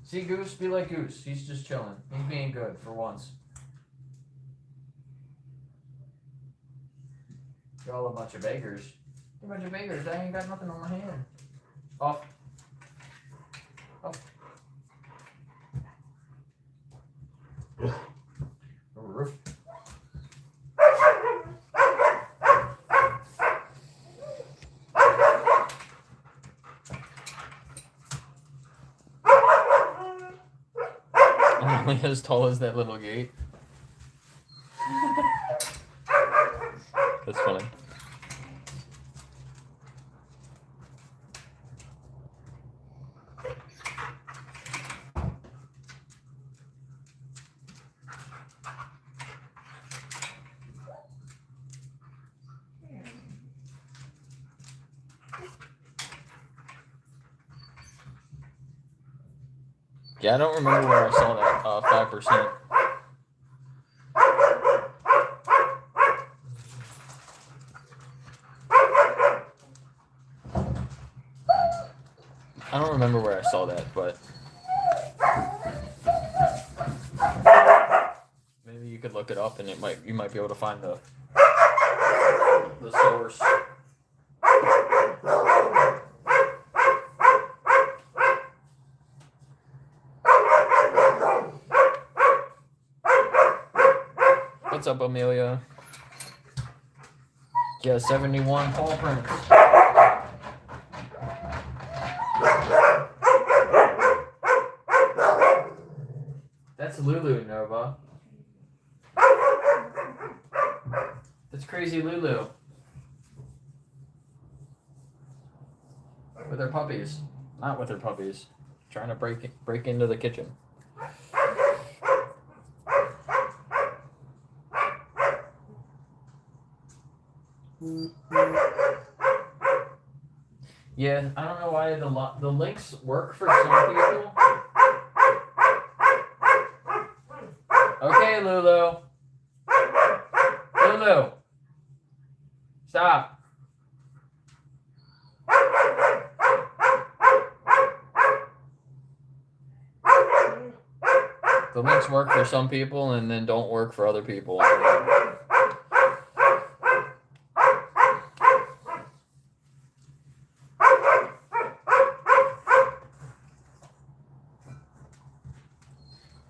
S1: See, Goose, be like Goose. He's just chilling. He's being good for once. You're all a bunch of beggars. You're a bunch of beggars. I ain't got nothing on my hand. Off. Off. Roof. I'm only as tall as that little gate. That's funny. Yeah, I don't remember where I saw that 5%. I don't remember where I saw that, but maybe you could look it up and you might be able to find the source. What's up, Amelia? Yeah, 71 paw prints. That's Lulu, Nova. That's crazy Lulu. With her puppies. Not with her puppies. Trying to break into the kitchen. Yeah, I don't know why the links work for some people. Okay, Lulu. Lulu. Stop. The links work for some people and then don't work for other people.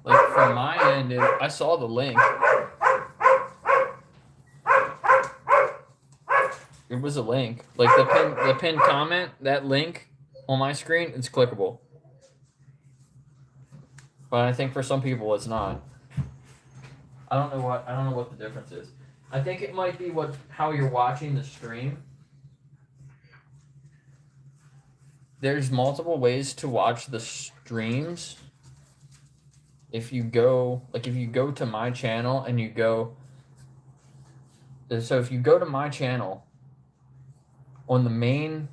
S1: Like from my end, I saw the link. It was a link. Like the pinned comment, that link on my screen, it's clickable. But I think for some people it's not. I don't know what the difference is. I think it might be how you're watching the stream. There's multiple ways to watch the streams. If you go to my channel and you go, so if you go to my channel, on the main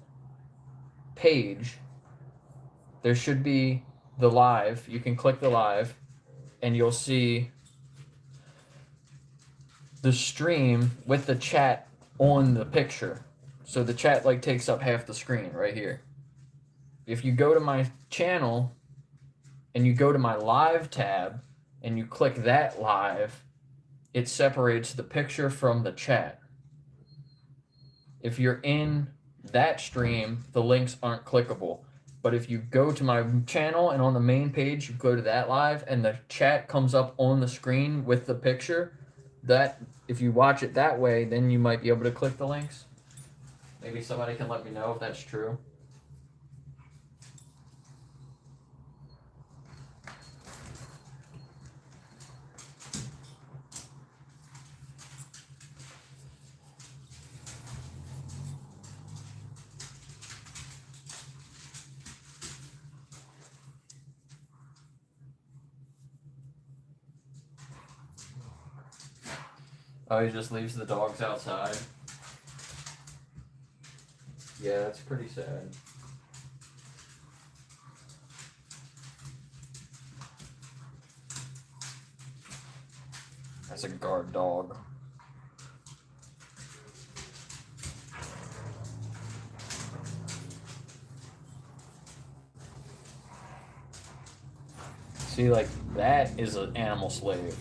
S1: page, there should be the live. You can click the live and you'll see the stream with the chat on the picture. So the chat takes up half the screen right here. If you go to my channel and you go to my live tab and you click that live, it separates the picture from the chat. If you're in that stream, the links aren't clickable. But if you go to my channel and on the main page, you go to that live and the chat comes up on the screen with the picture, that if you watch it that way, then you might be able to click the links. Maybe somebody can let me know if that's true. Oh, he just leaves the dogs outside. Yeah, that's pretty sad. That's a guard dog. See, like, that is an animal slave.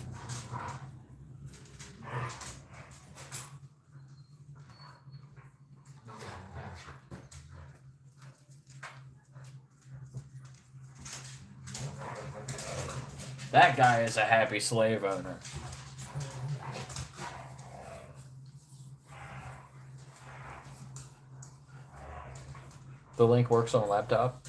S1: That guy is a happy slave owner. The link works on a laptop.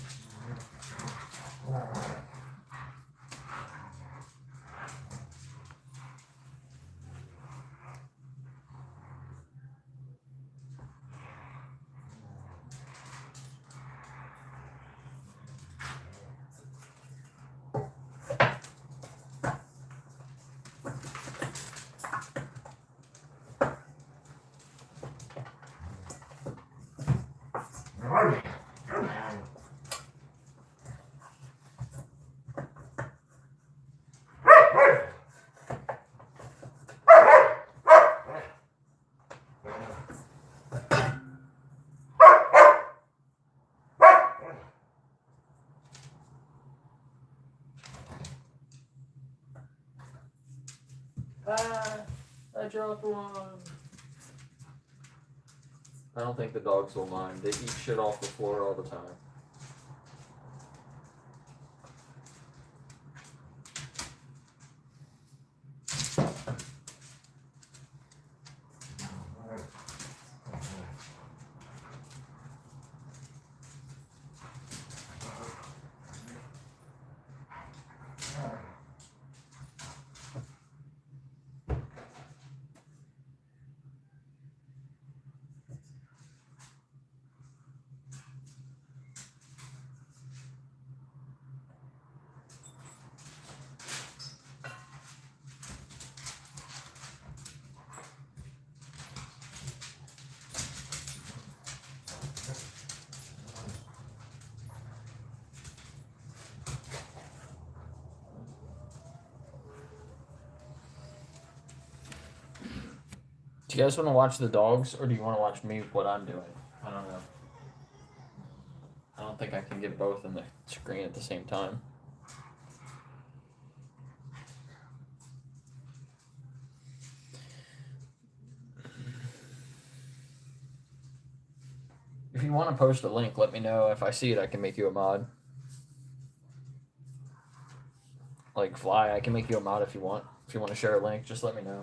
S1: I dropped one. I don't think the dogs will mind. They eat shit off the floor all the time. Do you guys want to watch the dogs, or do you want to watch me, what I'm doing? I don't know. I don't think I can get both in the screen at the same time. If you want to post a link, let me know. If I see it, I can make you a mod. Like Fly, I can make you a mod if you want. If you want to share a link, just let me know.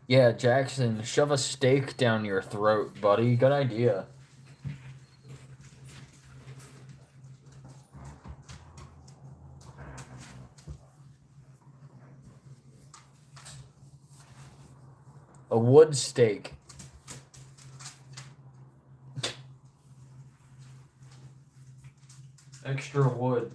S1: Yeah, Jackson, shove a steak down your throat, buddy. Good idea. A wood steak. Extra wood.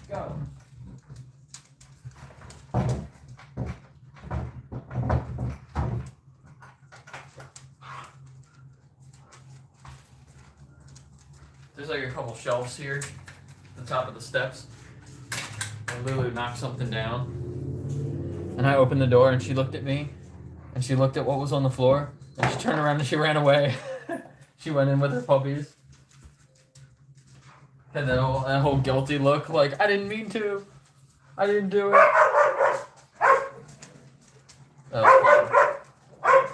S1: Go. There's like a couple shelves here at the top of the steps. And Lulu knocked something down. And I opened the door and she looked at me. And she looked at what was on the floor. And she turned around and she ran away. She went in with her puppies. Had that whole guilty look, like, I didn't mean to. I didn't do it. That was fun.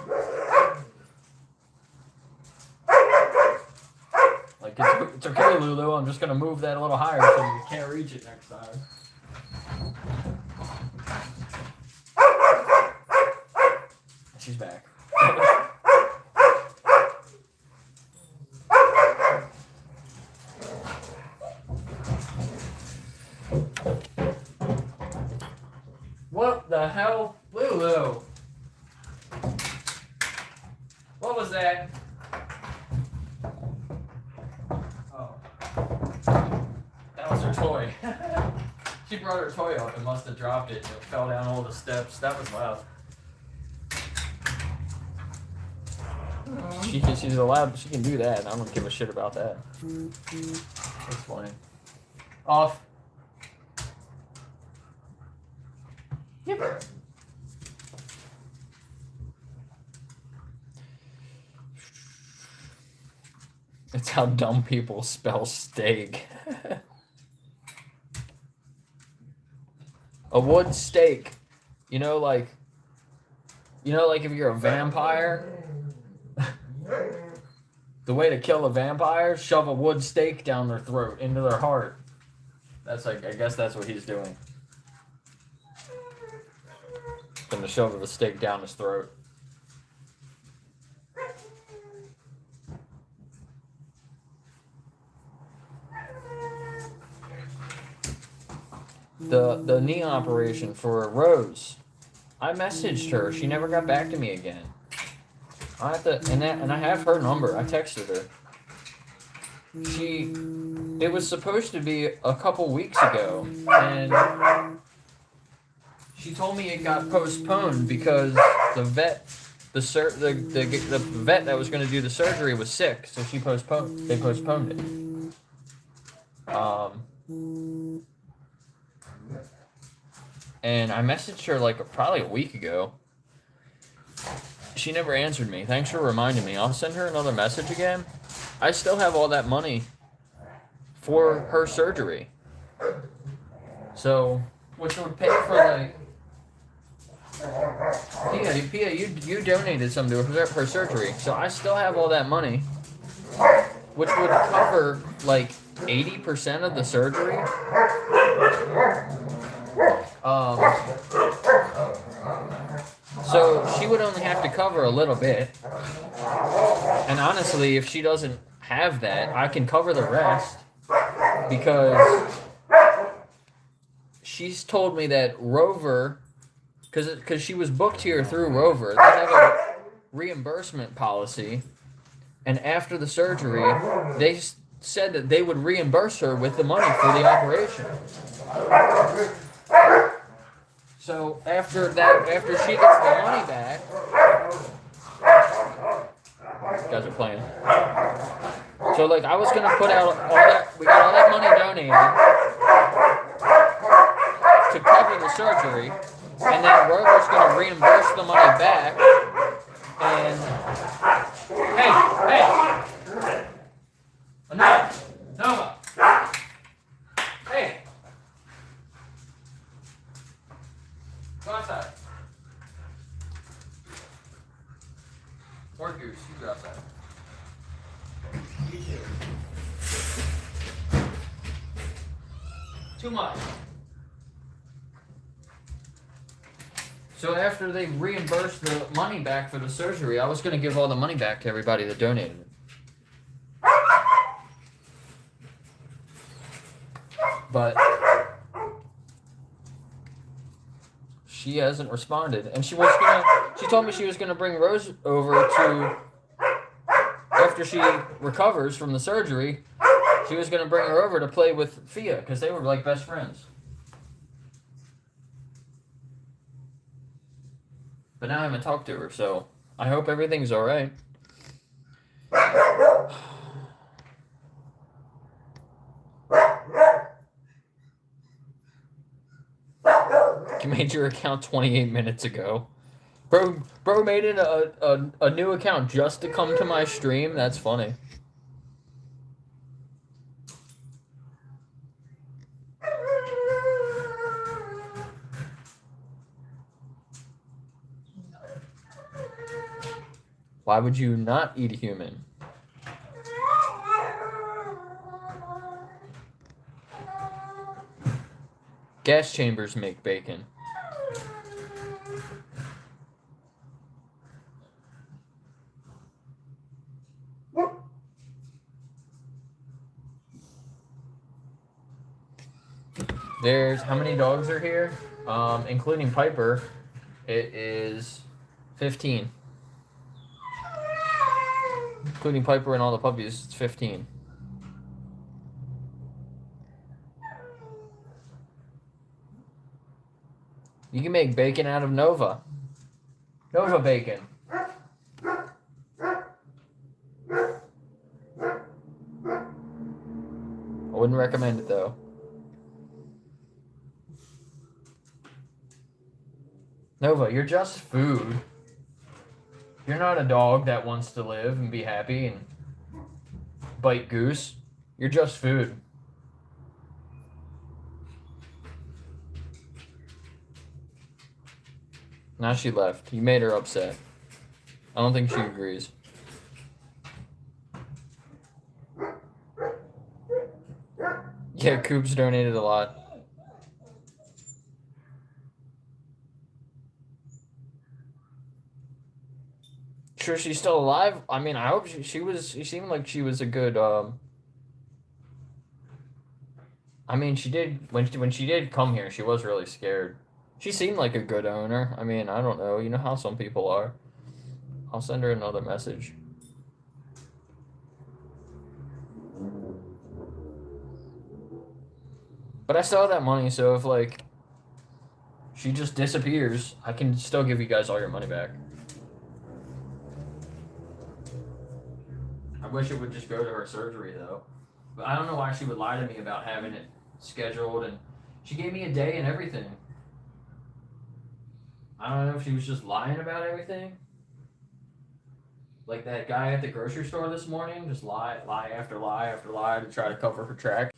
S1: Like, it's okay, Lulu. I'm just going to move that a little higher so you can't reach it next time. What the hell? Lulu! What was that? Oh. That was her toy. She brought her toy up and must have dropped it and it fell down all the steps. That was loud. She's allowed, she can do that. I don't give a shit about that. That's funny. Off. Yipper. It's how dumb people spell steak. A wood stake. You know, like if you're a vampire, the way to kill a vampire, shove a wood stake down their throat, into their heart. That's like, I guess that's what he's doing. Gonna shove a stake down his throat. The knee operation for Rose. I messaged her. She never got back to me again. I have to, and I have her number. I texted her. It was supposed to be a couple weeks ago, and she told me it got postponed because the vet, the vet that was going to do the surgery was sick, so they postponed it. And I messaged her like probably a week ago. She never answered me. Thanks for reminding me. I'll send her another message again. I still have all that money for her surgery. So, which would pay for like... Pia, you donated some to her surgery. So I still have all that money, which would cover like 80% of the surgery. So she would only have to cover a little bit. And honestly, if she doesn't have that, I can cover the rest, because she's told me that Rover, because she was booked here through Rover, they have a reimbursement policy, and after the surgery, they said that they would reimburse her with the money for the operation. So after she gets the money back, these guys are playing. So like I was gonna put out all that, we got all that money donated to cover the surgery, and then Rover's gonna reimburse the money back. And hey, enough, Nova. Hey. Go outside. Or Goose, you go outside. You too. Too much. So after they reimbursed the money back for the surgery, I was going to give all the money back to everybody that donated it. But she hasn't responded, and she told me she was gonna bring Rose over to, after she recovers from the surgery, she was gonna bring her over to play with Fia, because they were like best friends. But now I haven't talked to her, so I hope everything's alright. You made your account 28 minutes ago. Bro made it a new account just to come to my stream? That's funny. Why would you not eat a human? Gas chambers make bacon. There's, how many dogs are here? Including Piper, it is 15. Including Piper and all the puppies, it's 15. You can make bacon out of Nova. Nova bacon. I wouldn't recommend it though. Nova, you're just food. You're not a dog that wants to live and be happy and bite goose. You're just food. Now she left. You made her upset. I don't think she agrees. Yeah, Coops donated a lot. Sure she's still alive? I mean, I hope she seemed like she was a good, I mean, she did, when she did come here, she was really scared. She seemed like a good owner. I mean, I don't know. You know how some people are. I'll send her another message. But I still have that money, so if, like, she just disappears, I can still give you guys all your money back. I wish it would just go to her surgery, though. But I don't know why she would lie to me about having it scheduled, and she gave me a day and everything. I don't know if she was just lying about everything. Like that guy at the grocery store this morning, just lie after lie after lie to try to cover her track.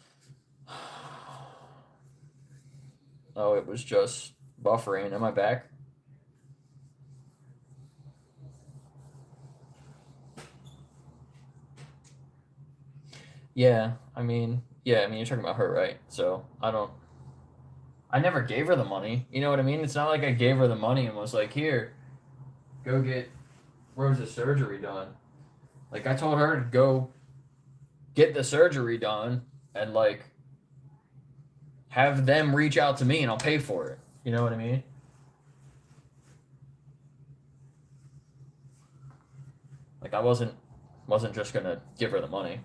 S1: Oh, it was just buffering. Am I back? Yeah, I mean, you're talking about her, right? So, I never gave her the money. You know what I mean? It's not like I gave her the money and was like, here, go get Rose's surgery done. Like, I told her to go get the surgery done and, like, have them reach out to me and I'll pay for it. You know what I mean? Like, I wasn't just gonna give her the money.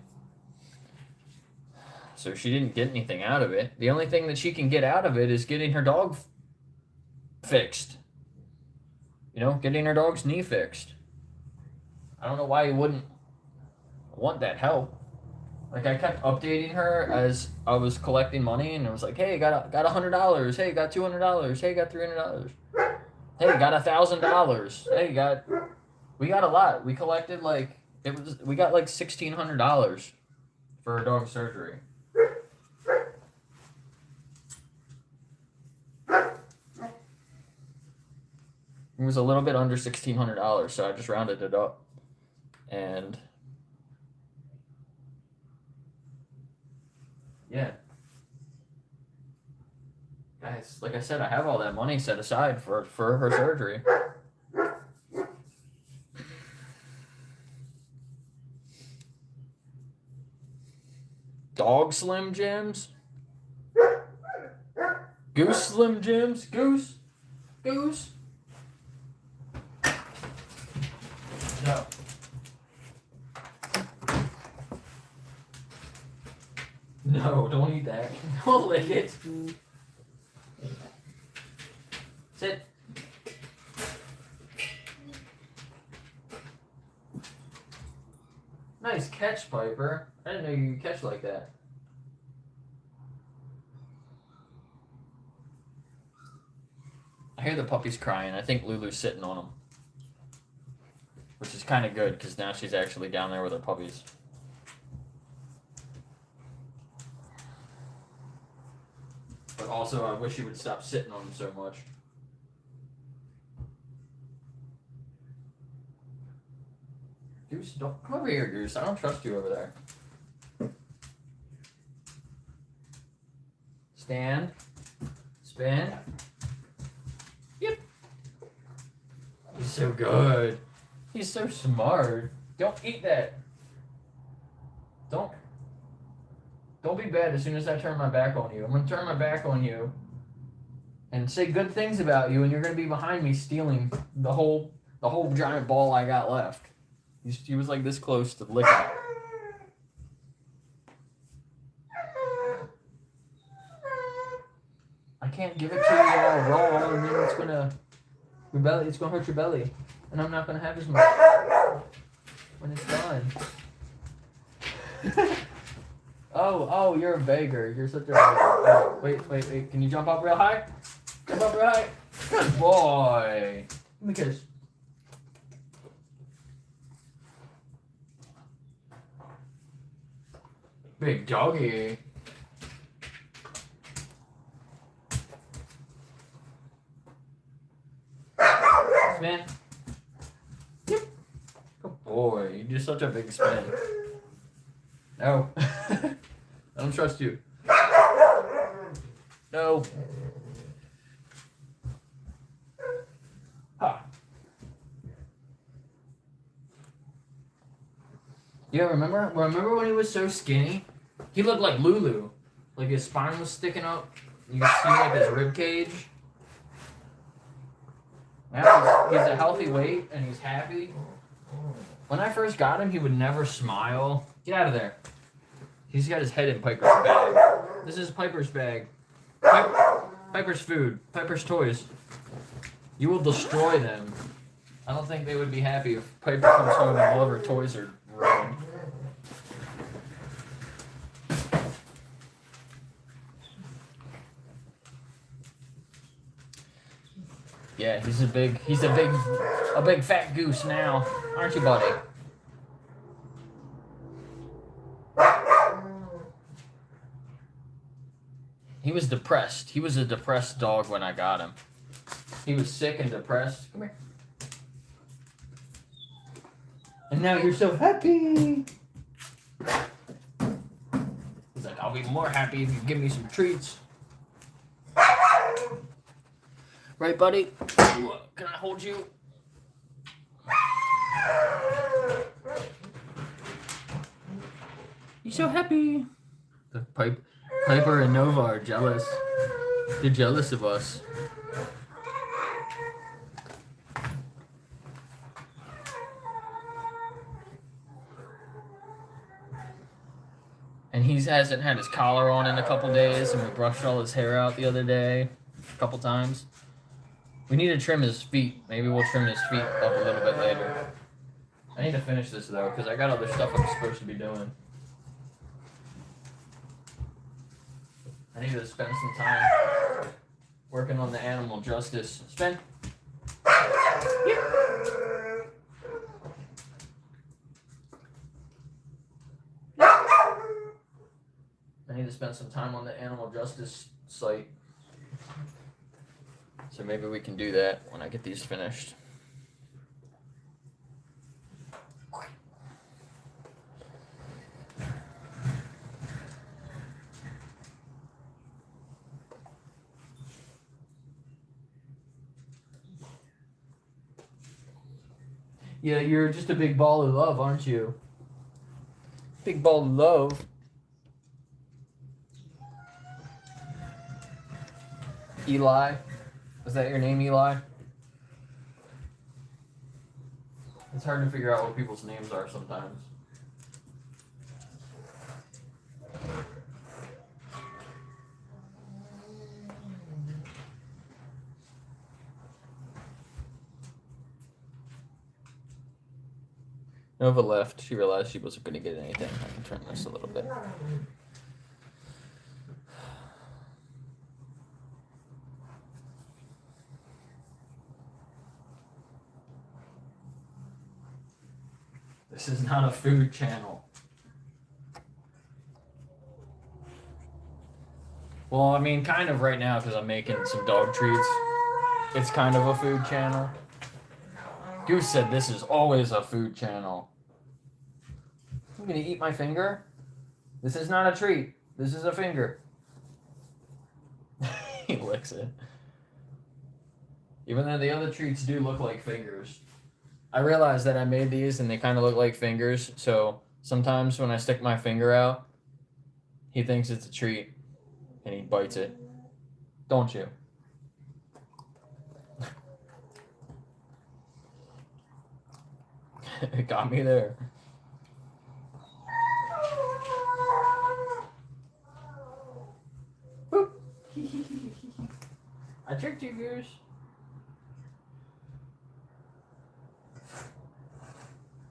S1: So she didn't get anything out of it. The only thing that she can get out of it is getting her dog fixed. You know, getting her dog's knee fixed. I don't know why you wouldn't want that help. Like, I kept updating her as I was collecting money, and it was like, hey, got $100. Hey, got $200. Hey, got $300. Hey, got $1,000. Hey, we got a lot. We collected we got like $1,600 for her dog's surgery. It was a little bit under $1,600, so I just rounded it up. And yeah. Guys, like I said, I have all that money set aside for her surgery. Dog Slim Jims? Goose Slim Jims? Goose? No. No, don't eat that. Don't lick it. Sit. Nice catch, Piper. I didn't know you could catch like that. I hear the puppies crying. I think Lulu's sitting on them. Which is kind of good, because now she's actually down there with her puppies. But also, I wish she would stop sitting on them so much. Goose, don't come over here, Goose. I don't trust you over there. Stand. Spin. Yep. He's so good. He's so smart. Don't eat that. Don't be bad as soon as I turn my back on you. I'm gonna turn my back on you. and say good things about you, and you're gonna be behind me stealing the whole giant ball I got left. He was like this close to licking it. I can't give it to you all raw, and then it's gonna hurt your belly, and I'm not gonna have as much when it's done. Oh, you're a beggar. You're such a beggar. Oh, wait. Can you jump up real high? Jump up real high. Good boy. Give me a kiss. Big doggy. Spin. Yep. Good boy. You do such a big spin. No. I don't trust you. No. Ha. Yeah, remember when he was so skinny? He looked like Lulu. Like his spine was sticking up. You could see like his rib cage. Now he's a healthy weight and he's happy. When I first got him, he would never smile. Get out of there. He's got his head in Piper's bag. This is Piper's bag. Piper's food. Piper's toys. You will destroy them. I don't think they would be happy if Piper comes home and all of her toys are ruined. Yeah, he's a big fat goose now, aren't you, buddy? He was depressed. He was a depressed dog when I got him. He was sick and depressed. Come here. And now you're so happy. He's like, I'll be more happy if you give me some treats. Right, buddy? Can I hold you? You so happy. The Piper and Nova are jealous. They're jealous of us. And he hasn't had his collar on in a couple days, and we brushed all his hair out the other day a couple times. We need to trim his feet. Maybe we'll trim his feet up a little bit later. I need to finish this, though, because I got other stuff I'm supposed to be doing. I need to spend some time working on the animal justice. Spin. Yep. I need to spend some time on the animal justice site. So maybe we can do that when I get these finished. Yeah, you're just a big ball of love, aren't you? Big ball of love. Eli? Is that your name, Eli? It's hard to figure out what people's names are sometimes. Nova left. She realized she wasn't going to get anything. I can turn this a little bit. This is not a food channel. Well, I mean, kind of right now because I'm making some dog treats. It's kind of a food channel. Goose said this is always a food channel. I'm gonna eat my finger? This is not a treat. This is a finger. He licks it. Even though the other treats do look like fingers. I realized that I made these and they kind of look like fingers, so sometimes when I stick my finger out, he thinks it's a treat and he bites it. Don't you? It got me there. Boop. I tricked you, Goose.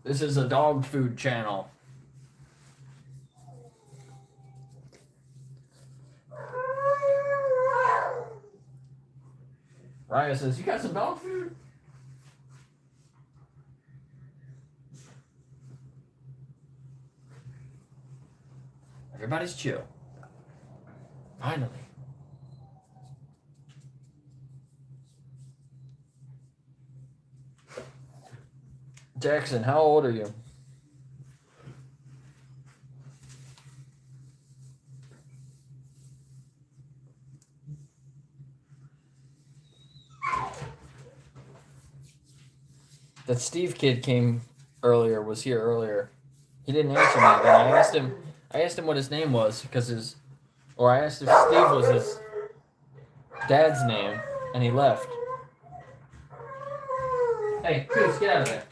S1: This is a dog food channel. Raya says, you got some dog food? Everybody's chill. Finally. Jackson, how old are you? That Steve kid came earlier, was here earlier. He didn't answer me. Then I asked him what his name was, I asked if Steve was his dad's name, and he left. Hey, Goose, get out of there.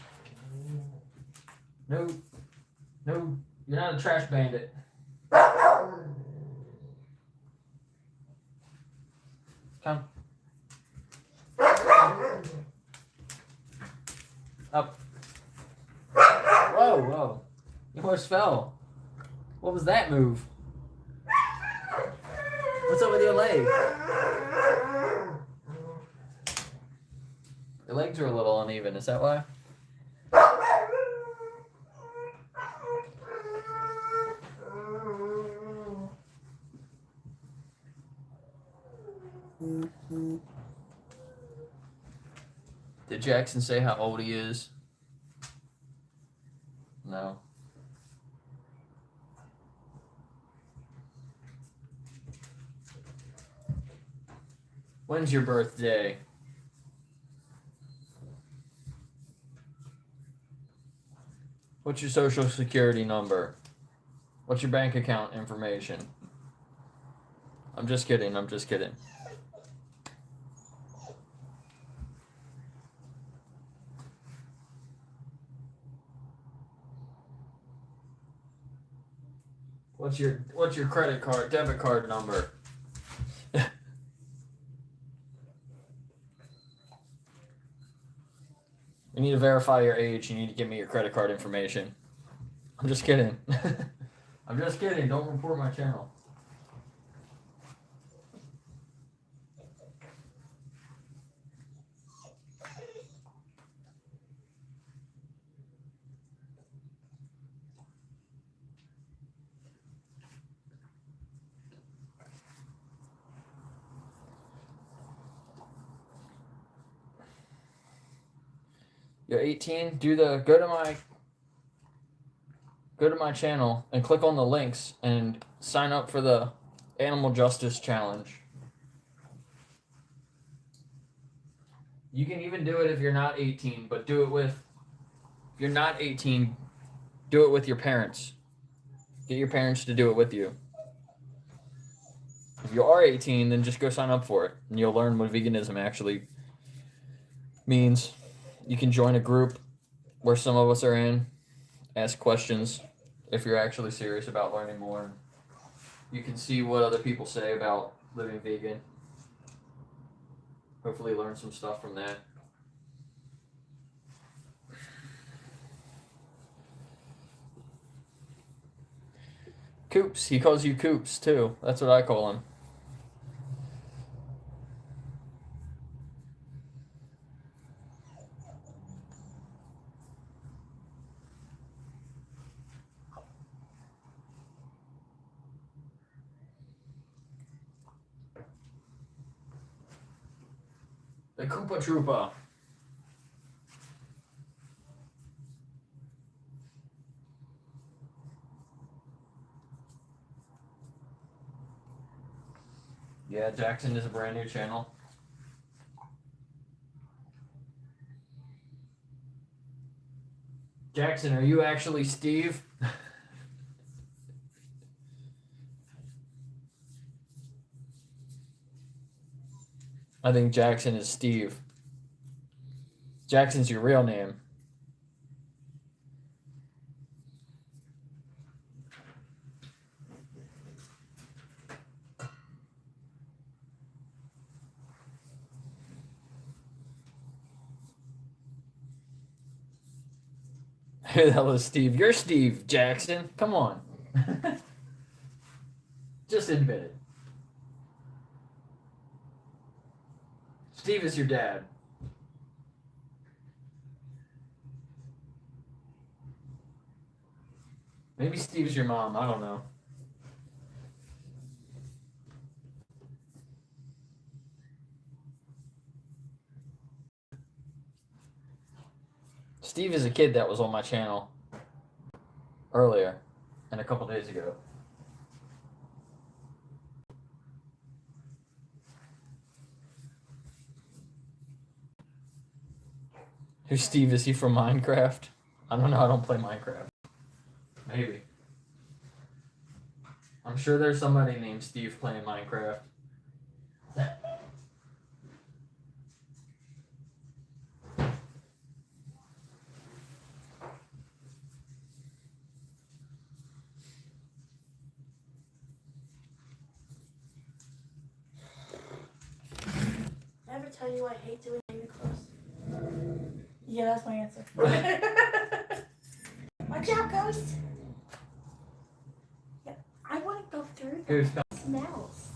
S1: No, you're not a trash bandit. Come. Up. Whoa. You almost fell. What was that move? What's up with your leg? Your legs are a little uneven, is that why? Did Jackson say how old he is? No. When's your birthday? What's your social security number? What's your bank account information? I'm just kidding. What's your credit card, debit card number? You need to verify your age. You need to give me your credit card information. I'm just kidding. I'm just kidding. Don't report my channel. You're 18. Go to my channel and click on the links and sign up for the Animal Justice Challenge. You can even do it if you're not 18, but if you're not 18, do it with your parents. Get your parents to do it with you. If you are 18, then just go sign up for it, and you'll learn what veganism actually means. You can join a group where some of us are in, ask questions if you're actually serious about learning more. You can see what other people say about living vegan. Hopefully learn some stuff from that. Coops, he calls you Coops too. That's what I call him. The Koopa Troopa. Yeah, Jackson is a brand new channel. Jackson, are you actually Steve? I think Jackson is Steve. Jackson's your real name. Who the hell is Steve? You're Steve Jackson. Come on. Just admit it. Steve is your dad. Maybe Steve's your mom. I don't know. Steve is a kid that was on my channel earlier and a couple days ago. Who's Steve? Is he from Minecraft? I don't know. I don't play Minecraft. Maybe. I'm sure there's somebody named Steve playing Minecraft.
S3: Ever tell you I hate doing baby clothes? Yeah, that's my answer. Watch out, ghost! Yeah, I wouldn't go through
S1: Goose,
S3: the smells.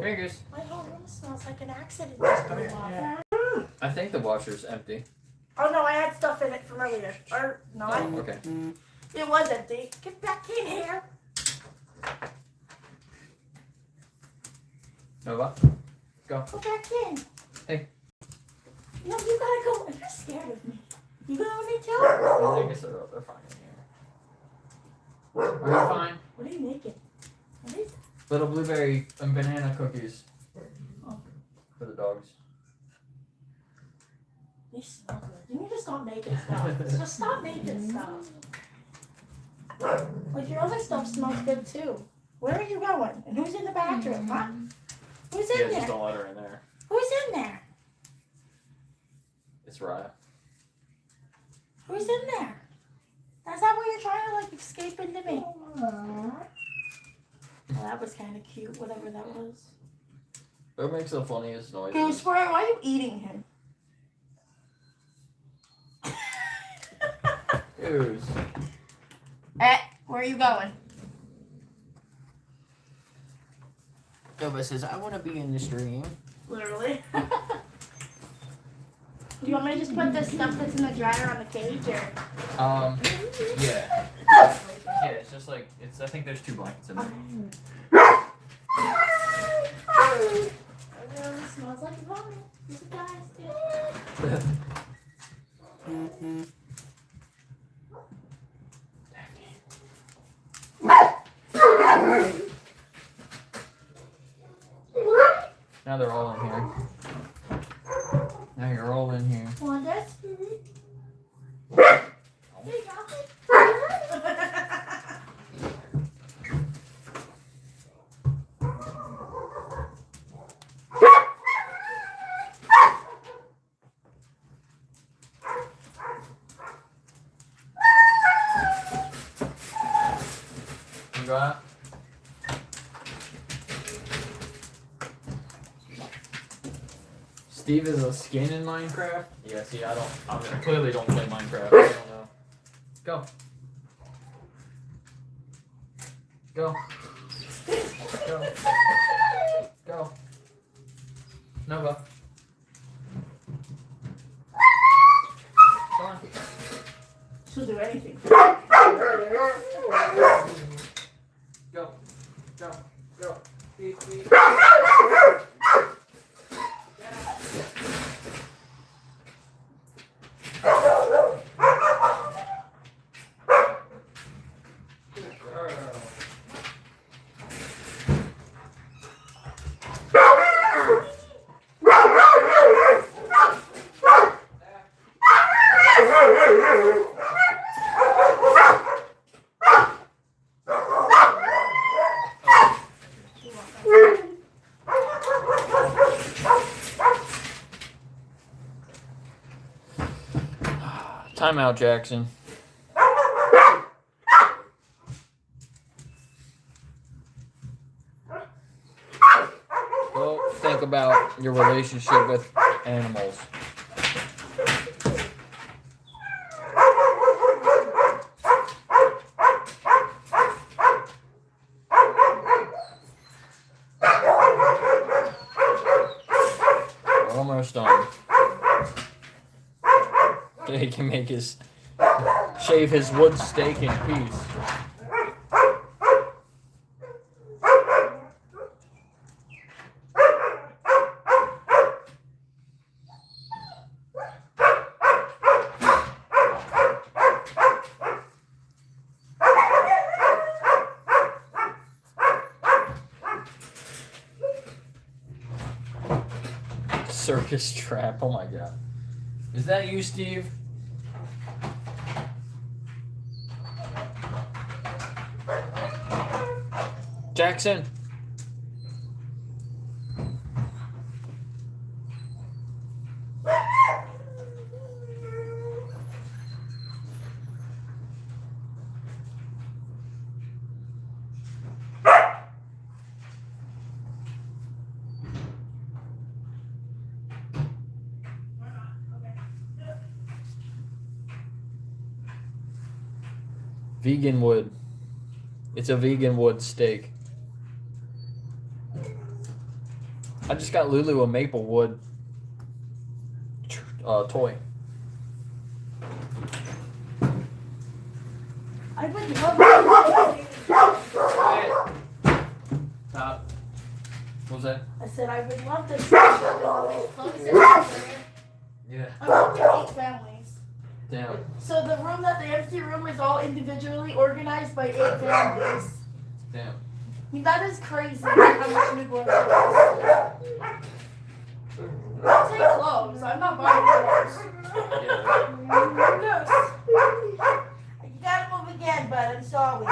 S1: here, Goose.
S3: My whole room smells like an accident just blew up.
S1: I think the washer's empty.
S3: Oh no, I had stuff in it from earlier. Or not.
S1: Oh, okay.
S3: It was empty. Get back in here.
S1: Nova, go.
S3: Go back in.
S1: Hey.
S3: No, you gotta go. You're scared of me. You going with me too?
S1: I guess they're fine in here. Are you fine?
S3: What are you making? What is it?
S1: Little blueberry and banana cookies
S3: Oh,
S1: for the dogs.
S3: they smell good. You need to stop making stuff. Just stop making stuff. Like your other stuff smells good too. Where are you going? And who's in the bathroom? Huh? Who's in
S1: Yeah,
S3: there?
S1: just don't let her in there.
S3: Who's in there?
S1: It's Raya.
S3: Who's in there? Is that where you're trying to like escape into me? Well, that was kind of cute, whatever that was.
S1: Who makes the funniest noises?
S3: Goose, why are you eating him?
S1: Goose.
S3: Where are you going?
S1: Nova says, I want to be in the stream.
S3: Literally. Do you want me to just put this stuff that's in the dryer on the cage or?
S1: Yeah. Yeah, it's just like, I think there's 2 blankets in there.
S3: It really smells like vomit. You guys do.
S1: Now they're all in here. Now you're all in here.
S3: Want this?
S1: You got it? Steve is a skin in Minecraft? Yeah, see, I clearly don't play Minecraft. I don't know. Go. Go. Go. Go. Nova. Come on.
S3: She'll do anything.
S1: Go. Go. Go. Beep, beep. Timeout, Jackson. Well, think about your relationship with animals. So he can make his shave his wood steak in peace. Circus trap. Oh my god. Is that you, Steve? Jackson. Vegan wood. It's a vegan wood steak. I just got Lulu a maple wood toy.
S3: I would love
S1: Top. What was that?
S3: I said I would love to.
S1: Yeah.
S3: I'm up to 8 families.
S1: Damn.
S3: So the room the empty room is all individually organized by 8 families.
S1: Damn.
S3: I mean, that is crazy how much newborn there is. I'll take clothes. I'm not buying clothes.
S1: Yeah.
S3: You gotta move again, bud. I'm sorry.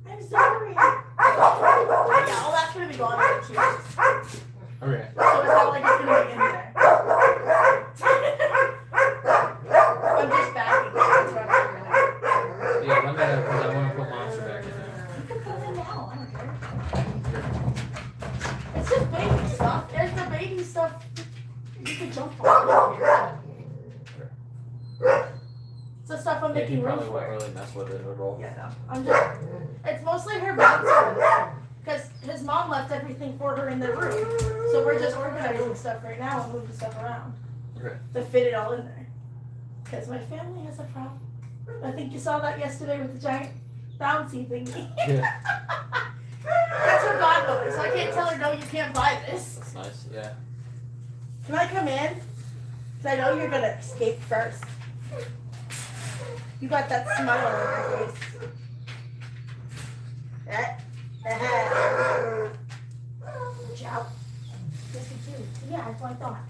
S3: I'm sorry. Yeah, all that's gonna be gone in 2 weeks.
S1: Okay.
S3: So it's not like it's gonna be in there. I'm just backing it. That's what I'm doing.
S1: Yeah, let me know because I want to put Monster back in there.
S3: You can put it now. I don't care. It's just baby stuff. There's the baby stuff you can jump on. It's the stuff I'm
S1: Yeah, he
S3: making room
S1: probably won't
S3: for.
S1: really mess with it at all.
S3: Yeah, no. I'm just. It's mostly her mom's because his mom left everything for her in the room. So we're just organizing stuff right now and moving stuff around
S1: Okay.
S3: to fit it all in there. Because my family has a problem. I think you saw that yesterday with the giant bouncy thingy.
S1: Yeah.
S3: That's her godmother, so I can't tell her, no, you can't buy this.
S1: That's nice. Yeah.
S3: Can I come in? Because I know you're going to escape first. You got that smile on your face. Watch out. Yes, you do. Yeah, that's what I thought.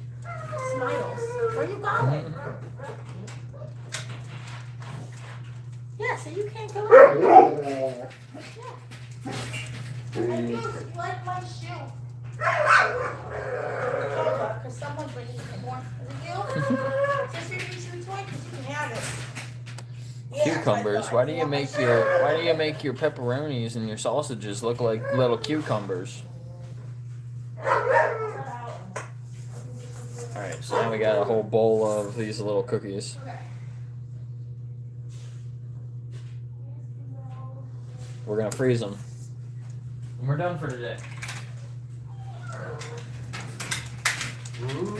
S3: Smiles. Where are you going? Yeah, so you can't go in. Yeah. I do. You like my shoe. Because someone's bringing it more. Is it you? Since you're using the toy, because you can have it. Yeah,
S1: Cucumbers. Why do you make your pepperonis and your sausages look like little cucumbers? Alright, so now we got a whole bowl of these little cookies.
S3: Okay.
S1: We're gonna freeze them. And we're done for today. Ooh.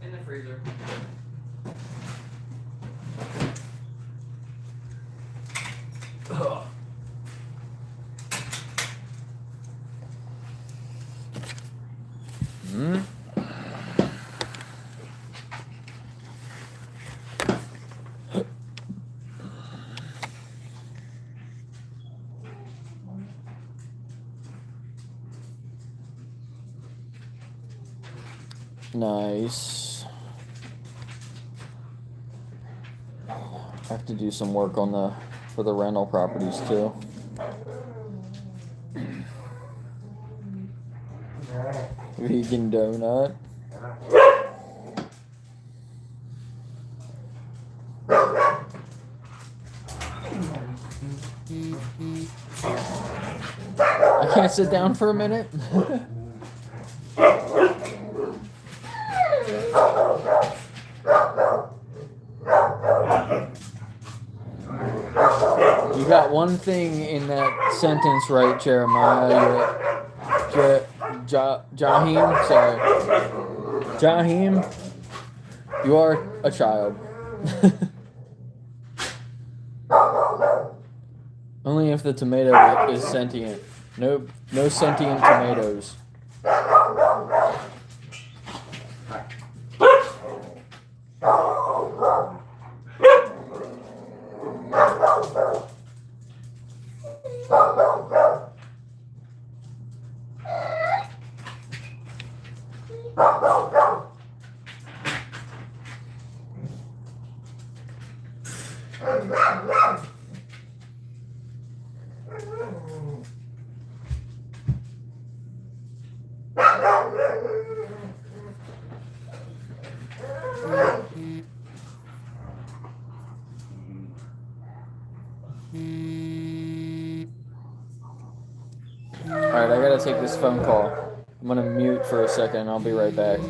S1: In the freezer. Ugh. Hmm. Nice. I have to do some work for the rental properties too. Vegan donut. I can't sit down for a minute. You got one thing in that sentence right, Jeremiah. Jahim, sorry. Jahim, you are a child. Only if the tomato is sentient. No sentient tomatoes. Alright, I gotta take this phone call. I'm gonna mute for a second. I'll be right back.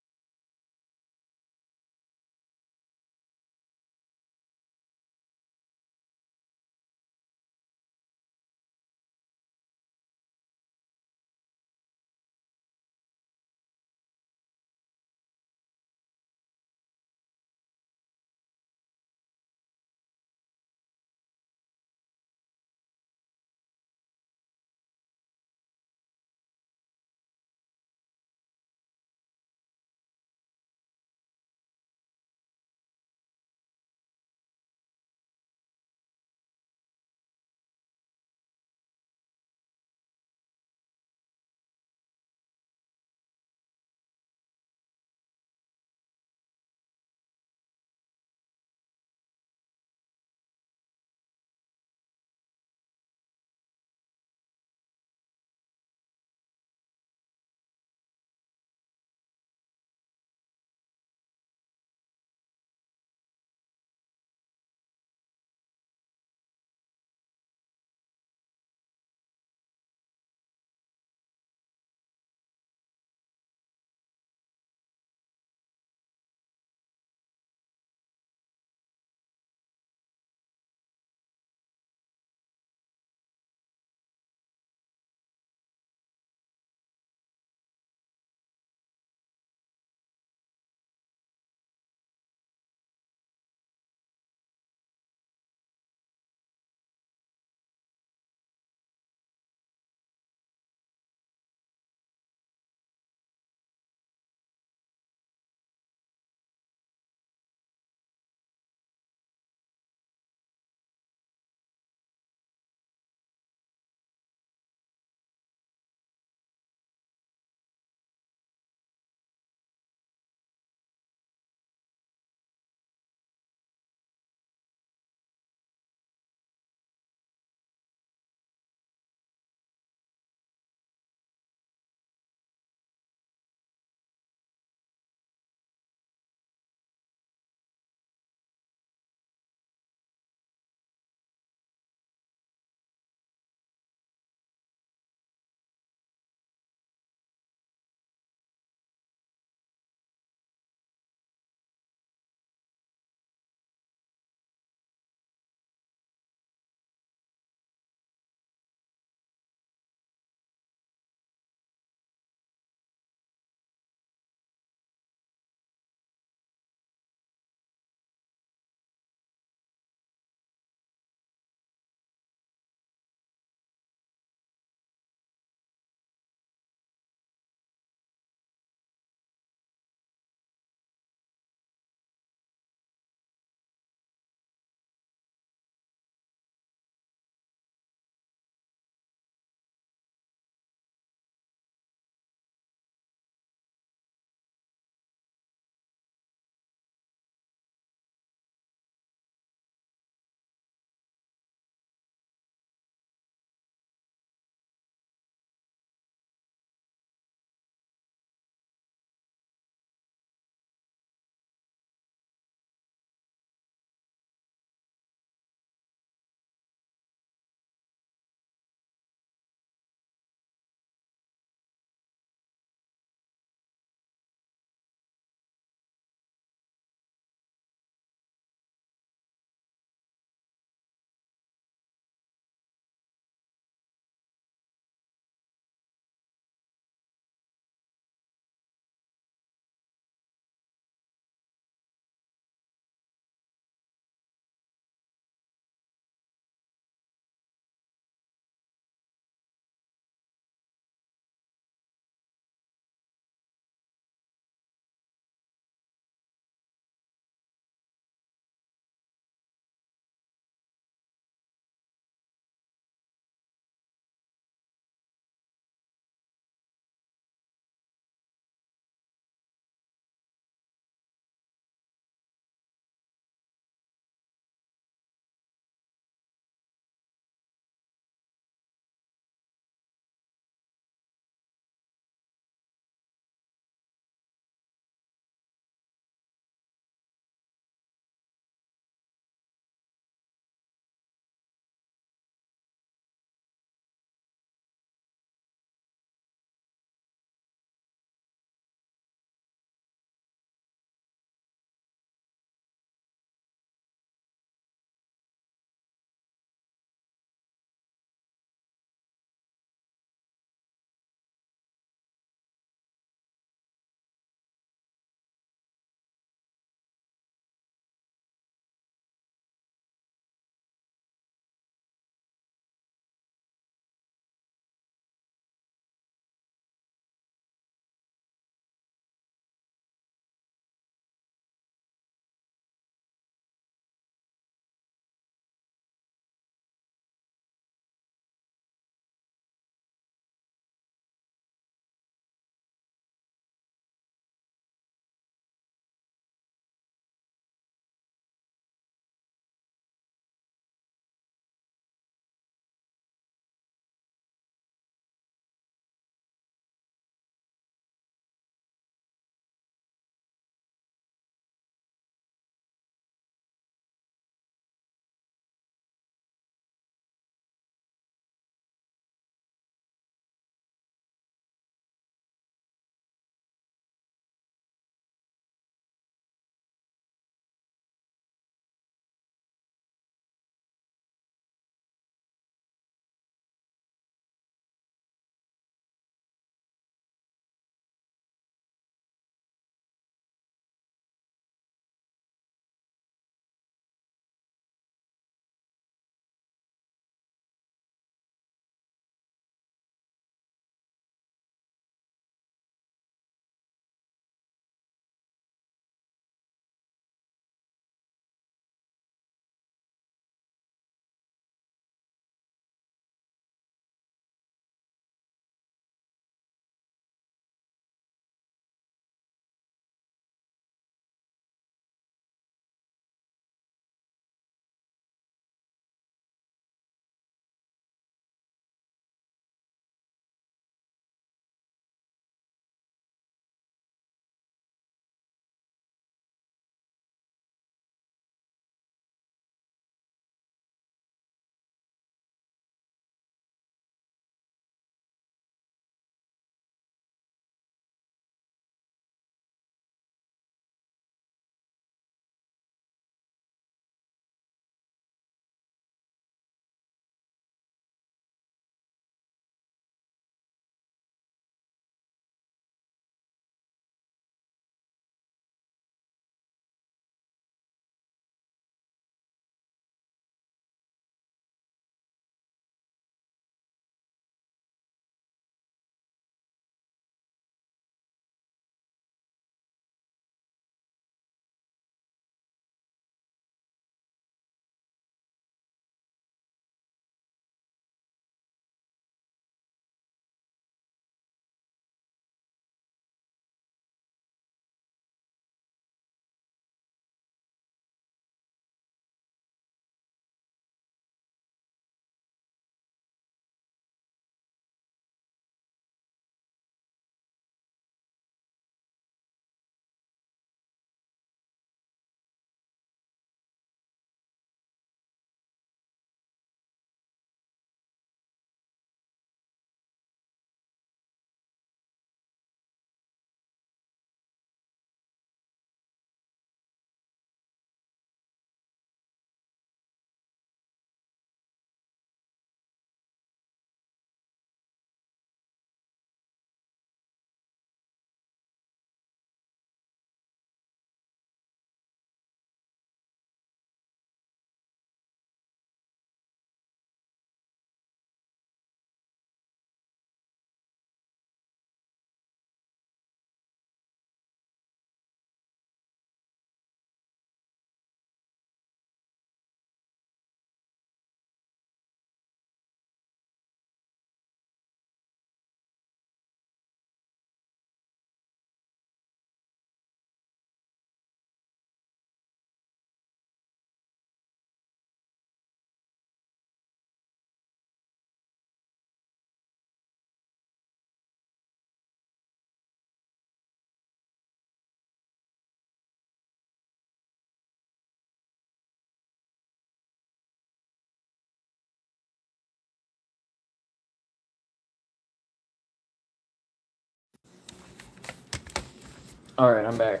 S1: All right, I'm back.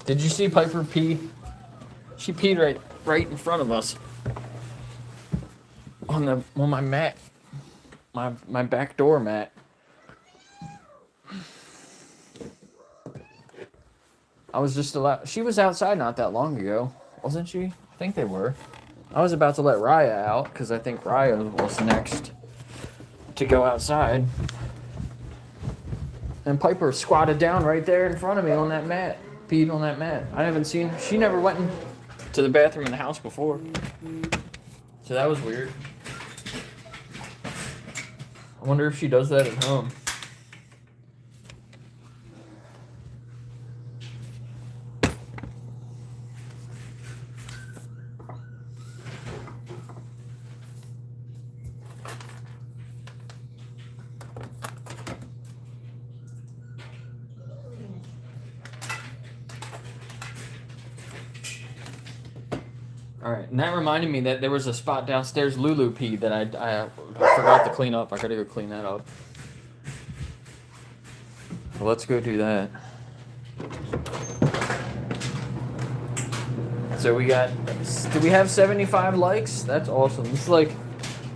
S1: Did you see Piper pee? She peed right in front of us on my mat, my back door mat. I was just allowed. She was outside not that long ago, wasn't she? I think they were. I was about to let Raya out because I think Raya was next to go outside. And Piper squatted down right there in front of me on that mat. Peed on that mat. I haven't seen. She never went to the bathroom in the house before. So that was weird. I wonder if she does that at home. All right, and that reminded me that there was a spot downstairs, Lulu peed, that I forgot to clean up. I gotta go clean that up. Well, let's go do that. So do we have 75 likes? That's awesome. It's like,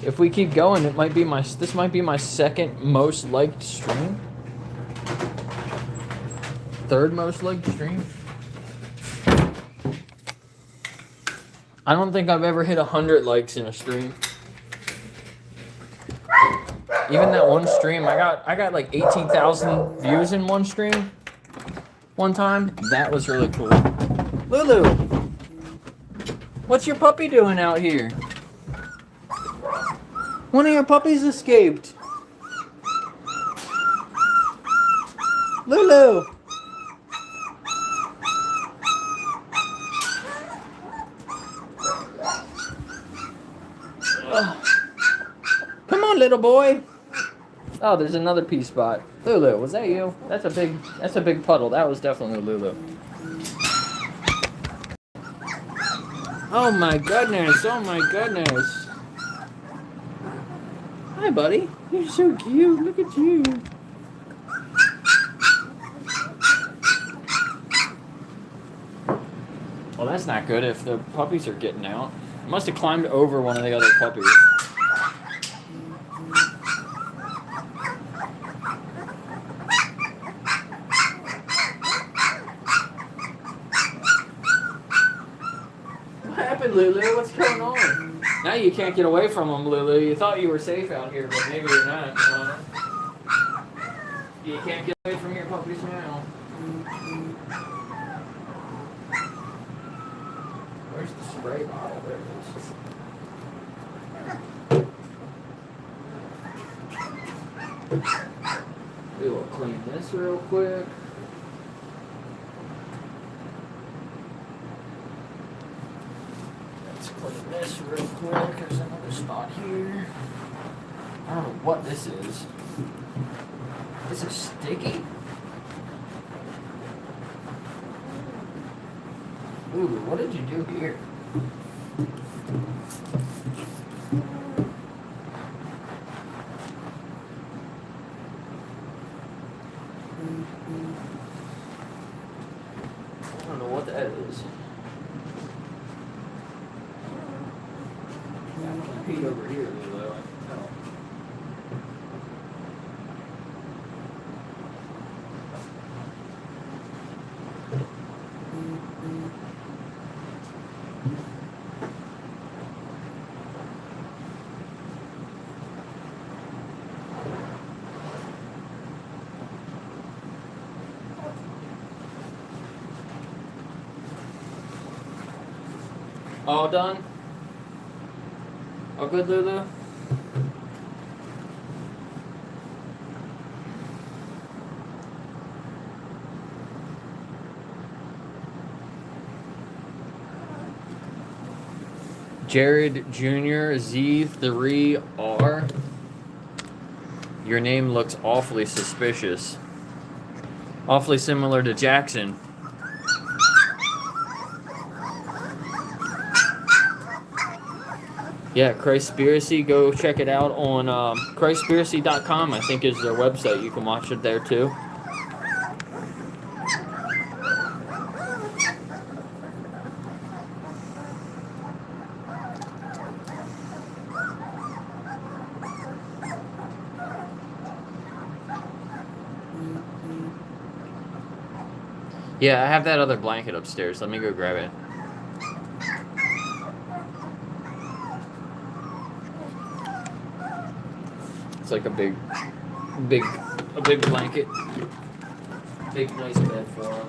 S1: if we keep going, this might be my second most liked stream. Third most liked stream. I don't think I've ever hit 100 likes in a stream. Even that one stream, I got like 18,000 views in one stream. One time, that was really cool. Lulu, what's your puppy doing out here? One of your puppies escaped. Lulu. Come on, little boy. Oh, there's another pee spot. Lulu, was that you? That's a big puddle. That was definitely Lulu. Oh my goodness. Oh my goodness. Hi, buddy. You're so cute. Look at you. Well, that's not good if the puppies are getting out. Must have climbed over one of the other puppies. What happened, Lulu? What's going on? Now you can't get away from them, Lulu. You thought you were safe out here, but maybe you're not. You can't get away from your puppies now. Where's the spray bottle? There it is. We will clean this real quick. Let's clean this real quick. There's another spot here. I don't know what this is. This is sticky? Ooh, what did you do here? I don't know what that is. Yeah, I'm gonna pee over here, Lilo. I can tell. All done? All good, Lulu? Jared Jr. Z3R. Your name looks awfully suspicious. Awfully similar to Jackson. Yeah, Christspiracy, go check it out on Christspiracy.com, I think is their website. You can watch it there too. Yeah, I have that other blanket upstairs. Let me go grab it. It's like a big blanket. Big, nice bed for him.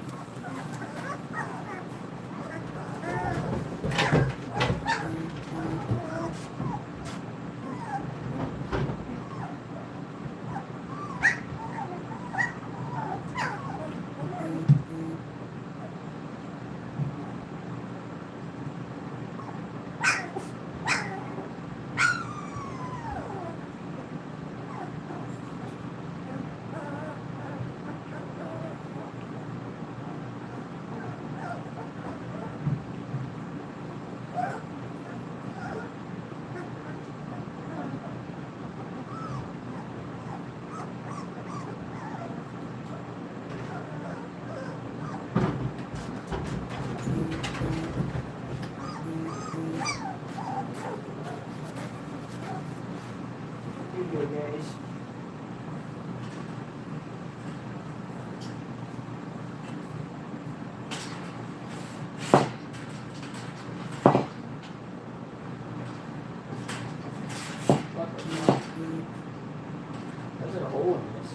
S1: There's a hole in this.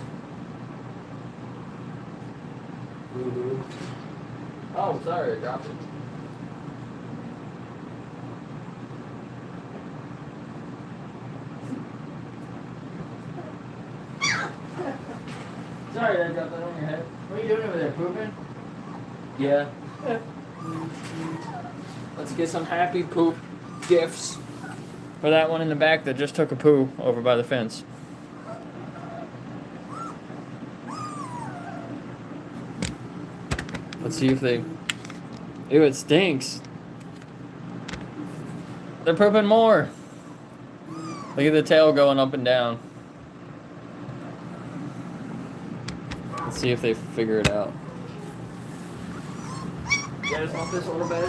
S1: Oh, sorry, I dropped it. Sorry, I dropped that on your head. What are you doing over there, pooping? Yeah. Let's get some happy poop gifts for that one in the back that just took a poo over by the fence. Let's see if they... Ew, it stinks. They're pooping more. Look at the tail going up and down. Let's see if they figure it out. You guys want this little bed?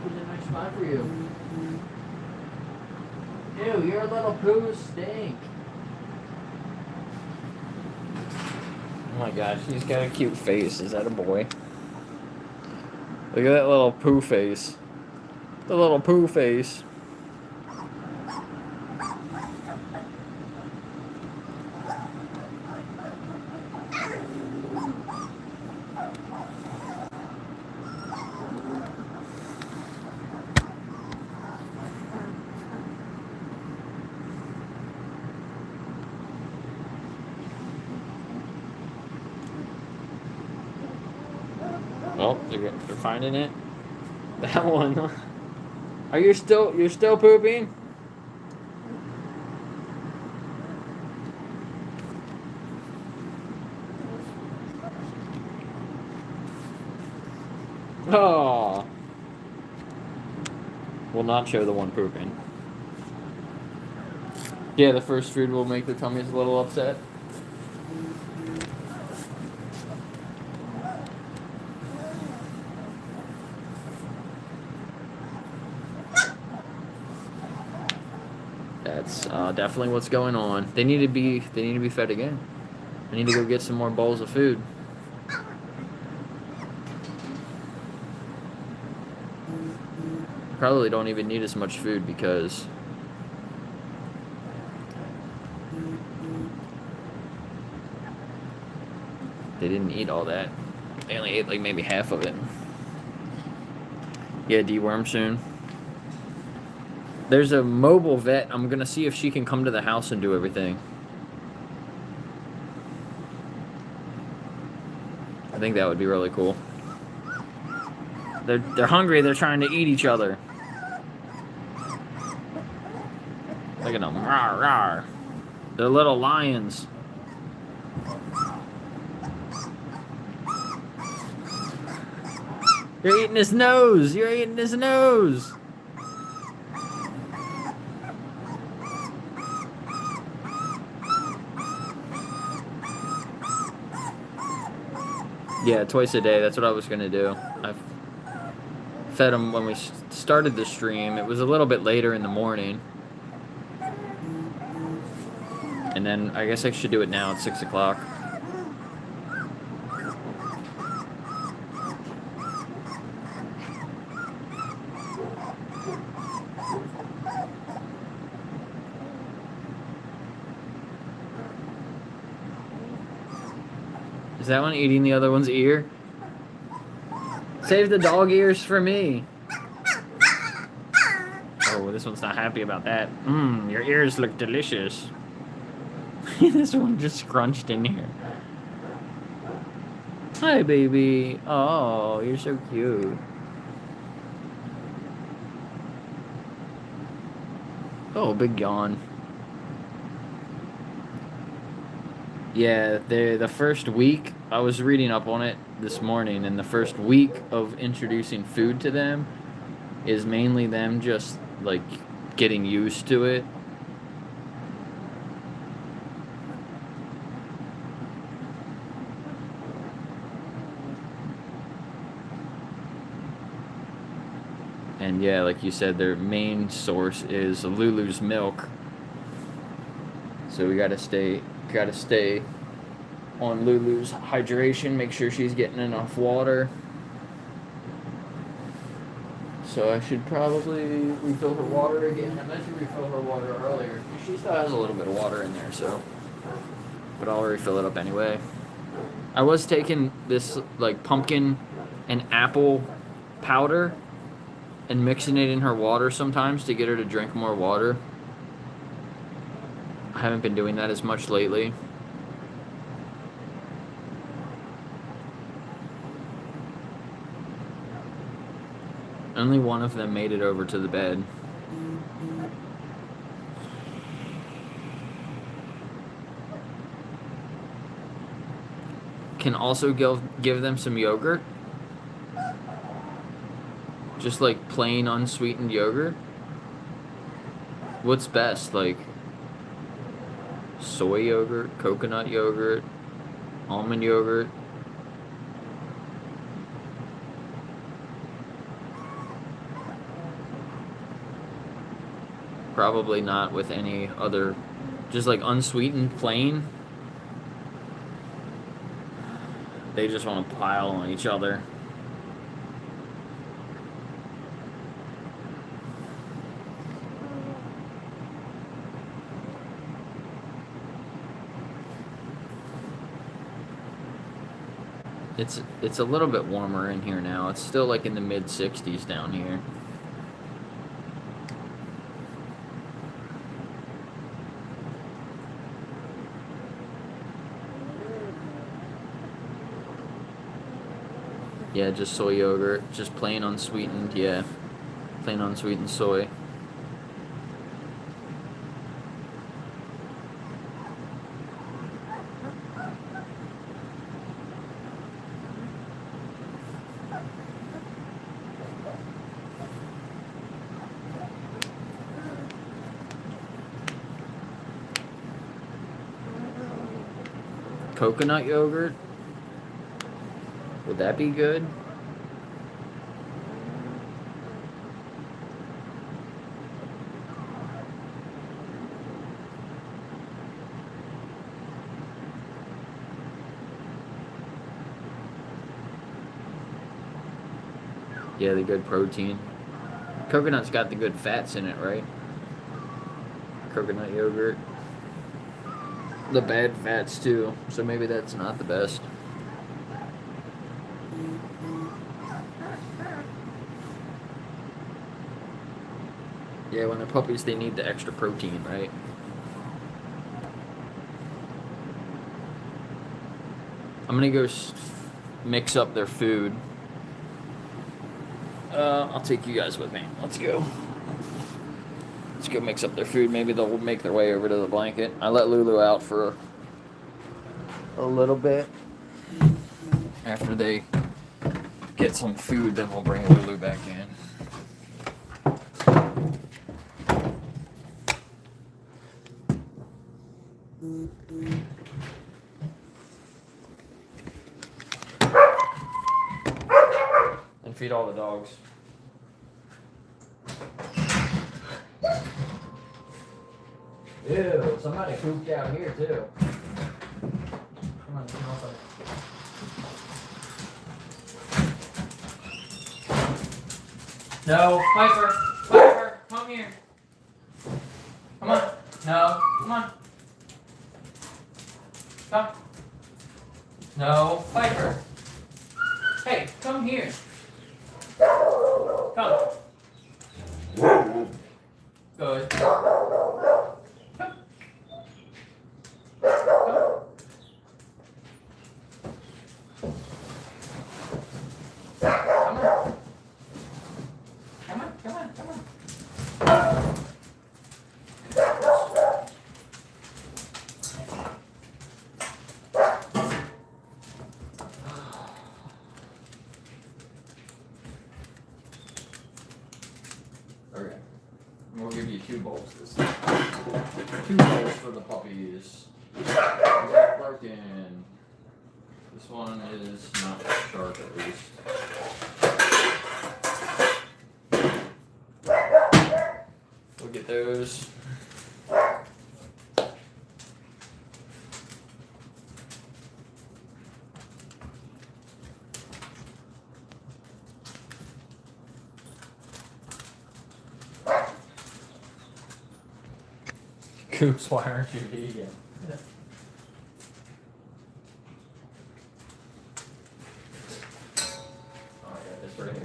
S1: Here's a nice spot for you. Ew, your little poos stink. Oh my gosh, he's got a cute face. Is that a boy? Look at that little poo face. The little poo face. Oh, they're finding it. That one. Are you still? You're still pooping? Oh. Will not show the one pooping. Yeah, the first food will make the tummies a little upset. That's definitely what's going on. They need to be fed again. I need to go get some more bowls of food. Probably don't even need as much food because they didn't eat all that. They only ate like maybe half of it. Yeah, deworm soon. There's a mobile vet. I'm gonna see if she can come to the house and do everything. I think that would be really cool. They're hungry. They're trying to eat each other. Look at them. Rawr, rawr. They're little lions. You're eating his nose. You're eating his nose. Yeah, twice a day. That's what I was gonna do. I fed him when we started the stream. It was a little bit later in the morning. And then I guess I should do it now at 6 o'clock. Is that one eating the other one's ear? Save the dog ears for me. Oh, this one's not happy about that. Your ears look delicious. This one just scrunched in here. Hi, baby. Oh, you're so cute. Oh, big yawn. Yeah, the first week, I was reading up on it this morning, and the first week of introducing food to them is mainly them just, like, getting used to it. And yeah, like you said, their main source is Lulu's milk. So we gotta stay on Lulu's hydration, make sure she's getting enough water. So I should probably refill her water again. I meant to refill her water earlier. She still has a little bit of water in there, so. But I'll refill it up anyway. I was taking this like pumpkin and apple powder and mixing it in her water sometimes to get her to drink more water. I haven't been doing that as much lately. Only one of them made it over to the bed. Can also give them some yogurt. Just like plain unsweetened yogurt. What's best? Like soy yogurt, coconut yogurt, almond yogurt. Probably not with any other, just like unsweetened, plain. They just want to pile on each other. It's a little bit warmer in here now. It's still like in the mid 60s down here. Yeah, just soy yogurt, just plain unsweetened, yeah. Plain unsweetened soy. Coconut yogurt? Would that be good? Yeah, the good protein. Coconut's got the good fats in it, right? Coconut yogurt. The bad fats too, so maybe that's not the best. Yeah, when they're puppies, they need the extra protein, right? I'm gonna go mix up their food. I'll take you guys with me. Let's go. Let's go mix up their food. Maybe they'll make their way over to the blanket. I let Lulu out for a little bit. After they get some food, then we'll bring Lulu back in. And feed all the dogs.
S2: Ew, somebody pooped out here too. Come on, come on. No, Piper, Piper, come here. Come on. No, come on. Come. No, Piper. Hey, come here. Come. Good. Come. Come. Come on. Come on, come on, come on. Okay. We'll give you 2 bowls this time. 2 bowls for the puppies. Broken. This one is not sharp at least. We'll get those. Coops, why aren't you vegan? Oh yeah, it's right here.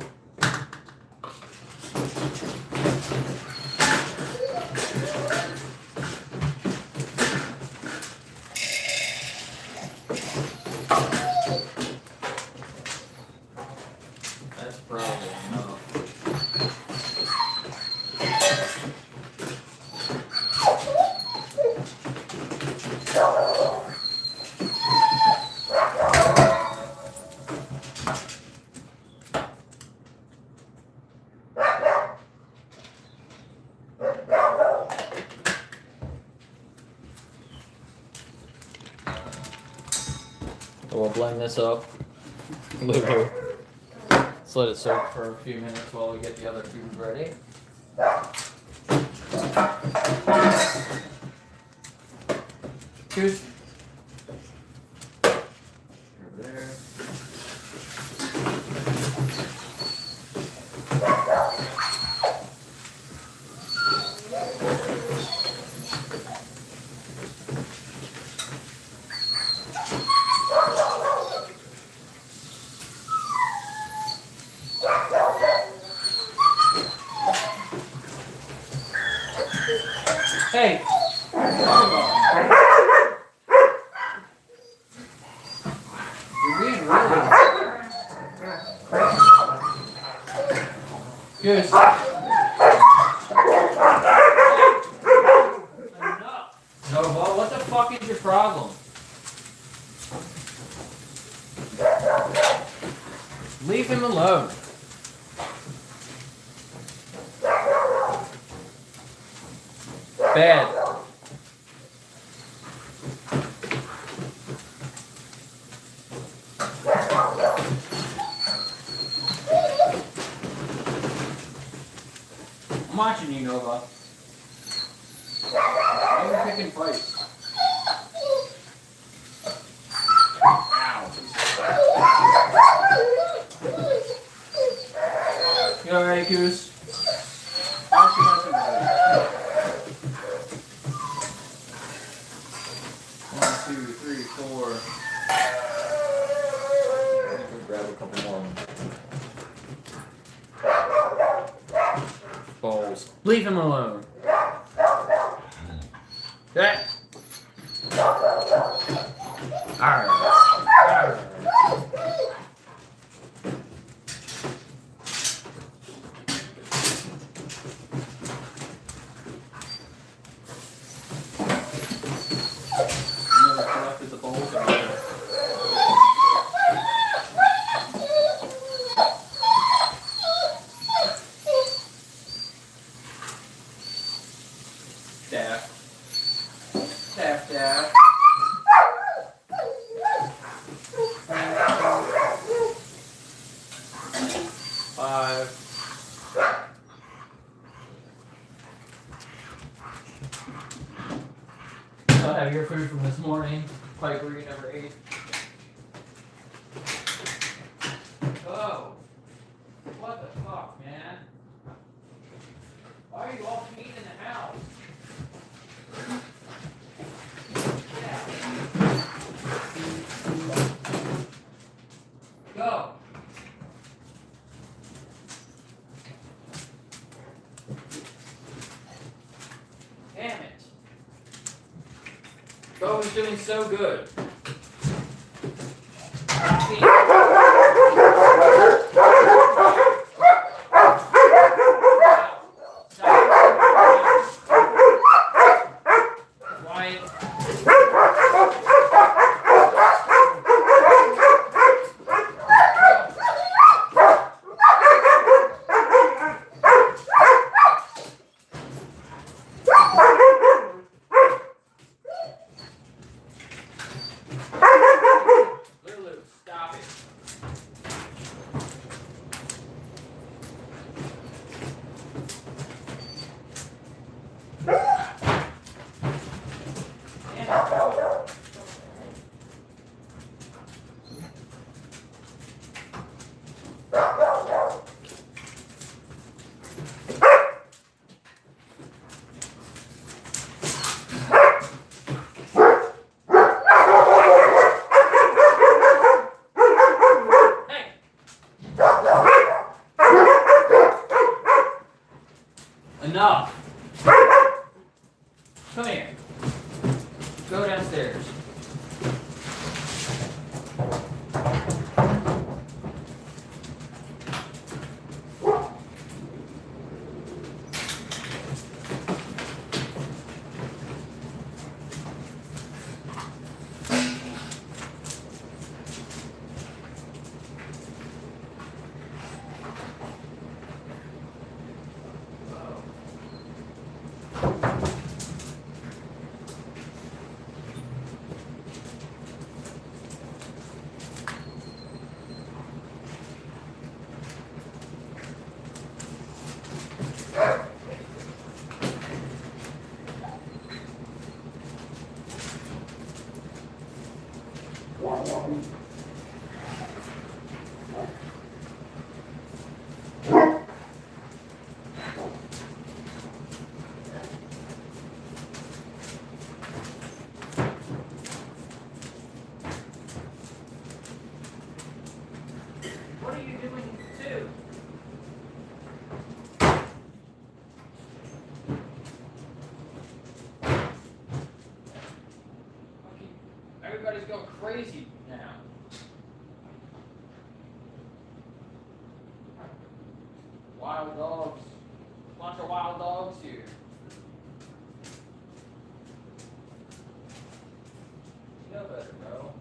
S2: That's probably enough. We'll blend this up. Lulu. Let's let it soak for a few minutes while we get the other food ready. Goose. Over there. Hey! You're being really... Goose. Nova, what the fuck is your problem? Leave him alone. Bad. I'm watching you, Nova. I'm picking fights. Ow. You alright, Goose? Grab a couple more bowls. Leave him alone. Okay. Alright. Collected the bowls. Daff.
S1: still have your food from this morning. Piper, you never ate. Oh. What the fuck, man? Why are you all feet in the house? Yeah. Go. Damn it. Bo was doing so good. Enough. Come here. Go downstairs. What are you doing too? Everybody's going crazy now. Wild dogs. Bunch of wild dogs here. You know better, bro.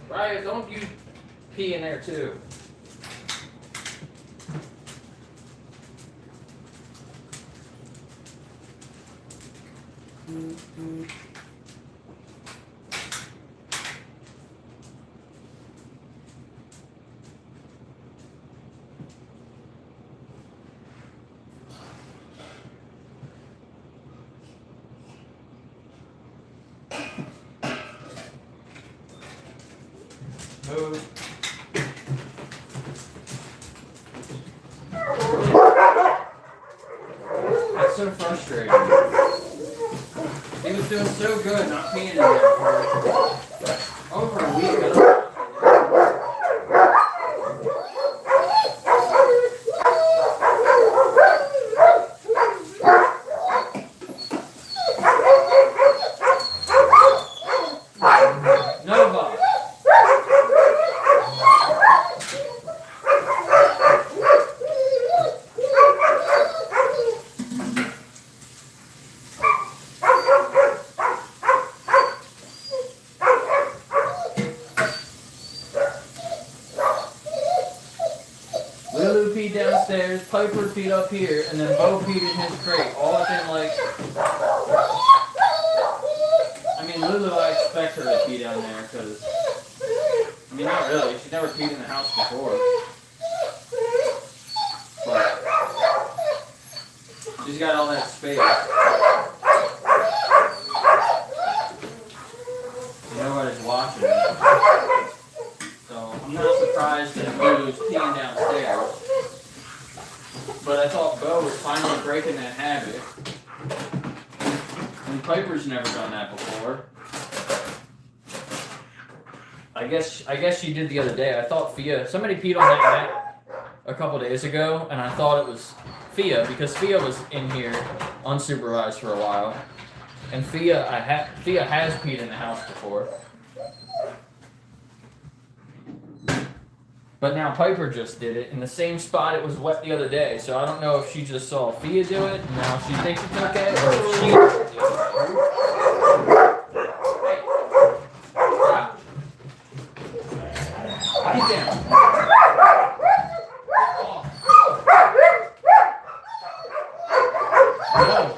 S1: Right, don't you pee in there too. Move. it's so frustrating. He was doing so good, not peeing in there for over a week. Nova. Lulu peed downstairs, Piper peed up here, and then Bo peed in his crate, all within like... I mean, Lulu, I expect her to pee down there, because... I mean, not really, she's never peed in the house before. But... she's got all that space. Nobody's watching her. So, I'm not surprised that Lulu's peeing downstairs. But I thought Bo was finally breaking that habit. And Piper's never done that before. I guess she did the other day. I thought Fia, somebody peed on that mat a couple days ago, and I thought it was Fia because Fia was in here unsupervised for a while. And Fia has peed in the house before. But now Piper just did it in the same spot it was wet the other day. So I don't know if she just saw Fia do it and now she thinks it's okay, or if she did it. Hey, stop. Get down. Oh. No.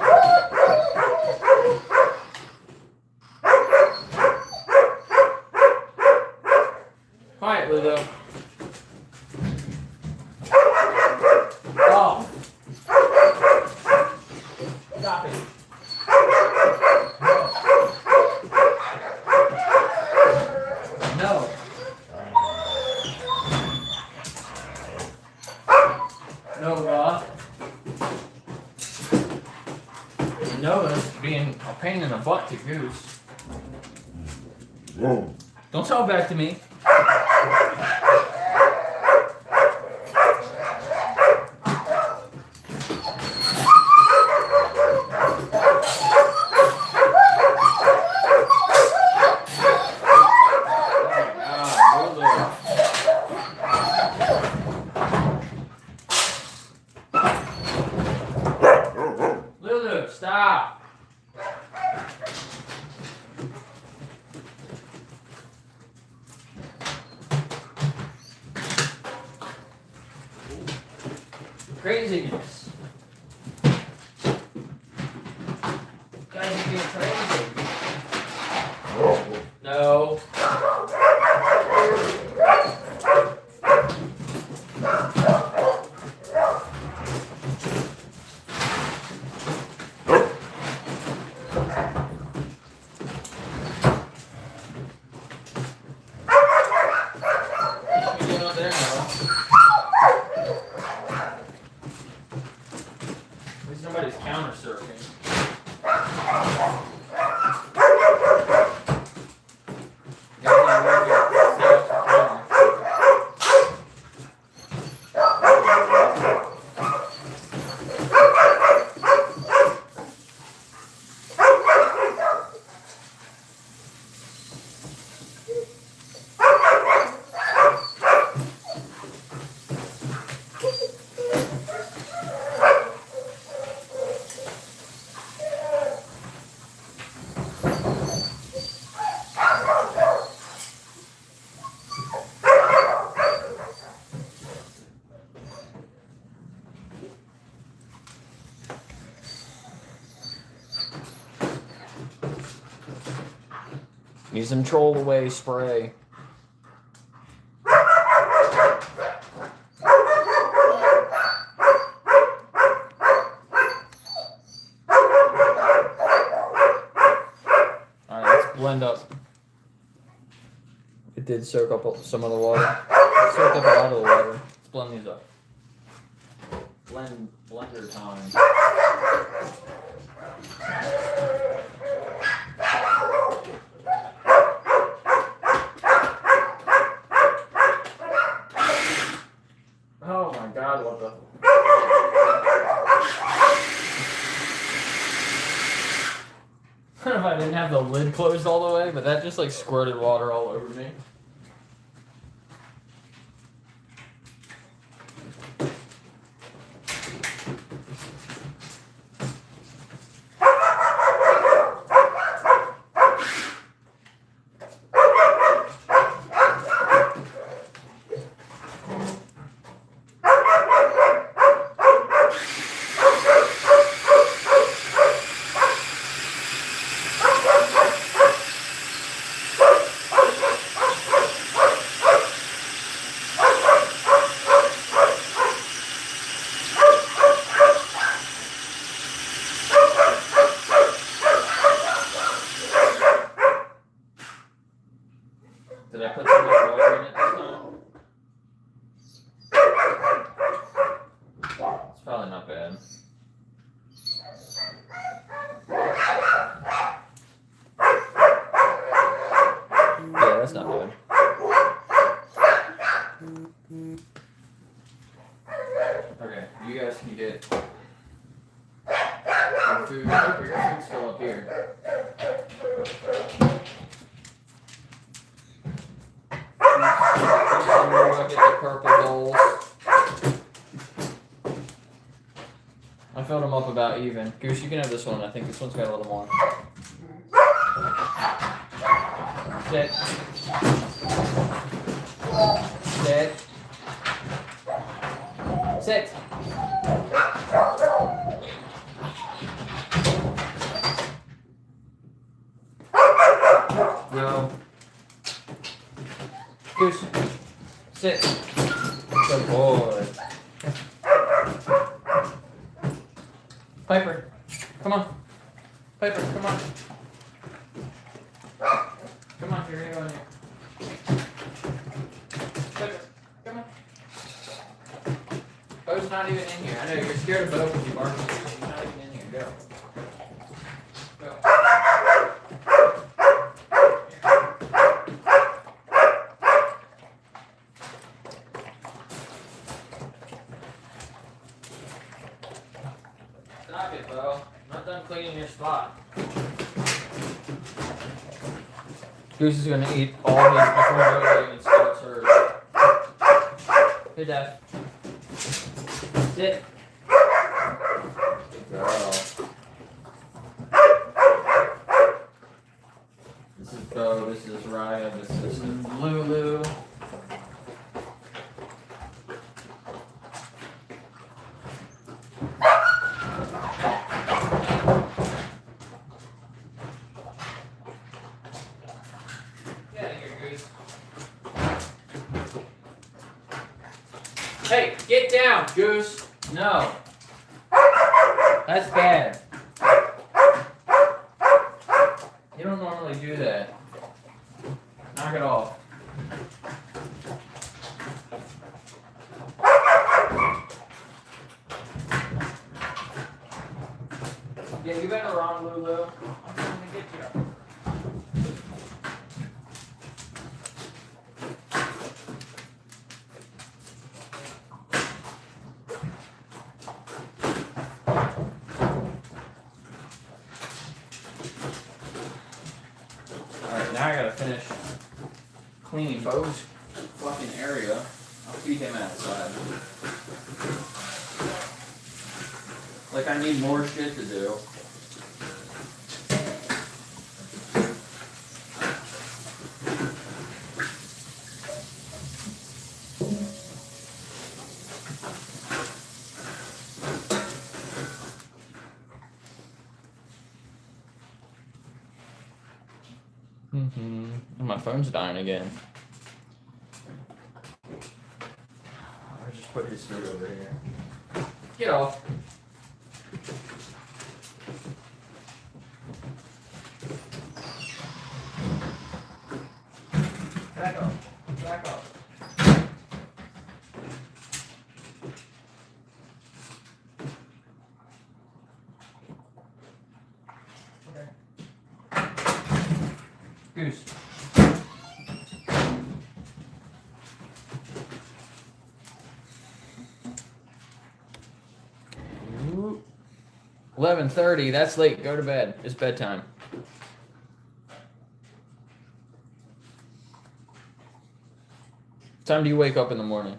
S1: Quiet, Lulu. Oh. Stop it. No. No, Noah's being a pain in the butt to Goose. Don't talk back to me. Lulu, stop. Craziness. Guys are being crazy. No. Somebody's counter surfing. Need some troll away spray. Alright, let's blend up. It did soak up some of the water. Soaked up a lot of the water. Let's blend these up. Blender time. I don't know if I didn't have the lid closed all the way, but that just like squirted water all over me. Did I put too much water in it this time? It's probably not bad. Yeah, that's not bad. Okay, you guys can get some food. Your food's still up here. Get the purple bowls. I filled them up about even. Goose, you can have this one. I think this one's got a little more. Sit. Sit. Sit. Go. Goose. Sit. Good boy. Piper, come on. Piper, come on. Come on, you're gonna go in here. Piper, come on. Bo's not even in here. I know you're scared of Bo because you barked at him. He's not even in here. Go. Go. Stop it, Bo. I'm not done cleaning your spot. Goose is going to eat all his before Bo even starts hers. Hey, Dad. Sit. Good girl. This is Bo, this is Raya, this is Lulu. Hey, get down, Goose. No. That's bad. You don't normally do that. Knock it off. Yeah, you better run, Lulu. I'm trying to get you. Now I gotta finish cleaning Bo's fucking area. I'll feed him outside. Like I need more shit to do. My phone's dying again. I just put his food over here. Get off. Back up. Back up. Okay. Goose. 11:30. That's late. Go to bed. It's bedtime. time do you wake up in the morning?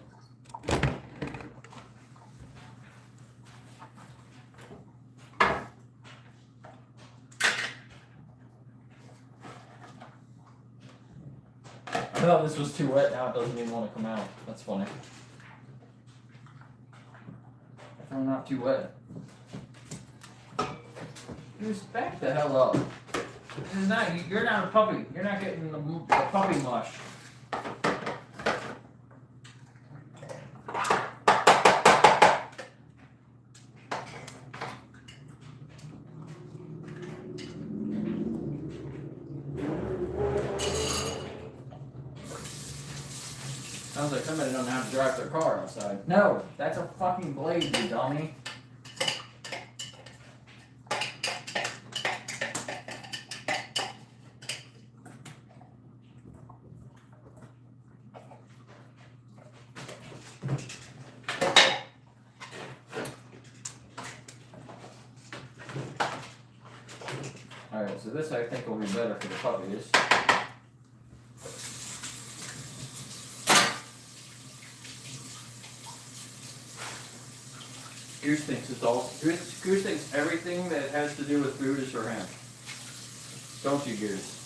S1: No, this was too wet. Now it doesn't even want to come out. That's funny. I'm not too wet. Just back the hell up. This is not. You're not a puppy. You're not getting the puppy mush. Sounds like somebody don't know how to drive their car outside. No, that's a fucking blade, you dummy. Alright, so this I think will be better for the puppies. Goose thinks it's all. Goose thinks everything that has to do with food is for him. Don't you, Goose?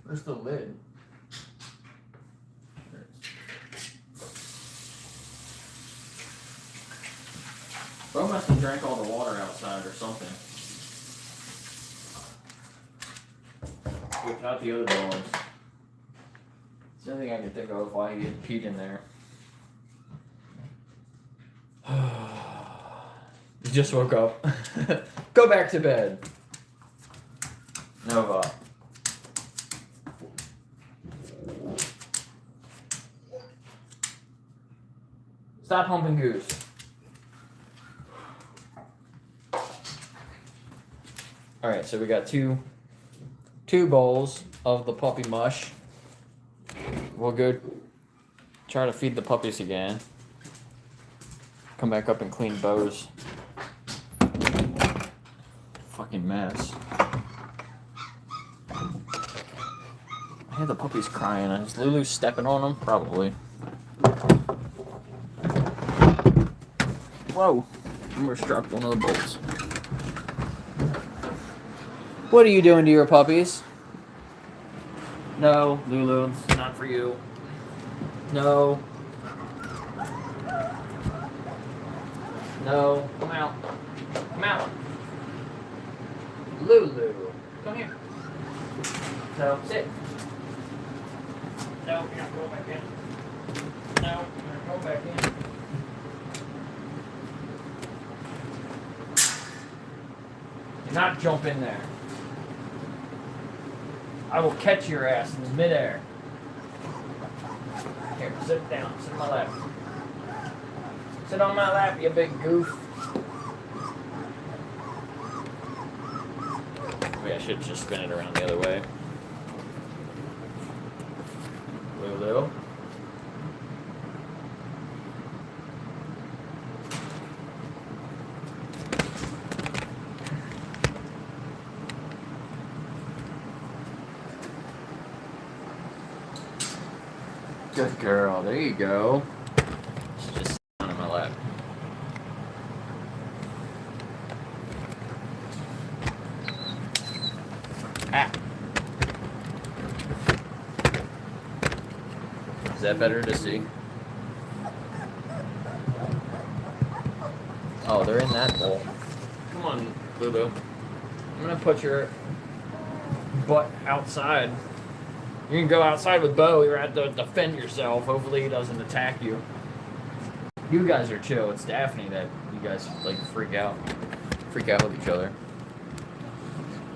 S1: Where's the lid? Bo must have drank all the water outside or something. Without the other dogs. It's the only thing I can think of why he had peed in there. He just woke up. Go back to bed. Nova. Stop humping Goose. Alright, so we got two bowls of the puppy mush. We'll go try to feed the puppies again. Come back up and clean Bo's fucking mess. I hear the puppies crying. Is Lulu stepping on them? Probably. Whoa. Almost dropped one of the bowls. What are you doing to your puppies? No, Lulu, it's not for you. No. No, come out. Come out. Lulu, come here. No, sit. No, you're not going back in. No, you're not going back in. Do not jump in there. I will catch your ass in midair. Here, sit down. Sit on my lap. Sit on my lap, you big goof. Maybe I should just spin it around the other way. Lulu. Good girl, there you go. She's just sitting on my lap. Ah. Is that better to see? Oh, they're in that bowl. Come on, Lulu. I'm gonna put your butt outside. You can go outside with Bo. You're at to defend yourself. Hopefully he doesn't attack you. You guys are chill. It's Daphne that you guys like freak out with each other.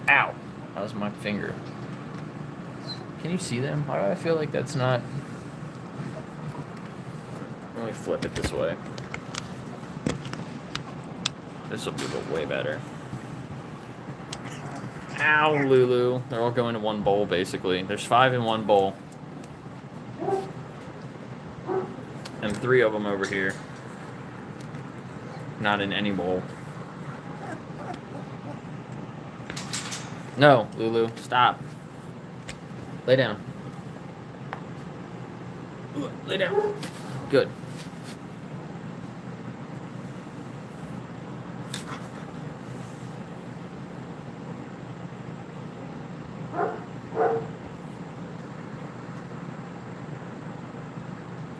S1: Ow! That was my finger. Can you see them? Why do I feel like that's not? Let me flip it this way. This will be way better. Ow, Lulu. They're all going to one bowl, basically. There's 5 in one bowl. 3 of them over here. Not in any bowl. No, Lulu, stop. Lay down. Lay down. Good.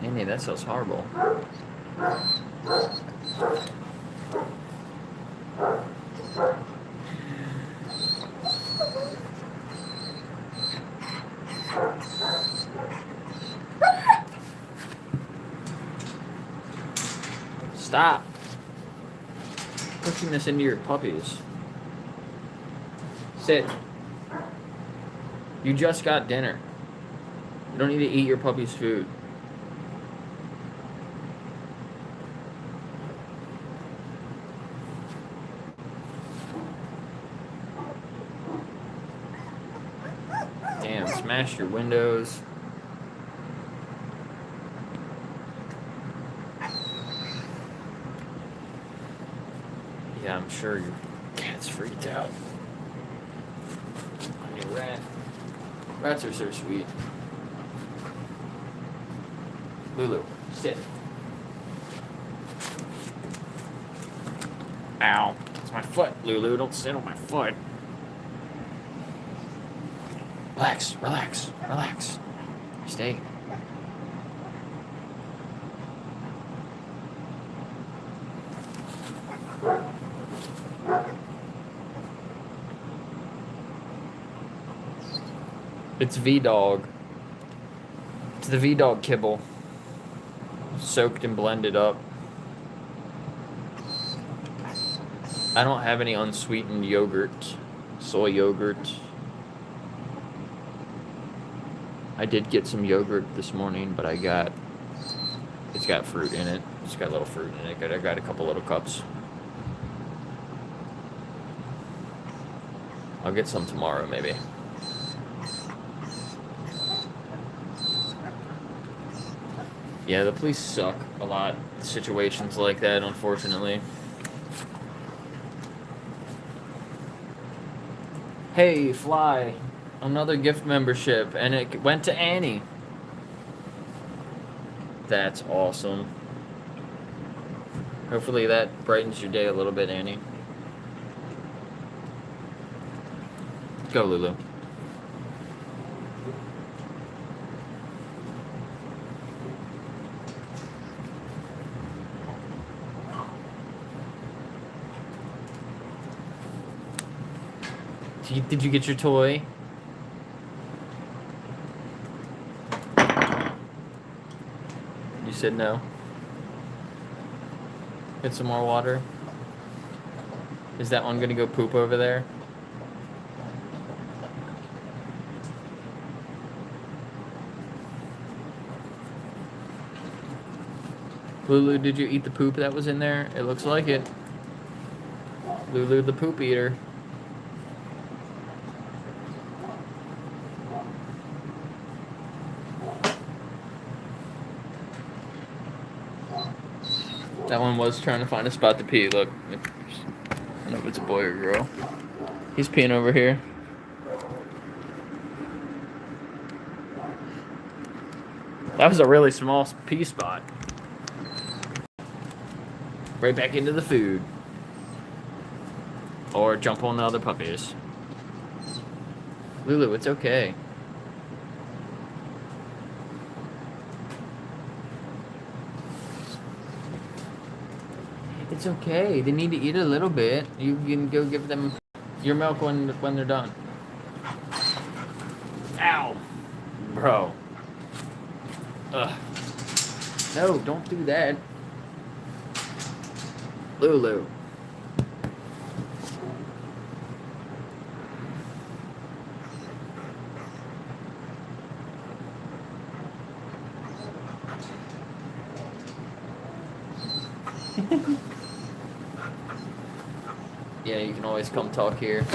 S1: Andy, that smells horrible. Stop pushing this into your puppies. Sit. You just got dinner. You don't need to eat your puppy's food. Damn, smash your windows. Yeah, I'm sure your cat's freaked out. On your rat. Rats are so sweet. Lulu, sit. Ow. It's my foot, Lulu. Don't sit on my foot. Relax, relax, relax. Stay. It's V-Dog. It's the V-Dog kibble. Soaked and blended up. I don't have any unsweetened yogurt. Soy yogurt. I did get some yogurt this morning, but it's got fruit in it. It's got a little fruit in it. I got a couple little cups. I'll get some tomorrow, maybe. Yeah, the police suck a lot. Situations like that, unfortunately. Hey, Fly. Another gift membership, and it went to Annie. That's awesome. Hopefully that brightens your day a little bit, Annie. Go, Lulu. Did you get your toy? You said no. Get some more water. Is that one gonna go poop over there? Lulu, did you eat the poop that was in there? It looks like it. Lulu the poop eater. That one was trying to find a spot to pee. Look. I don't know if it's a boy or girl. He's peeing over here. That was a really small pee spot. Right back into the food. Or jump on the other puppies. Lulu, it's okay. It's okay. They need to eat a little bit. You can go give them your milk when they're done. Ow. Bro. Ugh. No, don't do that. Lulu. Yeah, you can always come talk here.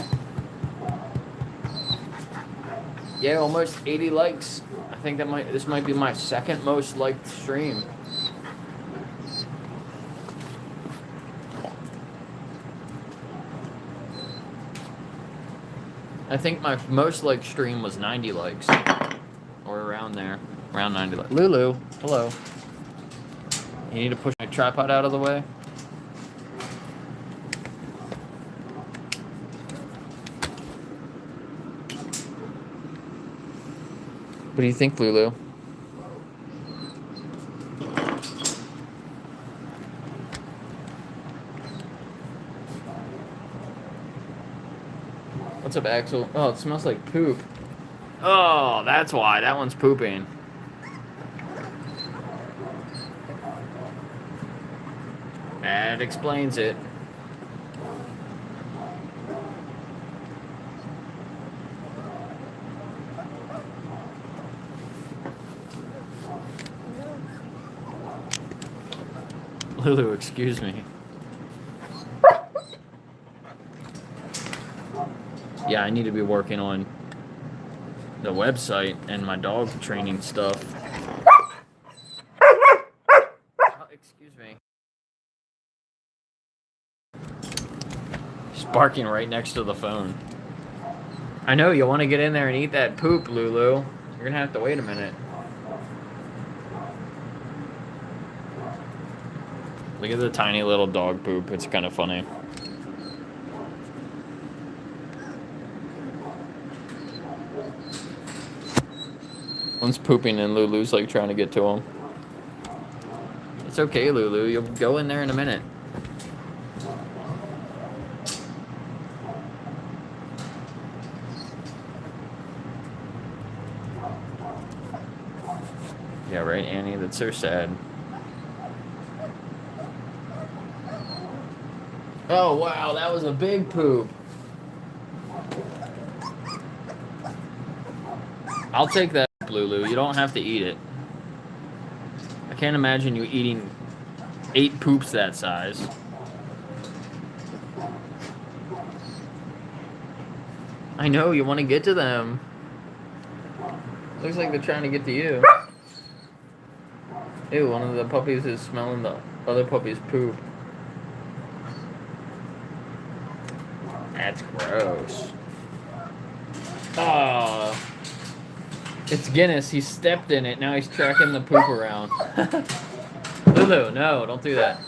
S1: Yeah, almost 80 likes. I think this might be my second most liked stream. I think my most liked stream was 90 likes. Or around there. Around 90 likes. Lulu, hello. You need to push my tripod out of the way? What do you think, Lulu? What's up, Axel? Oh, it smells like poop. Oh, that's why. That one's pooping. That explains it. Lulu, excuse me. Yeah, I need to be working on the website and my dog training stuff. Oh, excuse me. She's barking right next to the phone. I know, you want to get in there and eat that poop, Lulu. You're going to have to wait a minute. Look at the tiny little dog poop. It's kind of funny. One's pooping and Lulu's like trying to get to him. It's okay, Lulu. You'll go in there in a minute. Yeah, right, Annie? That's so sad. Oh, wow, that was a big poop. I'll take that, Lulu. You don't have to eat it. I can't imagine you eating 8 poops that size. I know, you want to get to them. Looks like they're trying to get to you. Ew, one of the puppies is smelling the other puppy's poop. That's gross. Oh. It's Guinness. He stepped in it. Now he's tracking the poop around. Lulu, no, don't do that.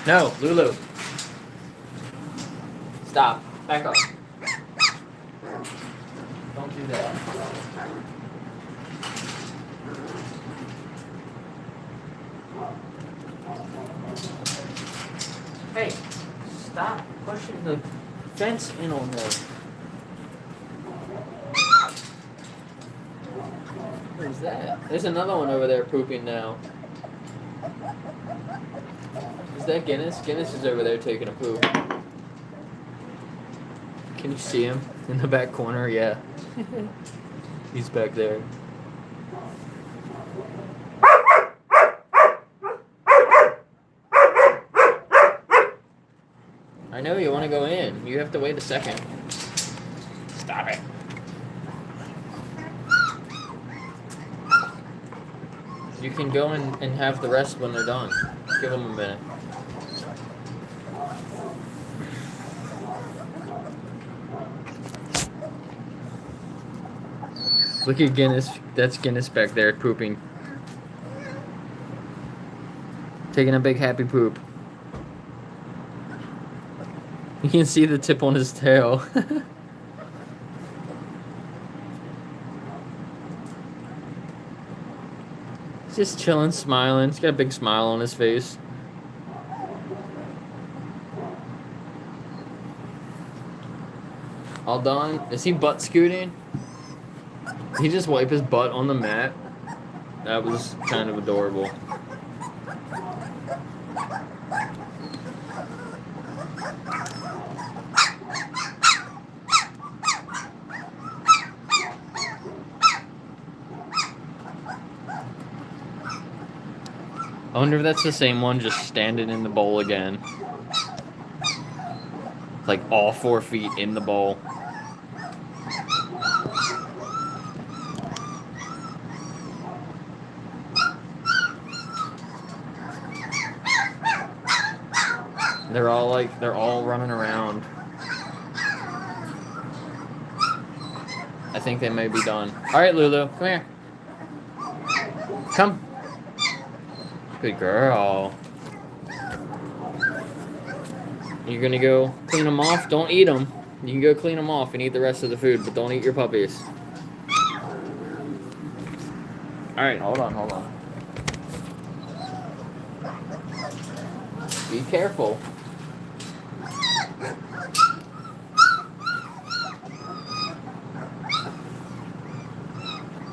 S1: No, Lulu. Stop. Back up. Don't do that. Hey, stop pushing the fence in on there. What is that? There's another one over there pooping now. Is that Guinness? Guinness is over there taking a poop. Can you see him in the back corner? Yeah. He's back there. I know you want to go in. You have to wait a second. Stop it. You can go in and have the rest when they're done. Give them a minute. Look at Guinness. That's Guinness back there pooping. Taking a big happy poop. You can see the tip on his tail. He's just chilling, smiling. He's got a big smile on his face. All done? Is he butt scooting? Did he just wipe his butt on the mat? That was kind of adorable. I wonder if that's the same one just standing in the bowl again. Like all 4 feet in the bowl. They're all running around. I think they may be done. All right, Lulu, come here. Come. Good girl. You're gonna go clean them off? Don't eat them. You can go clean them off and eat the rest of the food, but don't eat your puppies. All right, hold on. Be careful.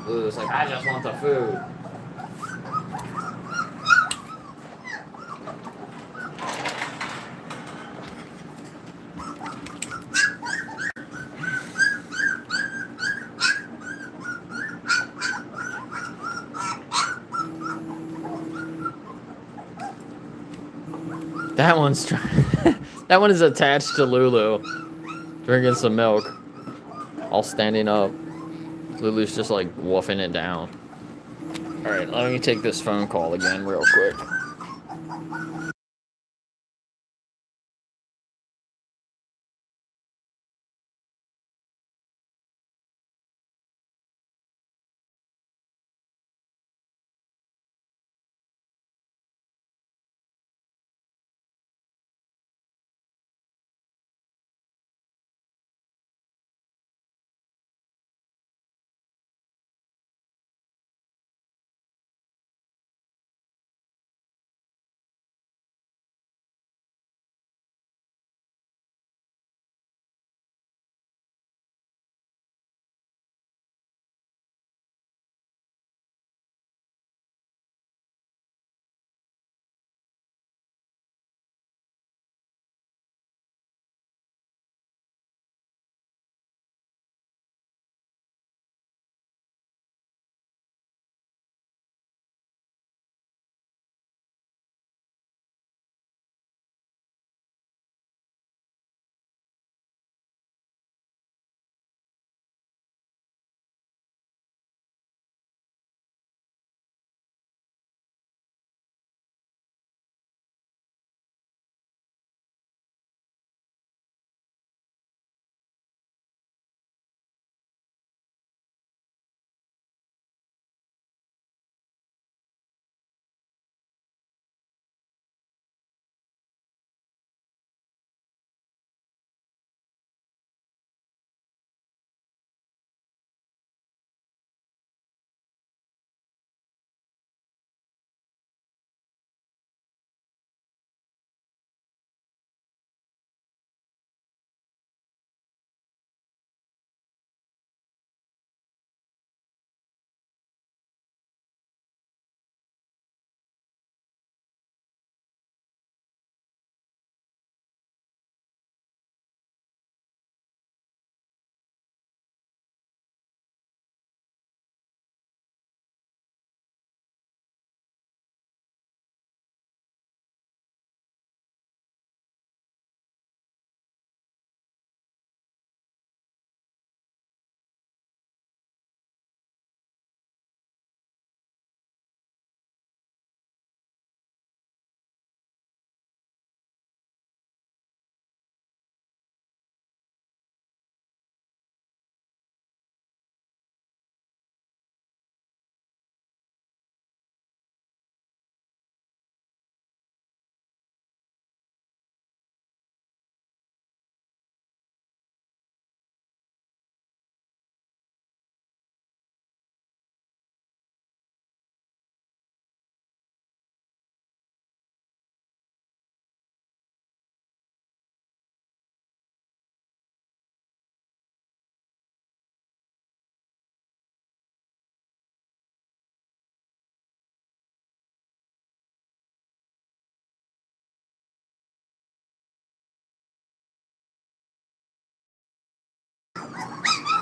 S1: Lulu's like, I just want the food. That one's that one is attached to Lulu, drinking some milk, all standing up. Lulu's just like woofing it down. All right, let me take this phone call again real quick.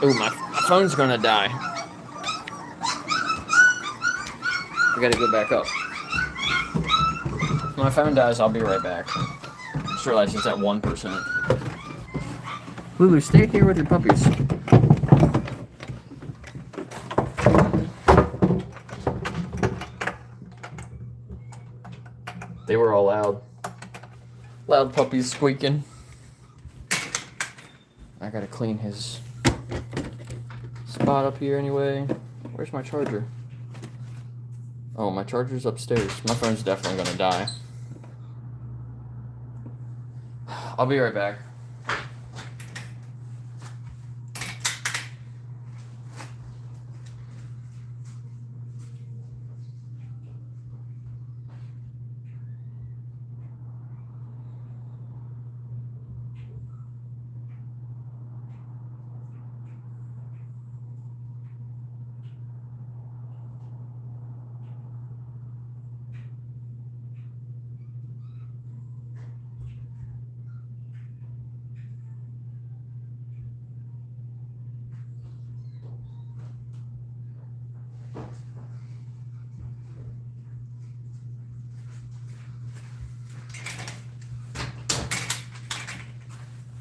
S1: Ooh, my phone's gonna die. I gotta go back up. If my phone dies, I'll be right back. Just realized it's at 1%. Lulu, stay here with your puppies. They were all loud. Loud puppies squeaking. I gotta clean his spot up here anyway. Where's my charger? Oh, my charger's upstairs. My phone's definitely gonna die. I'll be right back.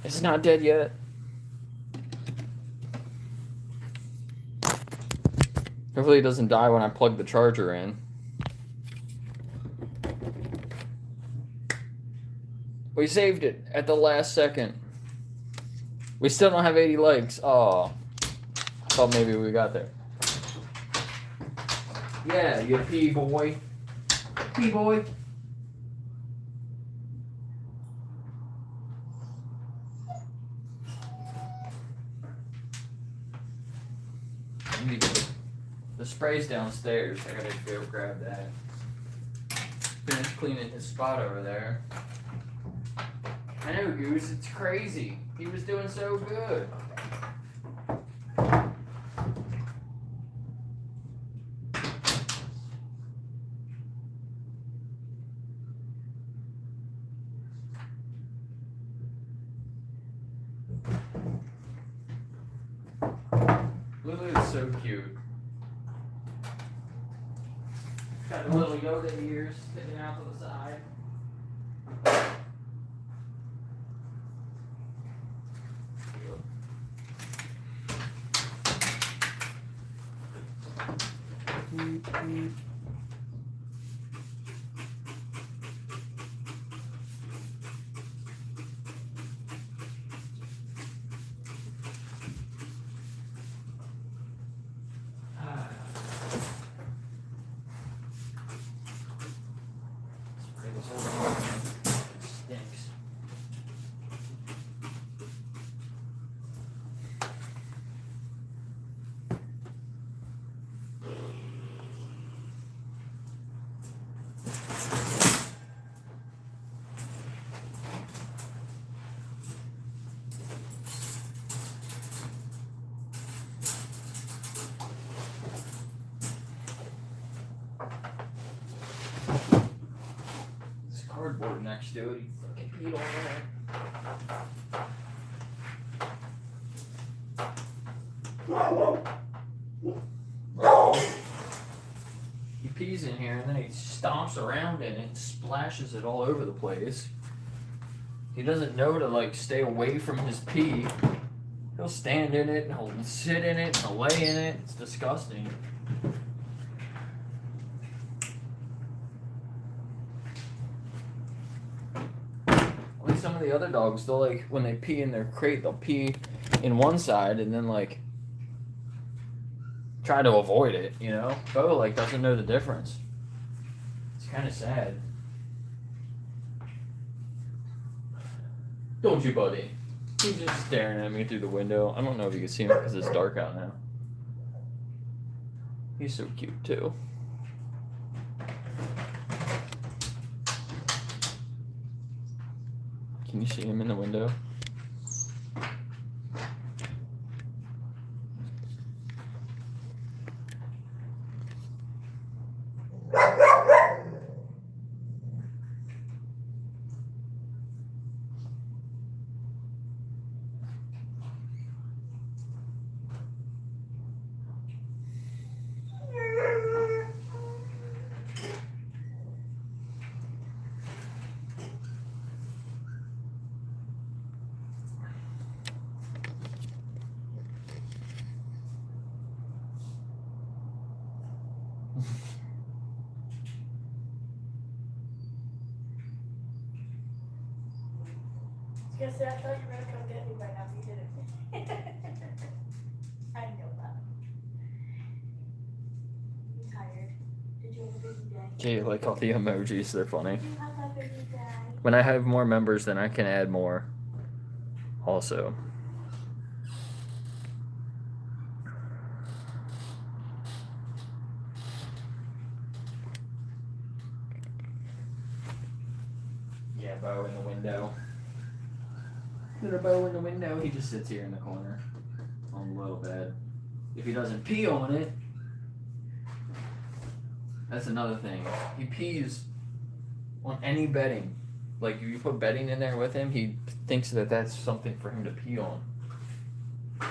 S1: It's not dead yet. Hopefully it doesn't die when I plug the charger in. We saved it at the last second. We still don't have 80 likes. Oh, I thought maybe we got there. Yeah, you pee boy. Pee boy. I need to get the spray's downstairs. I gotta go grab that. Finish cleaning his spot over there. I know, Goose, it's crazy. He was doing so good. Lulu is so cute. Got the little Yoda ears sticking out to the side. Stinks. Cardboard next to it. He fucking peed on that. He pees in here and then he stomps around in it and splashes it all over the place. He doesn't know to like stay away from his pee. He'll stand in it and he'll sit in it and he'll lay in it. It's disgusting. Some of the other dogs, they'll like when they pee in their crate, they'll pee in one side and then like try to avoid it, you know? Bo like doesn't know the difference. It's kind of sad. Don't you, buddy? He's just staring at me through the window. I don't know if you can see him because it's dark out now. He's so cute too. Can you see him in the window?
S3: I thought you were gonna come get me by now. You didn't. I know that.
S1: Gee, like all the emojis, they're funny. When I have more members, then I can add more. Also. Yeah, Bo in the window. Little Bo in the window. He just sits here in the corner on the little bed. If he doesn't pee on it, that's another thing. He pees on any bedding. Like, if you put bedding in there with him, he thinks that that's something for him to pee on. And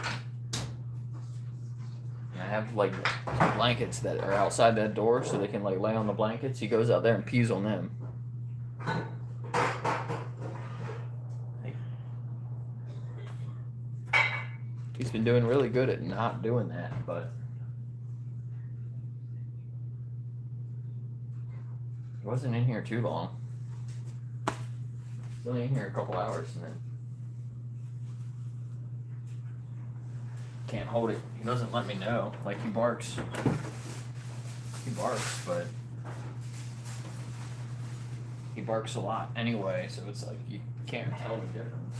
S1: I have, like, blankets that are outside that door so they can, like, lay on the blankets. He goes out there and pees on them. He's been doing really good at not doing that, but he wasn't in here too long. He's only in here a couple hours and then can't hold it. He doesn't let me know. Like, he barks. He barks, but he barks a lot anyway, so it's like you can't tell the difference.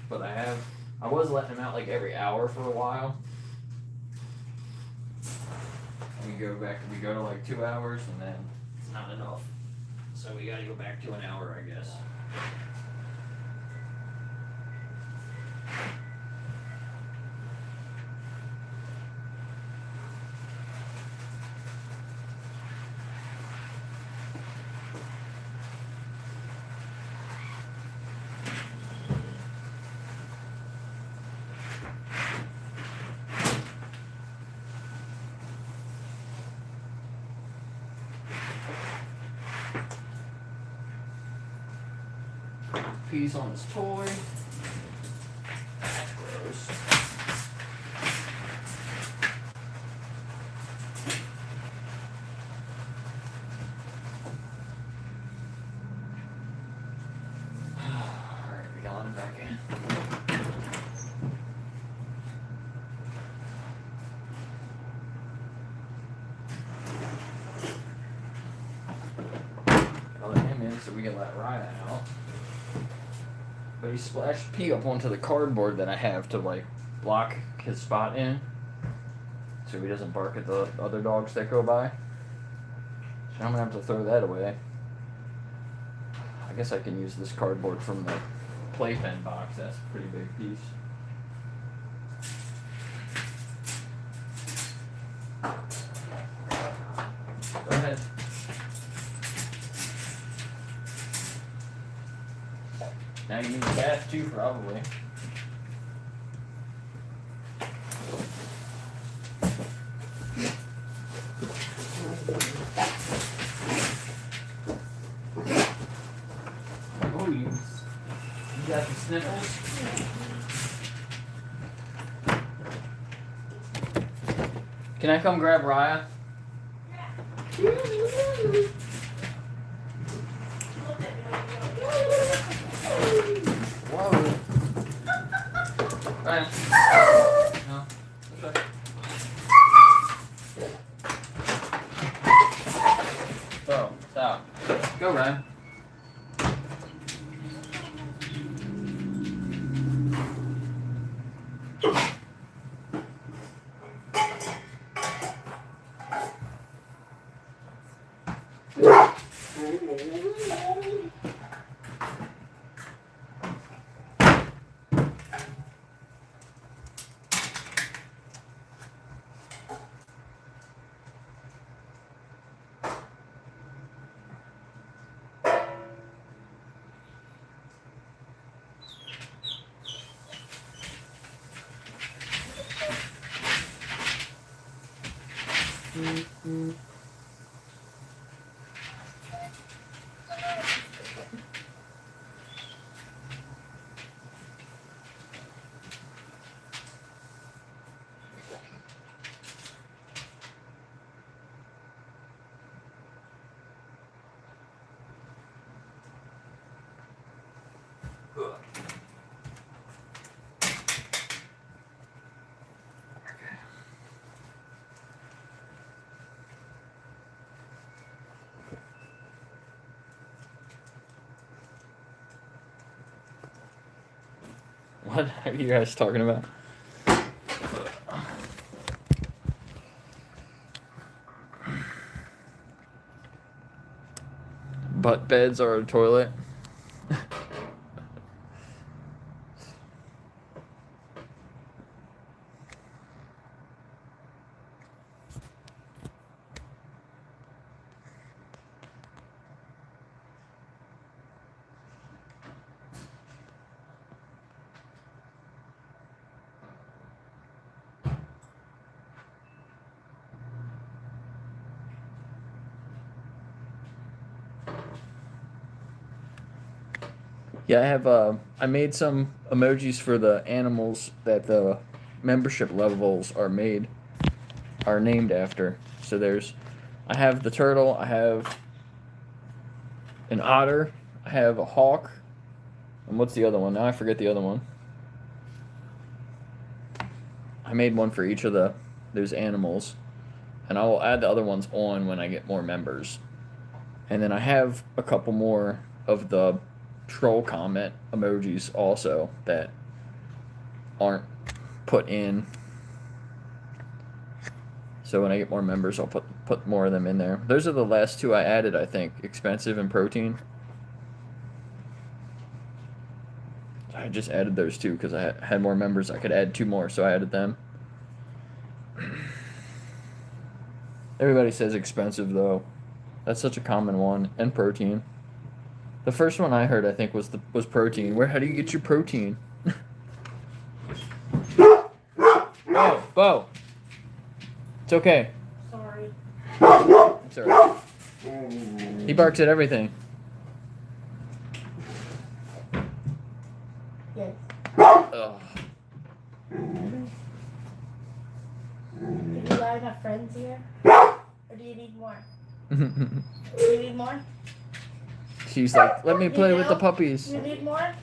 S1: But I was letting him out like every hour for a while. And we go to like 2 hours and then it's not enough. So we gotta go back to an hour, I guess. Peas on his toy. That's gross. Alright, we got him back in. I'll let him in so we can let Ryan out. But he splashed pee up onto the cardboard that I have to, like, block his spot in, so he doesn't bark at the other dogs that go by. So I'm gonna have to throw that away. I guess I can use this cardboard from the playpen box. That's a pretty big piece. Go ahead. Now you need a bath too, probably. Oh, you got the sniffles? Can I come grab Raya? Whoa. Ryan. No. Okay. Whoa. Stop. Go, Ryan. What are you guys talking about? Butt beds are a toilet. Yeah, I made some emojis for the animals that the membership levels are named after. So I have the turtle, I have an otter, I have a hawk, and what's the other one? Now I forget the other one. I made one for each of those animals, and I will add the other ones on when I get more members. And then I have a couple more of the troll comment emojis also that aren't put in. So when I get more members, I'll put more of them in there. Those are the last two I added, I think. Expensive and protein. I just added those two because I had more members. I could add two more, so I added them. Everybody says expensive, though. That's such a common one. And protein. The first one I heard, I think, was protein. How do you get your protein? Bo. It's okay.
S3: Sorry.
S1: It's alright. He barks at everything.
S3: Yes.
S1: Ugh.
S3: Did you got enough friends here? Or do you need more? Do you need more?
S1: She's like, let me play with the puppies.
S3: You need more?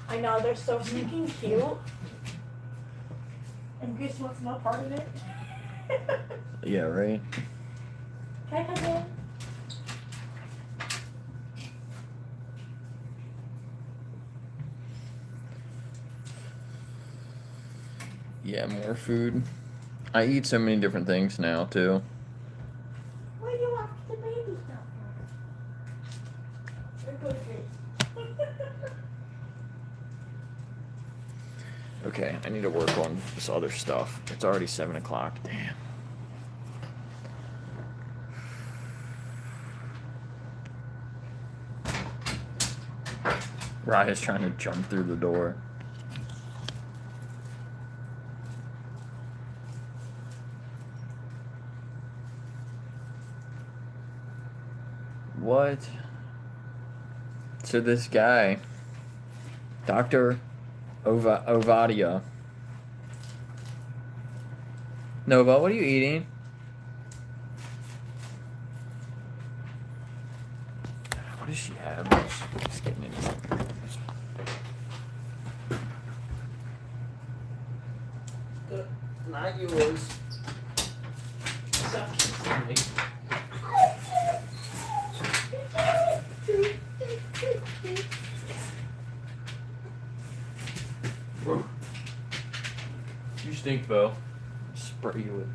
S3: I know, they're so stinking cute. And Goose wants no part of it.
S1: Yeah, right?
S3: Can I come in?
S1: Yeah, more food. I eat so many different things now, too.
S3: Where do you want the baby stuff from? They're good fish.
S1: Okay, I need to work on this other stuff. It's already 7 o'clock. Damn. Raya's trying to jump through the door. What? So this guy, Dr. Ovadia. Nova, what are you eating? What does she have? She's getting into something. Not yours. You stink, Bo. Spray you with.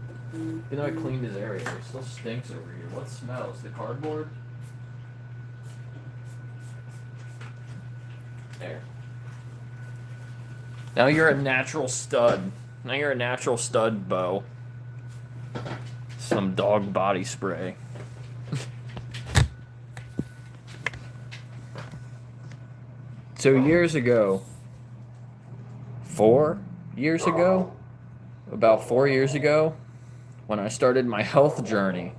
S1: You know I cleaned his area. It still stinks over here. What smells? The cardboard? There. Now you're a natural stud. Now you're a natural stud, Bo. Some dog body spray. So years ago, 4 years ago, about 4 years ago, when I started my health journey,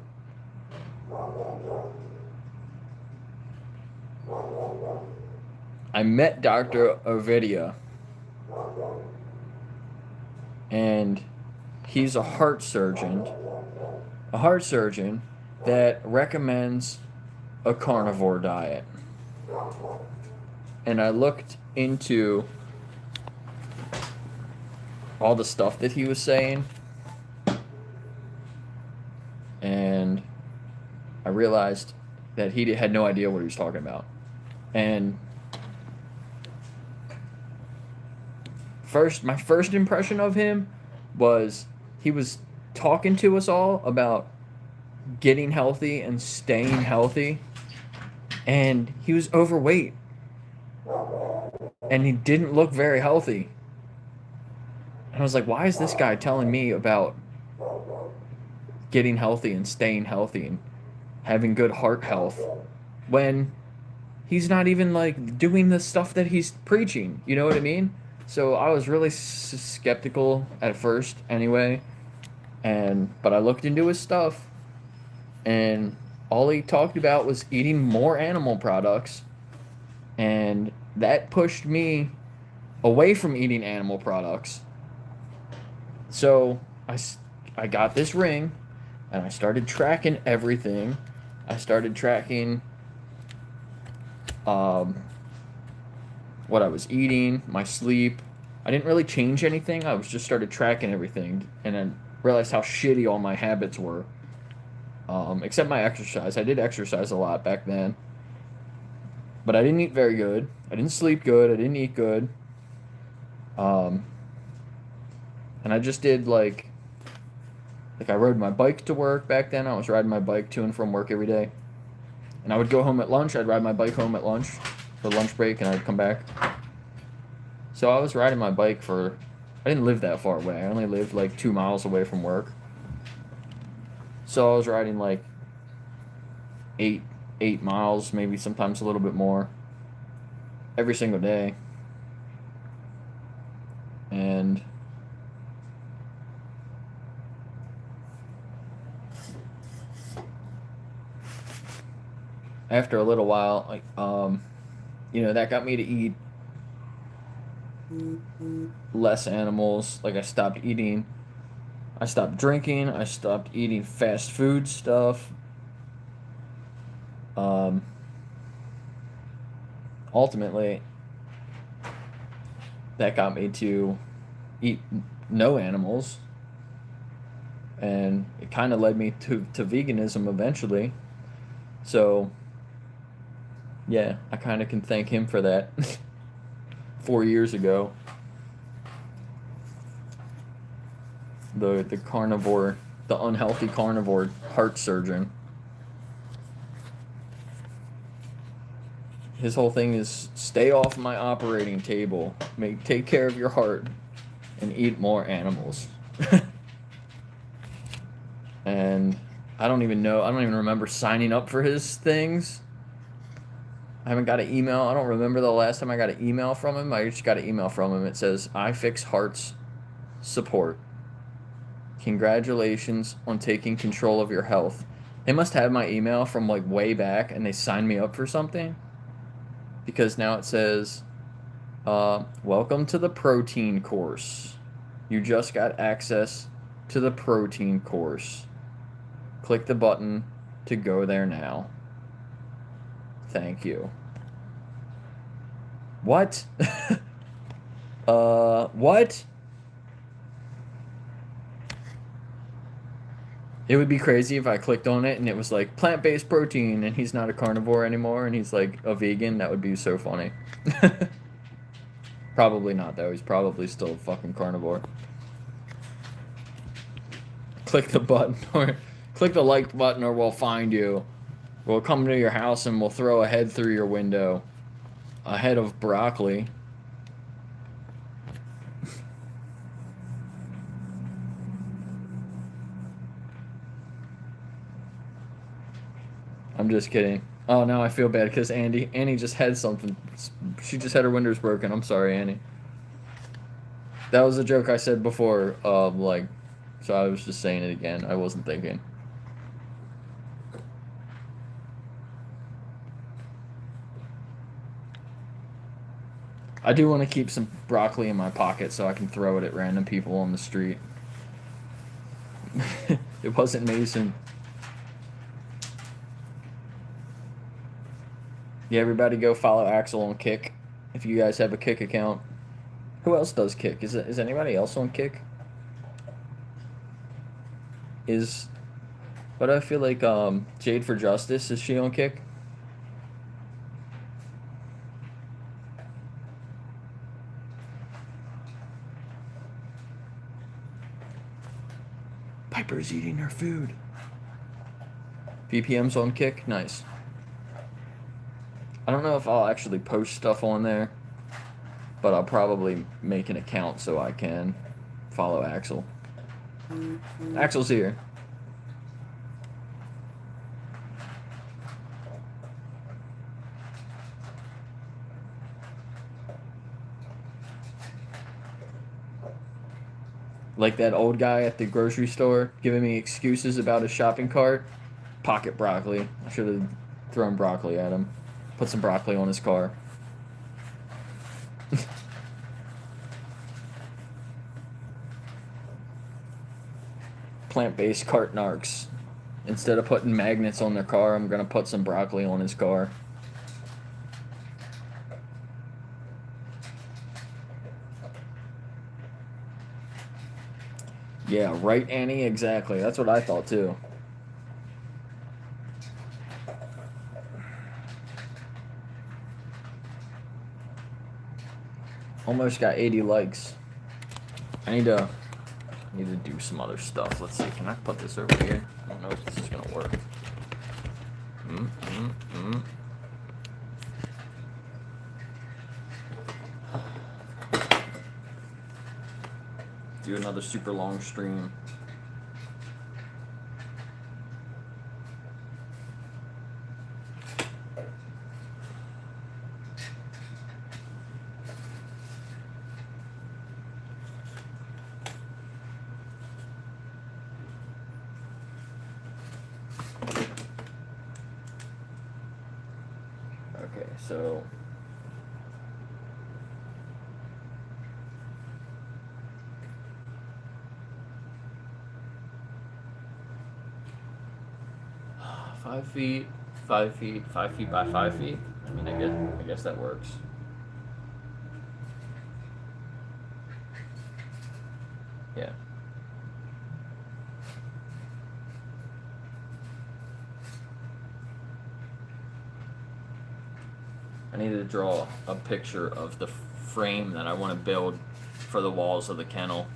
S1: I met Dr. Ovidia, and he's a heart surgeon that recommends a carnivore diet. And I looked into all the stuff that he was saying, and I realized that he had no idea what he was talking about. And my first impression of him was he was talking to us all about getting healthy and staying healthy, and he was overweight, and he didn't look very healthy. And I was like, why is this guy telling me about getting healthy and staying healthy and having good heart health when he's not even like doing the stuff that he's preaching? You know what I mean? So I was really skeptical at first anyway, but I looked into his stuff, and all he talked about was eating more animal products, and that pushed me away from eating animal products. So I got this ring, and I started tracking everything. I started tracking what I was eating, my sleep. I didn't really change anything. I was just started tracking everything, and then realized how shitty all my habits were. Except my exercise. I did exercise a lot back then, but I didn't eat very good. I didn't sleep good. I didn't eat good. And I just did like I rode my bike to work back then. I was riding my bike to and from work every day. And I would go home at lunch. I'd ride my bike home at lunch for lunch break, and I'd come back. So I was riding my bike I didn't live that far away. I only lived like 2 miles away from work. So I was riding like 8 miles, maybe sometimes a little bit more, every single day. And after a little while, like that got me to eat less animals. Like I stopped drinking, I stopped eating fast food stuff. Ultimately, that got me to eat no animals, and it kind of led me to veganism eventually. So yeah, I kind of can thank him for that. 4 years ago, the carnivore, the unhealthy carnivore heart surgeon. His whole thing is stay off my operating table, take care of your heart, and eat more animals. And I don't even remember signing up for his things. I haven't got an email. I don't remember the last time I got an email from him. I just got an email from him. It says, I fix hearts support. Congratulations on taking control of your health. They must have my email from like way back, and they signed me up for something. Because now it says, welcome to the protein course. You just got access to the protein course. Click the button to go there now. Thank you. What? What? It would be crazy if I clicked on it and it was like plant-based protein and he's not a carnivore anymore and he's like a vegan. That would be so funny. Probably not though. He's probably still a fucking carnivore. Click the button or click the like button or we'll find you. We'll come to your house and we'll throw a head through your window. A head of broccoli. I'm just kidding. Oh, now I feel bad because Annie just had something. She just had her windows broken. I'm sorry, Annie. That was a joke I said before. So I was just saying it again. I wasn't thinking. I do want to keep some broccoli in my pocket so I can throw it at random people on the street. It wasn't Mason. Yeah, everybody go follow Axel on Kick if you guys have a Kick account. Who else does Kick? Is anybody else on Kick? But I feel like Jade for Justice, is she on Kick? Piper's eating her food. VPM's on Kick? Nice. I don't know if I'll actually post stuff on there, but I'll probably make an account so I can follow Axel. Axel's here. Like that old guy at the grocery store giving me excuses about his shopping cart. Pocket broccoli. I should have thrown broccoli at him. Put some broccoli on his car. Plant-based cart narcs. Instead of putting magnets on their car, I'm gonna put some broccoli on his car. Yeah, right, Annie? Exactly. That's what I thought, too. Almost got 80 likes. I need to do some other stuff. Let's see. Can I put this over here? I don't know if this is gonna work. Do another super long stream. Okay, so five feet by 5 feet. I mean, I guess that works. Yeah. I need to draw a picture of the frame that I want to build for the walls of the kennel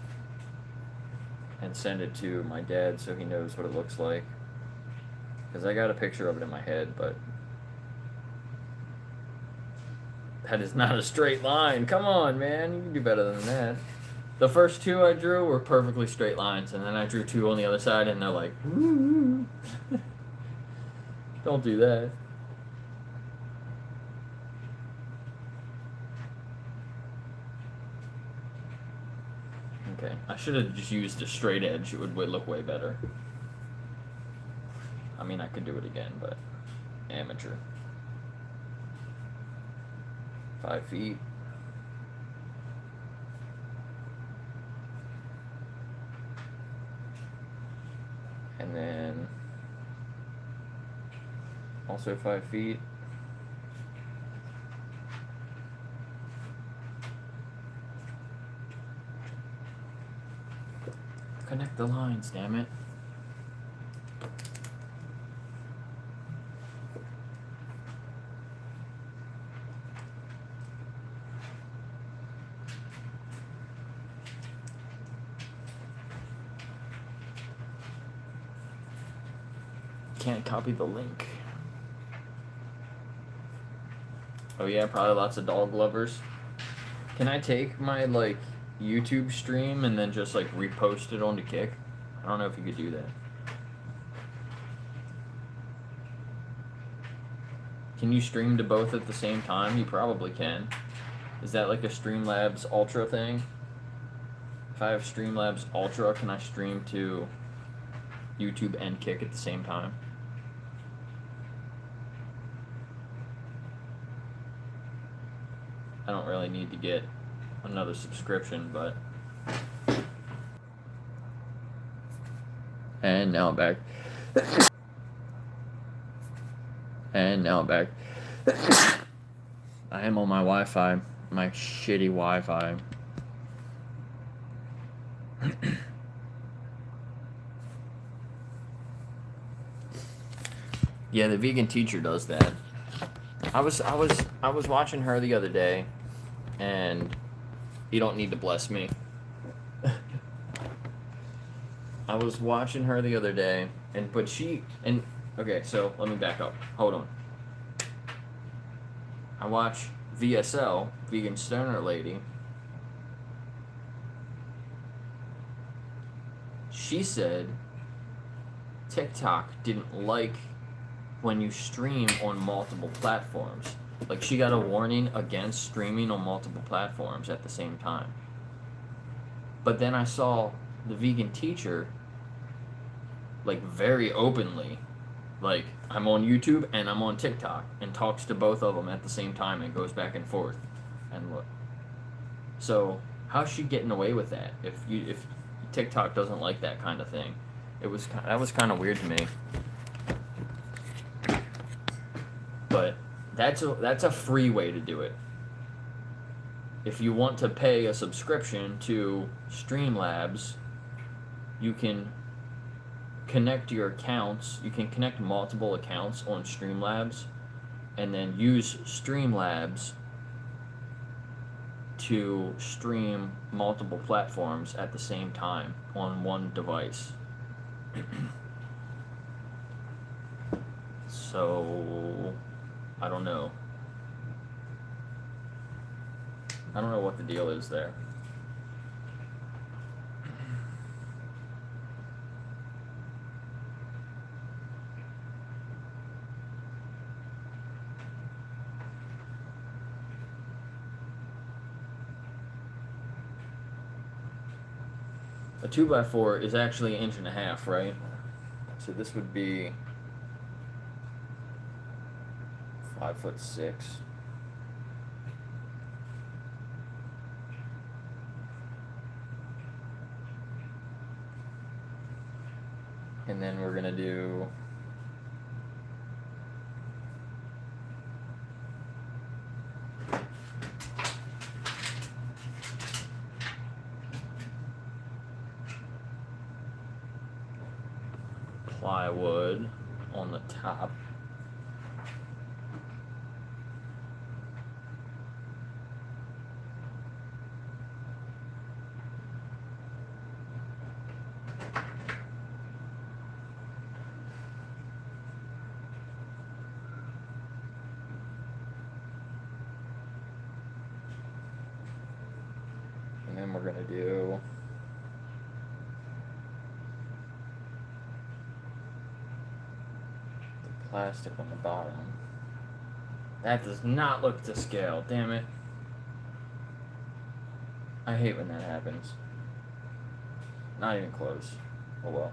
S1: and send it to my dad so he knows what it looks like. Because I got a picture of it in my head, but that is not a straight line. Come on, man. You can do better than that. The first two I drew were perfectly straight lines, and then I drew two on the other side, and they're like, woo. Don't do that. Okay, I should have just used a straight edge. It would look way better. I mean, I could do it again, but amateur. 5 feet. And then also 5 feet. Connect the lines, damn it. Can't copy the link. Oh yeah, probably lots of dog lovers. Can I take my like YouTube stream and then just like repost it onto Kick? I don't know if you could do that. Can you stream to both at the same time? You probably can. Is that like a Streamlabs Ultra thing? If I have Streamlabs Ultra, can I stream to YouTube and Kick at the same time? I don't really need to get another subscription, but... And now I'm back. And now I'm back. I am on my Wi-Fi. My shitty Wi-Fi. Yeah, the vegan teacher does that. I was watching her the other day, and you don't need to bless me. I was watching her the other day, okay, so let me back up. Hold on. I watch VSL, Vegan Stoner Lady. She said TikTok didn't like when you stream on multiple platforms. Like, she got a warning against streaming on multiple platforms at the same time. But then I saw the vegan teacher, like, very openly, like, I'm on YouTube and I'm on TikTok, and talks to both of them at the same time and goes back and forth. And look. So, how's she getting away with that if TikTok doesn't like that kind of thing? That was kind of weird to me. But that's a free way to do it. If you want to pay a subscription to Streamlabs, you can connect your accounts. You can connect multiple accounts on Streamlabs, and then use Streamlabs to stream multiple platforms at the same time on one device. So, I don't know. I don't know what the deal is there. A 2x4 is actually 1.5 inches, right? So this would be 5'6". And then we're gonna do plywood on the top. And then we're gonna do the plastic on the bottom. That does not look to scale, damn it. I hate when that happens. Not even close. Oh well.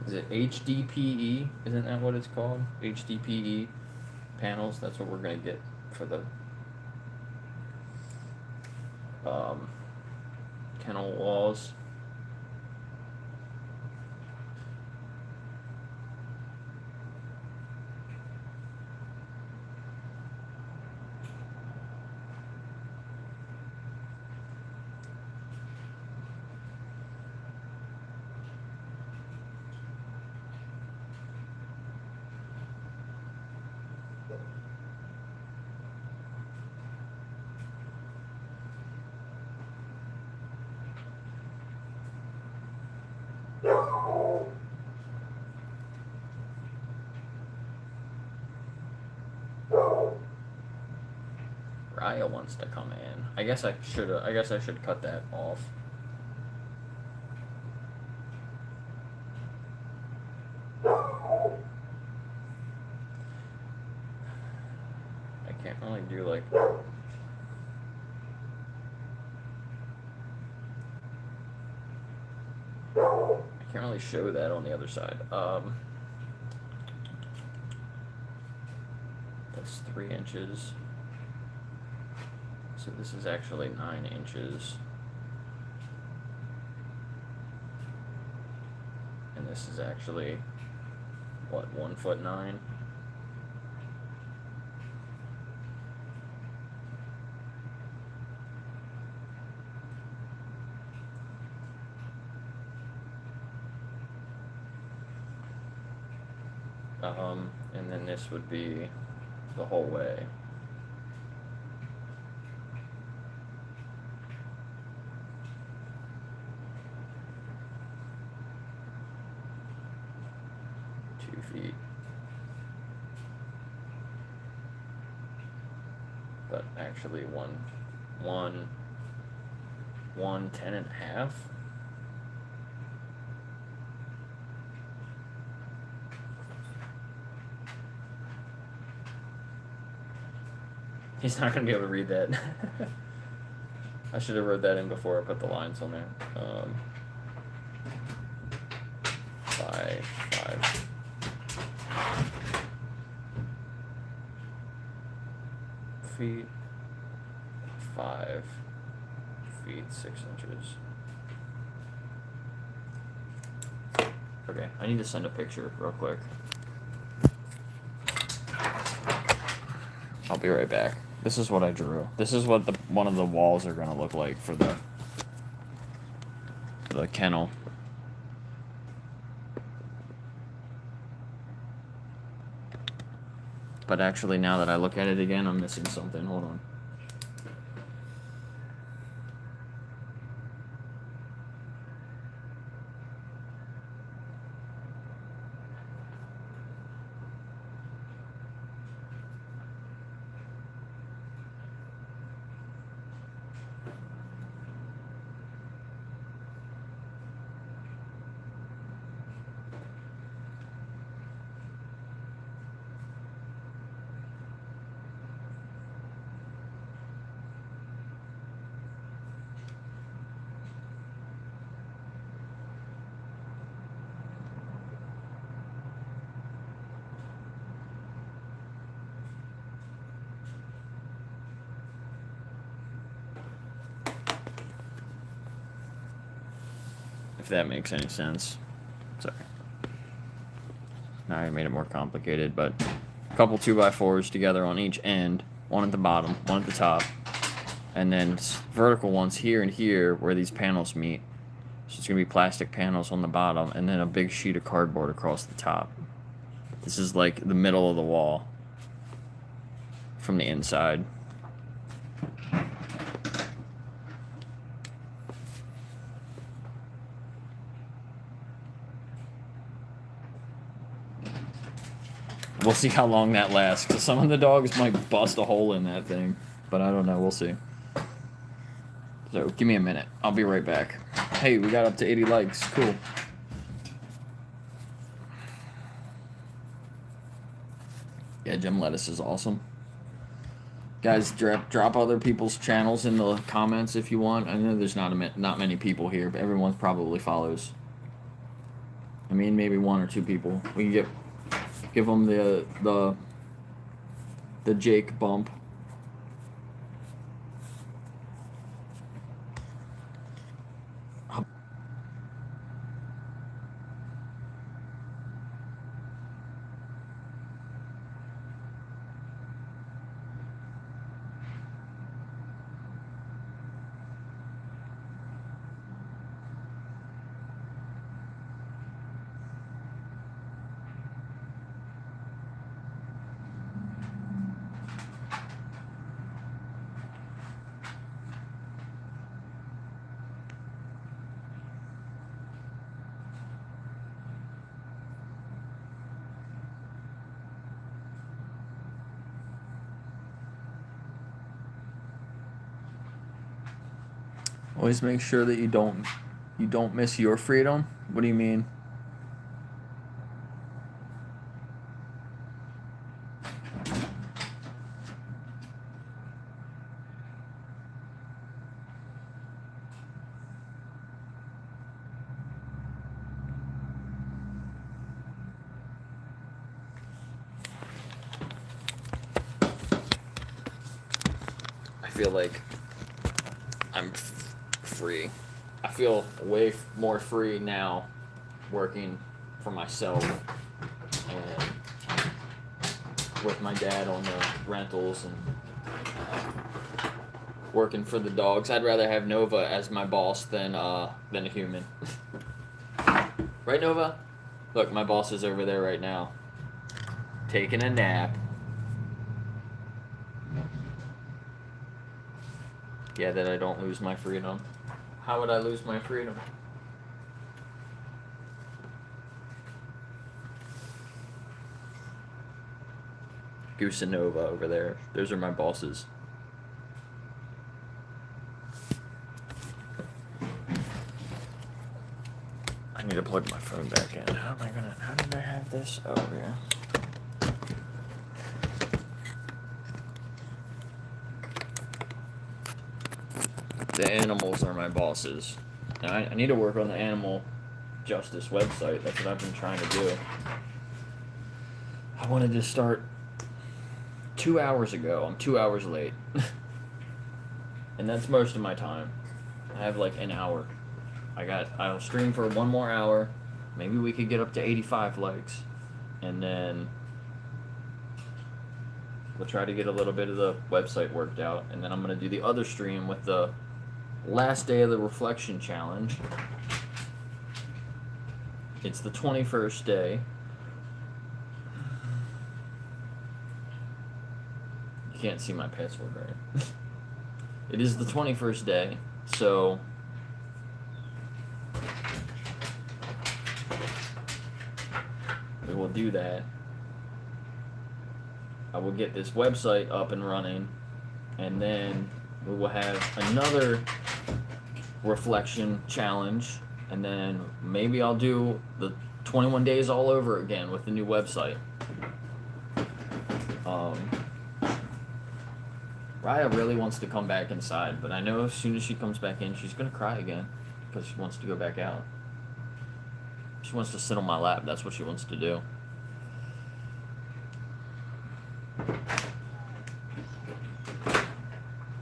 S1: Is it HDPE? Isn't that what it's called? HDPE panels. That's what we're gonna get for the kennel walls. Raya wants to come in. I guess I should cut that off. can't really show that on the other side. That's 3 inches. So this is actually 9 inches. And this is actually, what, 1'9"? And then this would be the whole way. Feet. But actually 110.5. He's not gonna be able to read that. I should have wrote that in before I put the lines on there. 5 feet, 5 feet 6 inches. Okay, I need to send a picture real quick. I'll be right back. This is what I drew. This is what one of the walls are gonna look like for the kennel. But actually, now that I look at it again, I'm missing something. Hold on. If that makes any sense. Sorry. Now I made it more complicated, but a couple 2x4s together on each end, one at the bottom, one at the top, and then vertical ones here and here where these panels meet. So it's gonna be plastic panels on the bottom, and then a big sheet of cardboard across the top. This is like the middle of the wall from the inside. We'll see how long that lasts, because some of the dogs might bust a hole in that thing. But I don't know. We'll see. So, give me a minute. I'll be right back. Hey, we got up to 80 likes. Cool. Yeah, Jim Lettuce is awesome. Guys, drop other people's channels in the comments if you want. I know there's not many people here, but everyone probably follows. I mean, maybe 1 or 2 people. We can give them the Jake bump. Always make sure that you don't miss your freedom. What do you mean? feel like I'm free. I feel way more free now working for myself and with my dad on the rentals and working for the dogs. I'd rather have Nova as my boss than a human. Right, Nova? Look, my boss is over there right now, taking a nap. Yeah, that I don't lose my freedom. How would I lose my freedom? Goose and Nova over there. Those are my bosses. I need to plug my phone back in. How did I have this? Oh, yeah. The animals are my bosses. Now, I need to work on the animal justice website. That's what I've been trying to do. I wanted to start 2 hours ago. I'm 2 hours late. And that's most of my time. I have like an hour. I'll stream for 1 more hour. Maybe we could get up to 85 likes. And then we'll try to get a little bit of the website worked out. And then I'm going to do the other stream with the last day of the reflection challenge. It's the 21st day. You can't see my password, right? It is the 21st day, so we will do that. I will get this website up and running, and then we will have another reflection challenge, and then maybe I'll do the 21 days all over again with the new website. Raya really wants to come back inside, but I know as soon as she comes back in, she's gonna cry again because she wants to go back out. She wants to sit on my lap. That's what she wants to do.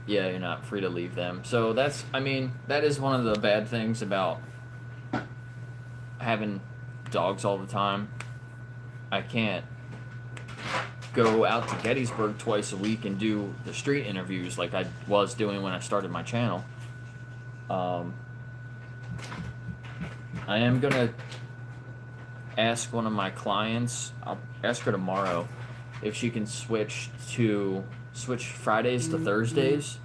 S1: Yeah, you're not free to leave them. So that is one of the bad things about having dogs all the time. I can't go out to Gettysburg twice a week and do the street interviews like I was doing when I started my channel. I am gonna ask one of my clients, I'll ask her tomorrow, if she can switch Fridays to Thursdays.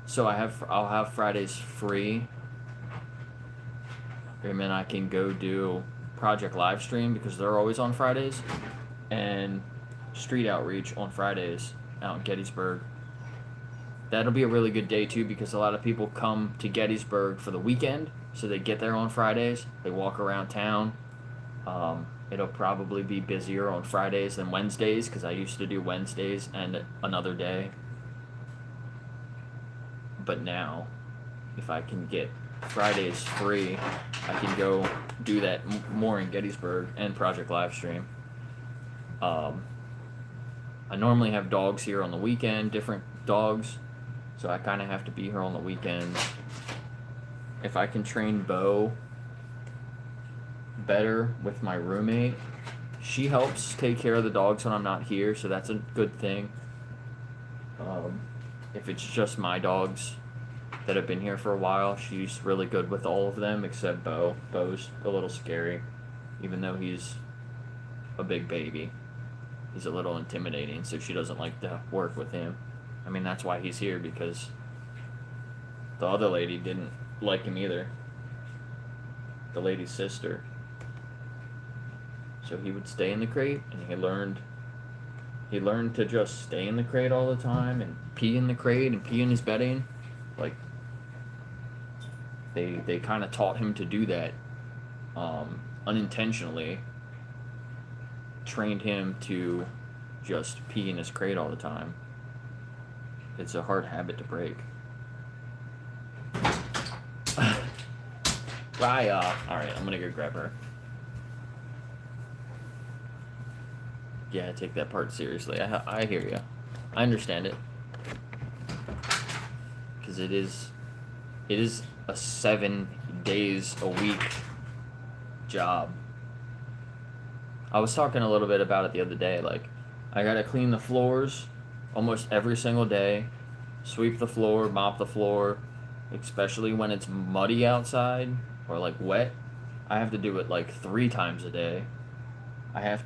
S1: So I'll have Fridays free. And then I can go do Project Livestream because they're always on Fridays. And street outreach on Fridays out in Gettysburg. That'll be a really good day too because a lot of people come to Gettysburg for the weekend, so they get there on Fridays. They walk around town. It'll probably be busier on Fridays than Wednesdays because I used to do Wednesdays and another day. But now, if I can get Fridays free, I can go do that more in Gettysburg and Project Livestream. I normally have dogs here on the weekend, different dogs, so I kind of have to be here on the weekends. If I can train Bo better with my roommate, she helps take care of the dogs when I'm not here, so that's a good thing. If it's just my dogs that have been here for a while, she's really good with all of them except Bo. Bo's a little scary, even though he's a big baby. He's a little intimidating, so she doesn't like to work with him. I mean, that's why he's here, because the other lady didn't like him either. The lady's sister. So he would stay in the crate, and he learned to just stay in the crate all the time, and pee in the crate, and pee in his bedding. Like, they kind of taught him to do that, unintentionally. Trained him to just pee in his crate all the time. It's a hard habit to break. Raya. Alright, I'm gonna go grab her. Yeah, I take that part seriously. I hear you. I understand it. because it is a 7 days a week job. I was talking a little bit about it the other day. Like, I gotta clean the floors almost every single day, sweep the floor, mop the floor, especially when it's muddy outside or like wet. I have to do it like 3 times a day. I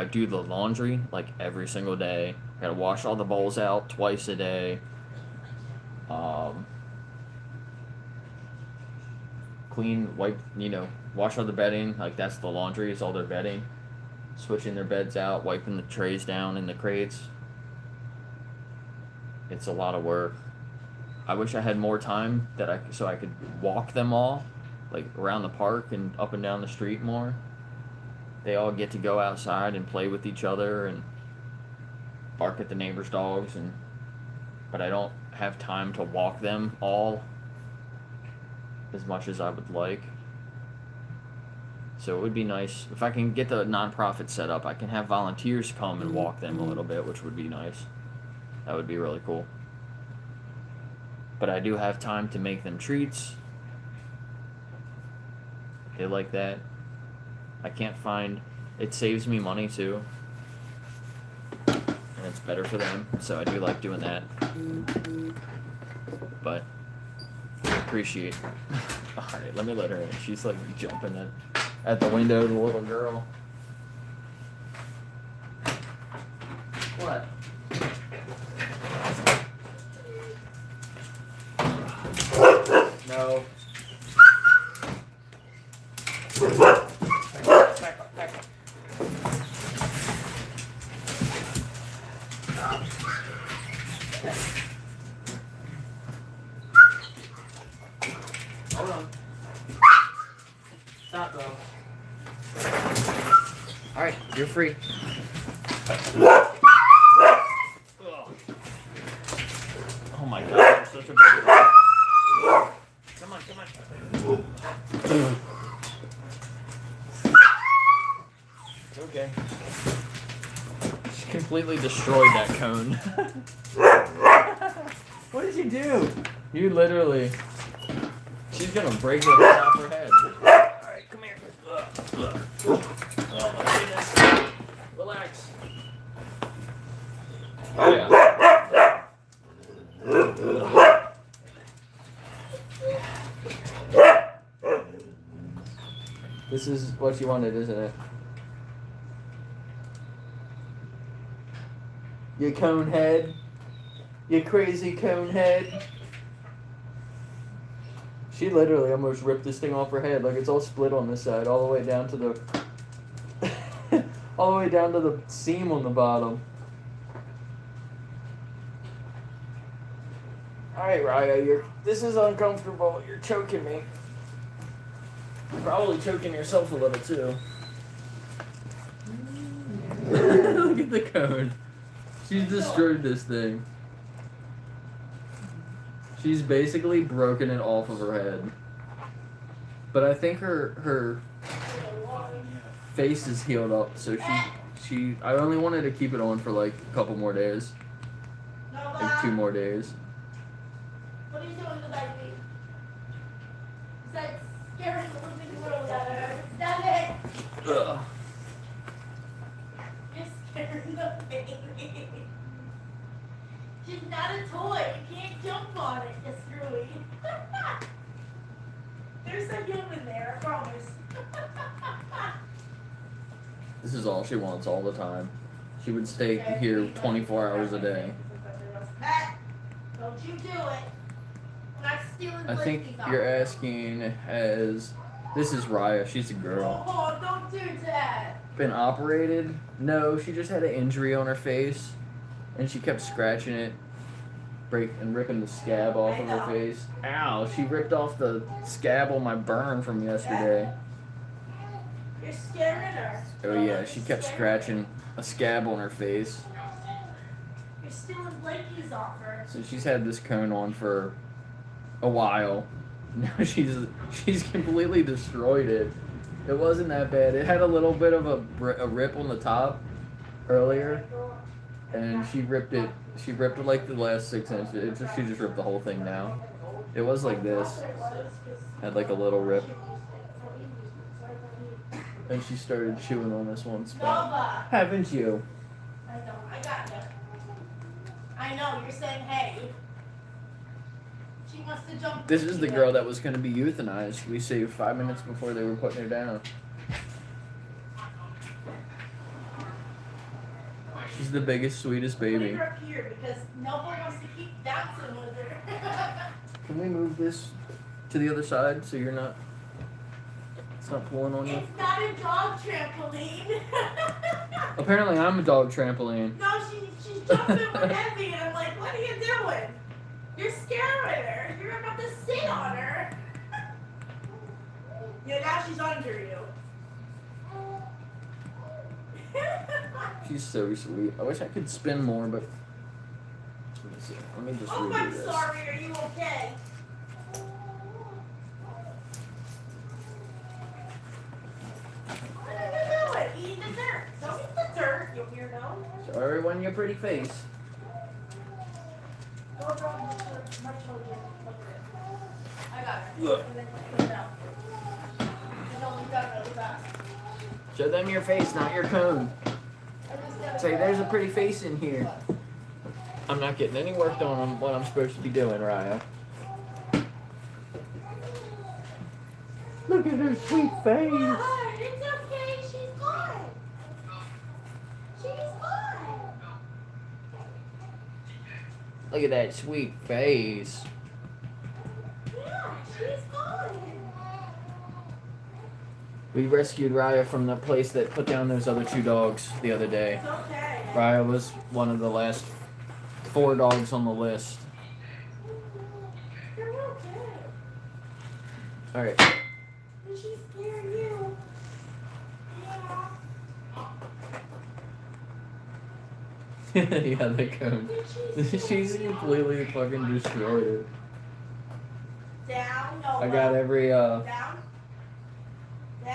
S1: do the laundry like every single day. I gotta wash all the bowls out twice a day. Clean, wipe, wash all the bedding. Like, that's the laundry, is all their bedding. Switching their beds out, wiping the trays down in the crates. It's a lot of work. I wish I had more time so I could walk them all, like around the park and up and down the street more. They all get to go outside and play with each other and bark at the neighbors' dogs, but I don't have time to walk them all as much as I would like. So it would be nice if I can get the nonprofit set up. I can have volunteers come and walk them a little bit, which would be nice. That would be really cool. But I do have time to make them treats. They like that. I can't find... It saves me money too. And it's better for them. So I do like doing that. But I appreciate... Alright, let me let her in. She's like jumping at the window, the little girl. What? No. Back up. Hold on. Stop, though. Alright, you're free. Oh my god, I'm such a big... Come on. Okay. She completely destroyed that cone. What did you do? You literally... She's gonna break it off her head. Alright, come here. Oh my goodness. Relax. Oh yeah. This is what you wanted, isn't it? You cone head. You crazy cone head. She literally almost ripped this thing off her head. Like, it's all split on this side, all the way down to the all the way down to the seam on the bottom. Alright, Raya, this is uncomfortable. You're choking me. You're probably choking yourself a little too. Look at the cone. She's destroyed this thing. She's basically broken it off of her head. But I think her face is healed up, so I only wanted to keep it on for like a couple more days. Like 2 more days.
S3: What are you doing to the baby? Is that scaring the living world out of her? Stop it!
S1: Ugh.
S3: You're scaring the baby. She's not a toy. You can't jump on it, you screwy. There's a human there, I promise.
S1: This is all she wants all the time. She would stay here 24 hours a day.
S3: Don't you do it. I'm not stealing
S1: I think
S3: blinkies off
S1: you're
S3: you.
S1: asking as... This is Raya. She's a girl.
S3: Oh, don't do that.
S1: Been operated? No, she just had an injury on her face. And she kept scratching it. Ripping the scab off of her face. Ow, she ripped off the scab on my burn from yesterday.
S3: You're scaring her.
S1: Oh yeah, she kept scratching a scab on her face.
S3: You're stealing blinkies off her.
S1: So she's had this cone on for a while. Now she's completely destroyed it. It wasn't that bad. It had a little bit of a rip on the top earlier. and she ripped it. She ripped like the last 6 inches. She just ripped the whole thing now. It was like this. Had like a little rip. And she started chewing on this one spot.
S3: Nova.
S1: Haven't you?
S3: I know. I got you. I know. You're saying hey. She must have jumped.
S1: This is the girl that was going to be euthanized. We saved 5 minutes before they were putting her down. She's the biggest, sweetest
S3: Put
S1: baby.
S3: her up here because Nova wants to keep bouncing with her.
S1: Can we move this to the other side so you're not... It's not pulling on you?
S3: It's not a dog trampoline.
S1: Apparently I'm a dog trampoline.
S3: No, she's jumping with heavy, and I'm like, what are you doing? You're scaring her. You're about to sit on her. Yeah, now she's under you.
S1: She's so sweet. I wish I could spin more, but... Let me see. Let me just
S3: Oh,
S1: redo
S3: I'm
S1: this.
S3: sorry. Are you okay? What are you doing? Eating the dirt. Don't eat the dirt, you weirdo.
S1: Sorry when your pretty face.
S3: Go drop my children. I got her.
S1: Look.
S3: And then put it out. You know, we got it really fast.
S1: Show them your face, not your cone.
S3: I just gotta
S1: Say, there's a pretty face in here. I'm not getting any work done on what I'm supposed to be doing, Raya. Look at her sweet face.
S3: God, it's okay. She's gone. She's gone.
S1: Look at that sweet face.
S3: Yeah, she's gone.
S1: We rescued Raya from the place that put down those other 2 dogs the other day.
S3: It's okay.
S1: Raya was one of the last 4 dogs on the list.
S3: You're okay.
S1: Alright.
S3: Did she scare you? Yeah.
S1: Yeah, the cone.
S3: Did she
S1: She's
S3: scare you?
S1: completely fucking destroyed it.
S3: Down, no.
S1: I got
S3: Down.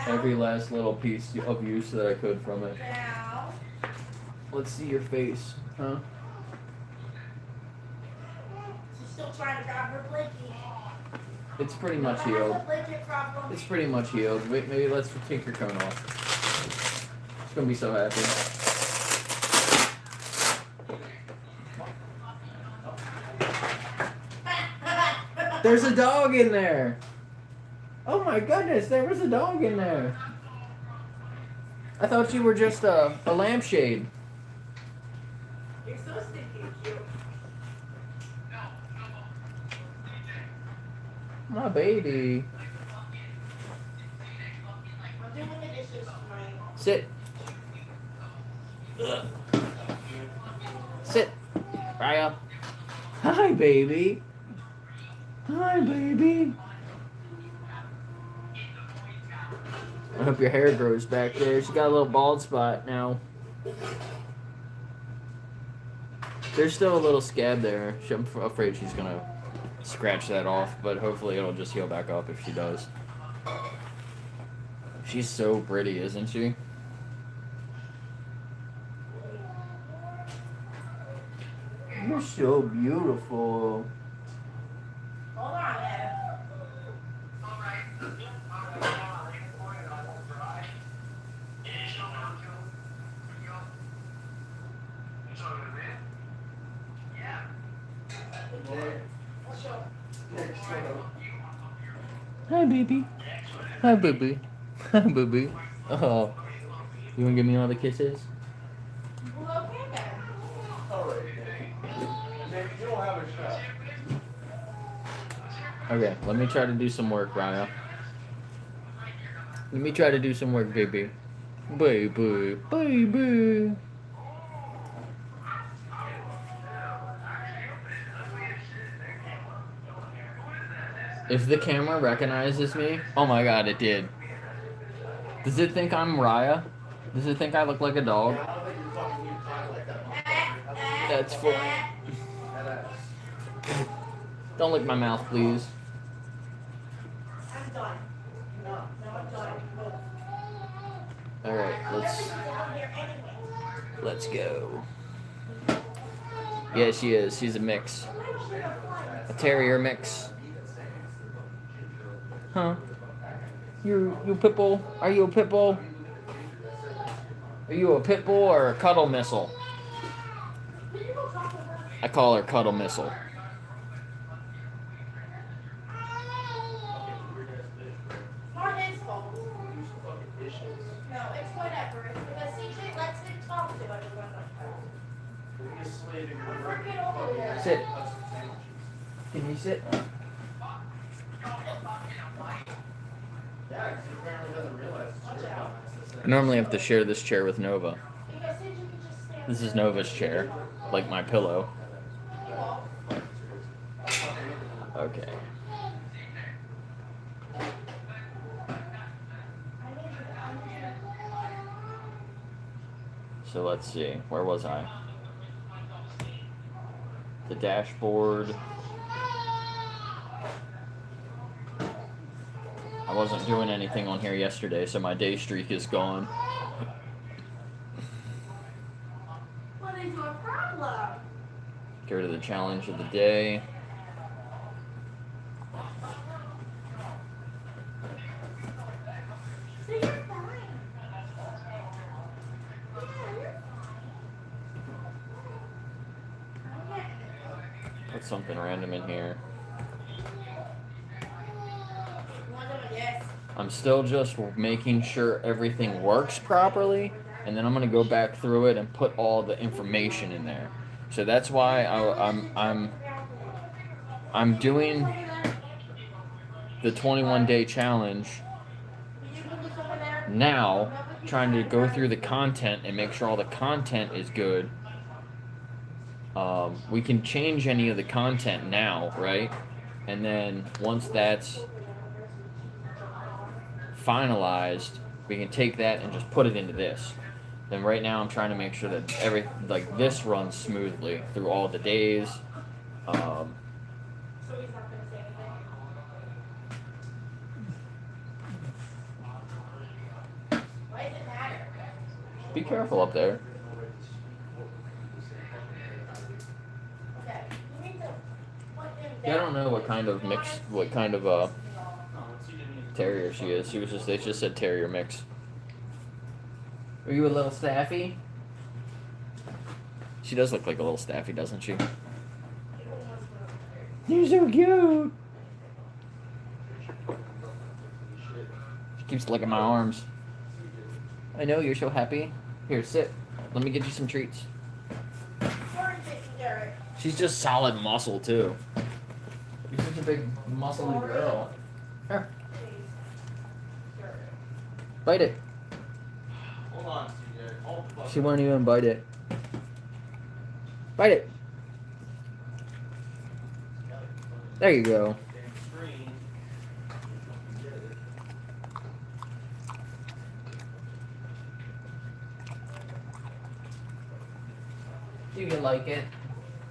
S1: every last little piece of use that I could from it.
S3: Down.
S1: Let's see your face, huh?
S3: She's still trying to grab her blankie.
S1: It's pretty much
S3: Nova has
S1: healed.
S3: a blanket problem.
S1: It's pretty much healed. Wait, maybe let's take your cone off. She's gonna be so happy. There's a dog in there! Oh my goodness, there was a dog in there! I thought you were just a lampshade.
S3: You're so stinky cute.
S1: My baby.
S3: I'm doing the dishes tonight.
S1: Sit. Sit. Raya. Hi, baby. Hi, baby. I hope your hair grows back there. She got a little bald spot now. There's still a little scab there. I'm afraid she's gonna scratch that off, but hopefully it'll just heal back up if she does. She's so pretty, isn't she? You're so beautiful.
S3: Hold on, Ed.
S1: Hi, baby. Hi, baby. Hi, baby. Oh. You want to give me all the kisses?
S3: Well, okay then.
S1: Okay, let me try to do some work, Raya. Let me try to do some work, baby. Baby. Baby. If the camera recognizes me, oh my god, it did. Does it think I'm Raya? Does it think I look like a dog? That's funny. Don't lick my mouth, please.
S3: I'm done. No, I'm done.
S1: Alright,
S3: Everything's down here anyway.
S1: let's go. Yeah, she is. She's a mix. A terrier mix. Huh? You pit bull? Are you a pit bull? Are you a pit bull or a cuddle missile? I call her cuddle missile.
S3: Not his fault. No, it's whatever. It's because CJ lets him talk to everyone like that. Freaking over there.
S1: Sit. Can you sit? I normally have to share this chair with Nova. This is Nova's chair, like my pillow. Okay. So let's see, where was I? The dashboard. I wasn't doing anything on here yesterday, so my day streak is gone.
S3: What is your problem?
S1: Go to the challenge of the day.
S3: So you're fine.
S1: Put something random in here. I'm still just making sure everything works properly, and then I'm gonna go back through it and put all the information in there. So that's why I'm doing the 21-day challenge now, trying to go through the content and make sure all the content is good. We can change any of the content now, right? And then once that's finalized, we can take that and just put it into this. Then right now I'm trying to make sure that this runs smoothly through all the days.
S3: So he's not gonna say anything. Why does it matter?
S1: Be careful up there.
S3: Okay. You need to put him
S1: Yeah, I
S3: down.
S1: don't know what kind of terrier she is. They just said terrier mix. Are you a little staffy? She does look like a little staffy, doesn't she? You're so cute. She keeps licking my arms. I know, you're so happy. Here, sit. Let me get you some treats. She's just solid muscle, too. You're such a big, muscly girl. Here. Bite it.
S4: Hold on, CJ. Hold the fuck
S1: She won't even bite it. Bite it. There you go.
S4: damn screen.
S1: Do you like it?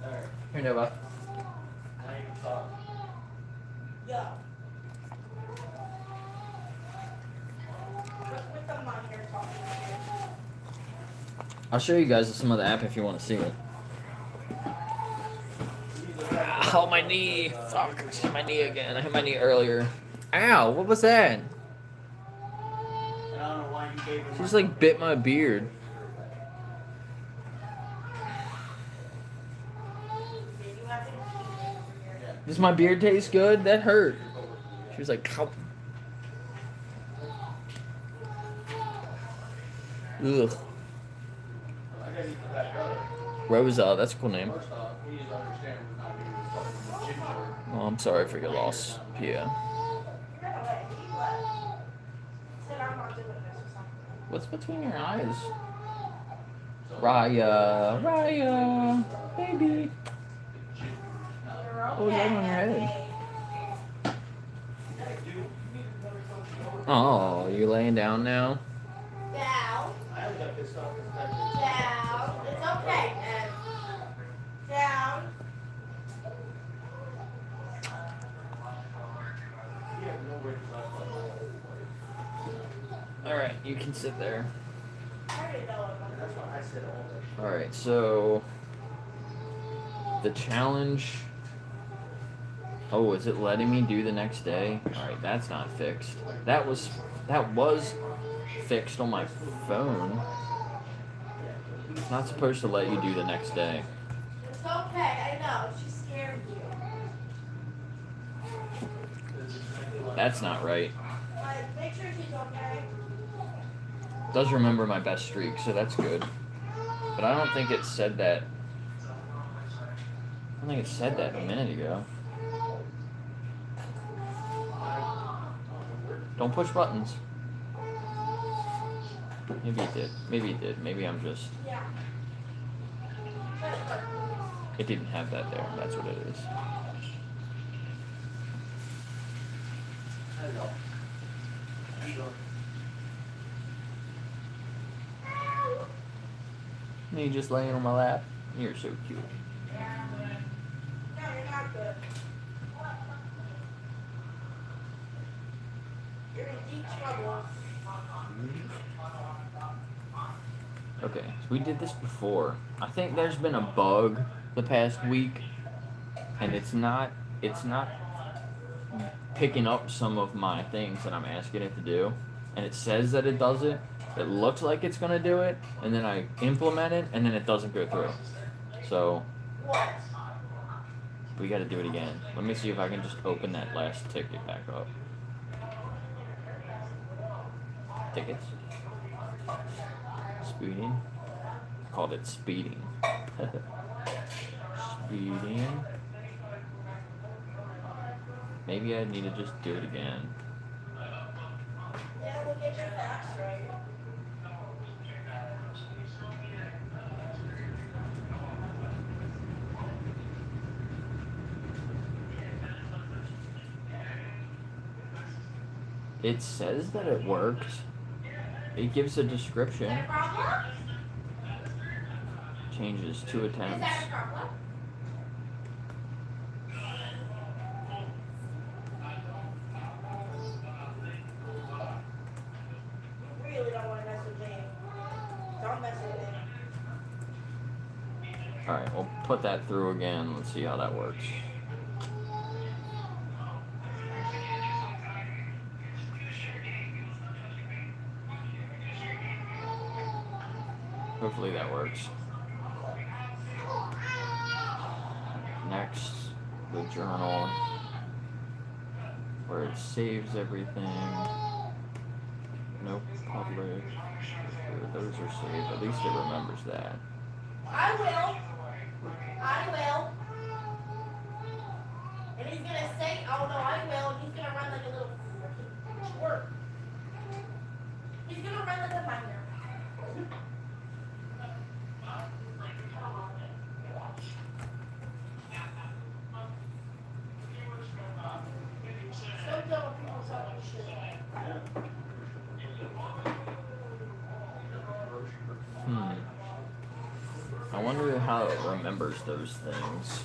S4: Alright,
S1: Here, Nova.
S4: now you can talk.
S3: Yeah. With the monitor talking to you.
S1: I'll show you guys some of the app if you want to see it. Ow, my knee. Fuck, I hit my knee again. I hit my knee earlier. Ow, what was that?
S4: And I don't know why you gave her
S1: She just like bit my beard. Does my beard taste good? That hurt. She was like, "Ow." Ugh.
S4: I gotta eat the back up.
S1: Rosa, that's a cool name.
S4: First off, we need to understand we're not being fucking ginger.
S1: Oh, I'm sorry for your loss, Pia.
S3: You're gonna let me left. Said I'm not doing this or something.
S1: What's between your eyes? Raya, baby.
S3: You're
S1: What was that on your head?
S4: Dude,
S1: Oh, you laying down now?
S3: Down.
S4: I only got pissed off because
S3: Down. It's okay, Ed. Down.
S4: you have no way to talk about that.
S1: Alright, you can sit there.
S3: I already know it.
S4: And that's why I said all that shit.
S1: Alright, so The challenge. Oh, is it letting me do the next day? Alright, that's not fixed. That was fixed on my phone. It's not supposed to let you do the next day.
S3: It's okay, I know. She scared you.
S1: That's not right.
S3: But make sure she's okay.
S1: It does remember my best streak, so that's good. But I don't think it said that. I don't think it said that a minute ago. Don't push buttons. Maybe it did. Maybe it did. Maybe I'm just.
S3: Yeah.
S1: It didn't have that there. That's what it is. Me just laying on my lap. You're so cute.
S3: Yeah. No, you're not good. You're in deep trouble.
S1: Okay, so we did this before. I think there's been a bug the past week, and it's not picking up some of my things that I'm asking it to do, and it says that it does it. It looks like it's gonna do it, and then I implement it, and then it doesn't go through. So
S3: What?
S1: we got to do it again. Let me see if I can just open that last ticket back up. Tickets. Speeding. I called it speeding. Speeding. Maybe I need to just do it again.
S3: Yeah, we'll get your facts right.
S1: It says that it works. It gives a description.
S3: Is that a problem?
S1: Changes 2
S3: Is
S1: attempts.
S3: that a problem? You really don't want to mess with me. Don't mess with me.
S1: Alright, we'll put that through again. Let's see how that works. Hopefully that works. Next, the journal, where it saves everything. Nope, public. Those are saved. At least it remembers that.
S3: I will. I will. And he's gonna say, oh no, I will. And he's gonna run like a little freaking twerp. He's gonna run like a minor. So dumb when people talk like shit.
S1: I wonder how it remembers those things.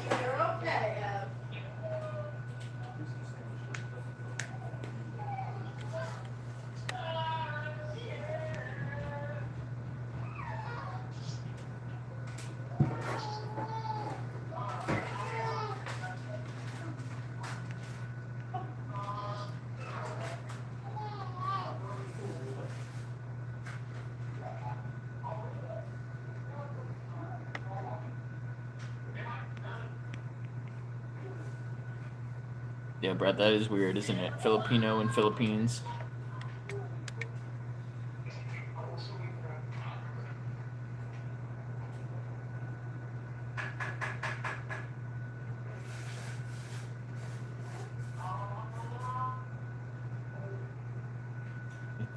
S3: You're okay,
S1: Yeah, Brett, that is weird, isn't it? Filipino and Philippines.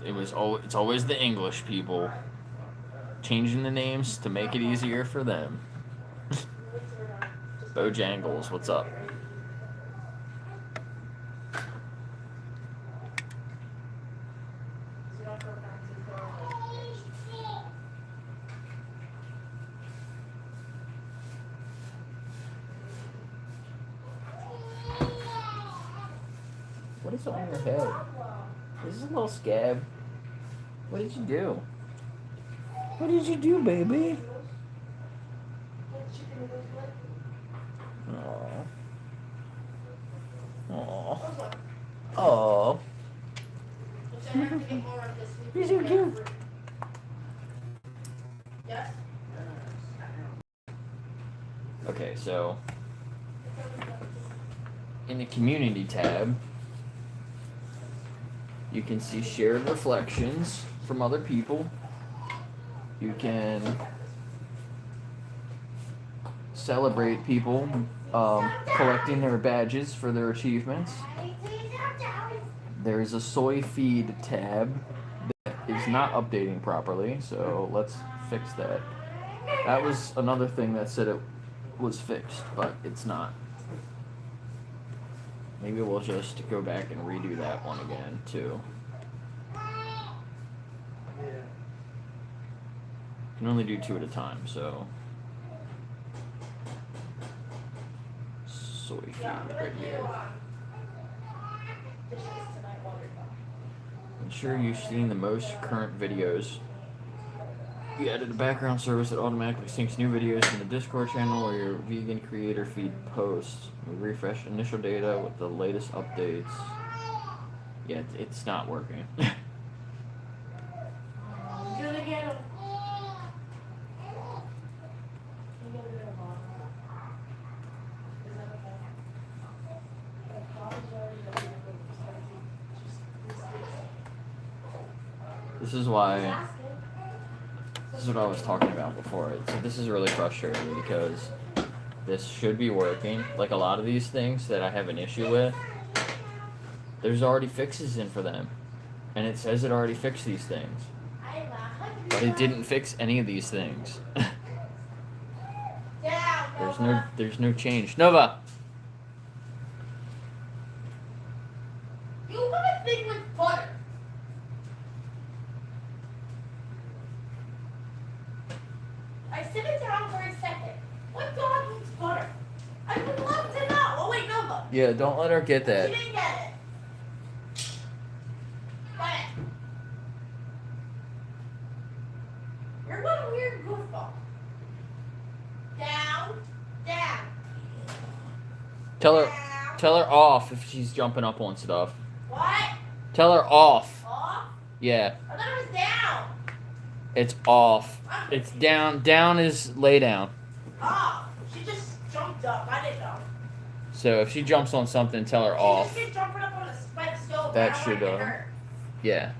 S1: It's always the English people changing the names to make it easier for them. Bojangles, what's up? What is on your head? This is a little scab. What did you do? What did you do, baby?
S3: Chicken
S1: Oh.
S3: Which I have to get more of this week.
S1: You're so cute.
S3: Yes?
S1: Okay, so in the community tab, you can see shared reflections from other people. You can celebrate people collecting their badges for their achievements. There is a soy feed tab that is not updating properly, so let's fix that. That was another thing that said it was fixed, but it's not. Maybe we'll just go back and redo that one again, too. Can only do 2 at a time, so soy feed right here. Ensure you've seen the most current videos. You added a background service that automatically syncs new videos from the Discord channel or your vegan creator feed posts. We refresh initial data with the latest updates. Yeah, it's not working. This is why. This is what I was talking about before. This is really frustrating because this should be working. Like a lot of these things that I have an issue with, there's already fixes in for them. And it says it already fixed these things. But it didn't fix any of these things. There's no change. Nova!
S3: You want a thing with butter. I sit it down for a second. What dog eats butter? I would love to know. Oh wait, Nova.
S1: Yeah, don't let her get that.
S3: She didn't get it. Got it. You're one weird goofball. Down, down.
S1: Tell her off if she's jumping up on stuff.
S3: What?
S1: Tell her off.
S3: Off?
S1: Yeah.
S3: I thought it was down.
S1: It's off. It's down. Down is lay down.
S3: Oh, she just jumped up. I didn't know.
S1: So if she jumps on something, tell her
S3: She
S1: off.
S3: just kept jumping up on by the stove.
S1: That
S3: I don't
S1: should,
S3: want to get hurt.
S1: Yeah.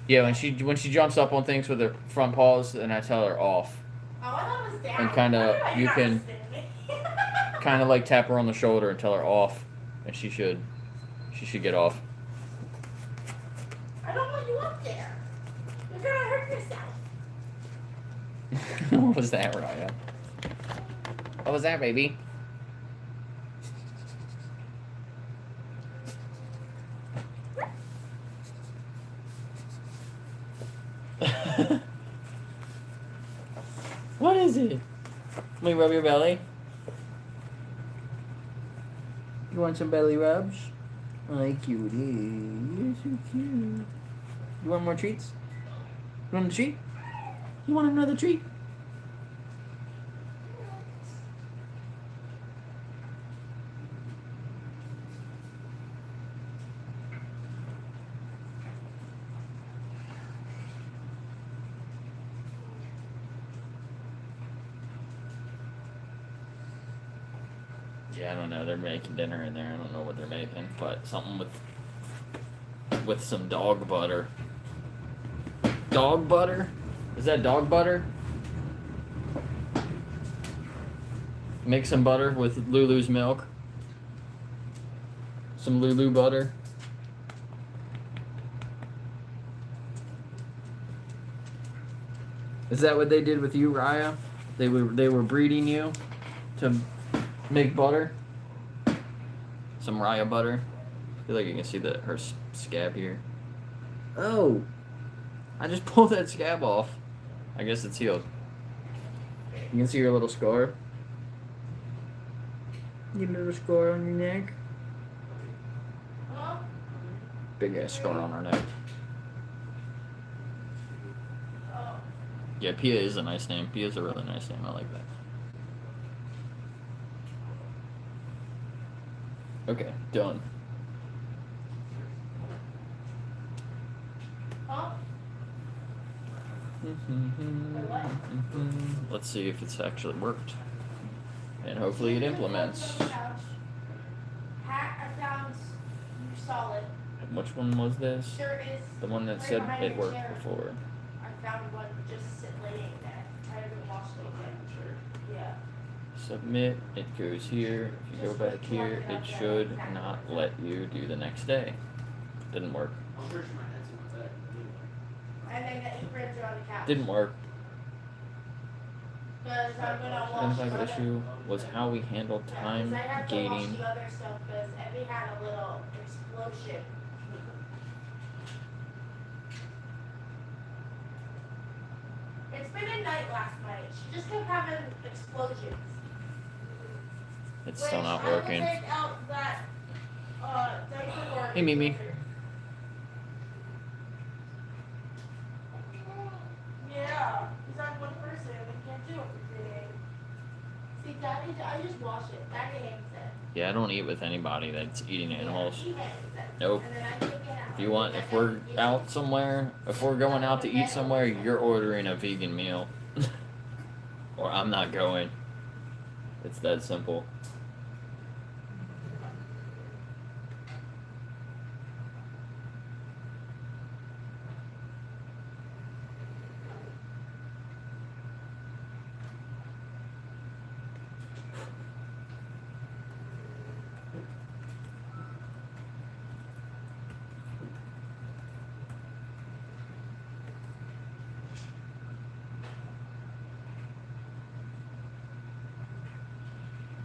S1: Yeah, when she jumps up on things with her front paws, then I tell her off.
S3: Oh, I thought it was down.
S1: And kinda-
S3: Why did I
S1: you
S3: not
S1: can-
S3: listen to me?
S1: Kind of like tap her on the shoulder and tell her off, and she should get off.
S3: I don't want you up there. You're gonna hurt yourself.
S1: What was that, Raya? What was that, baby? What is it? Let me rub your belly. You want some belly rubs? Ay, cutie. You're so cute. You want more treats? You want a treat? You want another treat? Yeah, I don't know. They're making dinner in there. I don't know what they're making, but something with some dog butter. Dog butter? Is that dog butter? Make some butter with Lulu's milk. Some Lulu butter. Is that what they did with you, Raya? They were breeding you to make butter. Some Raya butter. I feel like you can see her scab here. Oh, I just pulled that scab off. I guess it's healed. You can see your little scar. Your little scar on your neck.
S3: Huh?
S1: Big ass scar on her neck.
S3: Oh.
S1: Yeah, Pia is a nice name. Pia's a really nice name. I like that. Okay, done. Let's see if it's actually worked. And hopefully it implements.
S3: I found you solid.
S1: Which one was this?
S3: There is.
S1: The one that
S3: right
S1: said
S3: behind
S1: it
S3: your
S1: worked
S3: chair.
S1: before.
S3: I found one just laying there. I haven't washed it yet. Yeah.
S1: Submit, it goes here. If you go back here, it should not let you do the next day. Didn't work.
S4: I'm pretty sure my head's in my bag.
S3: And then the aprons are on the couch.
S1: Didn't work.
S3: Because I'm gonna wash
S1: Identified
S3: the other-
S1: issue was how we handled time
S3: 'cause I have to wash
S1: gating.
S3: the other stuff because Evie had a little explosion. It's been a night last night. She just kept having explosions.
S1: It's still not
S3: Which I will
S1: working.
S3: take out that, diaper or
S1: Hey, Mimi.
S3: filter. Yeah, he's on one person and can't do everything. See, Daddy, I just wash it. Daddy hangs it.
S1: Yeah, I don't eat with anybody that's eating animals.
S3: He hangs it.
S1: Nope.
S3: And then I take it out.
S1: If you want, if we're out somewhere, if we're going out to eat somewhere, you're ordering a vegan meal. Or I'm not going. It's that simple.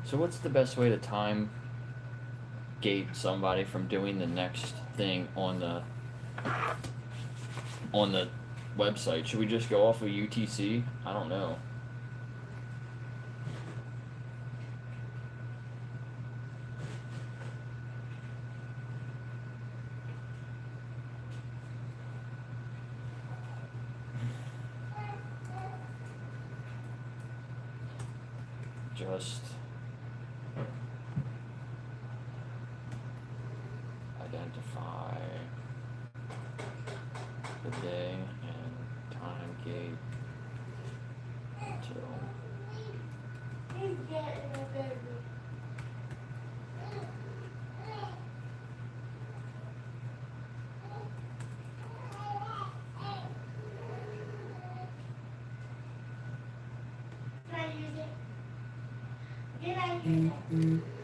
S1: So what's the best way to time gate somebody from doing the next thing on the website? Should we just go off of UTC? I don't know. Just identify the day and time gate until
S3: He's getting a baby. Can I use it? Can I use it?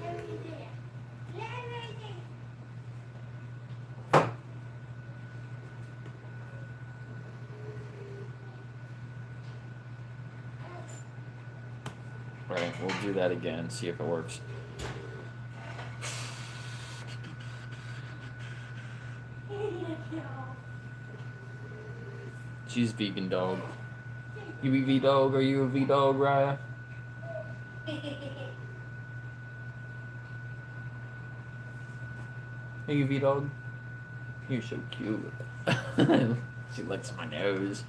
S3: Let me do it. Let me do it.
S1: right, we'll do that again, see if it works. She's vegan dog. You eat V dog? Are you a V dog, Raya? Are you V dog? You're so cute. She licks my nose.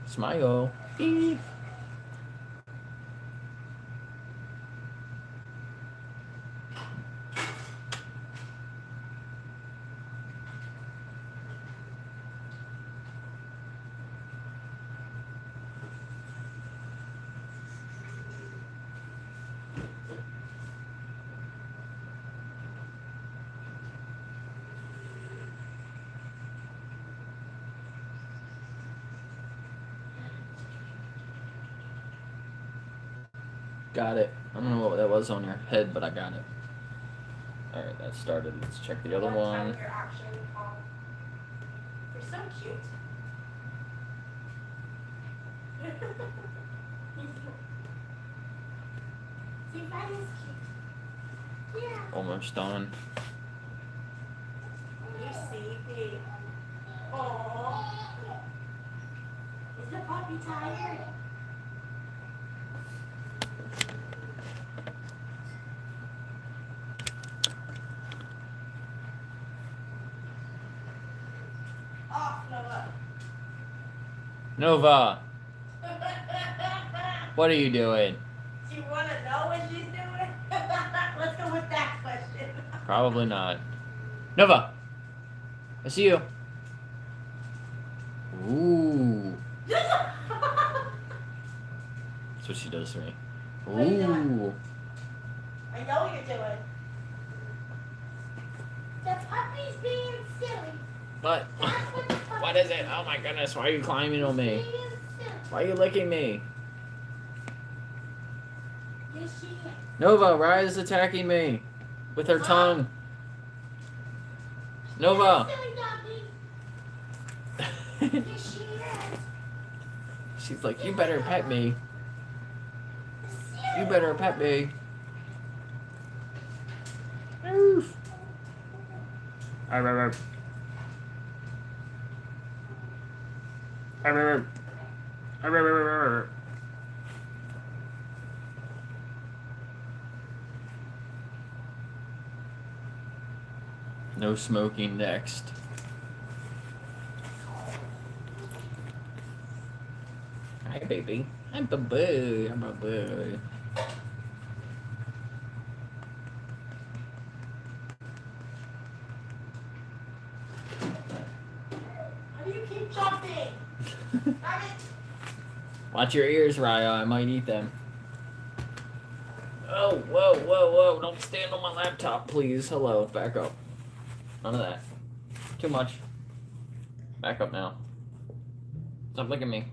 S1: Smile. Beep. Got it. I don't know what that was on your head, but I got it. Alright, that started. Let's check the other
S3: What
S1: one.
S3: time you're actually calm. You're so cute. See, Buddy's cute. Yeah.
S1: Almost done.
S3: You see, babe. Aww. Is the puppy tired? Off, Noah.
S1: Nova, what are you doing?
S3: Do you want to know what she's doing? Let's go with that question.
S1: Probably not. Nova! I see you. Ooh. That's what she does to me.
S3: What are you doing?
S1: Ooh.
S3: I know what you're doing. The puppy's being silly.
S1: What?
S3: That's what the puppy
S1: What is it? Oh my goodness, why are you climbing on me?
S3: being silly.
S1: Why are you licking me?
S3: Yes, she is.
S1: Nova, Raya's attacking me with her tongue. Nova.
S3: Silly doggy. Yes, she is.
S1: She's like, you better pet me. You better pet me. Oof. Arr, arr, arr. Arr, arr, arr. Arr, arr, arr, arr. No smoking next. Hi, baby. I'm Babu. I'm Babu.
S3: How do you keep jumping? Stop it.
S1: Watch your ears, Raya. I might eat them. Oh, whoa, whoa, whoa. Don't stand on my laptop, please. Hello. Back up. None of that. Too much. Back up now. Stop looking at me.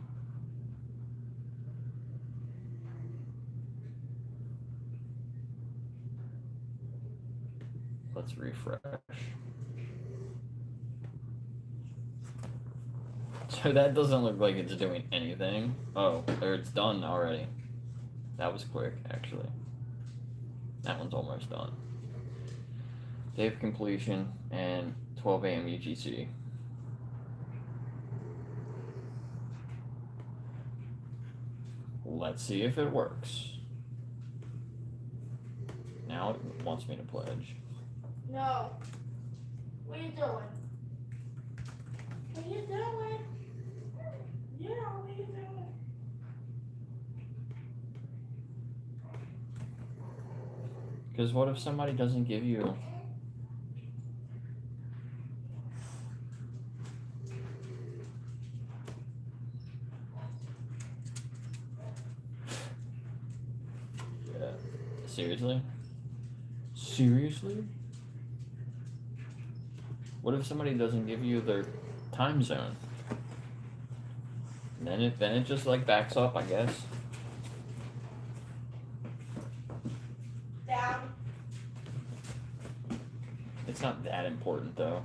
S1: Let's refresh. So that doesn't look like it's doing anything. Oh, or it's done already. That was quick, actually. That one's almost done. Day of completion and 12 a.m. UTC. Let's see if it works. Now it wants me to pledge.
S3: No. What are you doing? What are you doing? Yeah, what are you doing?
S1: Because what if somebody doesn't give you... Yeah. Seriously? Seriously? What if somebody doesn't give you their time zone? Then it just like backs up, I guess.
S3: Down.
S1: It's not that important though.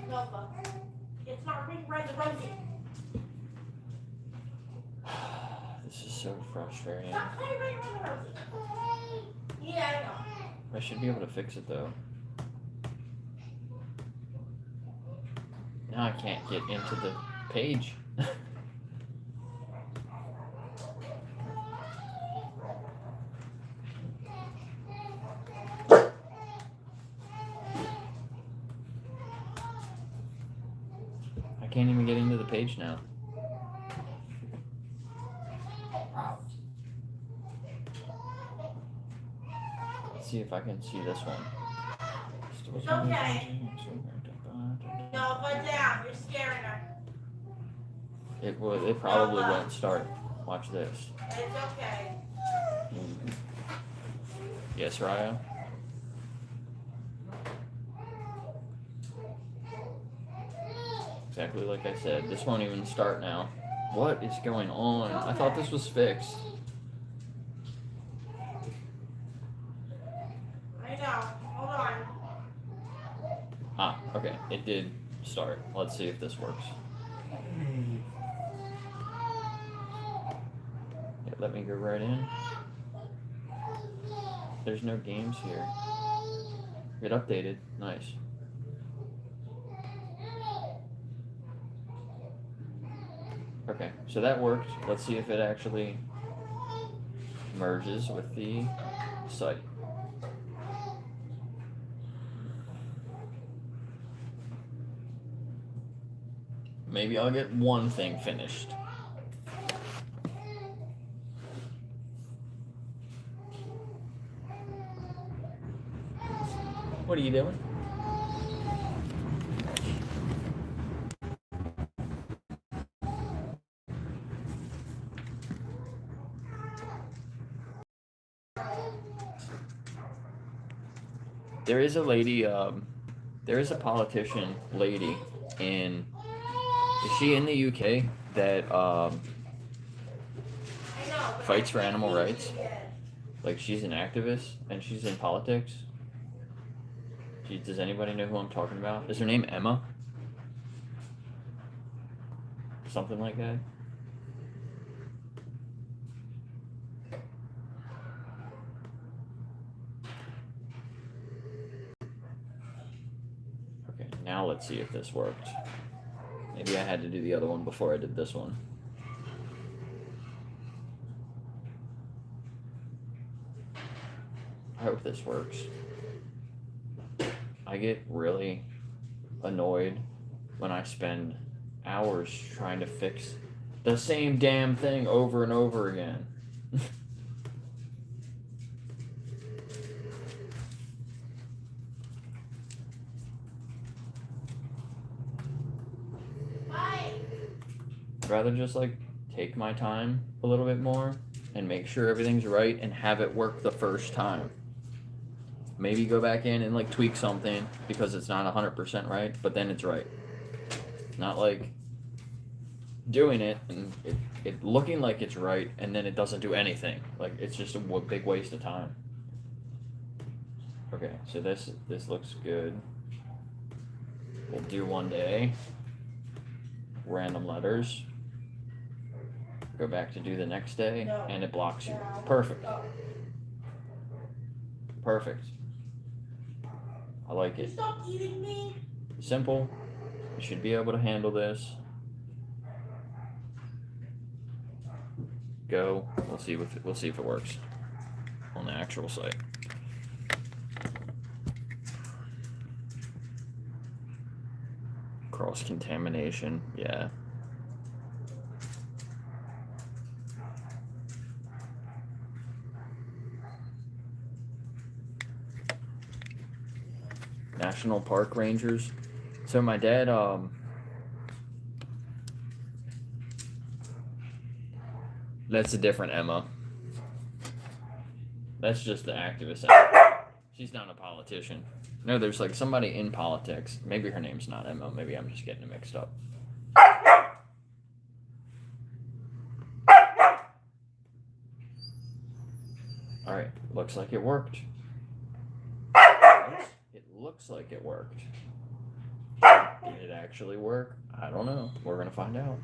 S3: Nova. It's not ring red rosy.
S1: This is so frustrating.
S3: Stop playing ring red rosy. Yeah, I know.
S1: I should be able to fix it though. Now I can't get into the page. I can't even get into the page now. Let's see if I can see this one.
S3: It's okay. No, put down. You're scaring her.
S1: It probably won't start. Watch this.
S3: It's okay.
S1: Yes, Raya? Exactly like I said. This won't even start now. What is going on? I thought this was fixed.
S3: I know. Hold on.
S1: Ah, okay. It did start. Let's see if this works. Yeah, let me go right in. There's no games here. It updated. Nice. Okay, so that worked. Let's see if it actually merges with the site. Maybe I'll get one thing finished. What are you doing? There is a lady, there is a politician lady is she in the UK that fights for animal rights? Like she's an activist and she's in politics? Does anybody know who I'm talking about? Is her name Emma? Something like that? Okay, now let's see if this worked. Maybe I had to do the other one before I did this one. I hope this works. I get really annoyed when I spend hours trying to fix the same damn thing over and over again. I'd rather just like take my time a little bit more and make sure everything's right and have it work the first time. Maybe go back in and like tweak something because it's not 100% right, but then it's right. Not like doing it and it looking like it's right and then it doesn't do anything. Like it's just a big waste of time. Okay, so this looks good. We'll do one day. Random letters. Go back to do the next day and it blocks you. Perfect. Perfect. I like it.
S3: Stop eating me.
S1: Simple. You should be able to handle this. Go. We'll see if it works on the actual site. Cross contamination. Yeah. National Park Rangers. So my dad, that's a different Emma. That's just the activist Emma. She's not a politician. No, there's like somebody in politics. Maybe her name's not Emma. Maybe I'm just getting it mixed up. Alright, looks like it worked. Looks like it worked. Did it actually work? I don't know. We're gonna find out.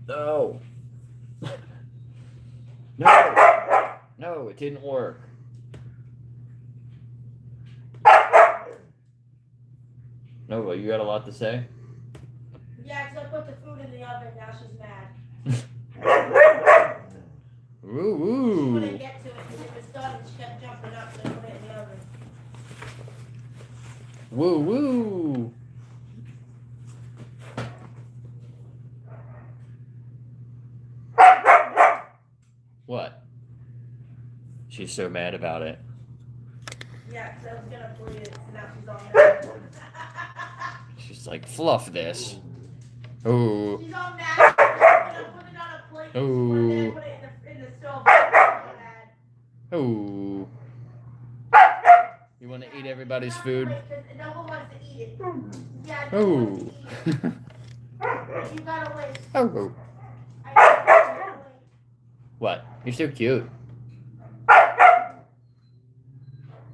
S1: No. No. No, it didn't work. No, but you got a lot to say?
S3: Yeah, because I put the food in the oven. Now she's mad.
S1: Ooh.
S3: When I get to it, because it was done, she kept jumping up, so I put it in the oven.
S1: Woo woo. What? She's so mad about it.
S3: Yeah, because I was going to bleed it, so now she's all mad.
S1: She's like, fluff this. Ooh.
S3: She's all mad. I'm going to put it on a plate.
S1: Ooh.
S3: And put it in the stove. She's mad.
S1: Ooh. You want to eat everybody's food?
S3: No one wants to eat it. Yeah,
S1: Ooh.
S3: You gotta wait.
S1: Oh.
S3: I gotta wait.
S1: What? You're so cute.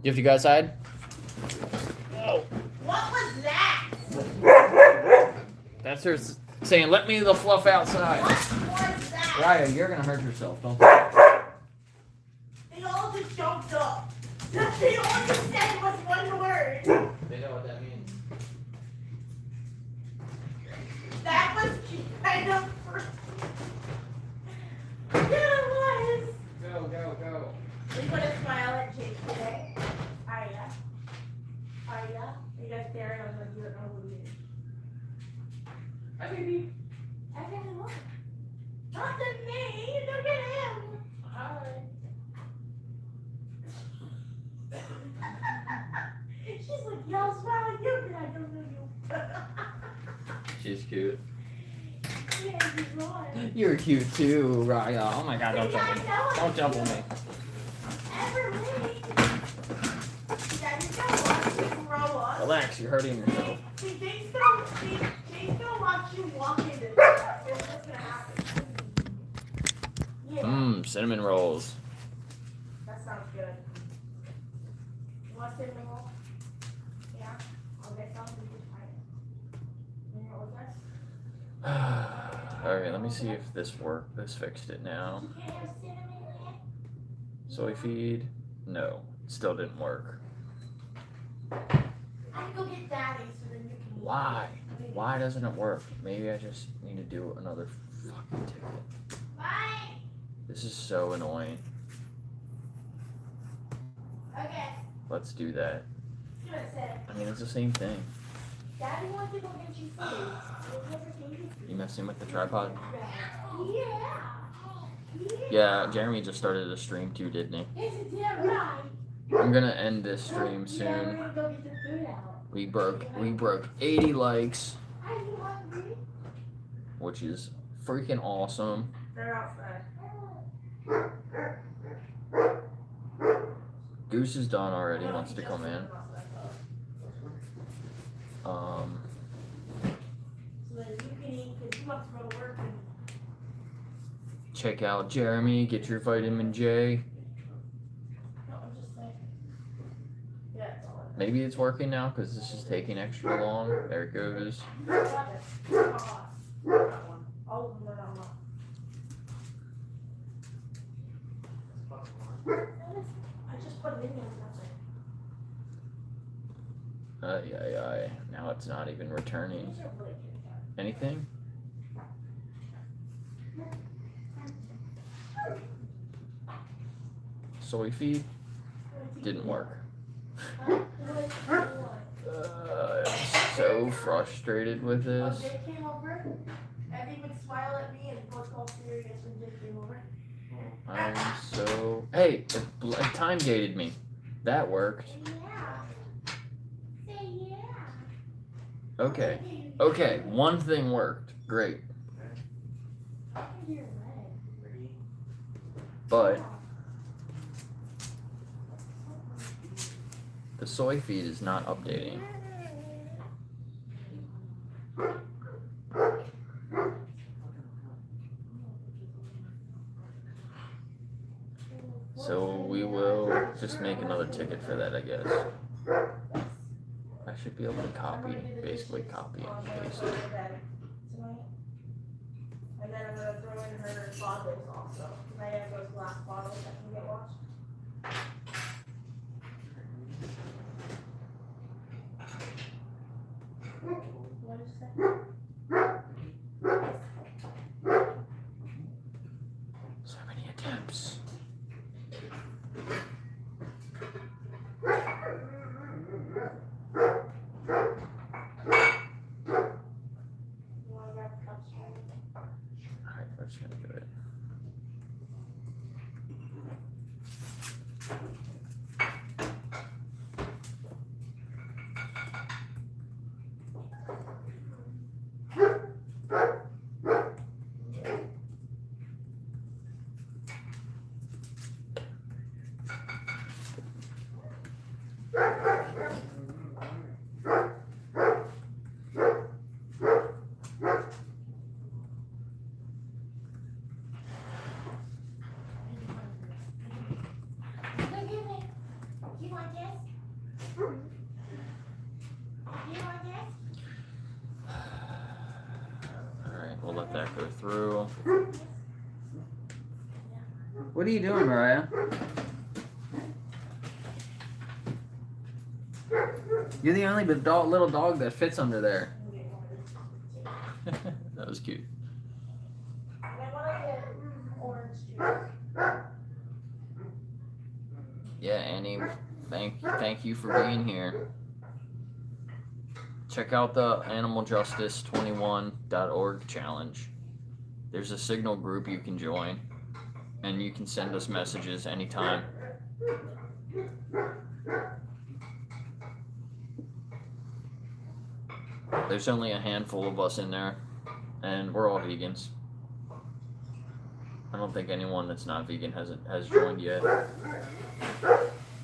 S1: You have to go outside? Oh.
S3: What was that?
S1: That's her saying, let me the fluff outside.
S3: What was that?
S1: Raya, you're going to hurt yourself, don't
S3: They all just jumped up. They all just said was one word.
S1: They know what that means.
S3: That was kind of. Yeah, it was.
S1: Go.
S3: We put a smile at Jake today. Arya. You guys staring at us like you don't know who he is.
S1: Hi, baby.
S3: I can't even look. Huh?
S1: She's cute.
S3: Yeah, he's right.
S1: You're cute too, Raya. Oh my god, don't jump on me. Don't jump on me.
S3: Ever me. Daddy, don't watch you grow up.
S1: Relax, you're hurting yourself.
S3: See, Jake's gonna watch you walk into this. That's what's gonna happen. Yeah.
S1: Cinnamon rolls.
S3: That sounds good. You want cinnamon roll? Yeah. I'll get some. You can try it. You know what that's?
S1: Alright, let me see if this worked. This fixed it now.
S3: You can't have cinnamon yet?
S1: Soy feed? No, it still didn't work.
S3: I'm gonna go get Daddy so then you can.
S1: Why? Why doesn't it work? Maybe I just need to do another fucking ticket.
S3: Bye.
S1: This is so annoying.
S3: Okay.
S1: Let's do that.
S3: Do what I said.
S1: I mean, it's the same thing.
S3: Daddy wants to go get you food.
S1: You messing with the tripod?
S3: Yeah.
S1: Yeah, Jeremy just started a stream too, didn't he?
S3: It's a damn right.
S1: I'm gonna end this stream
S3: Yeah, we're
S1: soon.
S3: gonna go get the food out.
S1: We broke 80 likes,
S3: Are you hungry?
S1: which is freaking awesome.
S3: They're outside.
S1: Goose is done already, wants to come in.
S3: So that you can eat, because you have to go to work. And
S1: Check out Jeremy, get your vitamin J.
S3: no, I'm just saying. Yeah, it's all right.
S1: Maybe it's working now because this is taking extra long. There it goes.
S3: Got it. That one. All of them are not mine. I just put it in there.
S1: Yeah. Now it's not even returning
S3: These are really good.
S1: anything. Soy feed didn't work. I'm so frustrated with
S3: When
S1: this.
S3: Jake came over, Evie would smile at me and look all serious when Jake came over.
S1: I'm so. Hey, it time gated me. That worked.
S3: Yeah. Say yeah.
S1: Okay. Okay, one thing worked. Great. But the soy feed is not updating. So we will just make another ticket for that, I guess. I should be able to copy, basically copy and paste it.
S3: Tonight. And then I'm gonna throw in her bottles also. Because I have those glass bottles that can get washed. What is that?
S1: So many attempts.
S3: You wanna grab the cups for me?
S1: Alright, we're just gonna do it.
S3: Look at me. You want this? You want this?
S1: Alright, we'll let that go through.
S5: What are you doing, Mariah? You're the only little dog that fits under there.
S1: That was cute.
S3: I wanna get orange juice.
S1: Yeah, Annie, thank you for being here. Check out the animaljustice21.org challenge. There's a Signal group you can join, and you can send us messages anytime. There's only a handful of us in there, and we're all vegans. I don't think anyone that's not vegan has joined yet.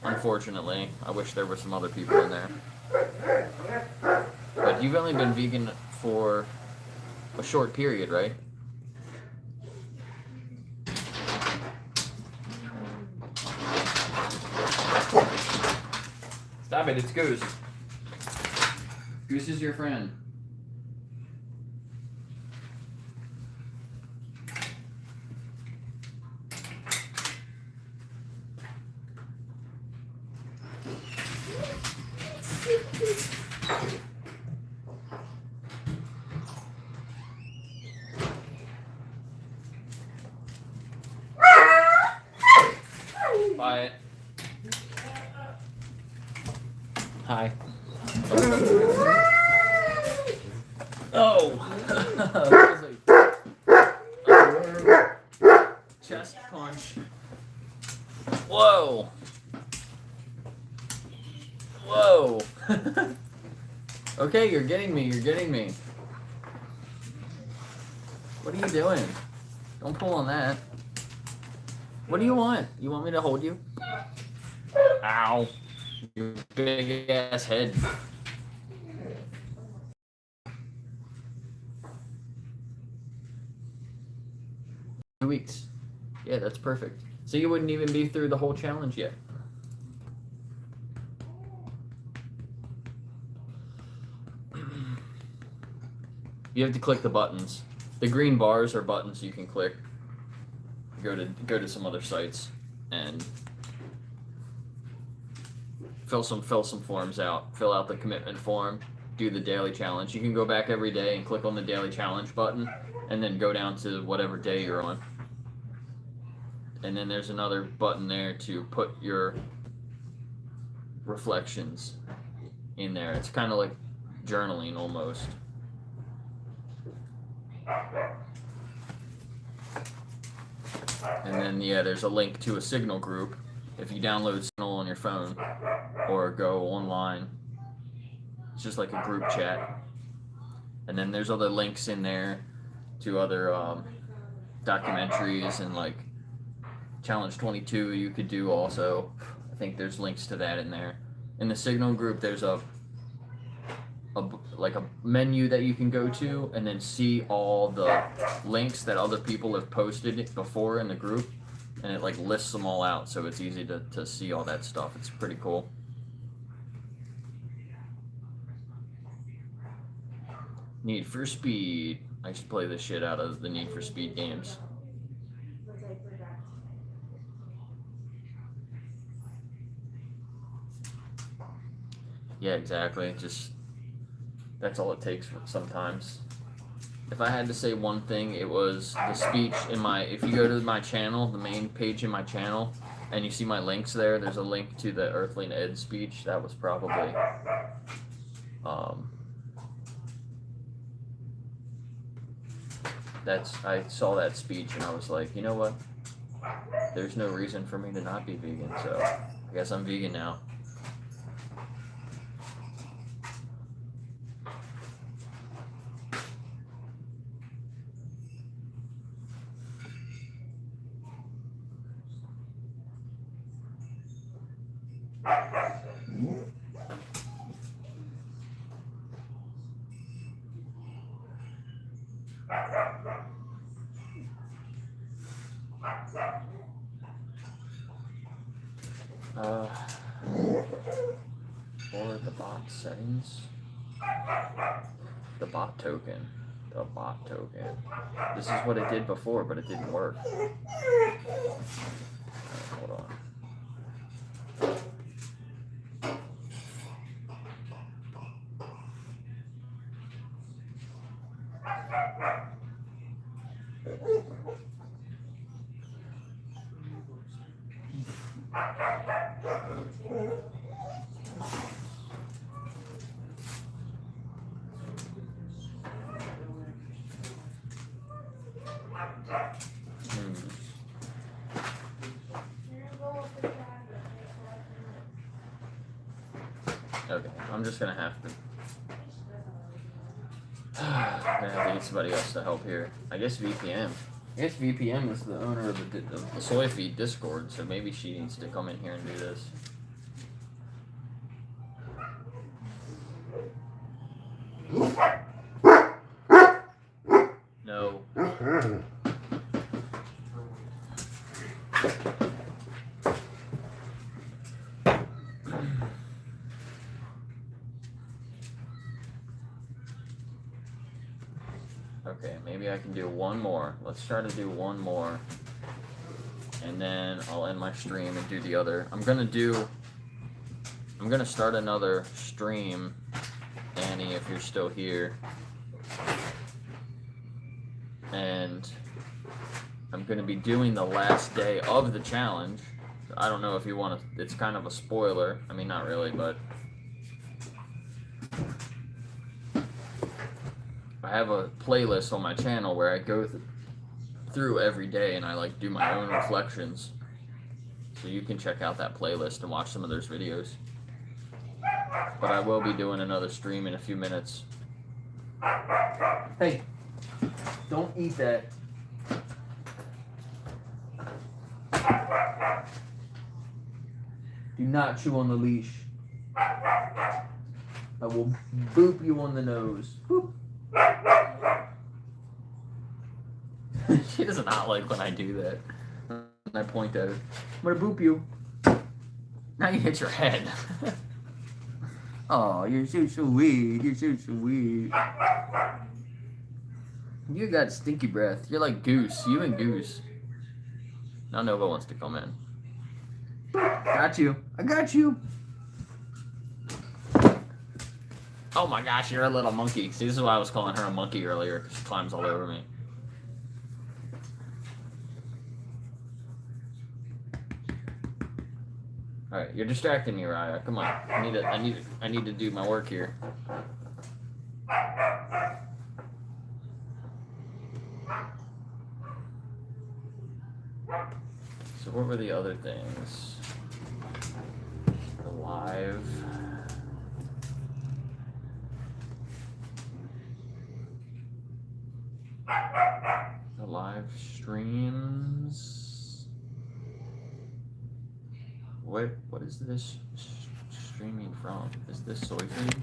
S1: Unfortunately, I wish there were some other people in there. But you've only been vegan for a short period, right? Stop it, it's Goose. Goose is your friend. Quiet. Hi. Oh. Chest punch. Whoa. Whoa. Okay, you're getting me. You're getting me. What are you doing? Don't pull on that. What do you want? You want me to hold you? Ow. Your big ass head. 2 weeks. Yeah, that's perfect. So you wouldn't even be through the whole challenge yet. You have to click the buttons. The green bars are buttons you can click. Go to some other sites and fill some forms out. Fill out the commitment form. Do the daily challenge. You can go back every day and click on the daily challenge button, and then go down to whatever day you're on. And then there's another button there to put your reflections in there. It's kind of like journaling almost. And then, yeah, there's a link to a Signal group. If you download Signal on your phone or go online, it's just like a group chat. And then there's other links in there to other documentaries and like Challenge 22 you could do also. I think there's links to that in there. In the Signal group, there's a menu that you can go to and then see all the links that other people have posted before in the group, and it like lists them all out, so it's easy to see all that stuff. It's pretty cool. Need for Speed. I used to play the shit out of the Need for Speed games. Yeah, exactly. Just that's all it takes sometimes. If I had to say one thing, it was the speech in my, if you go to my channel, the main page in my channel, and you see my links there, there's a link to the Earthling Ed speech. That was probably, I saw that speech and I was like, you know what? There's no reason for me to not be vegan, so I guess I'm vegan now. For the bot settings, the bot token. This is what it did before, but it didn't work. Right, hold on. Okay, I'm just gonna have to. need somebody else to help here. I guess VPM.
S5: I guess VPM is the owner of
S1: The Soy Feed Discord, so maybe she needs to come in here and do this. No. Okay, maybe I can do one more. Let's try to do one more. And then I'll end my stream and do the other. I'm gonna start another stream, Annie, if you're still here. And I'm gonna be doing the last day of the challenge. I don't know if you want to, it's kind of a spoiler. I mean, not really, but I have a playlist on my channel where I go through every day and I like do my own reflections. So you can check out that playlist and watch some of those videos. But I will be doing another stream in a few minutes.
S5: Hey, don't eat that. Do not chew on the leash. I will boop you on the nose. Boop.
S1: She does not like when I do that. And I point at her.
S5: I'm gonna boop you.
S1: Now you hit your head.
S5: Oh, you're so sweet. You're so sweet.
S1: You got stinky breath. You're like Goose. You and Goose. Now Nova wants to come in.
S5: Got you. I got you.
S1: Oh my gosh, you're a little monkey. See, this is why I was calling her a monkey earlier, because she climbs all over me. Alright, you're distracting me, Raya. Come on. I need to do my work here. So what were the other things? The live. The live streams. What is this streaming from? Is this Soy Feed?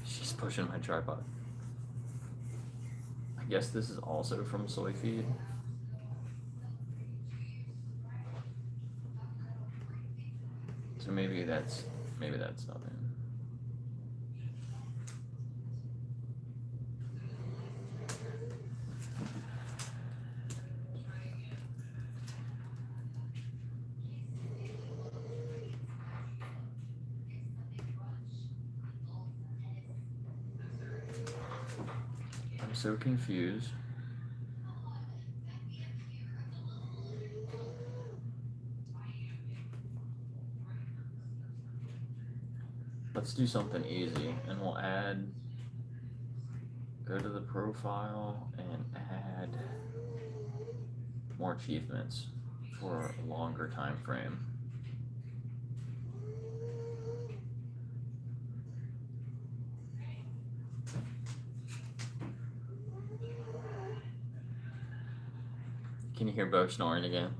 S1: She's pushing my tripod. I guess this is also from Soy Feed. So maybe that's nothing. I'm so confused. Let's do something easy, and we'll go to the profile and add more achievements for a longer time frame. Can you hear Bo snoring again?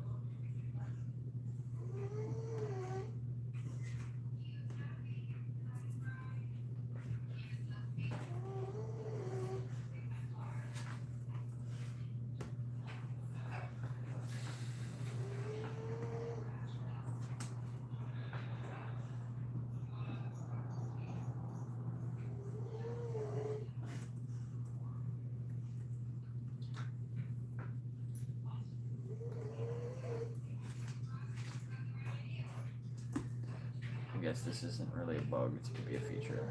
S1: I guess this isn't really a bug, it could be a feature.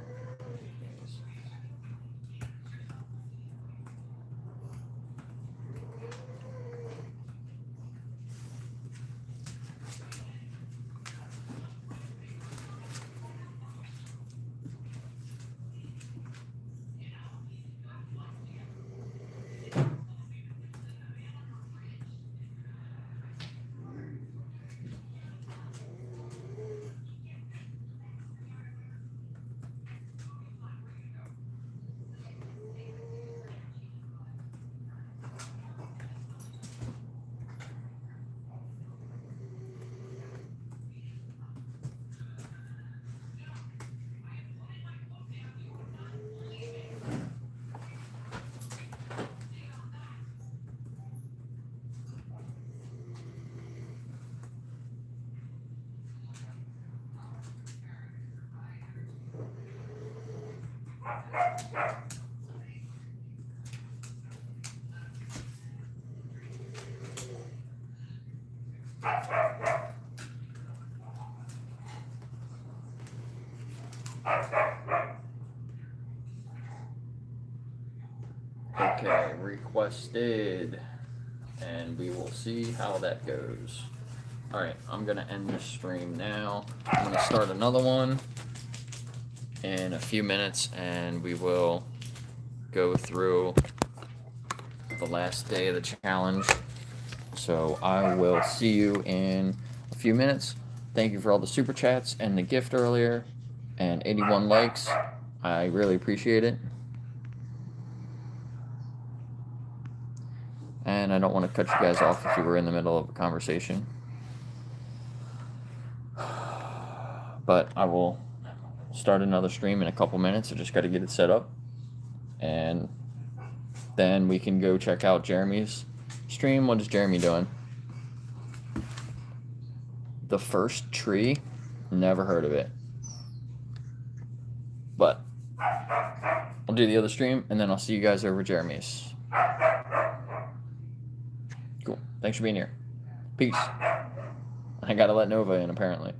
S1: Okay, requested. And we will see how that goes. Alright, I'm going to end this stream now. I'm going to start another one in a few minutes, and we will go through the last day of the challenge. So I will see you in a few minutes. Thank you for all the super chats and the gift earlier, and 81 likes. I really appreciate it. And I don't want to cut you guys off if you were in the middle of a conversation. But I will start another stream in a couple minutes. I just got to get it set up. And then we can go check out Jeremy's stream. What is Jeremy doing? The First Tree? Never heard of it. But I'll do the other stream, and then I'll see you guys over at Jeremy's. Cool. Thanks for being here. Peace. I gotta let Nova in, apparently.